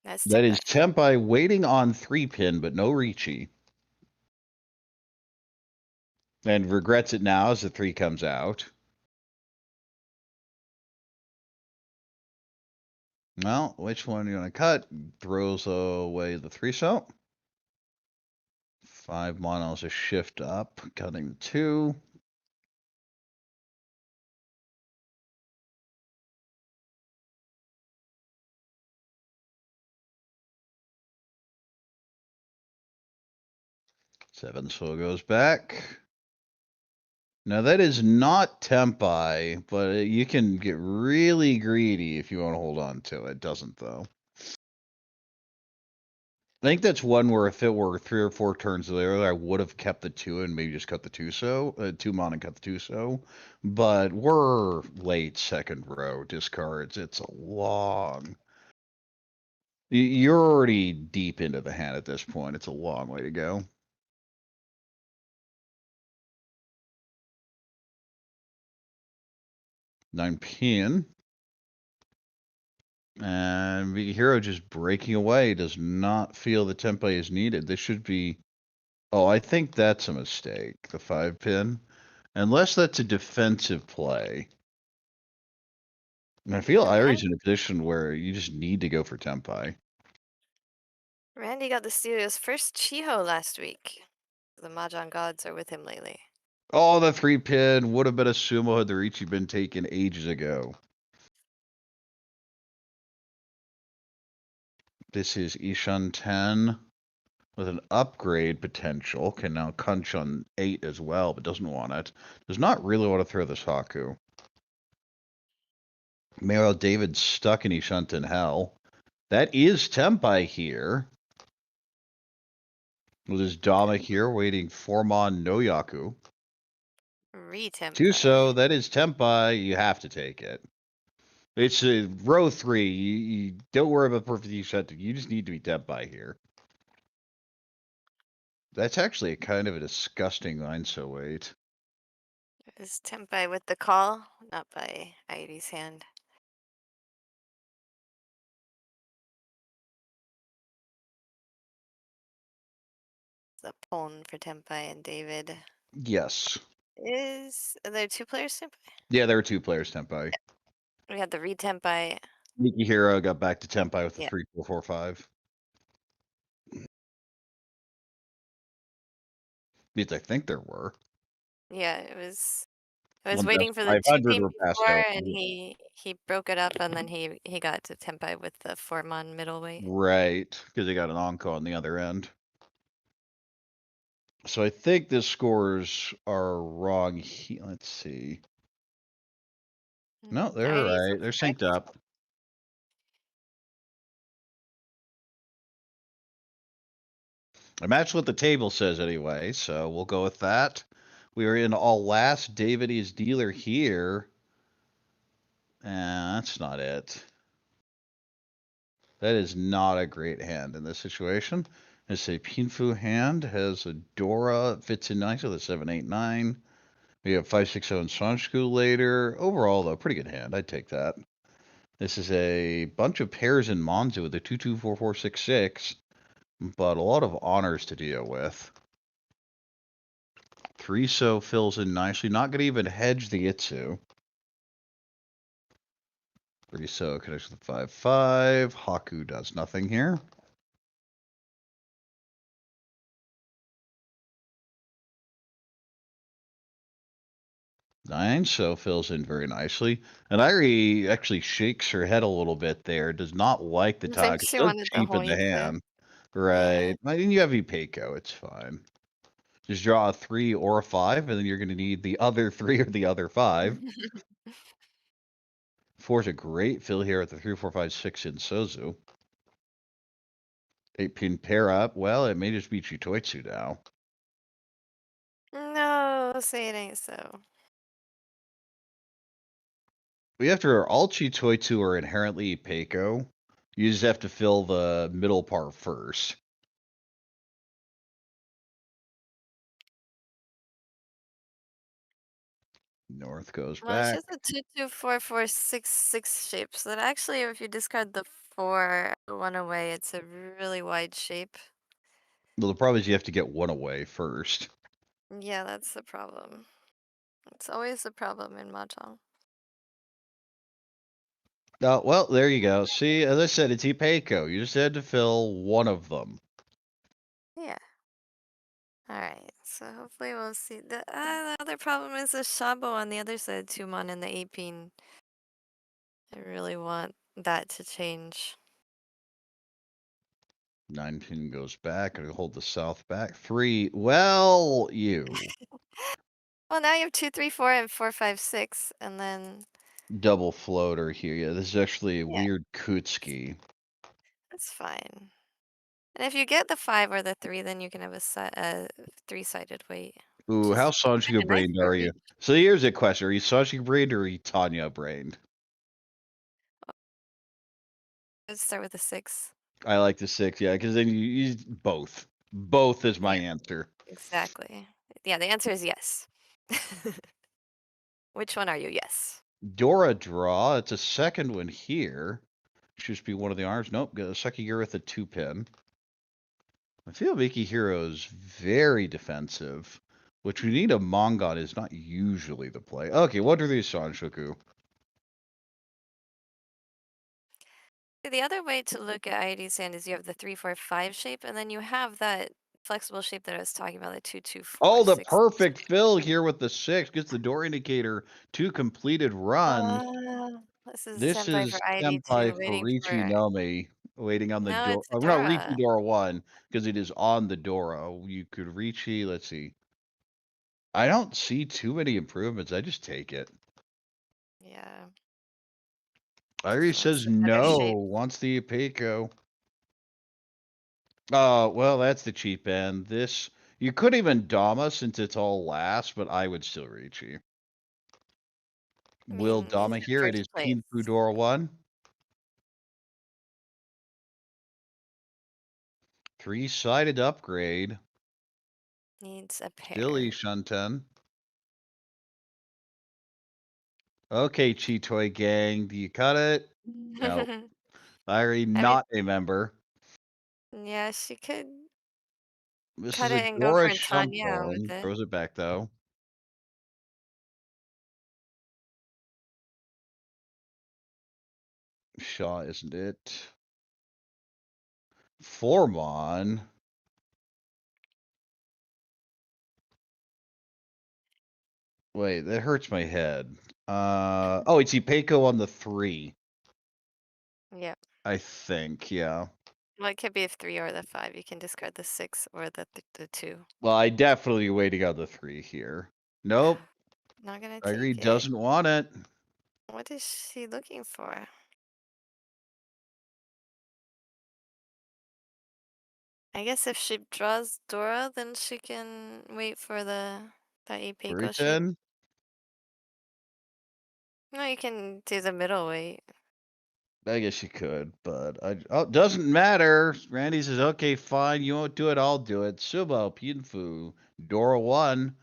That's That is Tempai. Tempai waiting on 3 pin, but no Riichi. And regrets it now as the 3 comes out. Well, which one are you going to cut? Throws away the 3-so. 5 monos a shift up, cutting the 2. Seven so goes back. Now that is not Tempai, but you can get really greedy if you want to hold on to it. Doesn't though. I think that's one where if it were 3 or 4 turns later, I would have kept the 2 and maybe just cut the 2-so, 2 mon and cut the 2-so. But we're late second row discards. It's a long. You're already deep into the hand at this point. It's a long way to go. Nine pin. And Big Hero just breaking away, does not feel the Tempai is needed. This should be. Oh, I think that's a mistake, the 5 pin. Unless that's a defensive play. And I feel Irie's in a position where you just need to go for Tempai. Randy got the studio's first Chiho last week. The Mahjong gods are with him lately. Oh, the 3 pin would have been a sumo had the Riichi been taken ages ago. This is Ishan 10 with an upgrade potential. Can now punch on 8 as well, but doesn't want it. Does not really want to throw this Haku. Meanwhile, David's stuck in Ishunten hell. That is Tempai here. With his Dhamma here waiting for Mon no Yaku. Re-Tempai. 2-so, that is Tempai. You have to take it. It's row 3. You don't worry about perfect Ishunten. You just need to be Tempai here. That's actually kind of a disgusting line, so wait. Is Tempai with the call, not by Irie's hand. The pawn for Tempai and David. Yes. Are there 2 players Tempai? Yeah, there are 2 players Tempai. We had the re-Tempai. Miki Hero got back to Tempai with the Yeah. 3-4-4-5. At least I think there were. Yeah, it was. I was One waiting for the 2 500 team were passed before, out. and he broke it up, and then he got to Tempai with the 4-mon middleweight. Right, because they got an Onko on the other end. So I think the scores are wrong. Let's see. No, they're Irie's right. They're correct. synced up. I matched what the table says anyway, so we'll go with that. We are in all last. David is dealer here. That's not it. That is not a great hand in this situation. It's a Pinfu hand, has a Dora, fits in nicely with a 7-8-9. We have 5-6-0 and Sanshku later. Overall, though, pretty good hand. I'd take that. This is a bunch of pairs in Monzu with a 2-2-4-4-6-6, but a lot of honors to deal with. 3-so fills in nicely. Not going to even hedge the Itsu. 3-so connects with the 5-5. Haku does nothing here. 9, so fills in very nicely. And Irie actually shakes her head a little bit there, does not like the I think tog. she It does wanted the cheapen the Hoinka. hand. Right. I mean, you have Ipeco, it's fine. Just draw a 3 or a 5, and then you're going to need the other 3 or the other 5. 4 is a great fill here at the 3, 4, 5, 6 in Sozu. 8-pin pair up. Well, it may just be Chitoitsu now. No, say it ain't so. After all Chitoitsu are inherently Ipeco, you just have to fill the middle part first. North goes Well, it's back. just a 2, 2, 4, 4, 6, 6 shape. So that actually, if you discard the 4, 1 away, it's a really wide shape. Well, the problem is you have to get 1 away first. Yeah, that's the problem. It's always the problem in Mahjong. Oh, well, there you go. See, as I said, it's Ipeco. You just had to fill 1 of them. Yeah. Alright, so hopefully we'll see. The other problem is the Shabo on the other side, Tumon and the 8-pin. I really want that to change. 9-pin goes back. I hold the south back. 3. Well, you. Well, now you have 2, 3, 4, and 4, 5, 6, and then Double floater here. Yeah, this is actually a yeah, weird Kutski. that's fine. And if you get the 5 or the 3, then you can have a 3-sided weight. Ooh, how Sanjiga Kinda nice brained for are you? reach. So here's a question. Are you Sanjiga brained or are you Tanya brained? Let's start with the 6. I like the 6, yeah, because then you use both. Both is my answer. Exactly. Yeah, the answer is yes. Which one are you? Yes. Dora draw. It's a second one here. Should just be one of the arms. Nope, got a second gear with a 2-pin. I feel Miki Hero is very defensive, which we need a Mongon is not usually the play. Okay, what are these Sanshoku? The other way to look at IED sand is you have the 3, 4, 5 shape, and then you have that flexible shape that I was talking about, the 2, 2, 4, Oh, the 6. perfect fill here with the 6 gets the door indicator 2 completed runs. This is This Senpai is for ID2 Senpai waiting Furichi for. Nomi waiting on the No, door. it's Oh, not Riichi Adora. Dora 1 because it is on the Dora. You could Riichi, let's see. I don't see too many improvements. I just take it. Yeah. Irie Just wants says the better no, shape. wants the Apeco. Oh, well, that's the cheap end. This, you could even Dama since it's all last, but I would still Riichi. I Will mean, he's Dama in here? It first is place. Teen Fudora 1. 3-sided upgrade. Needs a pair. Silly Shunten. Okay, Chitoy gang, do you cut it? No. Irie, I mean, not a member. yeah, she could This cut is a it and go Dora for Tanya with Shumphone. it. Throws it back, though. Shaw, isn't it? Formon. Wait, that hurts my head. Oh, it's Ipeco on the 3. Yep. I think, yeah. Well, it could be a 3 or the 5. You can discard the 6 or the 2. Well, I definitely waiting on the 3 here. Nope. Not gonna Irie take it. doesn't want it. What is she looking for? I guess if she draws Dora, then she can wait for that Ipeco shape. 310? No, you can do the middle weight. I guess you could, but oh, doesn't matter. Randy says, okay, fine. You won't do it. I'll do it. Subo, Pinfu, Dora 1.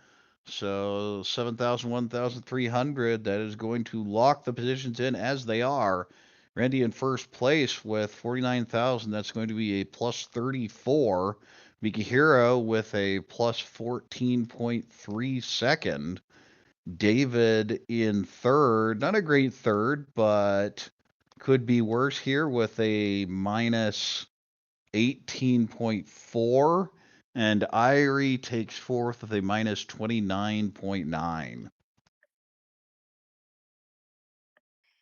So 7,000, 1,300. That is going to lock the positions in as they are. Randy in first place with 49,000. That's going to be a plus 34. Mikihiro with a plus 14.3 second. David in third. Not a great third, but could be worse here with a minus 18.4. And Irie takes fourth with a minus 29.9.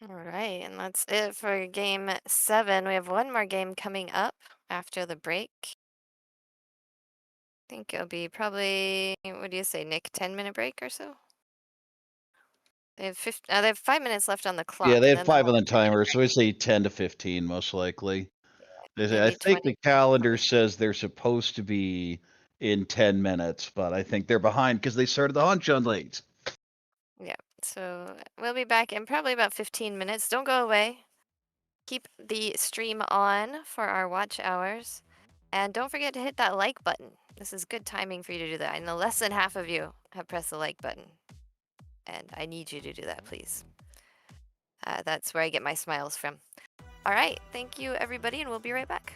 All right, and that's it for game 7. We have one more game coming up after the break. I think it'll be probably, what do you say, Nick, 10-minute break or so? They have 5 minutes left on the clock. Yeah, they and have then 5 they'll on the have 30 timer, so I seconds, say 10 to 15 most likely. I maybe think 20. the calendar says they're supposed to be in 10 minutes, but I think they're behind because they started the hunt on late. Yeah, so we'll be back in probably about 15 minutes. Don't go away. Keep the stream on for our watch hours. And don't forget to hit that like button. This is good timing for you to do that. I know less than half of you have pressed the like button. And I need you to do that, please. That's where I get my smiles from. All right, thank you, everybody, and we'll be right back.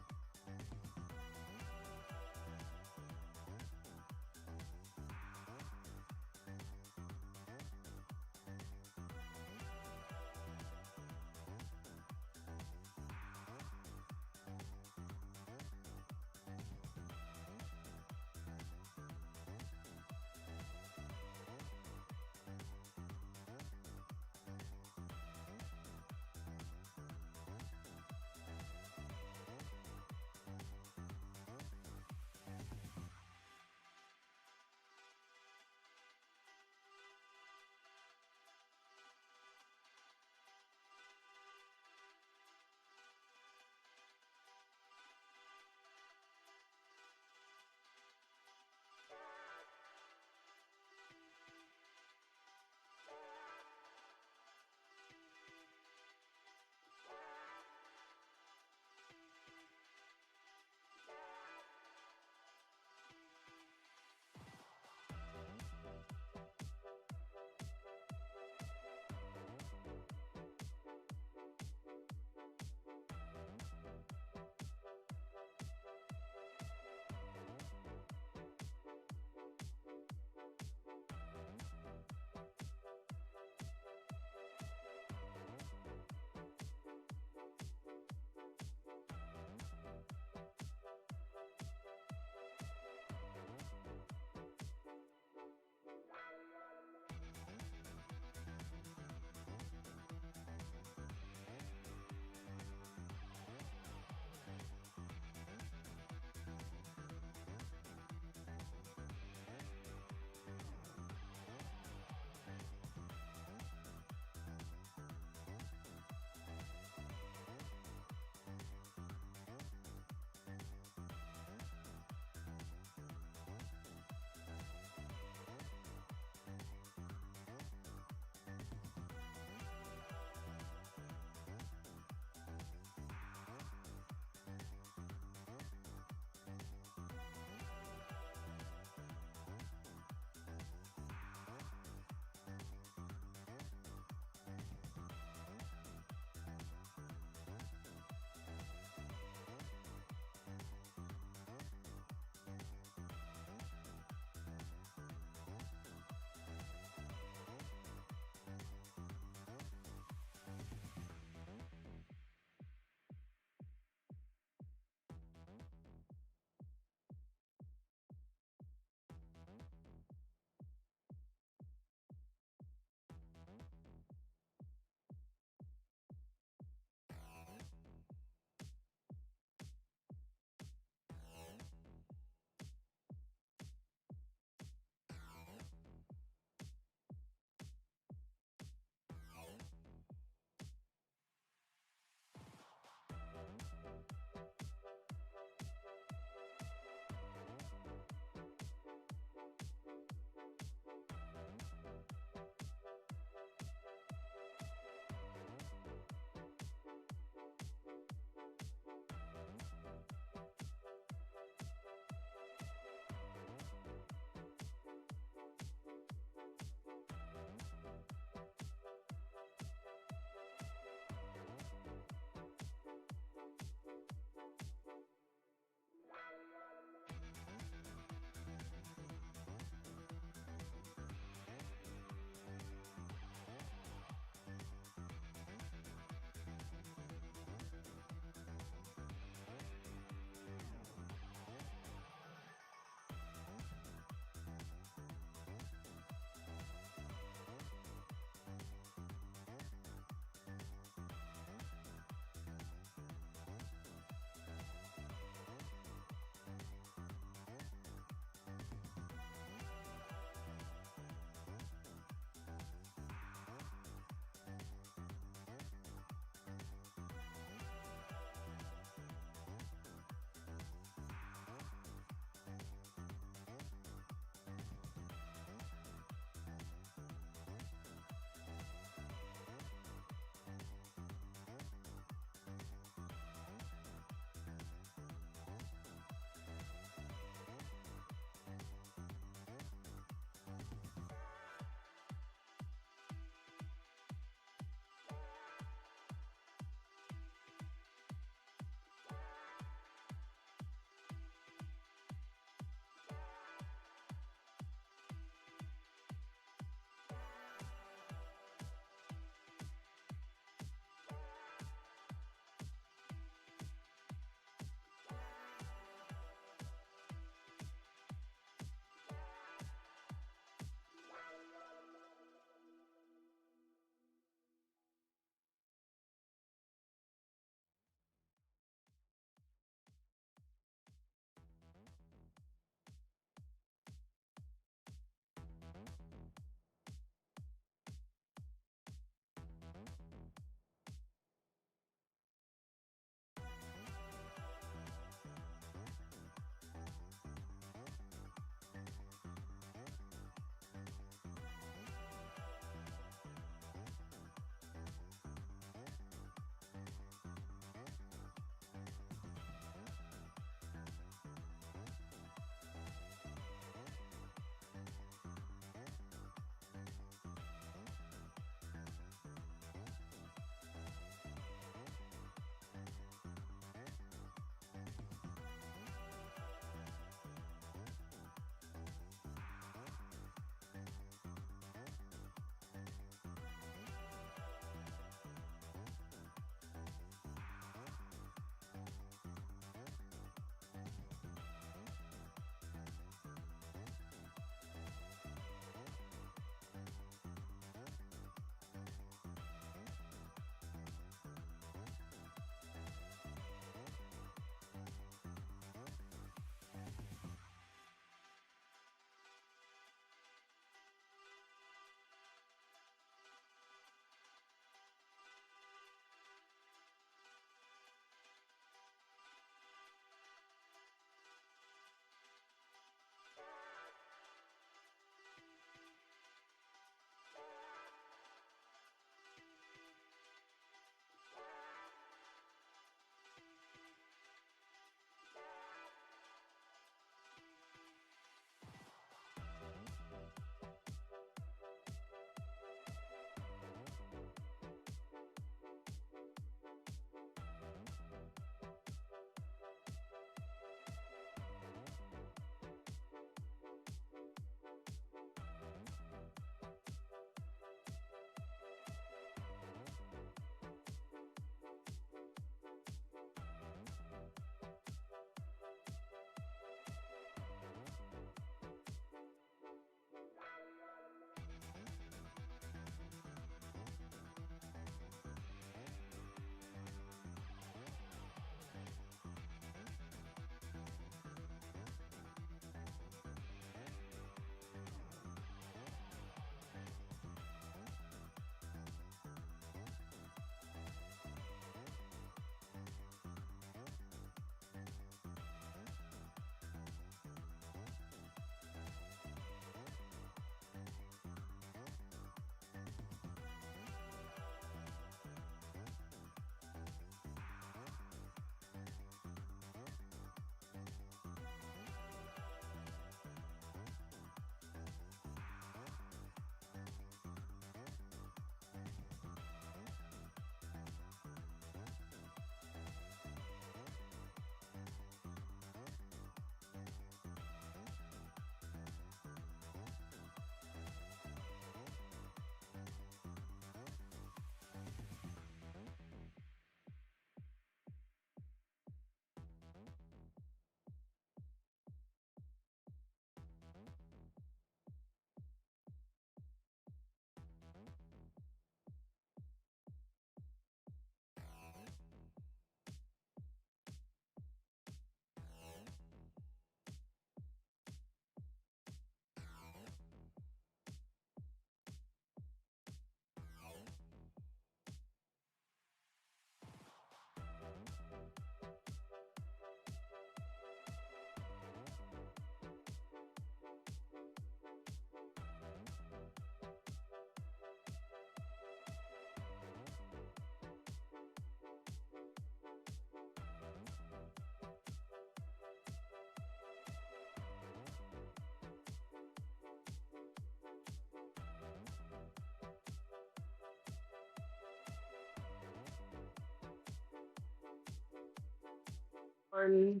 Hello,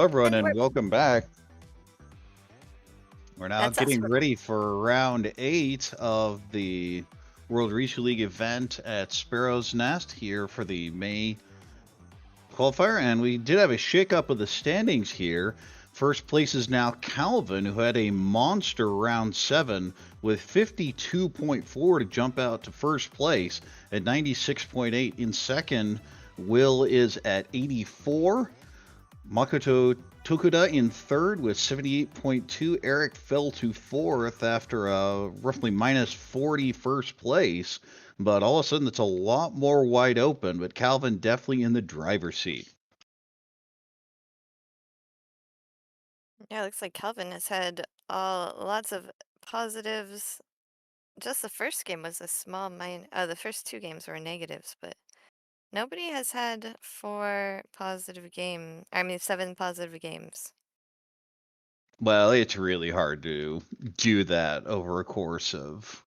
everyone, And and welcome back. We're now That's us. getting ready for round 8 of the World Riichi League event at Sparrow's Nest here for the May qualifier. And we did have a shakeup of the standings here. First place is now Calvin, who had a monster round 7 with 52.4 to jump out to first place at 96.8. In second, Will is at 84. Makoto Tokuda in third with 78.2. Eric fell to fourth after a roughly minus 40 first place. But all of a sudden, it's a lot more wide open. But Calvin definitely in the driver's seat. Yeah, it looks like Calvin has had lots of positives. Just the first game was a small the first 2 games were negatives, but nobody has had 7 positive games. Well, it's really hard to do that over a course of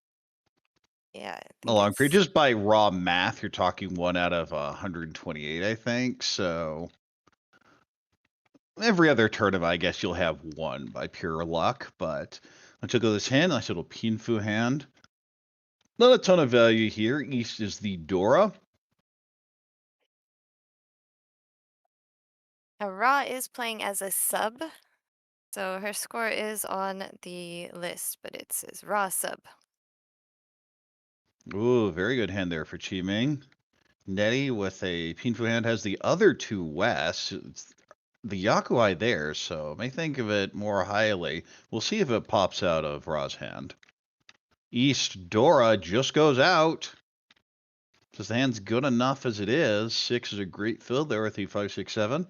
Yeah, I a think long period. it's Just by raw math, you're talking 1 out of 128, I think. So every other tournament, I guess you'll have 1 by pure luck. But I took this hand, nice little Pinfu hand. Not a ton of value here. East is the Dora. Ra is playing as a sub, so her score is on the list, but it says Ra sub. Ooh, very good hand there for Chi Ming. Nettie with a Pinfu hand has the other 2 West. It's the Yakuai there, so may think of it more highly. We'll see if it pops out of Ra's hand. East Dora just goes out. Says the hand's good enough as it is. 6 is a great fill there with the 5, 6, 7.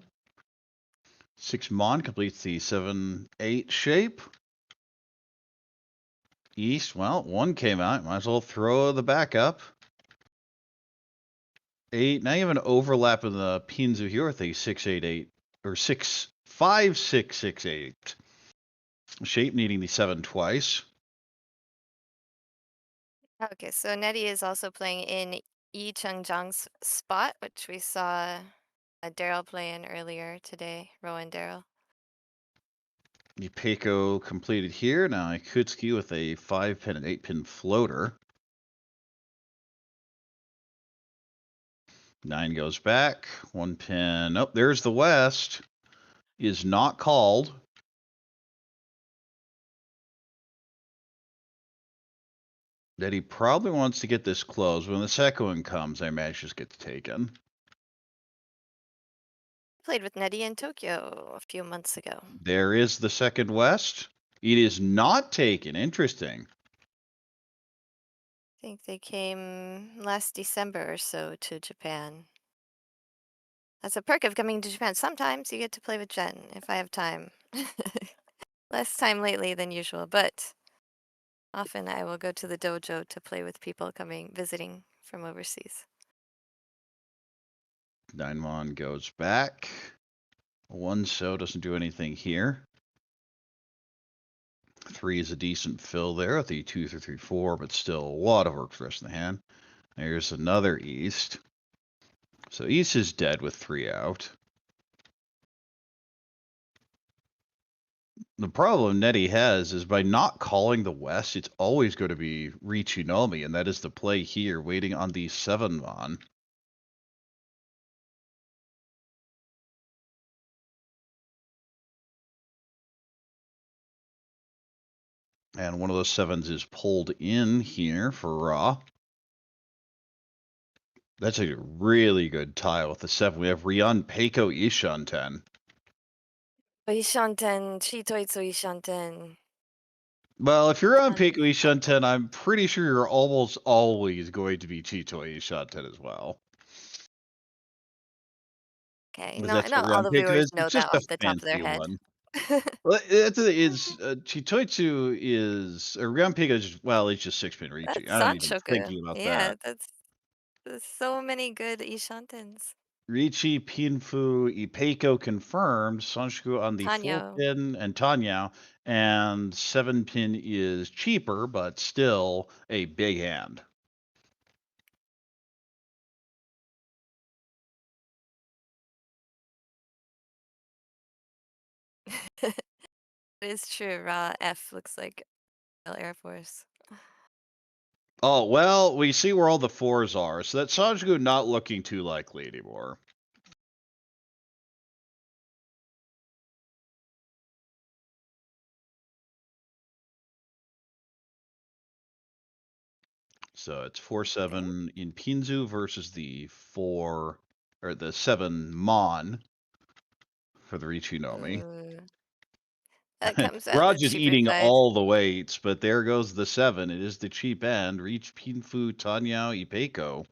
6 Mon completes the 7, 8 shape. East, well, 1 came out. Might as well throw the backup. 8. Now you have an overlap in the Pinzu here with a 6, 8, 8. Or 6, 5, 6, 6, 8. Shape needing the 7 twice. Okay, so Nettie is also playing in Yi Chengjiang's spot, which we saw Daryl play in earlier today, Rowan Daryl. Yupeko completed here. Now Ikutsuki with a 5-pin and 8-pin floater. 9 goes back. 1 pin. Oh, there's the West. Is not called. That he probably wants to get this closed. When the second one comes, I imagine just gets taken. Played with Nettie in Tokyo a few months ago. There is the second West. It is not taken. Interesting. I think they came last December or so to Japan. That's a perk of coming to Japan. Sometimes you get to play with Jenn if I have time. Less time lately than usual, but often I will go to the dojo to play with people visiting from overseas. 9 Mon goes back. 1 so doesn't do anything here. 3 is a decent fill there with the 2, 3, 3, 4, but still a lot of work for the rest of the hand. There's another East. So East is dead with 3 out. The problem Nettie has is by not calling the West, it's always going to be Riichi Nomi, and that is the play here, waiting on the 7 Mon. And one of those 7s is pulled in here for Ra. That's a really good tile with the 7. We have Rion, Peiko, Ishanten. Ishanten, Chitoitsu Ishanten. Well, if you're on Peiko Ishanten, I'm pretty sure you're almost always going to be Chito Ishanten as well. Okay, That's not what all Rion the Peiko viewers is. know It's that just a off the top of their fancy head. one. Well, Chitoitsu is, or Rion Peiko is, well, it's just 6-pin Riichi. That's I'm not even Sanchoku. thinking about Yeah, that. there's so many good Ishantens. Riichi, Pinfu, Ipeiko confirmed. Sanchoku on the Tanyo. 4-pin and Tanyao. And 7-pin is cheaper, but still a big hand. It is true. Raw F looks like Air Force. Oh, well, we see where all the 4s are, so that Sanjiku not looking too likely anymore. So it's 4-7 in Pinzu versus the 7 Mon for the Riichi Nomi. That comes out Raj the is cheaper eating side. all the weights, but there goes the 7. It is the cheap end. Reach Pinfu, Tanyao, Ipeiko.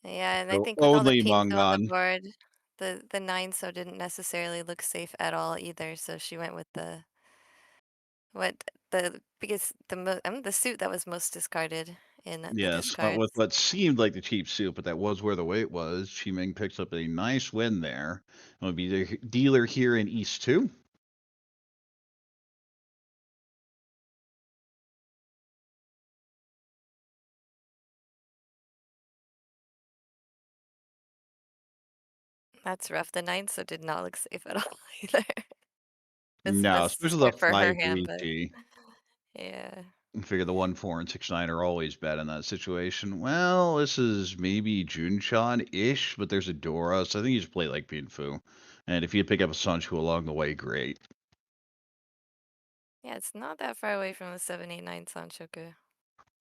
Yeah, and I So think with all the only pins on the Mangan. board, the 9 so didn't necessarily look safe at all either. So she went with the the suit that was most discarded in the Yes, discards. with what seemed like the cheap suit, but that was where the weight was. Chiming picks up a nice win there. Will be the dealer here in East 2. That's rough. The 9 so did not look safe at all either. No, That's especially the smart for her 5 hand, but Riichi. yeah. I figure the 1, 4, and 6, 9 are always bad in that situation. Well, this is maybe Junchan-ish, but there's a Dora, so I think you just play like Pinfu. And if you pick up a Sanchu along the way, great. Yeah, it's not that far away from the 789 Sanshoku.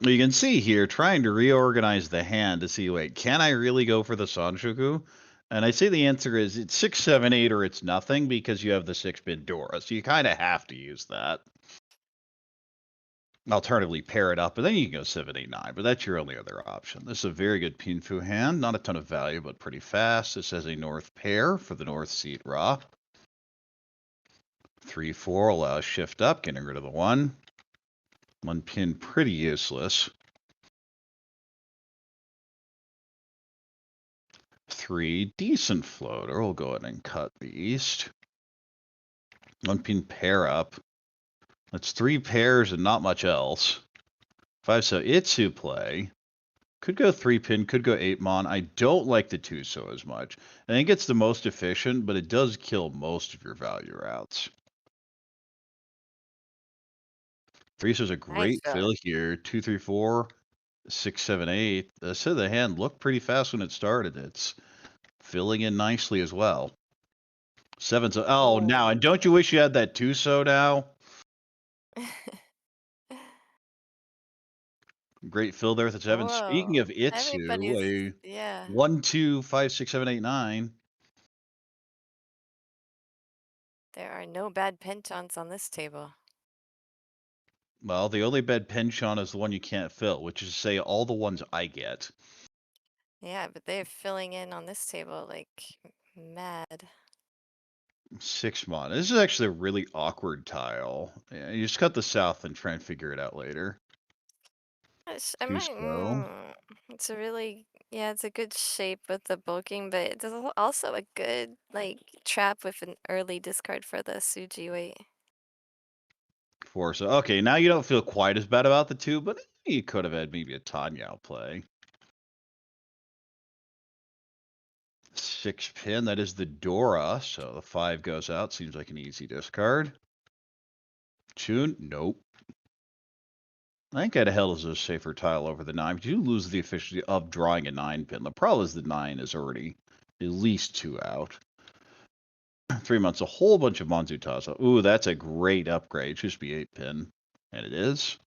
Well, you can see here, trying to reorganize the hand to see, wait, can I really go for the Sanshoku? And I say the answer is it's 6, 7, 8, or it's nothing because you have the 6-bit Dora, so you kind of have to use that. Alternatively, pair it up, and then you can go 7, 8, 9, but that's your only other option. This is a very good Pinfu hand. Not a ton of value, but pretty fast. This has a north pair for the north seat Ra. 3, 4 allows shift up, getting rid of the 1. 1 pin, pretty useless. 3, decent floater. We'll go ahead and cut the east. 1 pin pair up. That's 3 pairs and not much else. 5, so Itsu play. Could go 3 pin, could go 8 mon. I don't like the 2 so as much. I think it's the most efficient, but it does kill most of your value routes. 3 so is a great Nice fill here. 2, 3, 4, 6, 7, 8. So the hand looked pretty fast when it started. It's filling in nicely as well. 7 so. Oh, now, and don't you wish you had that 2 so now? Great fill there with the 7. Speaking Whoa. of Itsu, Everybody's, yeah. 1, 2, 5, 6, 7, 8, 9. There are no bad penchants on this table. Well, the only bad penchant is the one you can't fill, which is to say all the ones I get. Yeah, but they're filling in on this table like mad. 6 mon. This is actually a really awkward tile. Yeah, you just cut the south and try and figure it out later. I Two might, so. it's a really, yeah, it's a good shape with the bulking, but it's also a good, like, trap with an early discard for the Suji weight. 4 so. Okay, now you don't feel quite as bad about the 2, but you could have had maybe a Tanyao play. 6 pin, that is the Dora, so the 5 goes out. Seems like an easy discard. Tune, nope. I think I'd held as a safer tile over the 9, but you lose the efficiency of drawing a 9 pin. The problem is the 9 is already at least 2 out. 3 months, a whole bunch of Manzu Taza. Ooh, that's a great upgrade. It should be 8 pin. And it is.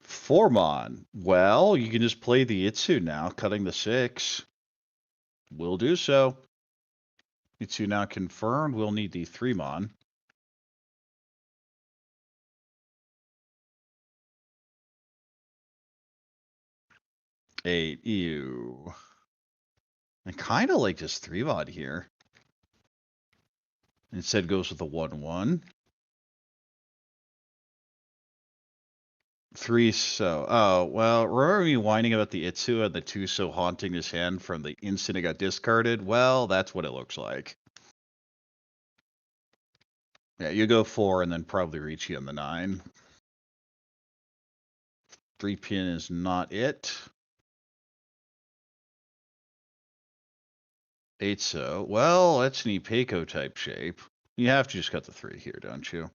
4 mon. Well, you can just play the Itsu now, cutting the 6. Will do so. Itsu now confirmed. We'll need the 3 mon. Eight. Ew. I kind of like this 3 mod here. Instead goes with a 1-1. 3 so. Oh, well, remember me whining about the Itsu and the 2 so haunting his hand from the instant it got discarded? Well, that's what it looks like. Yeah, you go 4 and then probably Riichi on the 9. 3 pin is not it. 8 so. Well, that's an Ipeco type shape. You have to just cut the 3 here, don't you?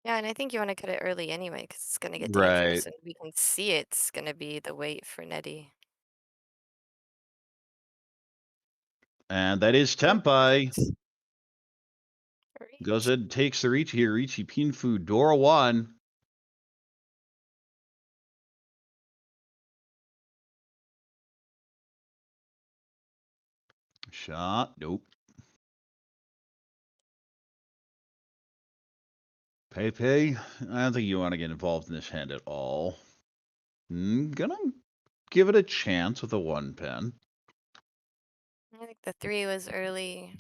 Yeah, and I think you want to cut it early anyway, because it's going to get Right. dangerous, and we can see it's going to be the wait for Nettie. And that is Oh, Tempai. perfect. Goes Reach. ahead and takes the Riichi here. Riichi Pinfu Dora 1. Shot. Nope. Pepe, I don't think you want to get involved in this hand at all. Gonna give it a chance with a 1 pin. I think the 3 was early.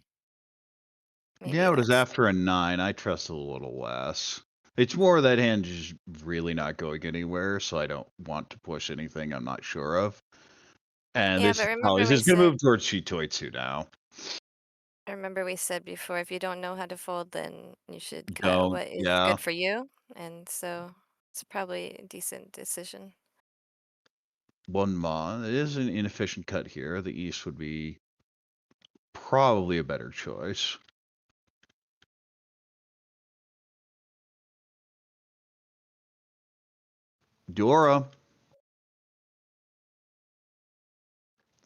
Maybe Yeah, but it's that's after a 9. I trust a little less. It's more that hand is really not going anywhere, so I don't want to push anything I'm not sure of. And Yeah, this but is probably remember we going to said move towards Shitoitsu now. before, if you don't know how to fold, then you should cut Don't, what is yeah. good for you. And so it's probably a decent decision. 1 mon. It is an inefficient cut here. The East would be probably a better choice. Dora.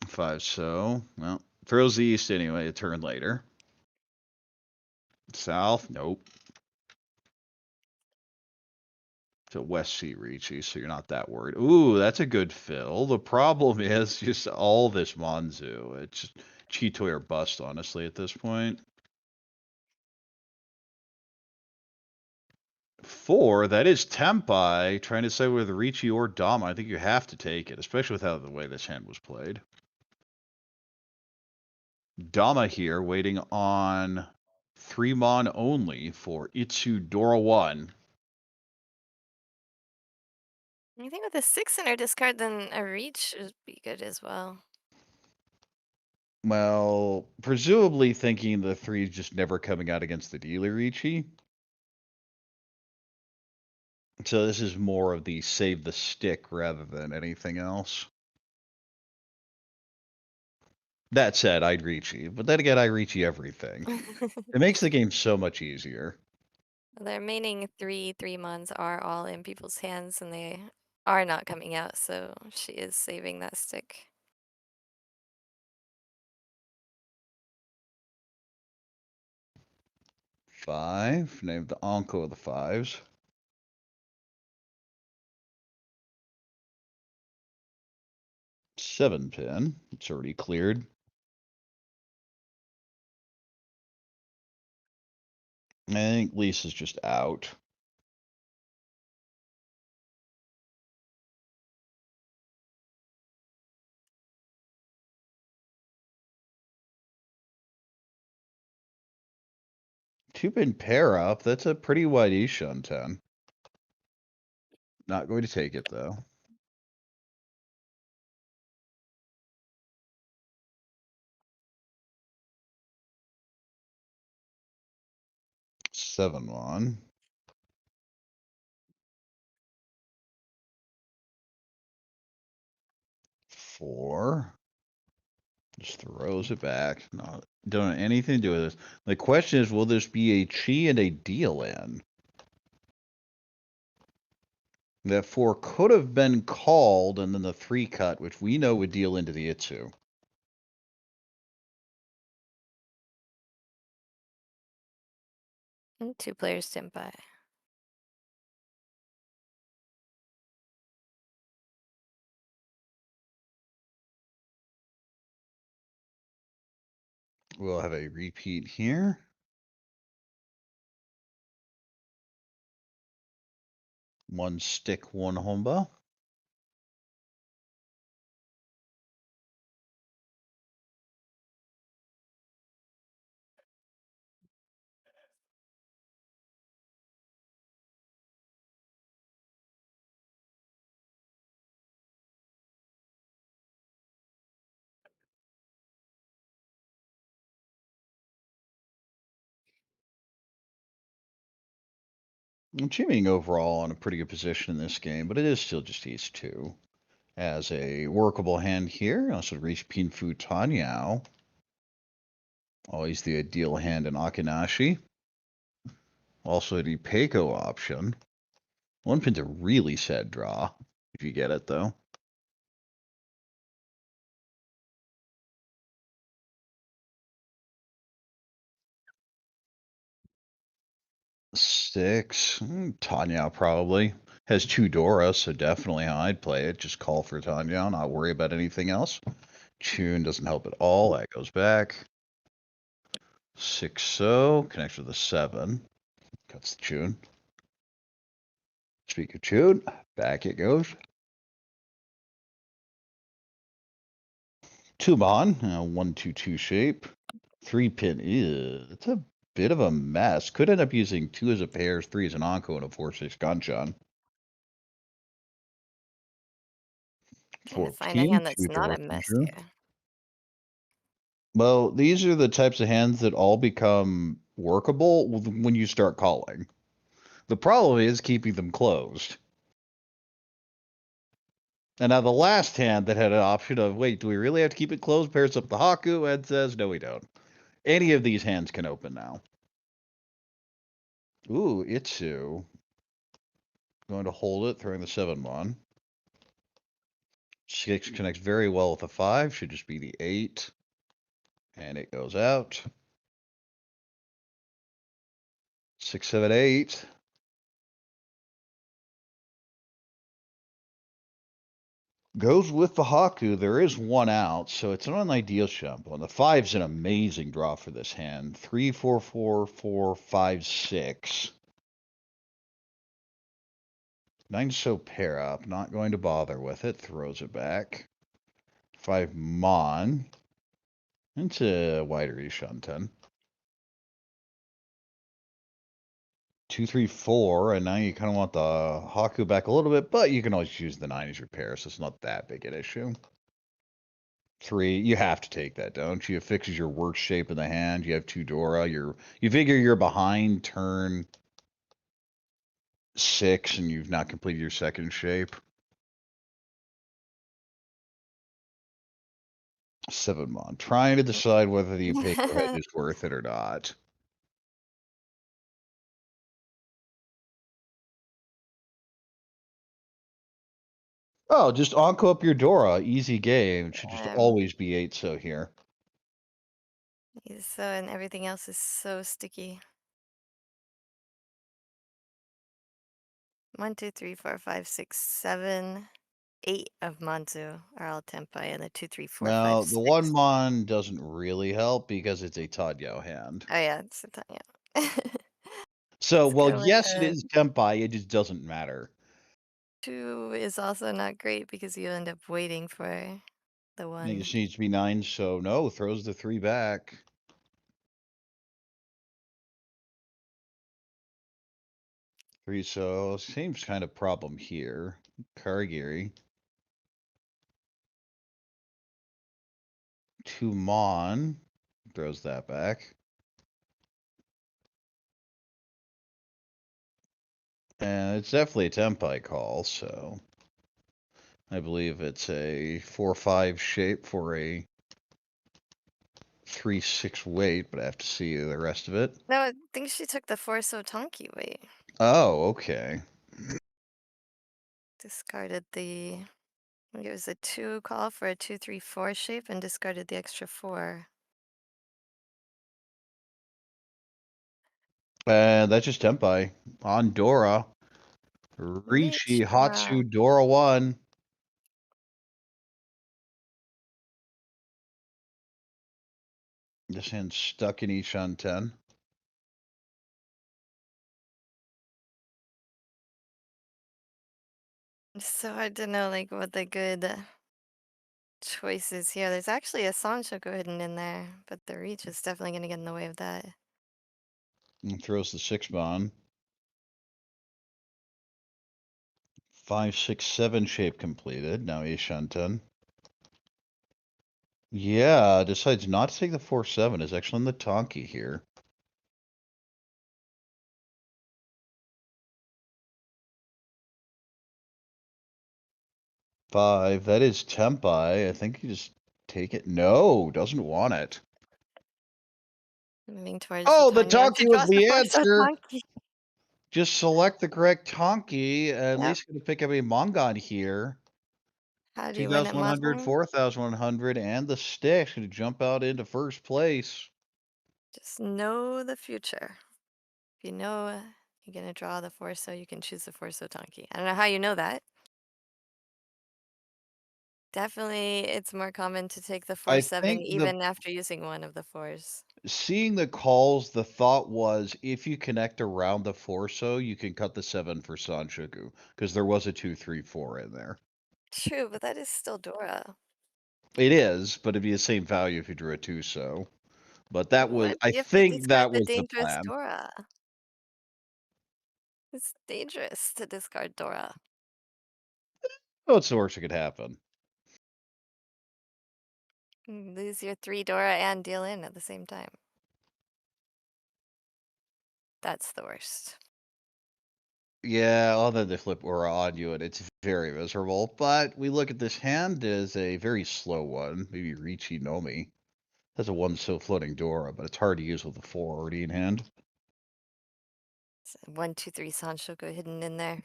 5 so. Well, throws the East anyway, a turn later. South, nope. It's a West Sea Riichi, so you're not that worried. Ooh, that's a good fill. The problem is just all this Monzu. It's just Chitoy or bust, honestly, at this point. 4, that is Tempai, trying to say whether Riichi or Dama. I think you have to take it, especially with how the way this hand was played. Dama here, waiting on 3 mon only for Itsu Dora 1. I think with a 6 in our discard, then a reach would be good as well. Well, presumably thinking the 3 is just never coming out against the dealer Riichi. So this is more of the save the stick rather than anything else. That said, I'd Riichi, but then again, I Riichi everything. It makes the game so much easier. The remaining 3 3-mons are all in people's hands, and they are not coming out, so she is saving that stick. Five, name the Anko of the 5s. 7 pin, it's already cleared. I think Lisa's just out. Two-pin pair up, that's a pretty wide ish on 10. Not going to take it, though. Seven on. 4. Just throws it back. Not doing anything to do with this. The question is, will this be a chi and a deal in? That 4 could have been called, and then the 3 cut, which we know would deal into the Itsu. And 2 players stand by. We'll have a repeat here. One stick, one homba. Jimmying overall in a pretty good position in this game, but it is still just Ace 2. As a workable hand here, also reach Pinfu Tanyao. Always the ideal hand in Akinashi. Also the Peiko option. One pin's a really sad draw, if you get it, though. Six. Tanya probably. Has 2 Dora, so definitely how I'd play it. Just call for Tanya, not worry about anything else. Tune doesn't help at all. That goes back. 6-0. Connects with a 7. Cuts the tune. Speak of tune. Back it goes. 2-mon. 1-2-2 shape. 3-pin. It's a bit of a mess. Could end up using 2 as a pairs, 3 as an Anko, and a 4-6 Ganchan. Trying to find a 14. hand that's 2 not Dora a mess Major. here. Well, these are the types of hands that all become workable when you start calling. The problem is keeping them closed. And now the last hand that had an option of, wait, do we really have to keep it closed? Pairs up the Haku and says, no, we don't. Any of these hands can open now. Ooh, Itsu. Going to hold it, throwing the 7-mon. 6 connects very well with a 5. Should just be the 8. And it goes out. 6, 7, 8. Goes with the Haku. There is 1 out, so it's not an ideal shuffle. And the 5's an amazing draw for this hand. 3, 4, 4, 4, 5, 6. 9 so pair up. Not going to bother with it. Throws it back. 5 Mon. Into wider Ishunten. 2, 3, 4, and now you kind of want the Haku back a little bit, but you can always use the 9 as your pair, so it's not that big an issue. 3, you have to take that, don't you? It fixes your worst shape in the hand. You have 2 Dora. You figure you're behind turn 6, and you've not completed your second shape. 7-mon. Trying to decide whether the Peiko head is worth it or not. Oh, just Anko up your Dora. Easy game. It should just always be 8 so here. So, and everything else is so sticky. 1, 2, 3, 4, 5, 6, 7, 8 of Manzu are all Tenpai, and the 2, 3, 4, Now, 5, 6. the 1-mon doesn't really help because it's a Tadyo hand. Oh yeah, it's a Tanya. So, Let's well, go with yes, it the is Tenpai. It just doesn't matter. 2 is also not great because you end up waiting for the It 1. just needs to be 9, so no, throws the 3 back. 3, so seems kind of problem here. Karagiri. 2 Mon. Throws that back. And it's definitely a Tenpai call, so I believe it's a 4-5 shape for a 3-6 weight, but I have to see the rest of it. No, I think she took the 4 Sotanki weight. Oh, okay. Discarded the, I think it was a 2 call for a 2, 3, 4 shape and discarded the extra 4. That's just Tenpai. On Dora. Riichi Hatsu Dora 1. This hand's stuck in Ishan 10. It's so hard to know like what the good choice is here. There's actually a Sanchoku hidden in there, but the reach is definitely going to get in the way of that. And throws the 6-mon. 5, 6, 7 shape completed. Now Ishan 10. Yeah, decides not to take the 4-7. Is actually in the Tonki here. Five. That is Tenpai. I think you just take it. No, doesn't want it. Moving towards Oh, the the time. You have to Tonki was draw the the force so answer. Tonki. Just select the correct Tonki. At Yep. least gonna pick up a Mongon here. How do you win at 2,100, Mahjong? 4,100, and the Stick's gonna jump out into first place. Just know the future. If you know you're gonna draw the force, so you can choose the force so Tonki. I don't know how you know that. Definitely, it's more common to take the I 4-7 think even after using one of the fours. seeing the calls, the thought was if you connect around the 4-so, you can cut the 7 for Sanshoku, because there was a 2-3-4 in there. True, but that is still Dora. It is, but it'd be the same value if you drew a 2-so. But that was, What? I You have to think discard that the was the dangerous plan. Dora. It's dangerous to discard Dora. Oh, it's the worst that could happen. You lose your 3 Dora and deal in at the same time. That's the worst. Yeah, other than they flip aura on you, and it's very miserable. But we look at this hand as a very slow one. Maybe Riichi Nomi. Has a 1-so floating Dora, but it's hard to use with a 4 already in hand. It's a 1, 2, 3 Sanshoku hidden in there.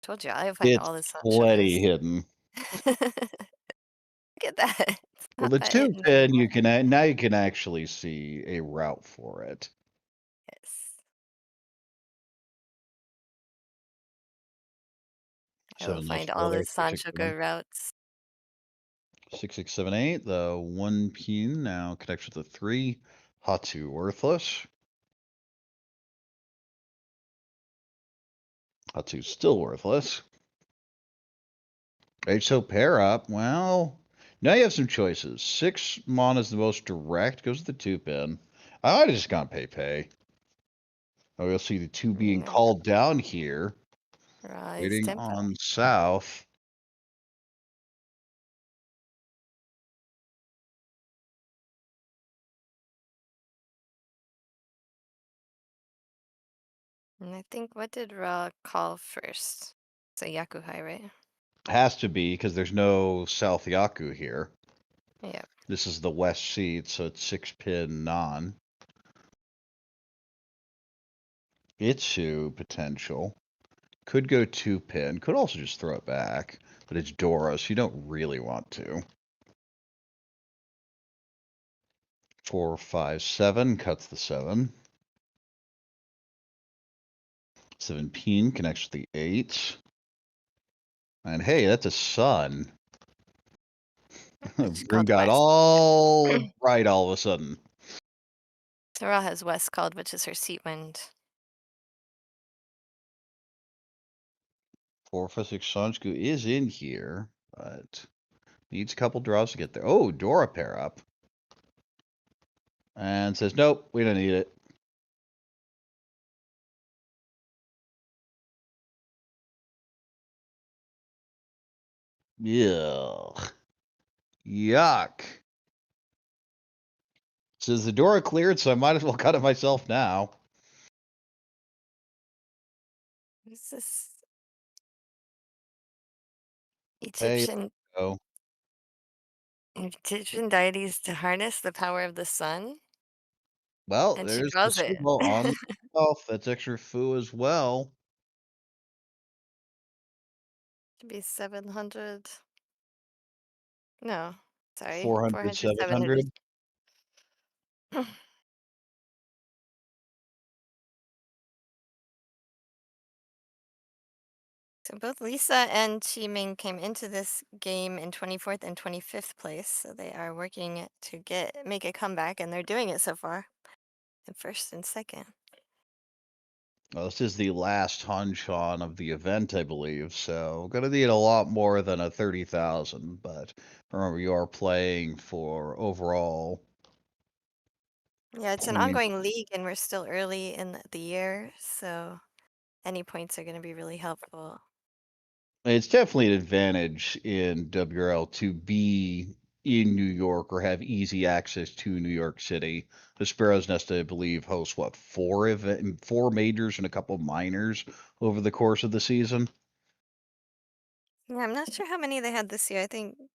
Told you, I'll find It's all the plenty Sanshokus. hidden. Look at that. It's Well, not the that 2 hidden pin, anymore. you can now you can actually see a route for it. Yes. I will 7 next find all the roller, 6, 6, 7. Sanshoku routes. 6, 6, 7, 8. The 1 pin now connects with the 3. Hatu worthless. Hatu's still worthless. So pair up. Well, now you have some choices. 6 mon is the most direct. Goes to the 2 pin. I might have just gone pay. Oh, you'll see the 2 being No. called down here. Rise Waiting tempo. on south. And I think, what did Ra call first? It's a Yakuhai, right? Has to be, because there's no South Yaku here. Yeah. This is the west seat, so it's 6 pin non. Itsu potential. Could go 2 pin. Could also just throw it back. But it's Dora, so you don't really want to. 4, 5, 7 cuts the 7. 7 pin connects with the 8. And hey, that's a sun. Which Room called got west. all bright all of a sudden. So Ra has west called, which is her seat wind. 4, 5, 6 Sanjku is in here, but needs a couple draws to get there. Oh, Dora pair up. And says, nope, we don't need it. Yuck. Yuck. Says the Dora cleared, so I might as well cut it myself now. What's this? Hey, Egyptian oh. deities to harness the power of the sun, Well, and she there's the draws it. symbol on the shelf. That's extra foo as well. Should be 700. No, sorry, 400, 400, 700. 700. So both Lisa and Chi-Ming came into this game in 24th and 25th place, so they are working to make a comeback, and they're doing it so far in first and second. Well, this is the last Hanshan of the event, I believe, so gonna need a lot more than a 30,000, but remember you are playing for overall Yeah, it's an point. ongoing league, and we're still early in the year, so any points are going to be really helpful. It's definitely an advantage in WRL to be in New York or have easy access to New York City. The Sparrow's Nest, I believe, hosts what, 4 majors and a couple minors over the course of the season. Yeah, I'm not sure how many they had this year.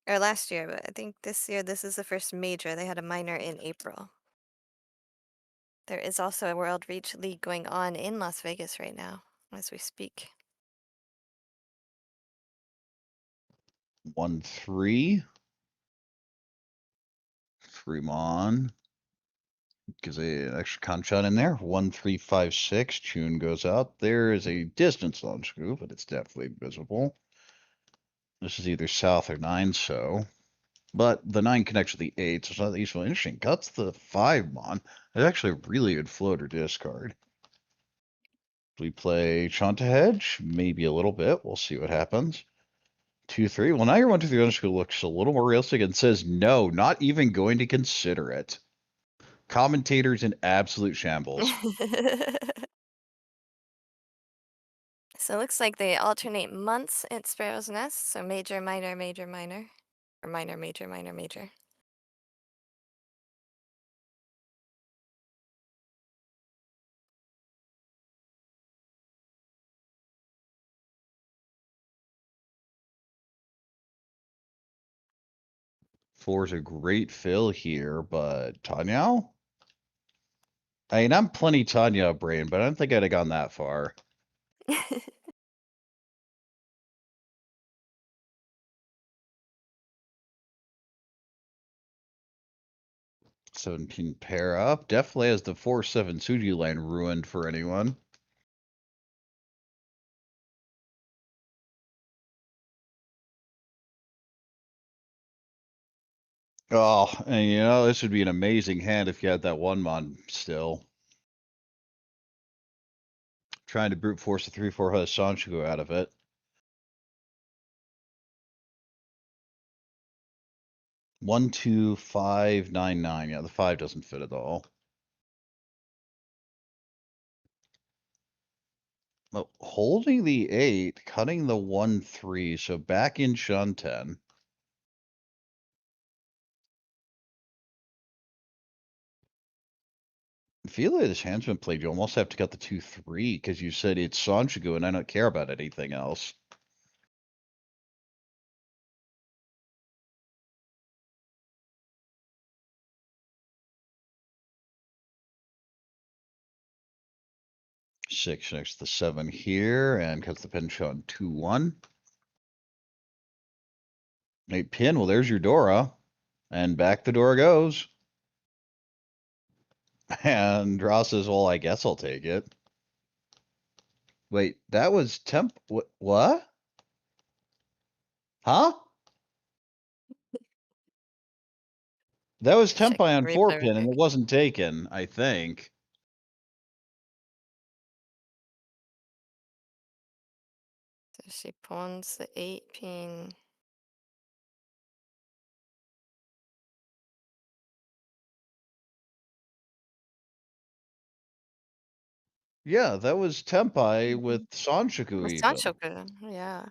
Or last year, but I think this year this is the first major. They had a minor in April. There is also a World Riichi League going on in Las Vegas right now as we speak. 1-3. Fremon gives an extra conchon in there. 1-3-5-6. Tune goes out. There is a distance launch group, but it's definitely visible. This is either south or 9, so. But the 9 connects with the 8, so it's not that useful. Interesting. Cuts the 5 mon. It's actually a really good floater discard. We play Chanta Hedge, maybe a little bit. We'll see what happens. 2-3. Well, now your 1-2-3 underscore looks a little more realistic and says no, not even going to consider it. Commentators in absolute shambles. So it looks like they alternate months at Sparrow's Nest. So major, minor, major, minor. Or minor, major, minor, major. Four's a great fill here, but Tanya? I mean, I'm plenty Tanya brain, but I don't think I'd have gone that far. 17 pair up. Definitely has the 4-7 Suji line ruined for anyone. Oh, and you know, this would be an amazing hand if you had that 1-mon still. Trying to brute force the 3-4 Sanchiku out of it. One, 2, 5, 9, 9. Yeah, the 5 doesn't fit at all. Well, holding the 8, cutting the 1-3, so back in Shunten. I feel like this hand's been played. You almost have to cut the 2-3 because you said it's Sanchiku and I don't care about anything else. Six next to the 7 here and cuts the pinch on 2-1. 8 pin. Well, there's your Dora. And back the door goes. And Ross says, well, I guess I'll take it. Wait, that was what? Huh? That was Check Tempai on the 4 replay real pin and quick. it wasn't taken, I think. So she pawns the 8 pin. Yeah, that was Tempai with Sanchiku With even. Sanchoku, yeah.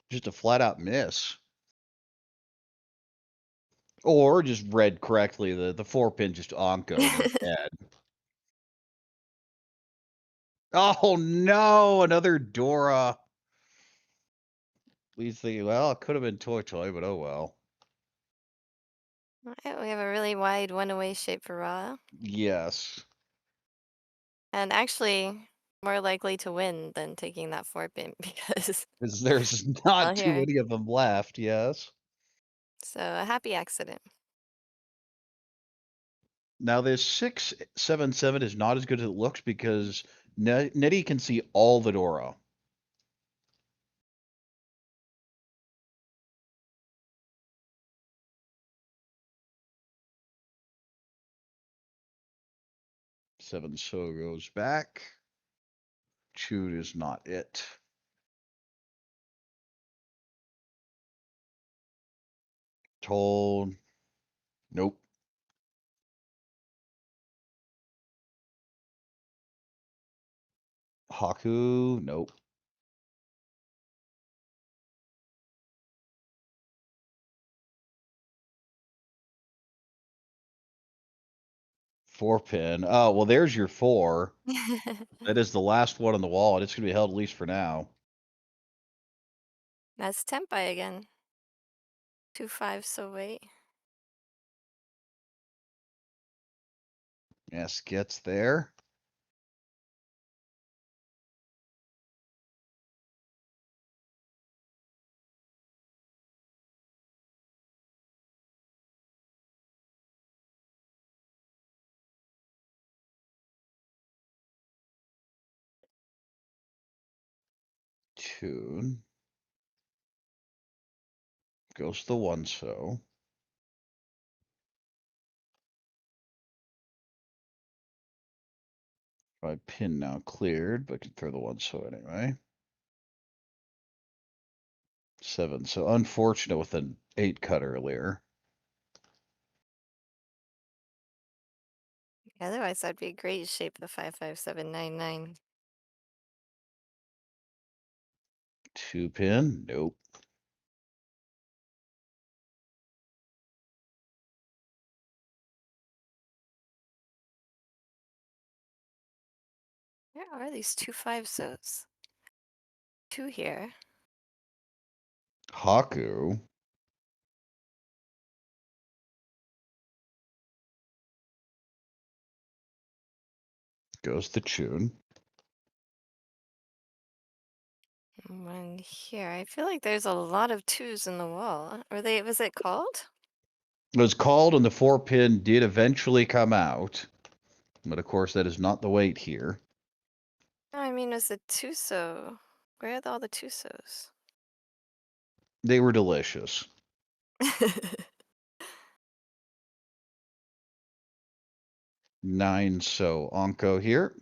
Just a flat out miss. Or just read correctly, the 4 pin just onkoed and dead. Oh no, another Dora. We think, well, it could have been Toy Toy, but oh well. Alright, we have a really wide one-away shape for Ra. Yes. And actually, more likely to win than taking that 4 pin because Because there's well not too here. many of them left, yes. So a happy accident. Now this 6-7-7 is not as good as it looks because Nettie can see all the Dora. Seven so goes back. Chewed is not it. Told. Nope. Haku. Nope. Four pin. Oh, well, there's your 4. That is the last one on the wall, and it's going to be held at least for now. That's Tempai again. 2-5, so wait. Yes, gets there. Tune. Goes the one so. My pin now cleared, but can throw the one so anyway. 7. So unfortunate with an 8 cut earlier. Otherwise, that'd be a great shape, the 55799. 2 pin. Nope. Where are these 2 5-sos? 2 here. Haku. Goes the tune. One here. I feel like there's a lot of 2s in the wall. Was it called? It was called and the 4 pin did eventually come out. But of course, that is not the weight here. No, I mean, it was a 2-so. Where are all the 2-sos? They were delicious. 9 so Onko here.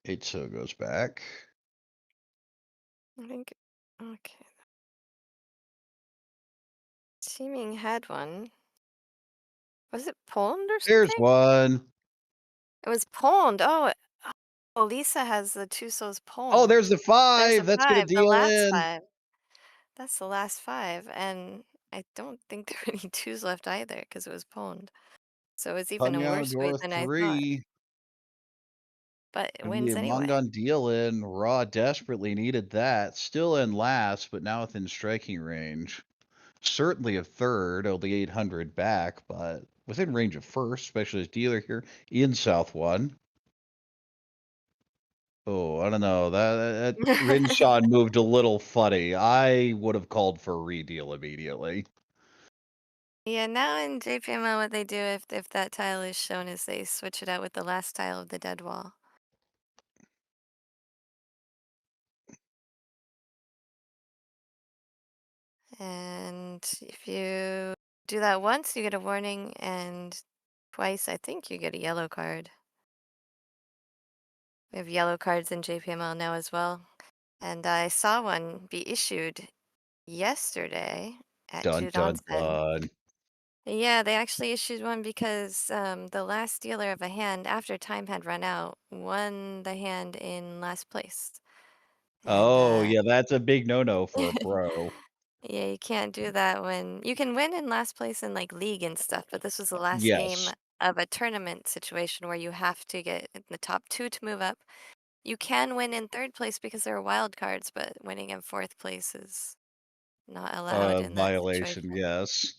8 so goes back. I think, okay. Teaming had one. Was it Poland or There's something? one. It was Poland. Oh, Lisa has the 2-sos Oh, Poland. there's the There's 5. a That's going to 5, the deal last in. 5. That's the last 5, and I don't think there were any 2s left either because it was Poland. So it's even a Pyongyang worse weight door than I thought. 3. But it The wins anyway. Mungan deal in. Raw desperately needed that. Still in last, but now within striking range. Certainly a third, only 800 back, but within range of first, especially as dealer here in South 1. Oh, I don't know. That Rinshawn moved a little funny. I would have called for a redeal immediately. Yeah, now in JPML, what they do if that tile is shown is they switch it out with the last tile of the dead wall. And if you do that once, you get a warning, and twice, I think you get a yellow card. We have yellow cards in JPML now as well. And I saw one be issued yesterday at Dun dun Judansen. dun. Yeah, they actually issued one because the last dealer of a hand, after time had run out, won the hand in last place. And Oh, yeah, that's a big no-no for a pro. yeah, you can't do that when you can win in last place in like league and stuff, but this was the last game Yes. of a tournament situation where you have to get in the top 2 to move up. You can win in 3rd place because there are wild cards, but winning in 4th place is not allowed in that Violation, situation. yes.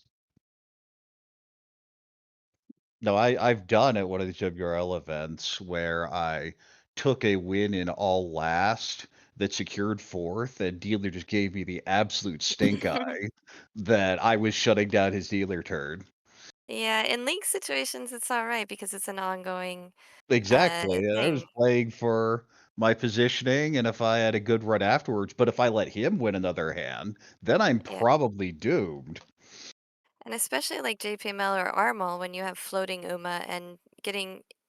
No, I've done at one of these WRL events where I took a win in all last that secured 4th, and dealer just gave me the absolute stink eye that I was shutting down his dealer turn. Yeah, in league situations, it's all right because it's an ongoing Exactly. And I was thing. playing for my positioning, and if I had a good run afterwards, but if I let him win another hand, then I'm Yeah. probably doomed. And especially like JPML or Armel, when you have floating UMA and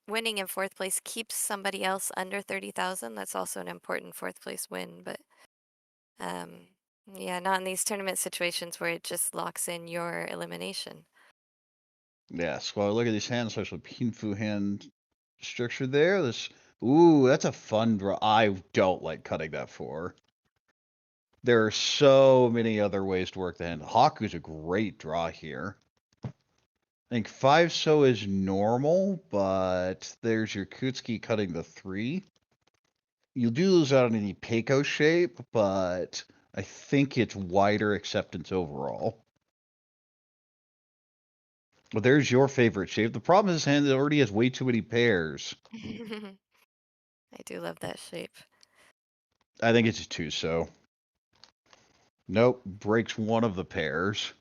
winning in 4th place keeps somebody else under 30,000. That's also an important 4th place win. But um, yeah, not in these tournament situations where it just locks in your elimination. Yes. Well, look at these hands. Special Pinfu hand structure there. Ooh, that's a fun draw. I don't like cutting that 4. There are so many other ways to work the hand. Haku's a great draw here. I think 5 so is normal, but there's your Kutsuki cutting the 3. You do lose out on any Peiko shape, but I think it's wider acceptance overall. Well, there's your favorite shape. The problem is his hand already has way too many pairs. I do love that shape. I think it's a 2-so. Nope, breaks one of the pairs.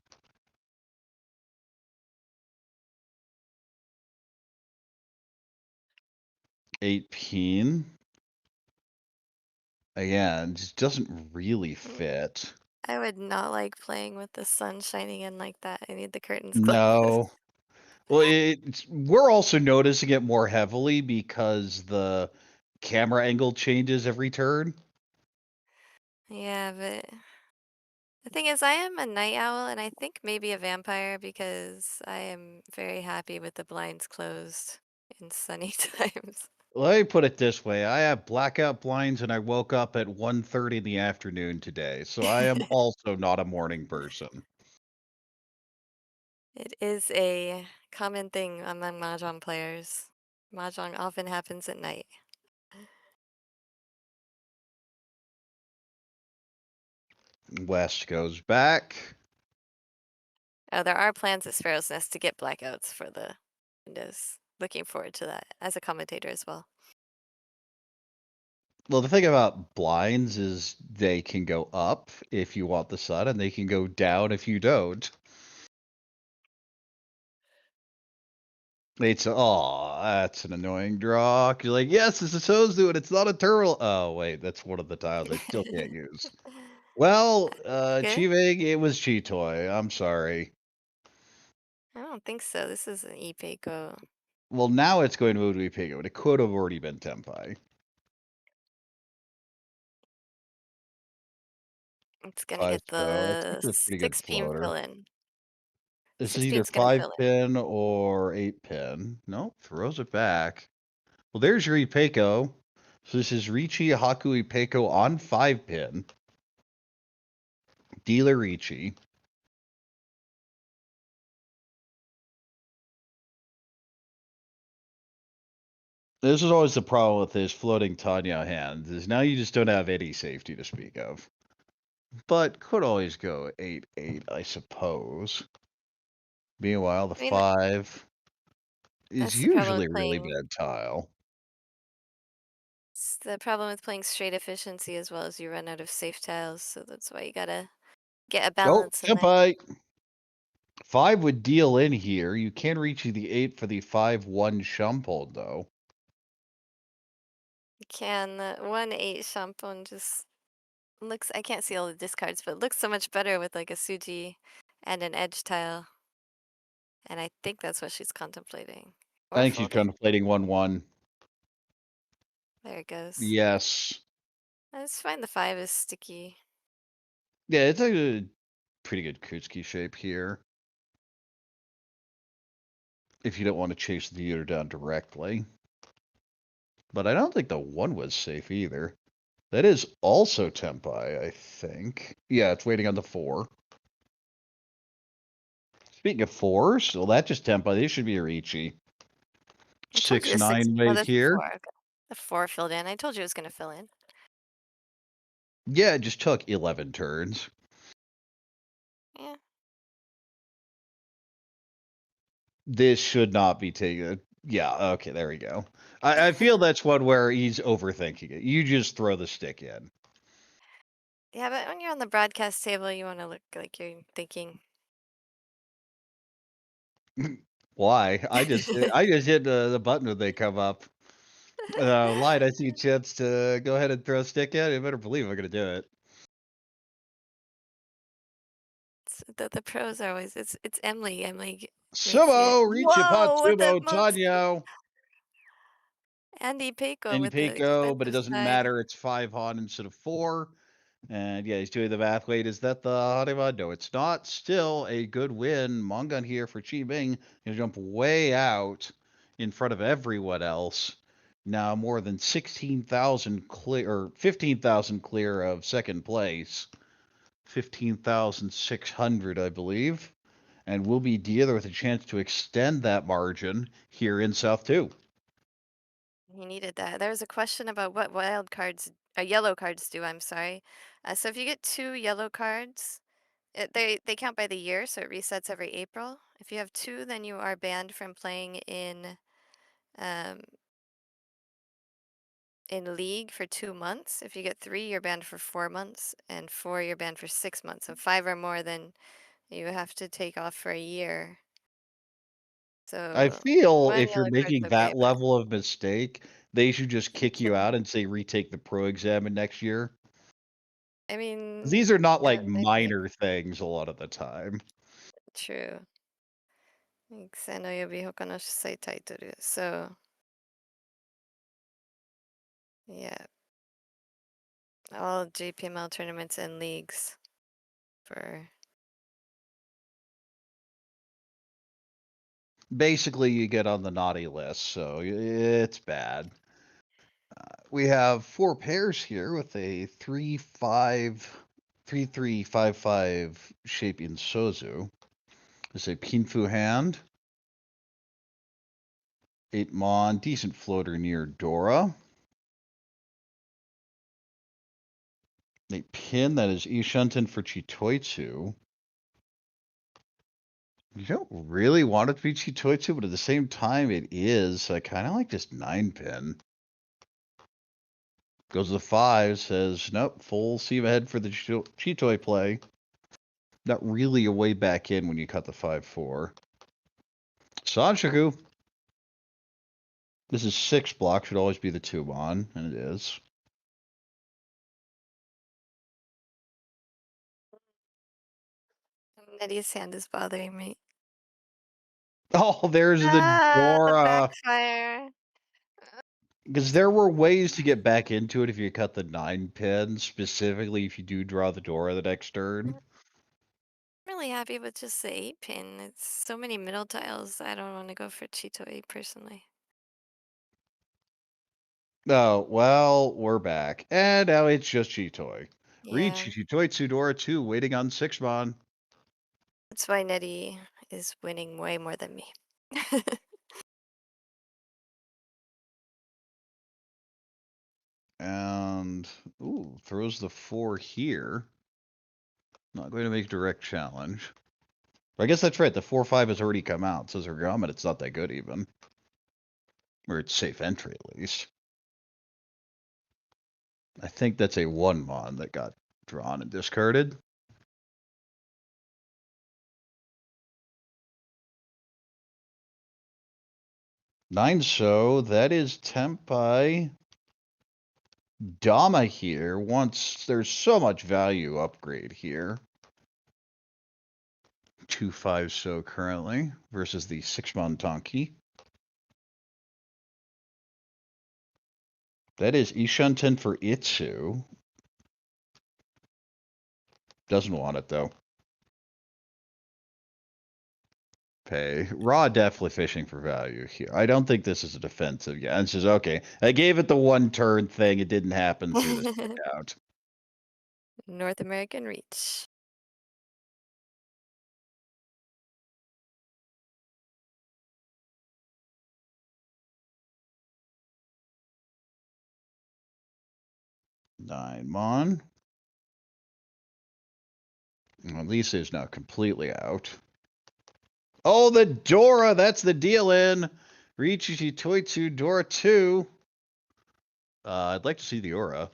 Eight peen. Again, just doesn't really fit. I would not like playing with the sun shining in like that. I need the curtains closed. No. Well, we're also noticing it more heavily because the camera angle changes every turn. Yeah, but the thing is, I am a night owl and I think maybe a vampire because I am very happy with the blinds closed in sunny times. Let me put it this way. I have blackout blinds and I woke up at 1:30 in the afternoon today. So I am also not a morning person. It is a common thing among Mahjong players. Mahjong often happens at night. West goes back. Oh, there are plans at Sparrow's Nest to get blackouts for the windows. Looking forward to that as a commentator as well. Well, the thing about blinds is they can go up if you want the sun, and they can go down if you don't. It's that's an annoying draw. You're like, yes, it's a Sozu, and it's not a turtle. Oh wait, that's one of the tiles I still can't use. Well, Good? Chivig, it was Chitoy. I'm sorry. I don't think so. This is an Ipeiko. Well, now it's going to move to Ipigo, but it could have already been Tempai. It's gonna Five, get so it's the a pretty good 6-beam floater. fill in. This is 6 either beam's gonna fill in. 5-pin or 8-pin. Nope, throws it back. Well, there's your Ipeiko. So this is Riichi Haku Ipeiko on 5-pin. Dealer Riichi. This is always the problem with this floating Tanya hand, is now you just don't have any safety to speak of. But could always go 8-8, I suppose. Meanwhile, the I mean, 5 is that's the problem usually with a really playing. bad tile. It's the problem with playing straight efficiency as well as you run out of safe tiles, so that's why you gotta get a Oh, balance in there. Tempai! 5 would deal in here. You can reach the 8 for the 5-1 Shumpole, though. You can 1-8 shampoo just looks. I can't see all the discards, but it looks so much better with like a Suji and an edge tile. And I think that's what she's contemplating. I Or think she's folding. contemplating 1-1. There it goes. Yes. That's fine. The 5 is sticky. Yeah, it's a pretty good Kutsuki shape here. If you don't want to chase the unit down directly. But I don't think the 1 was safe either. That is also Tempai, I think. Yeah, it's waiting on the 4. Speaking of 4s, well, that just Tempai. They should be a Riichi. I told you the 6. 6-9 Oh, wave that's the here. 4. Okay. The 4 filled in. I told you it was going to fill in. Yeah, it just took 11 turns. Yeah. This should not be taken. Yeah, okay, there we go. I feel that's one where he's overthinking it. You just throw the stick in. Yeah, but when you're on the broadcast table, you want to look like you're thinking. Why? I just hit the button when they come up. Light, I see a chance to go ahead and throw a stick in. You better believe I'm gonna do it. The pros are always it's M.LEAGUE. M.LEAGUE makes you. Sumo, Riichi Whoa! What that Patsumo, monster! Tanyo, Andy Peiko and with the Pico, but it expensive doesn't side. matter. It's 5 Han instead of 4. And yeah, he's doing the math. Wait, is that the Harima? No, it's not. Still a good win. Mongun here for Chi Bing. Gonna jump way out in front of everyone else. Now more than 16,000 clear, or 15,000 clear of second place. 15,600, I believe. And will be dealer with a chance to extend that margin here in South 2. He needed that. There was a question about what wild cards, yellow cards do. I'm sorry. So if you get 2 yellow cards, They count by the year, so it resets every April. If you have 2, then you are banned from playing in League for 2 months. If you get 3, you're banned for 4 months, and 4, you're banned for 6 months. So 5 or more, then you have to take off for a year. I So feel 1 if you're yellow card's making okay, that but level of mistake, they should just kick you out and say retake the pro exam in next year. I 'Cause mean, these are not yeah, like I think minor things a lot of the time. true. 草の呼び他の主催タイトル. So, yeah. All JPML tournaments and leagues for Basically, you get on the naughty list, so it's bad. We have 4 pairs here with a 3-5, 3-3-5-5 shape in Sozu. There's a Pinfu hand. 8 Mon, decent floater near Dora. A pin that is Ishunten for Chitoitsu. You don't really want it to be Chitoitsu, but at the same time it is. So I kind of like this 9 pin. Goes to the 5, says, nope, full steam ahead for the Chitoi play. Not really a way back in when you cut the 5-4. Sanshaku. This is 6 block, should always be the 2 Mon, and it is. Nettie's hand is bothering me. Oh, there's the The Dora. backfire. Because there were ways to get back into it if you cut the 9 pin, specifically if you do draw the Dora the next turn. I'm really happy with just the 8 pin. It's so many middle tiles. I don't want to go for Chitoi personally. Oh, well, we're back. And now it's just Chitoi. Yeah, Riichi Chitoi Tsudora 2 waiting on 6 Mon. that's why Nettie is winning way more than me. And, ooh, throws the 4 here. Not going to make direct challenge. But I guess that's right. The 4-5 has already come out. Says Ergamet, it's not that good even. Or it's safe entry at least. I think that's a 1 Mon that got drawn and discarded. Nine, so that is Tempai. Dama here wants, there's so much value upgrade here. 2-5 so currently versus the 6 Mon Tonki. That is Ishunten for Itsu. Doesn't want it though. Pay. Raw definitely fishing for value here. I don't think this is a defensive. Yeah, and says, okay, I gave it the 1 turn thing. It didn't happen through this out. North American Reach. Nine Mon. Well, Lisa is now completely out. Oh, the Dora! That's the deal in. Riichi Toitsu Dora 2. I'd like to see the aura.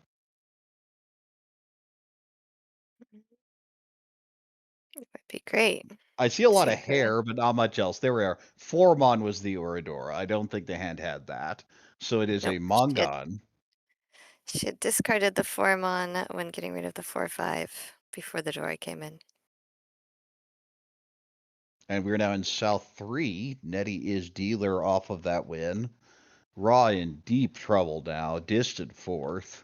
It would be great. I see a lot of Super. hair, but not much else. There we are. 4 Mon was the Oradora. I don't think the hand had that. So it is Nope. a Mongon. She had discarded the 4 Mon when getting rid of the 4-5 before the Dora came in. And we're now in South 3. Nettie is dealer off of that win. Raw in deep trouble now. Distant 4th.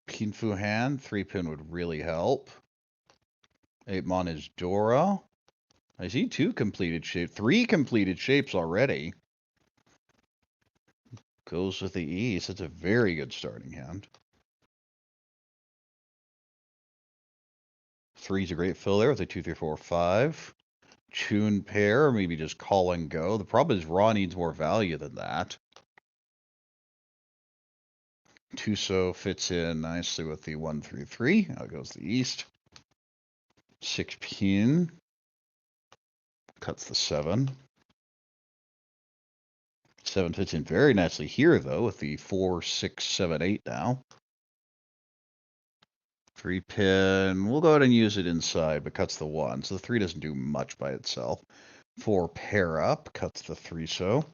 Pinfu hand. 3 pin would really help. 8 Mon is Dora. I see 2 completed shapes. 3 completed shapes already. Goes with the East. That's a very good starting hand. 3's a great fill there with a 2, 3, 4, 5. Tune pair, or maybe just call and go. The problem is Raw needs more value than that. Tuso fits in nicely with the 1-3-3. Out goes the east. 6 pin. Cuts the 7. 7 fits in very nicely here, though, with the 4-6-7-8 now. 3 pin. We'll go ahead and use it inside, but cuts the 1. So the 3 doesn't do much by itself. 4 pair up. Cuts the 3-so.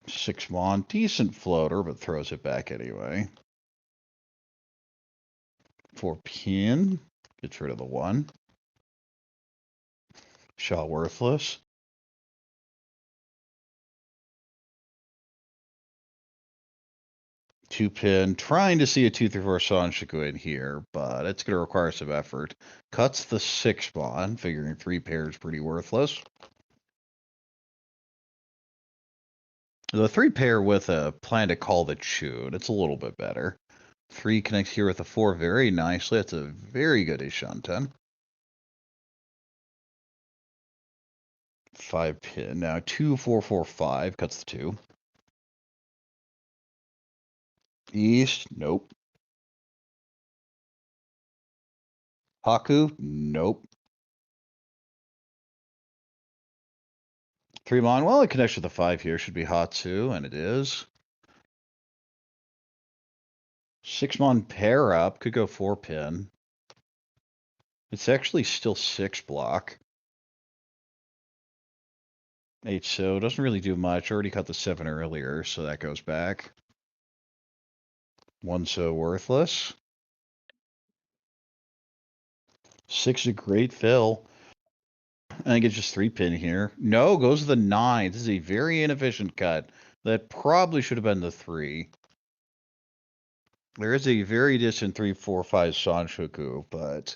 6 mon. Decent floater, but throws it back anyway. 4 pin. Gets rid of the 1. Shot worthless. 2 pin, trying to see a 2-3-4 Sanshiku in here, but it's going to require some effort. Cuts the 6 mon, figuring 3 pairs pretty worthless. The 3 pair with a plan to call the tune, it's a little bit better. 3 connects here with a 4 very nicely. That's a very good Ishanten. 5 pin. Now 2-4-4-5 cuts the 2. East, nope. Haku, nope. 3 mon, well, it connects with the 5 here. Should be Hatsu, and it is. 6 mon pair up, could go 4 pin. It's actually still 6 block. 8 so doesn't really do much. Already cut the 7 earlier, so that goes back. 1 so worthless. 6 is a great fill. I think it's just 3 pin here. No, goes to the 9. This is a very inefficient cut. That probably should have been the 3. There is a very distant 3-4-5 Sanshoku, but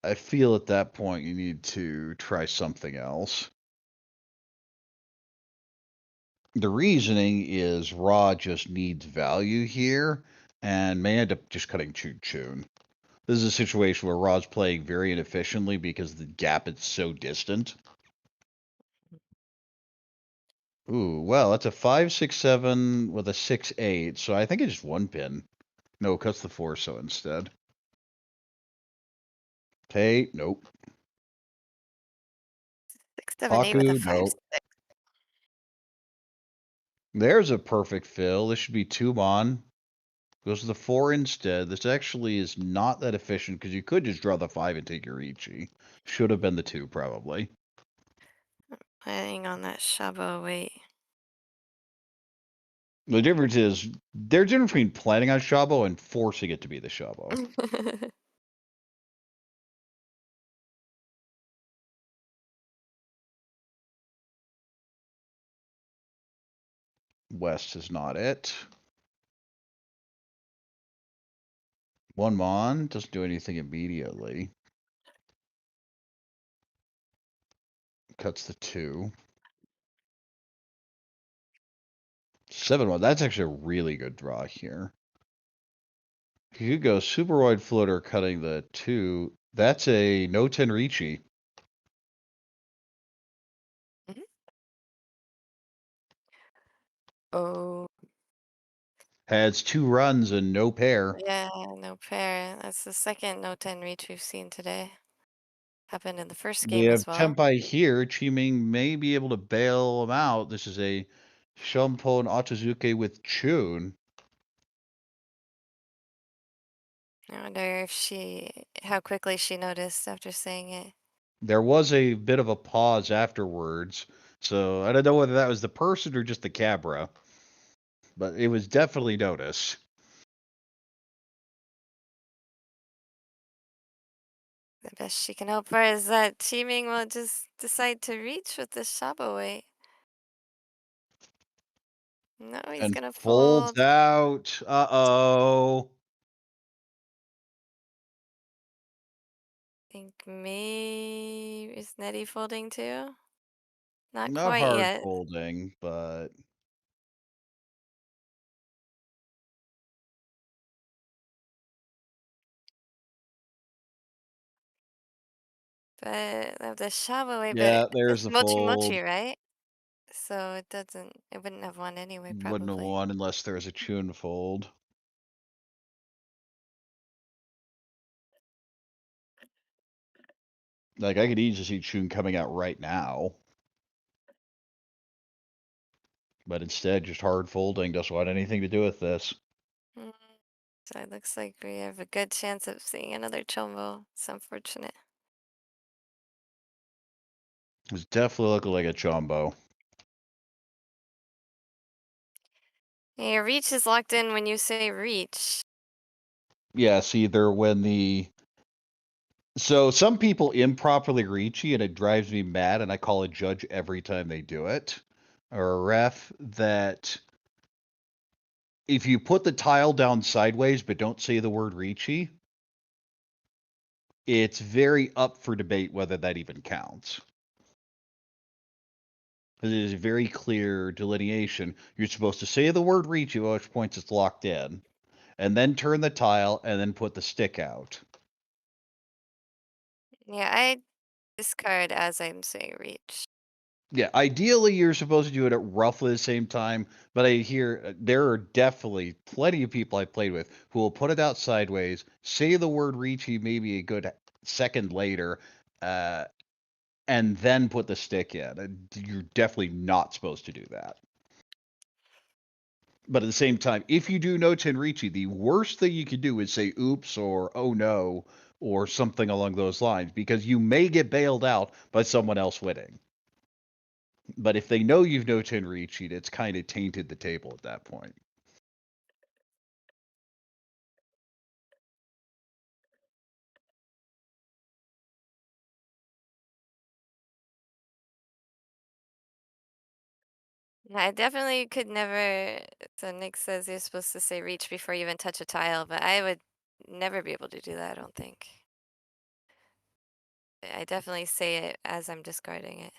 I feel at that point you need to try something else. The reasoning is Raw just needs value here and may end up just cutting Chun. This is a situation where Raw's playing very inefficiently because the gap is so distant. Ooh, well, that's a 5-6-7 with a 6-8, so I think it's just 1 pin. No, cuts the 4 so instead. Hey, nope. 6-7-8 with a Haku, 5-6. nope. There's a perfect fill. This should be 2 mon. Goes to the 4 instead. This actually is not that efficient because you could just draw the 5 and take your Riichi. Should have been the 2, probably. Planning on that Shabo, wait. The difference is, there's a difference between planning on Shabo and forcing it to be the Shabo. West is not it. 1 mon, doesn't do anything immediately. Cuts the 2. 7 mon, that's actually a really good draw here. You could go Superoid Floater cutting the 2. That's a no Tenrichi. Oh, Has 2 runs and no pair. yeah, no pair. That's the second no 10 reach we've seen today. Happened in the first We game have as well. Tempai here. Chi-Ming may be able to bail him out. This is a Shumpon Ochizuke with Chun. I wonder if how quickly she noticed after saying it. There was a bit of a pause afterwards, so I don't know whether that was the person or just the camera, but it was definitely noticed. The best she can hope for is that Chi-Ming will just decide to reach with this Shabo weight. No, he's And gonna folds fold. out. Uh-oh. Think maybe is Nettie folding too? Not Not quite hard yet. folding, but But of the Shabo weight, but yeah, there's it's the Mochi fold. Mochi, right? so it doesn't. It wouldn't have won anyway, Wouldn't have probably. won unless there was a tune fold. Like, I could easily see tune coming out right now. But instead, just hard folding, doesn't want anything to do with this. Mm, So it looks like we have a good chance of seeing another chombo. It's unfortunate. It's definitely looking like a chombo. Yeah, your reach is locked in when you say reach. Yes, either when the... So some people improperly reachy and it drives me mad and I call a judge every time they do it. Or a ref that if you put the tile down sideways but don't say the word reachy, it's very up for debate whether that even counts. It is a very clear delineation. You're supposed to say the word reachy, at which points it's locked in, and then turn the tile and then put the stick out. Yeah, I discard as I'm saying reach. Yeah, ideally you're supposed to do it at roughly the same time, but I hear there are definitely plenty of people I played with who will put it out sideways, say the word reachy maybe a good second later, and then put the stick in. You're definitely not supposed to do that. But at the same time, if you do no Tenrichi, the worst thing you can do is say oops or oh no or something along those lines, because you may get bailed out by someone else winning. But if they know you've no Tenrichi, it's kind of tainted the table at that point. I definitely could never. So Nick says you're supposed to say reach before you even touch a tile, but I would never be able to do that, I don't think. I definitely say it as I'm discarding it.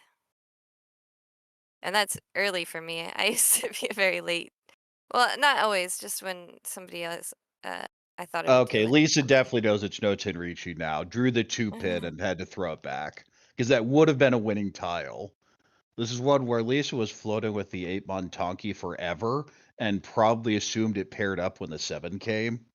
And that's early for me. I used to be very late. Well, not always, just when somebody else, I thought I would do Okay, it. Lisa definitely knows it's no Tenrichi now. Drew the 2-pin and had to throw it back, because that would have been a winning tile. This is one where Lisa was floating with the 8 Montonki forever and probably assumed it paired up when the 7 came.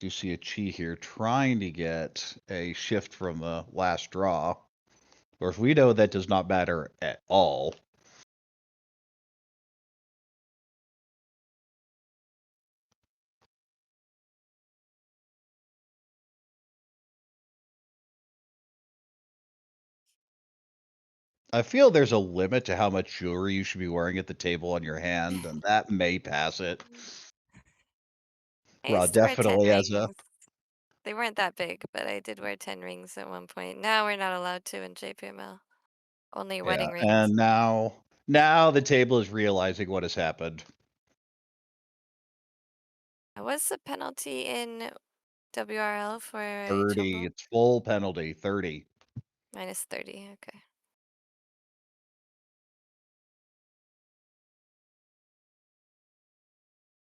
You see a Chi here trying to get a shift from the last draw. Of course, we know that does not matter at all. I feel there's a limit to how much jewelry you should be wearing at the table on your hand, and that may pass it. I Raw used to wear 10 definitely has a... rings. They weren't that big, but I did wear 10 rings at one point. Now we're not allowed to in JPML. Only wedding rings. And now the table is realizing what has happened. What's the penalty in WRL for a 30. chombo? It's full penalty. 30. Minus 30, okay.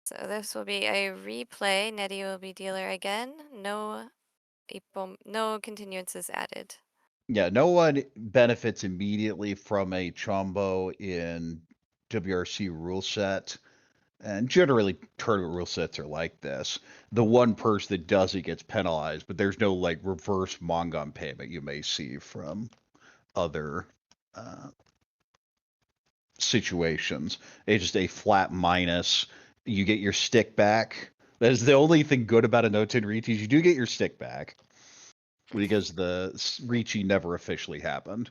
So this will be a replay. Nettie will be dealer again. No continuances added. Yeah, no one benefits immediately from a chombo in WRC rule set. And generally, tournament rule sets are like this. The one person that does it gets penalized, but there's no like reverse Mongon payment you may see from other situations. It's just a flat minus. You get your stick back. That is the only thing good about a no-tin Riichi is you do get your stick back, because the Riichi never officially happened.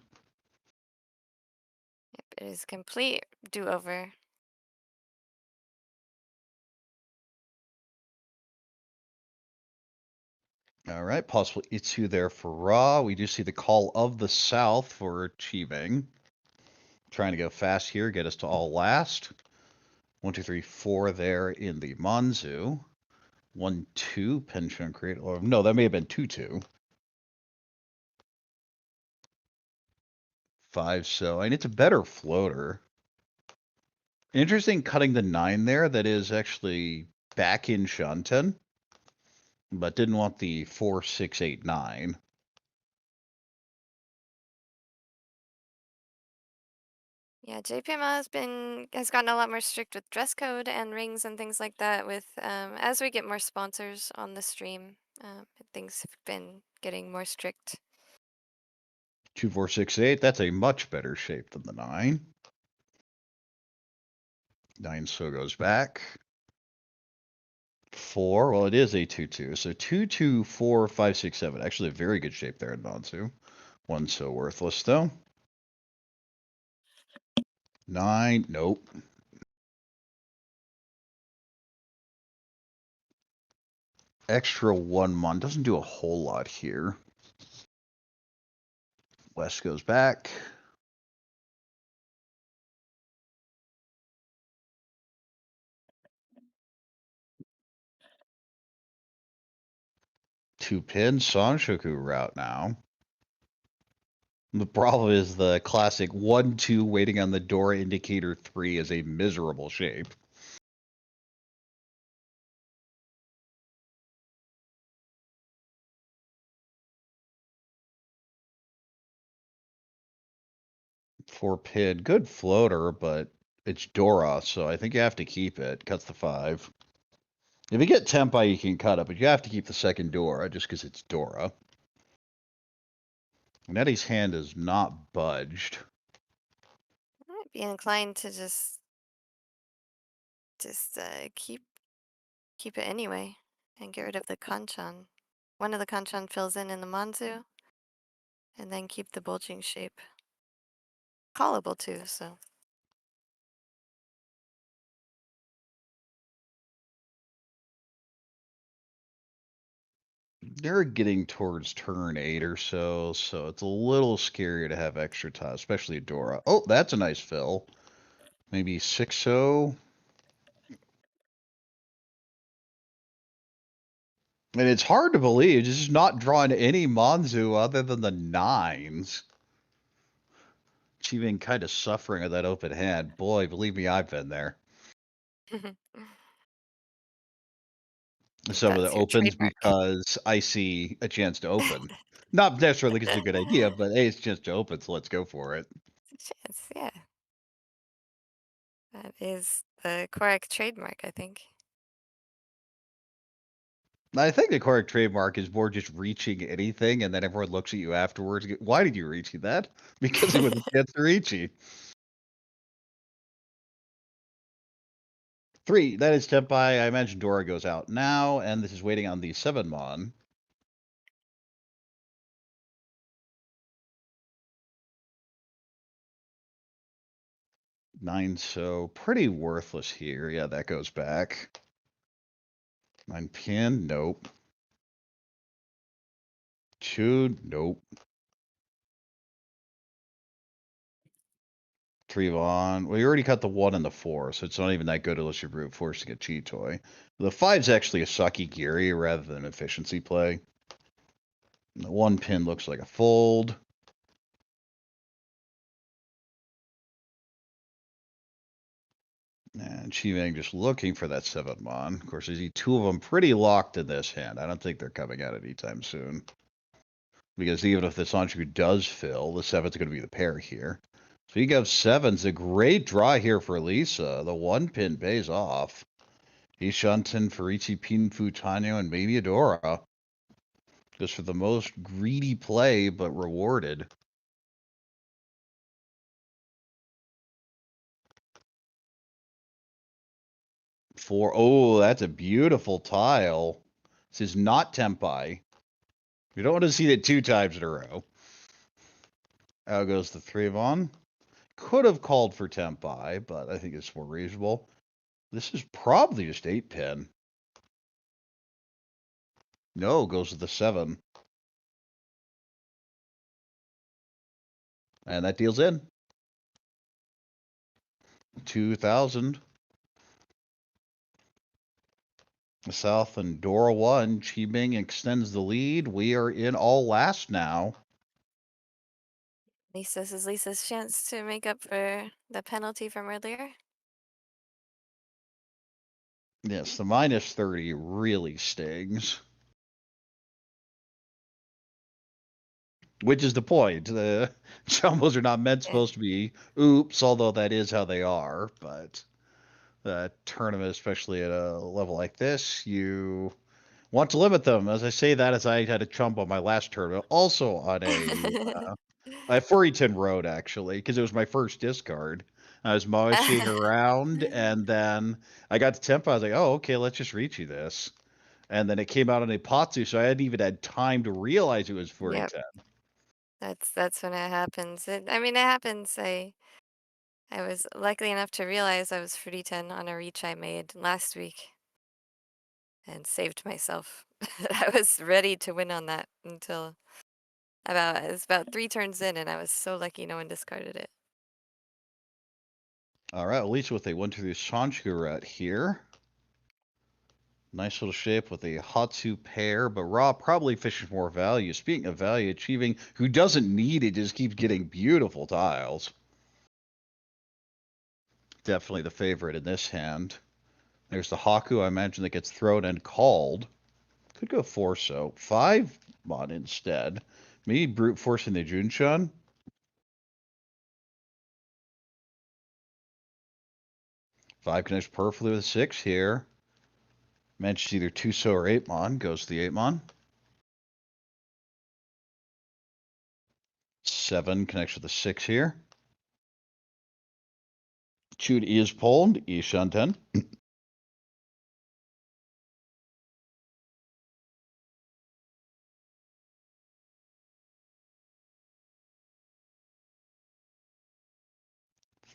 Yep, it is complete do-over. All right, possible Itsu there for Raw. We do see the call of the South for achieving. Trying to go fast here, get us to all last. 1, 2, 3, 4 there in the Manzu. 1, 2, pension create. Or no, that may have been 2, 2. 5, so, and it's a better floater. Interesting cutting the 9 there. That is actually back in Shanten. but didn't want the 4, 6, 8, 9. Yeah, JPML has gotten a lot more strict with dress code and rings and things like that. With as we get more sponsors on the stream, things have been getting more strict. 2, 4, 6, 8. That's a much better shape than the 9. 9 so goes back. 4. Well, it is a 2, 2. So 2, 2, 4, 5, 6, 7. Actually, a very good shape there in Mansu. 1 so worthless though. 9. Nope. Extra 1 mon doesn't do a whole lot here. West goes back. Two pin Sanshoku route now. The problem is the classic 1, 2 waiting on the door indicator 3 is a miserable shape. Four pin, good floater, but it's Dora, so I think you have to keep it. Cuts the 5. If you get Tempai, you can cut it, but you have to keep the second Dora just because it's Dora. Nettie's hand is not budged. I might be inclined to just keep it anyway and get rid of the kanchan. One of the kanchan fills in the manzu, and then keep the bulging shape. Callable too, so. They're getting towards turn 8 or so, so it's a little scarier to have extra time, especially Dora. Oh, that's a nice fill. Maybe 6-0. And it's hard to believe, just not drawing any Manzu other than the 9s. She been kind of suffering with that open hand. Boy, believe me, I've been there. Some of the That's your opens trademark. because I see a chance to open. Not necessarily because it's a good idea, but hey, it's a chance to open, so let's go for it. It's a chance, yeah. That is the Corak trademark, I think. I think the correct trademark is more just reaching anything, and then everyone looks at you afterwards. Why did you reach that? Because it was a chance to reach you. 3, that is Tempai. I imagine Dora goes out now, and this is waiting on the 7 mon. Nine, so pretty worthless here. Yeah, that goes back. 9 pin, nope. 2, nope. 3 on. Well, you already cut the 1 and the 4, so it's not even that good unless you're brute forcing a cheat toy. The 5's actually a sucky Geary rather than an efficiency play. The 1 pin looks like a fold. And Chivang just looking for that 7 mon. Of course, I see 2 of them pretty locked in this hand. I don't think they're coming out anytime soon. Because even if the Sanchu does fill, the 7's going to be the pair here. So you got 7's a great draw here for Lisa. The 1 pin pays off. Ishanten, Farichi, Pinfu, Tanyo, and maybe Adora. Just for the most greedy play, but rewarded. Oh, that's a beautiful tile. This is not Tempai. You don't want to see it 2 times in a row. Out goes the 3 on. Could have called for Tempai, but I think it's more reasonable. This is probably just 8 pin. No, goes to the 7. And that deals in. 2,000. South and Dora 1. Chibing extends the lead. We are in all last now. This is Lisa's chance to make up for the penalty from earlier. Yes, the minus 30 really stings. which is the point. The jumbos are not meant supposed to be oops, although that is how they are. But the tournament, especially at a level like this, you want to limit them. As I say that, as I had a chump on my last tournament, also on a 4E10 road actually, because it was my first discard. I was moshing around, and then I got to tempo. I was like, "Oh, okay, let's just Riichi this." And then it came out on a Patsu, so I hadn't even had time to realize it was 4E10. That's when it happens. I mean, it happens. I was lucky enough to realize I was 4D10 on a reach I made last week and saved myself. I was ready to win on that until it was about 3 turns in, and I was so lucky no one discarded it. All right, at least with a 1-2-3 Sanchukuret here. Nice little shape with a Hatsu pair, but Raw probably fishes more value. Speaking of value, achieving who doesn't need it just keeps getting beautiful tiles. Definitely the favorite in this hand. There's the Haku, I imagine, that gets thrown and called. Could go 4 so. 5 mod instead. Maybe brute forcing the Junshan. 5 connects perfectly with 6 here. Mentions either 2 so or 8 mon. Goes to the 8 mon. 7 connects with the 6 here. Chewed is pulled. Ishan 10.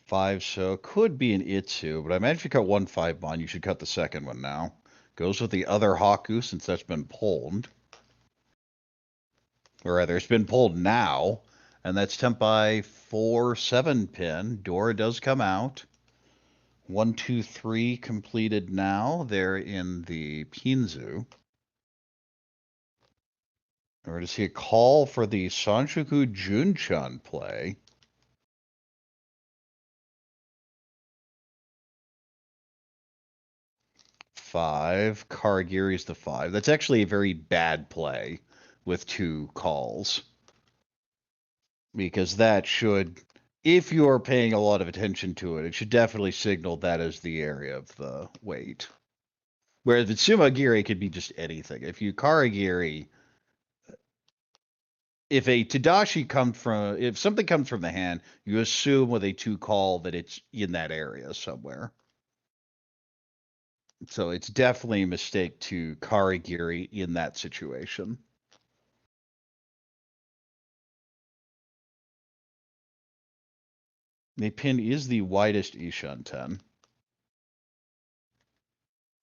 Five so could be an Itsu, but I imagine if you cut 1 5 mon, you should cut the second one now. Goes with the other Haku since that's been pulled. Or rather, it's been pulled now, and that's temp by 4 7 pin. Dora does come out. 1 2 3 completed now. They're in the Pinzu. We're going to see a call for the Sanshoku Junchan play. Five. Karagiri's the 5. That's actually a very bad play with 2 calls. Because that should, if you're paying a lot of attention to it, it should definitely signal that as the area of the weight. Whereas with Sumagiri, could be just anything. If you Karagiri, if a Tadashi comes from, if something comes from the hand, you assume with a 2 call that it's in that area somewhere. So it's definitely a mistake to Karagiri in that situation. The pin is the widest Ishan 10.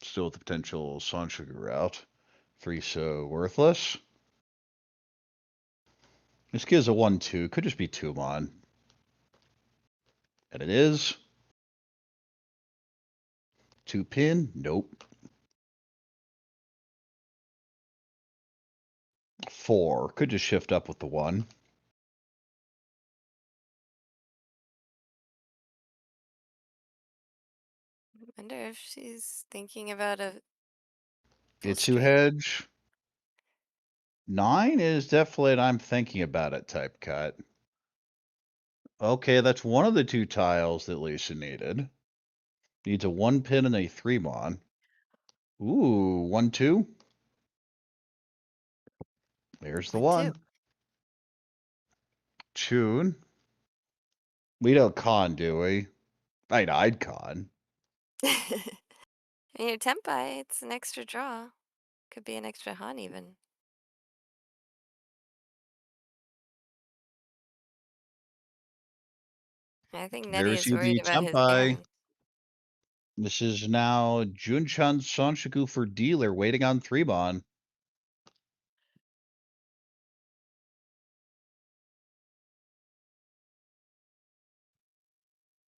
Still with the potential Sanshoku route. 3 so worthless. This gives a 1-2. Could just be 2 mon. And it is. 2 pin? Nope. 4. Could just shift up with the 1. Wonder if she's thinking about a full Itsu stream. hedge. 9 is definitely an I'm thinking about it type cut. Okay, that's one of the 2 tiles that Lisa needed. Needs a 1 pin and a 3 mon. Ooh, 1 2. There's the 1 1. Tune. We don't con, do we? I'd con. 2. And your Tempai, it's an extra draw. Could be an extra Han even. I think Nettie There's is you, worried the about his Tempai. hand. This is now Junchan Sanshoku for dealer, waiting on 3 mon.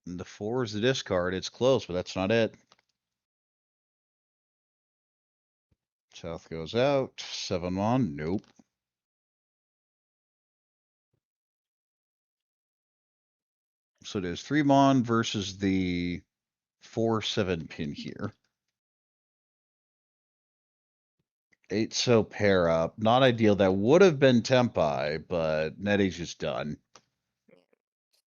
And the 4 is the discard. It's close, but that's not it. South goes out. 7 mon. Nope. So there's 3 mon versus the 4 7 pin here. 8 so pair up. Not ideal. That would have been Tempai, but Nettie's just done.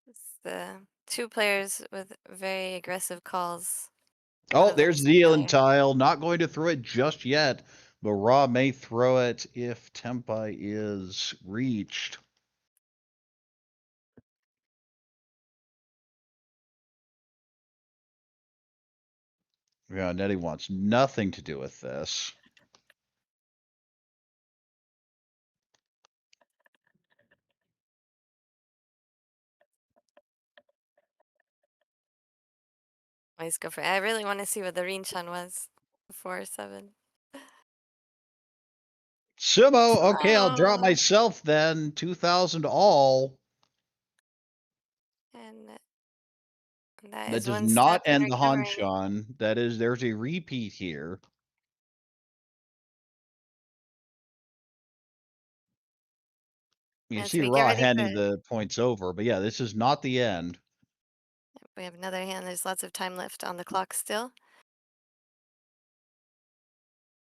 It's the two players with very aggressive calls. One Oh, of them there's is the familiar. tile. Not going to throw it just yet, but Ra may throw it if Tempai is reached. Yeah, Nettie wants nothing to do with this. Always go for it. I really want to see what the Rinchan was before 7. Sumo, okay, I'll drop Oh, myself then. 2,000 all. and that That is does one step not in end the recovering. Hanshan. There's a repeat here. You As see we get Ra ready for, handing the points over, but yeah, this is not the end. we have another hand. There's lots of time left on the clock still.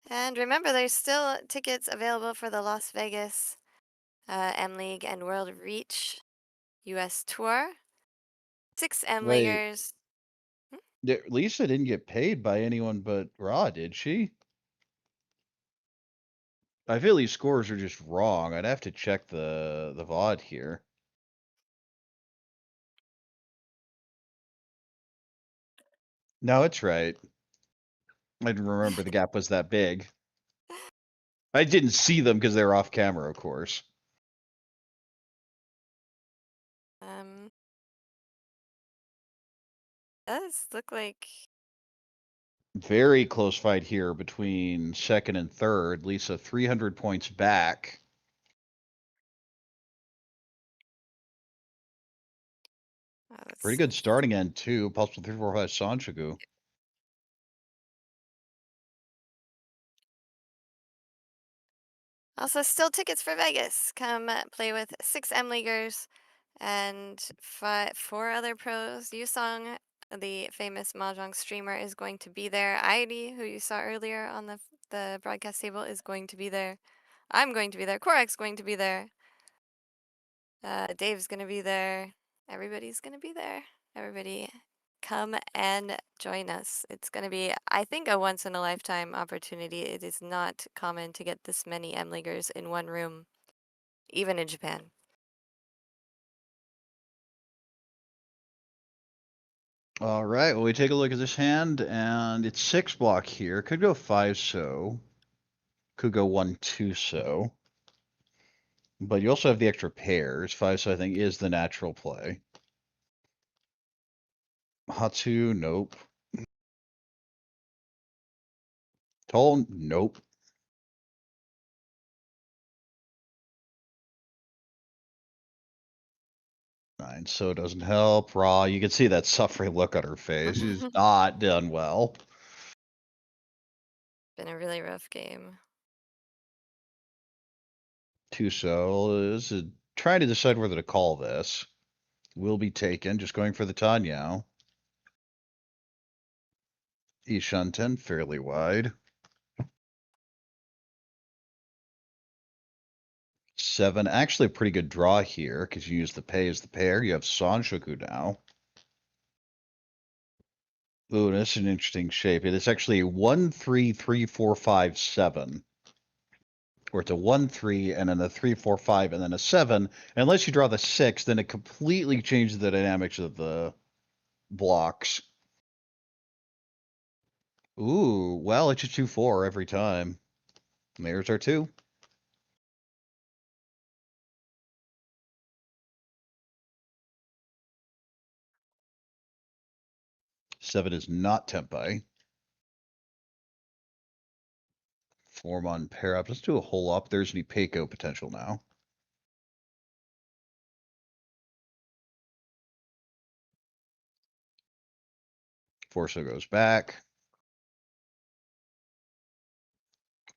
And remember, there's still tickets available for the Las Vegas M.LEAGUE and World Riichi US Tour. 6 Wait, M.LEAGUers. Lisa didn't get paid by anyone but Ra, did she? I feel these scores are just wrong. I'd have to check the VOD here. No, it's right. I didn't remember the gap was that big. I didn't see them because they were off camera, of course. Does look like Very close fight here between second and third. Lisa 300 points back. let's Pretty see. good starting end too. Possible 3, 4, 5 Sanchagu. Also, still tickets for Vegas. Come play with 6 M.LEAGUers and 4 other pros. Yusong, the famous Mahjong streamer, is going to be there. Heidi, who you saw earlier on the broadcast table, is going to be there. I'm going to be there. Corak's going to be there. Dave's going to be there. Everybody's going to be there. Everybody come and join us. It's going to be, I think, a once in a lifetime opportunity. It is not common to get this many M.LEAGUers in one room, even in Japan. All right, well, we take a look at this hand, and it's 6 block here. Could go 5 so. Could go 1, 2 so. But you also have the extra pairs. 5 so I think is the natural play. Hatsu, nope. Tall, nope. 9 so doesn't help. Ra, you can see that suffering look on her face. She's not done well. Been a really rough game. 2 so is trying to decide whether to call this. Will be taken, just going for the Tanyao. Ishunten, fairly wide. 7, actually a pretty good draw here, because you use the pay as the pair. You have Sanshoku now. Ooh, that's an interesting shape. It is actually a 1, 3, 3, 4, 5, 7. Or it's a 1, 3, and then a 3, 4, 5, and then a 7. Unless you draw the 6, then it completely changes the dynamics of the blocks. Ooh, well, it's a 2, 4 every time. And there's our 2. Seven is not Tempai. Form on pair up. Let's do a hole up. There's an Ipeco potential now. Forso goes back.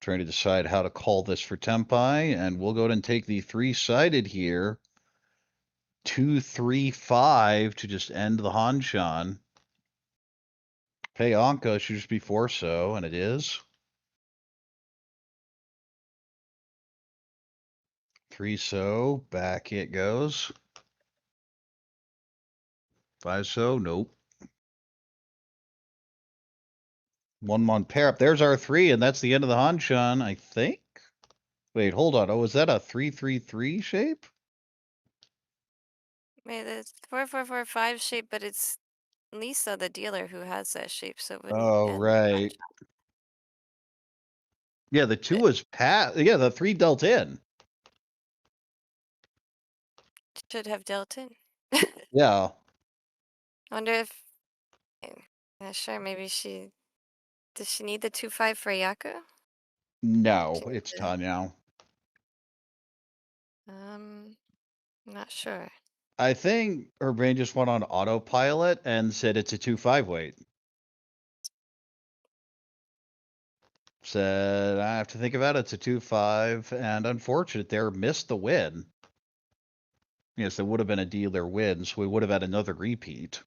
Trying to decide how to call this for Tempai, and we'll go ahead and take the 3-sided here. 2, 3, 5 to just end the Hanshan. Pay Anka should just be Forso, and it is. 3 so, back it goes. 5 so, nope. 1-1 pair up. There's our 3, and that's the end of the Hanshan, I think. Wait, hold on. Oh, is that a 3-3-3 shape? Wait, it's 4-4-4-5 shape, but it's Lisa, the dealer, who has that shape, so it wouldn't Oh, end right. Yeah, the 2 was yeah, the 3 dealt in. should have dealt in. Yeah. I wonder if, yeah, sure, maybe does she need the 2-5 for Yaku? No, She needs it's to- Tanya. Not sure. I think her brain just went on autopilot and said it's a 2-5 weight. Said, I have to think about it. It's a 2-5, and unfortunate there, missed the win. Yes, there would have been a dealer win, so we would have had another repeat.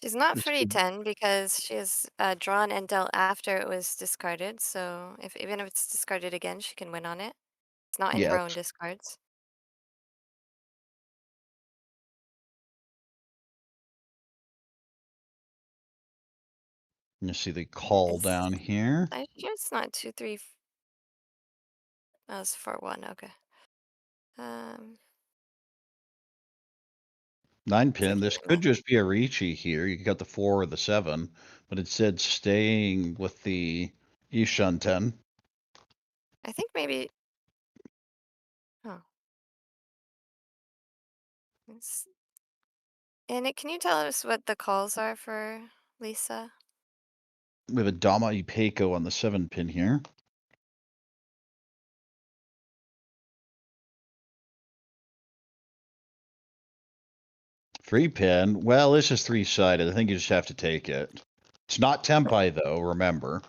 She's not This free could- 10 because she has drawn and dealt after it was discarded. So even if it's discarded again, she can win on it. It's not in her Yes. own discards. You see the call It's, down here. I sure it's not 2-3. Oh, it's 4-1. Okay. 9-pin. This thinking could just be a Riichi here. You got the 4 or the 7, but it said staying with the Ishan 10. I think maybe. Oh. And can you tell us what the calls are for Lisa? We have a Dama Ipeiko on the 7-pin here. Three pin. Well, this is 3-sided. I think you just have to take it. It's not Tempai though, remember.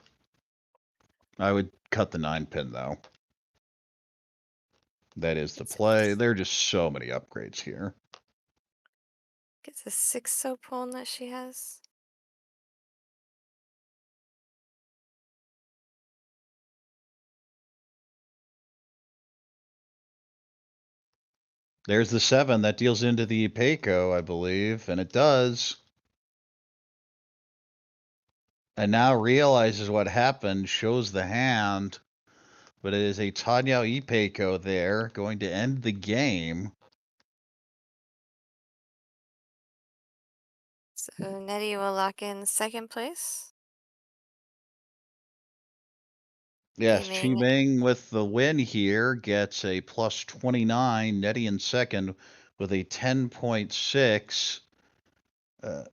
I would cut the 9-pin though. That is the play. There are just so many upgrades here. It's a 6 so pawn that she has. There's the 7 that deals into the Ipeiko, I believe, and it does. And now realizes what happened, shows the hand, but it is a Tanya Ipeiko there, going to end the game. So Nettie will lock in second place. Yes, Aiming. Qiming with the win here gets a plus 29. Nettie in second with a 10.6.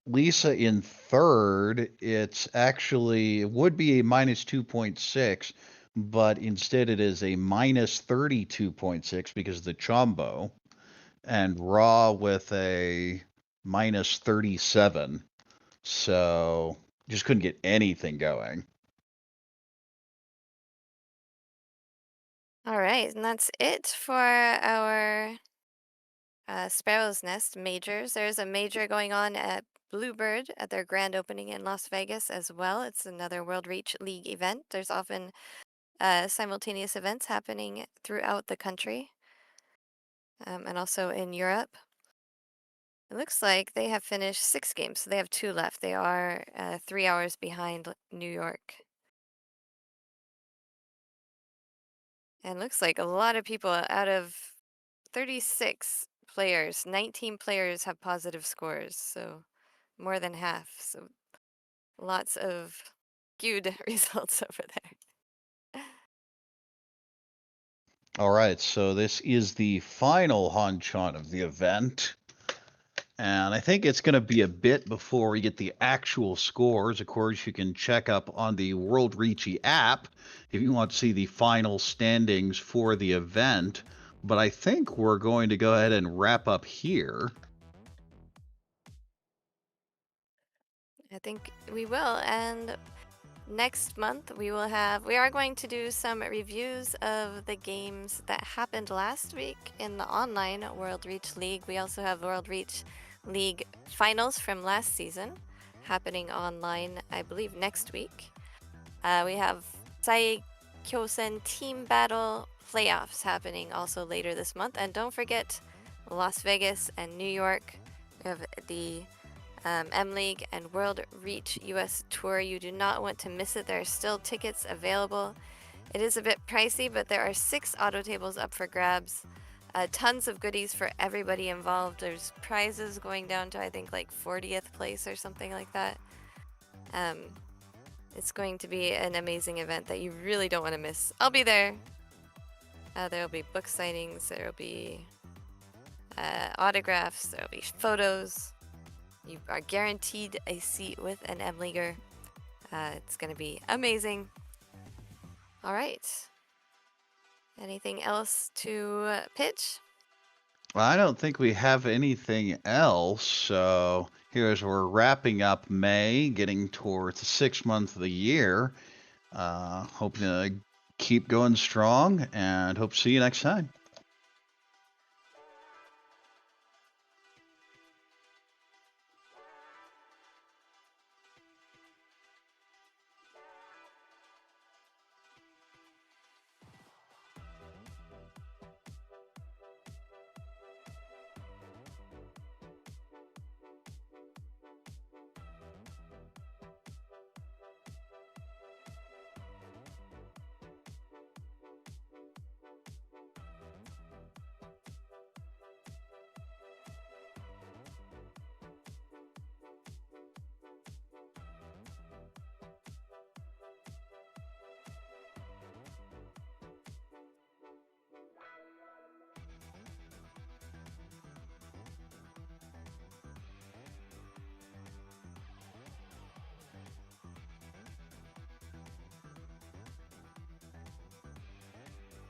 Lisa in third, it would be a minus 2.6, but instead it is a minus 32.6 because of the Chombo. And Raw with a minus 37. So just couldn't get anything going. All right, and that's it for our Sparrow's Nest majors. There's a major going on at Bluebird at their grand opening in Las Vegas as well. It's another World Riichi League event. There's often simultaneous events happening throughout the country and also in Europe. It looks like they have finished 6 games, so they have 2 left. They are 3 hours behind New York. And looks like a lot of people out of 36 players, 19 players have positive scores, so more than half. So lots of skewed results over there. All right, so this is the final Hanchan of the event. And I think it's going to be a bit before we get the actual scores. Of course, you can check up on the World Riichi app if you want to see the final standings for the event. But I think we're going to go ahead and wrap up here. I think we will. And next month we are going to do some reviews of the games that happened last week in the online World Riichi League. We also have World Riichi League finals from last season happening online, I believe, next week. We have Kyosen Team Battle playoffs happening also later this month. And don't forget Las Vegas and New York. We have the M.LEAGUE and World Riichi US Tour. You do not want to miss it. There are still tickets available. It is a bit pricey, but there are 6 auto tables up for grabs. Tons of goodies for everybody involved. There's prizes going down to, I think, like 40th place or something like that. It's going to be an amazing event that you really don't want to miss. I'll be there. There will be book signings. There will be autographs. There will be photos. You are guaranteed a seat with an M.LEAGUer. It's going to be amazing. All right. Anything else to pitch? Well, I don't think we have anything else. So here's we're wrapping up May, getting towards the 6th month of the year. Hoping to keep going strong and hope to see you next time.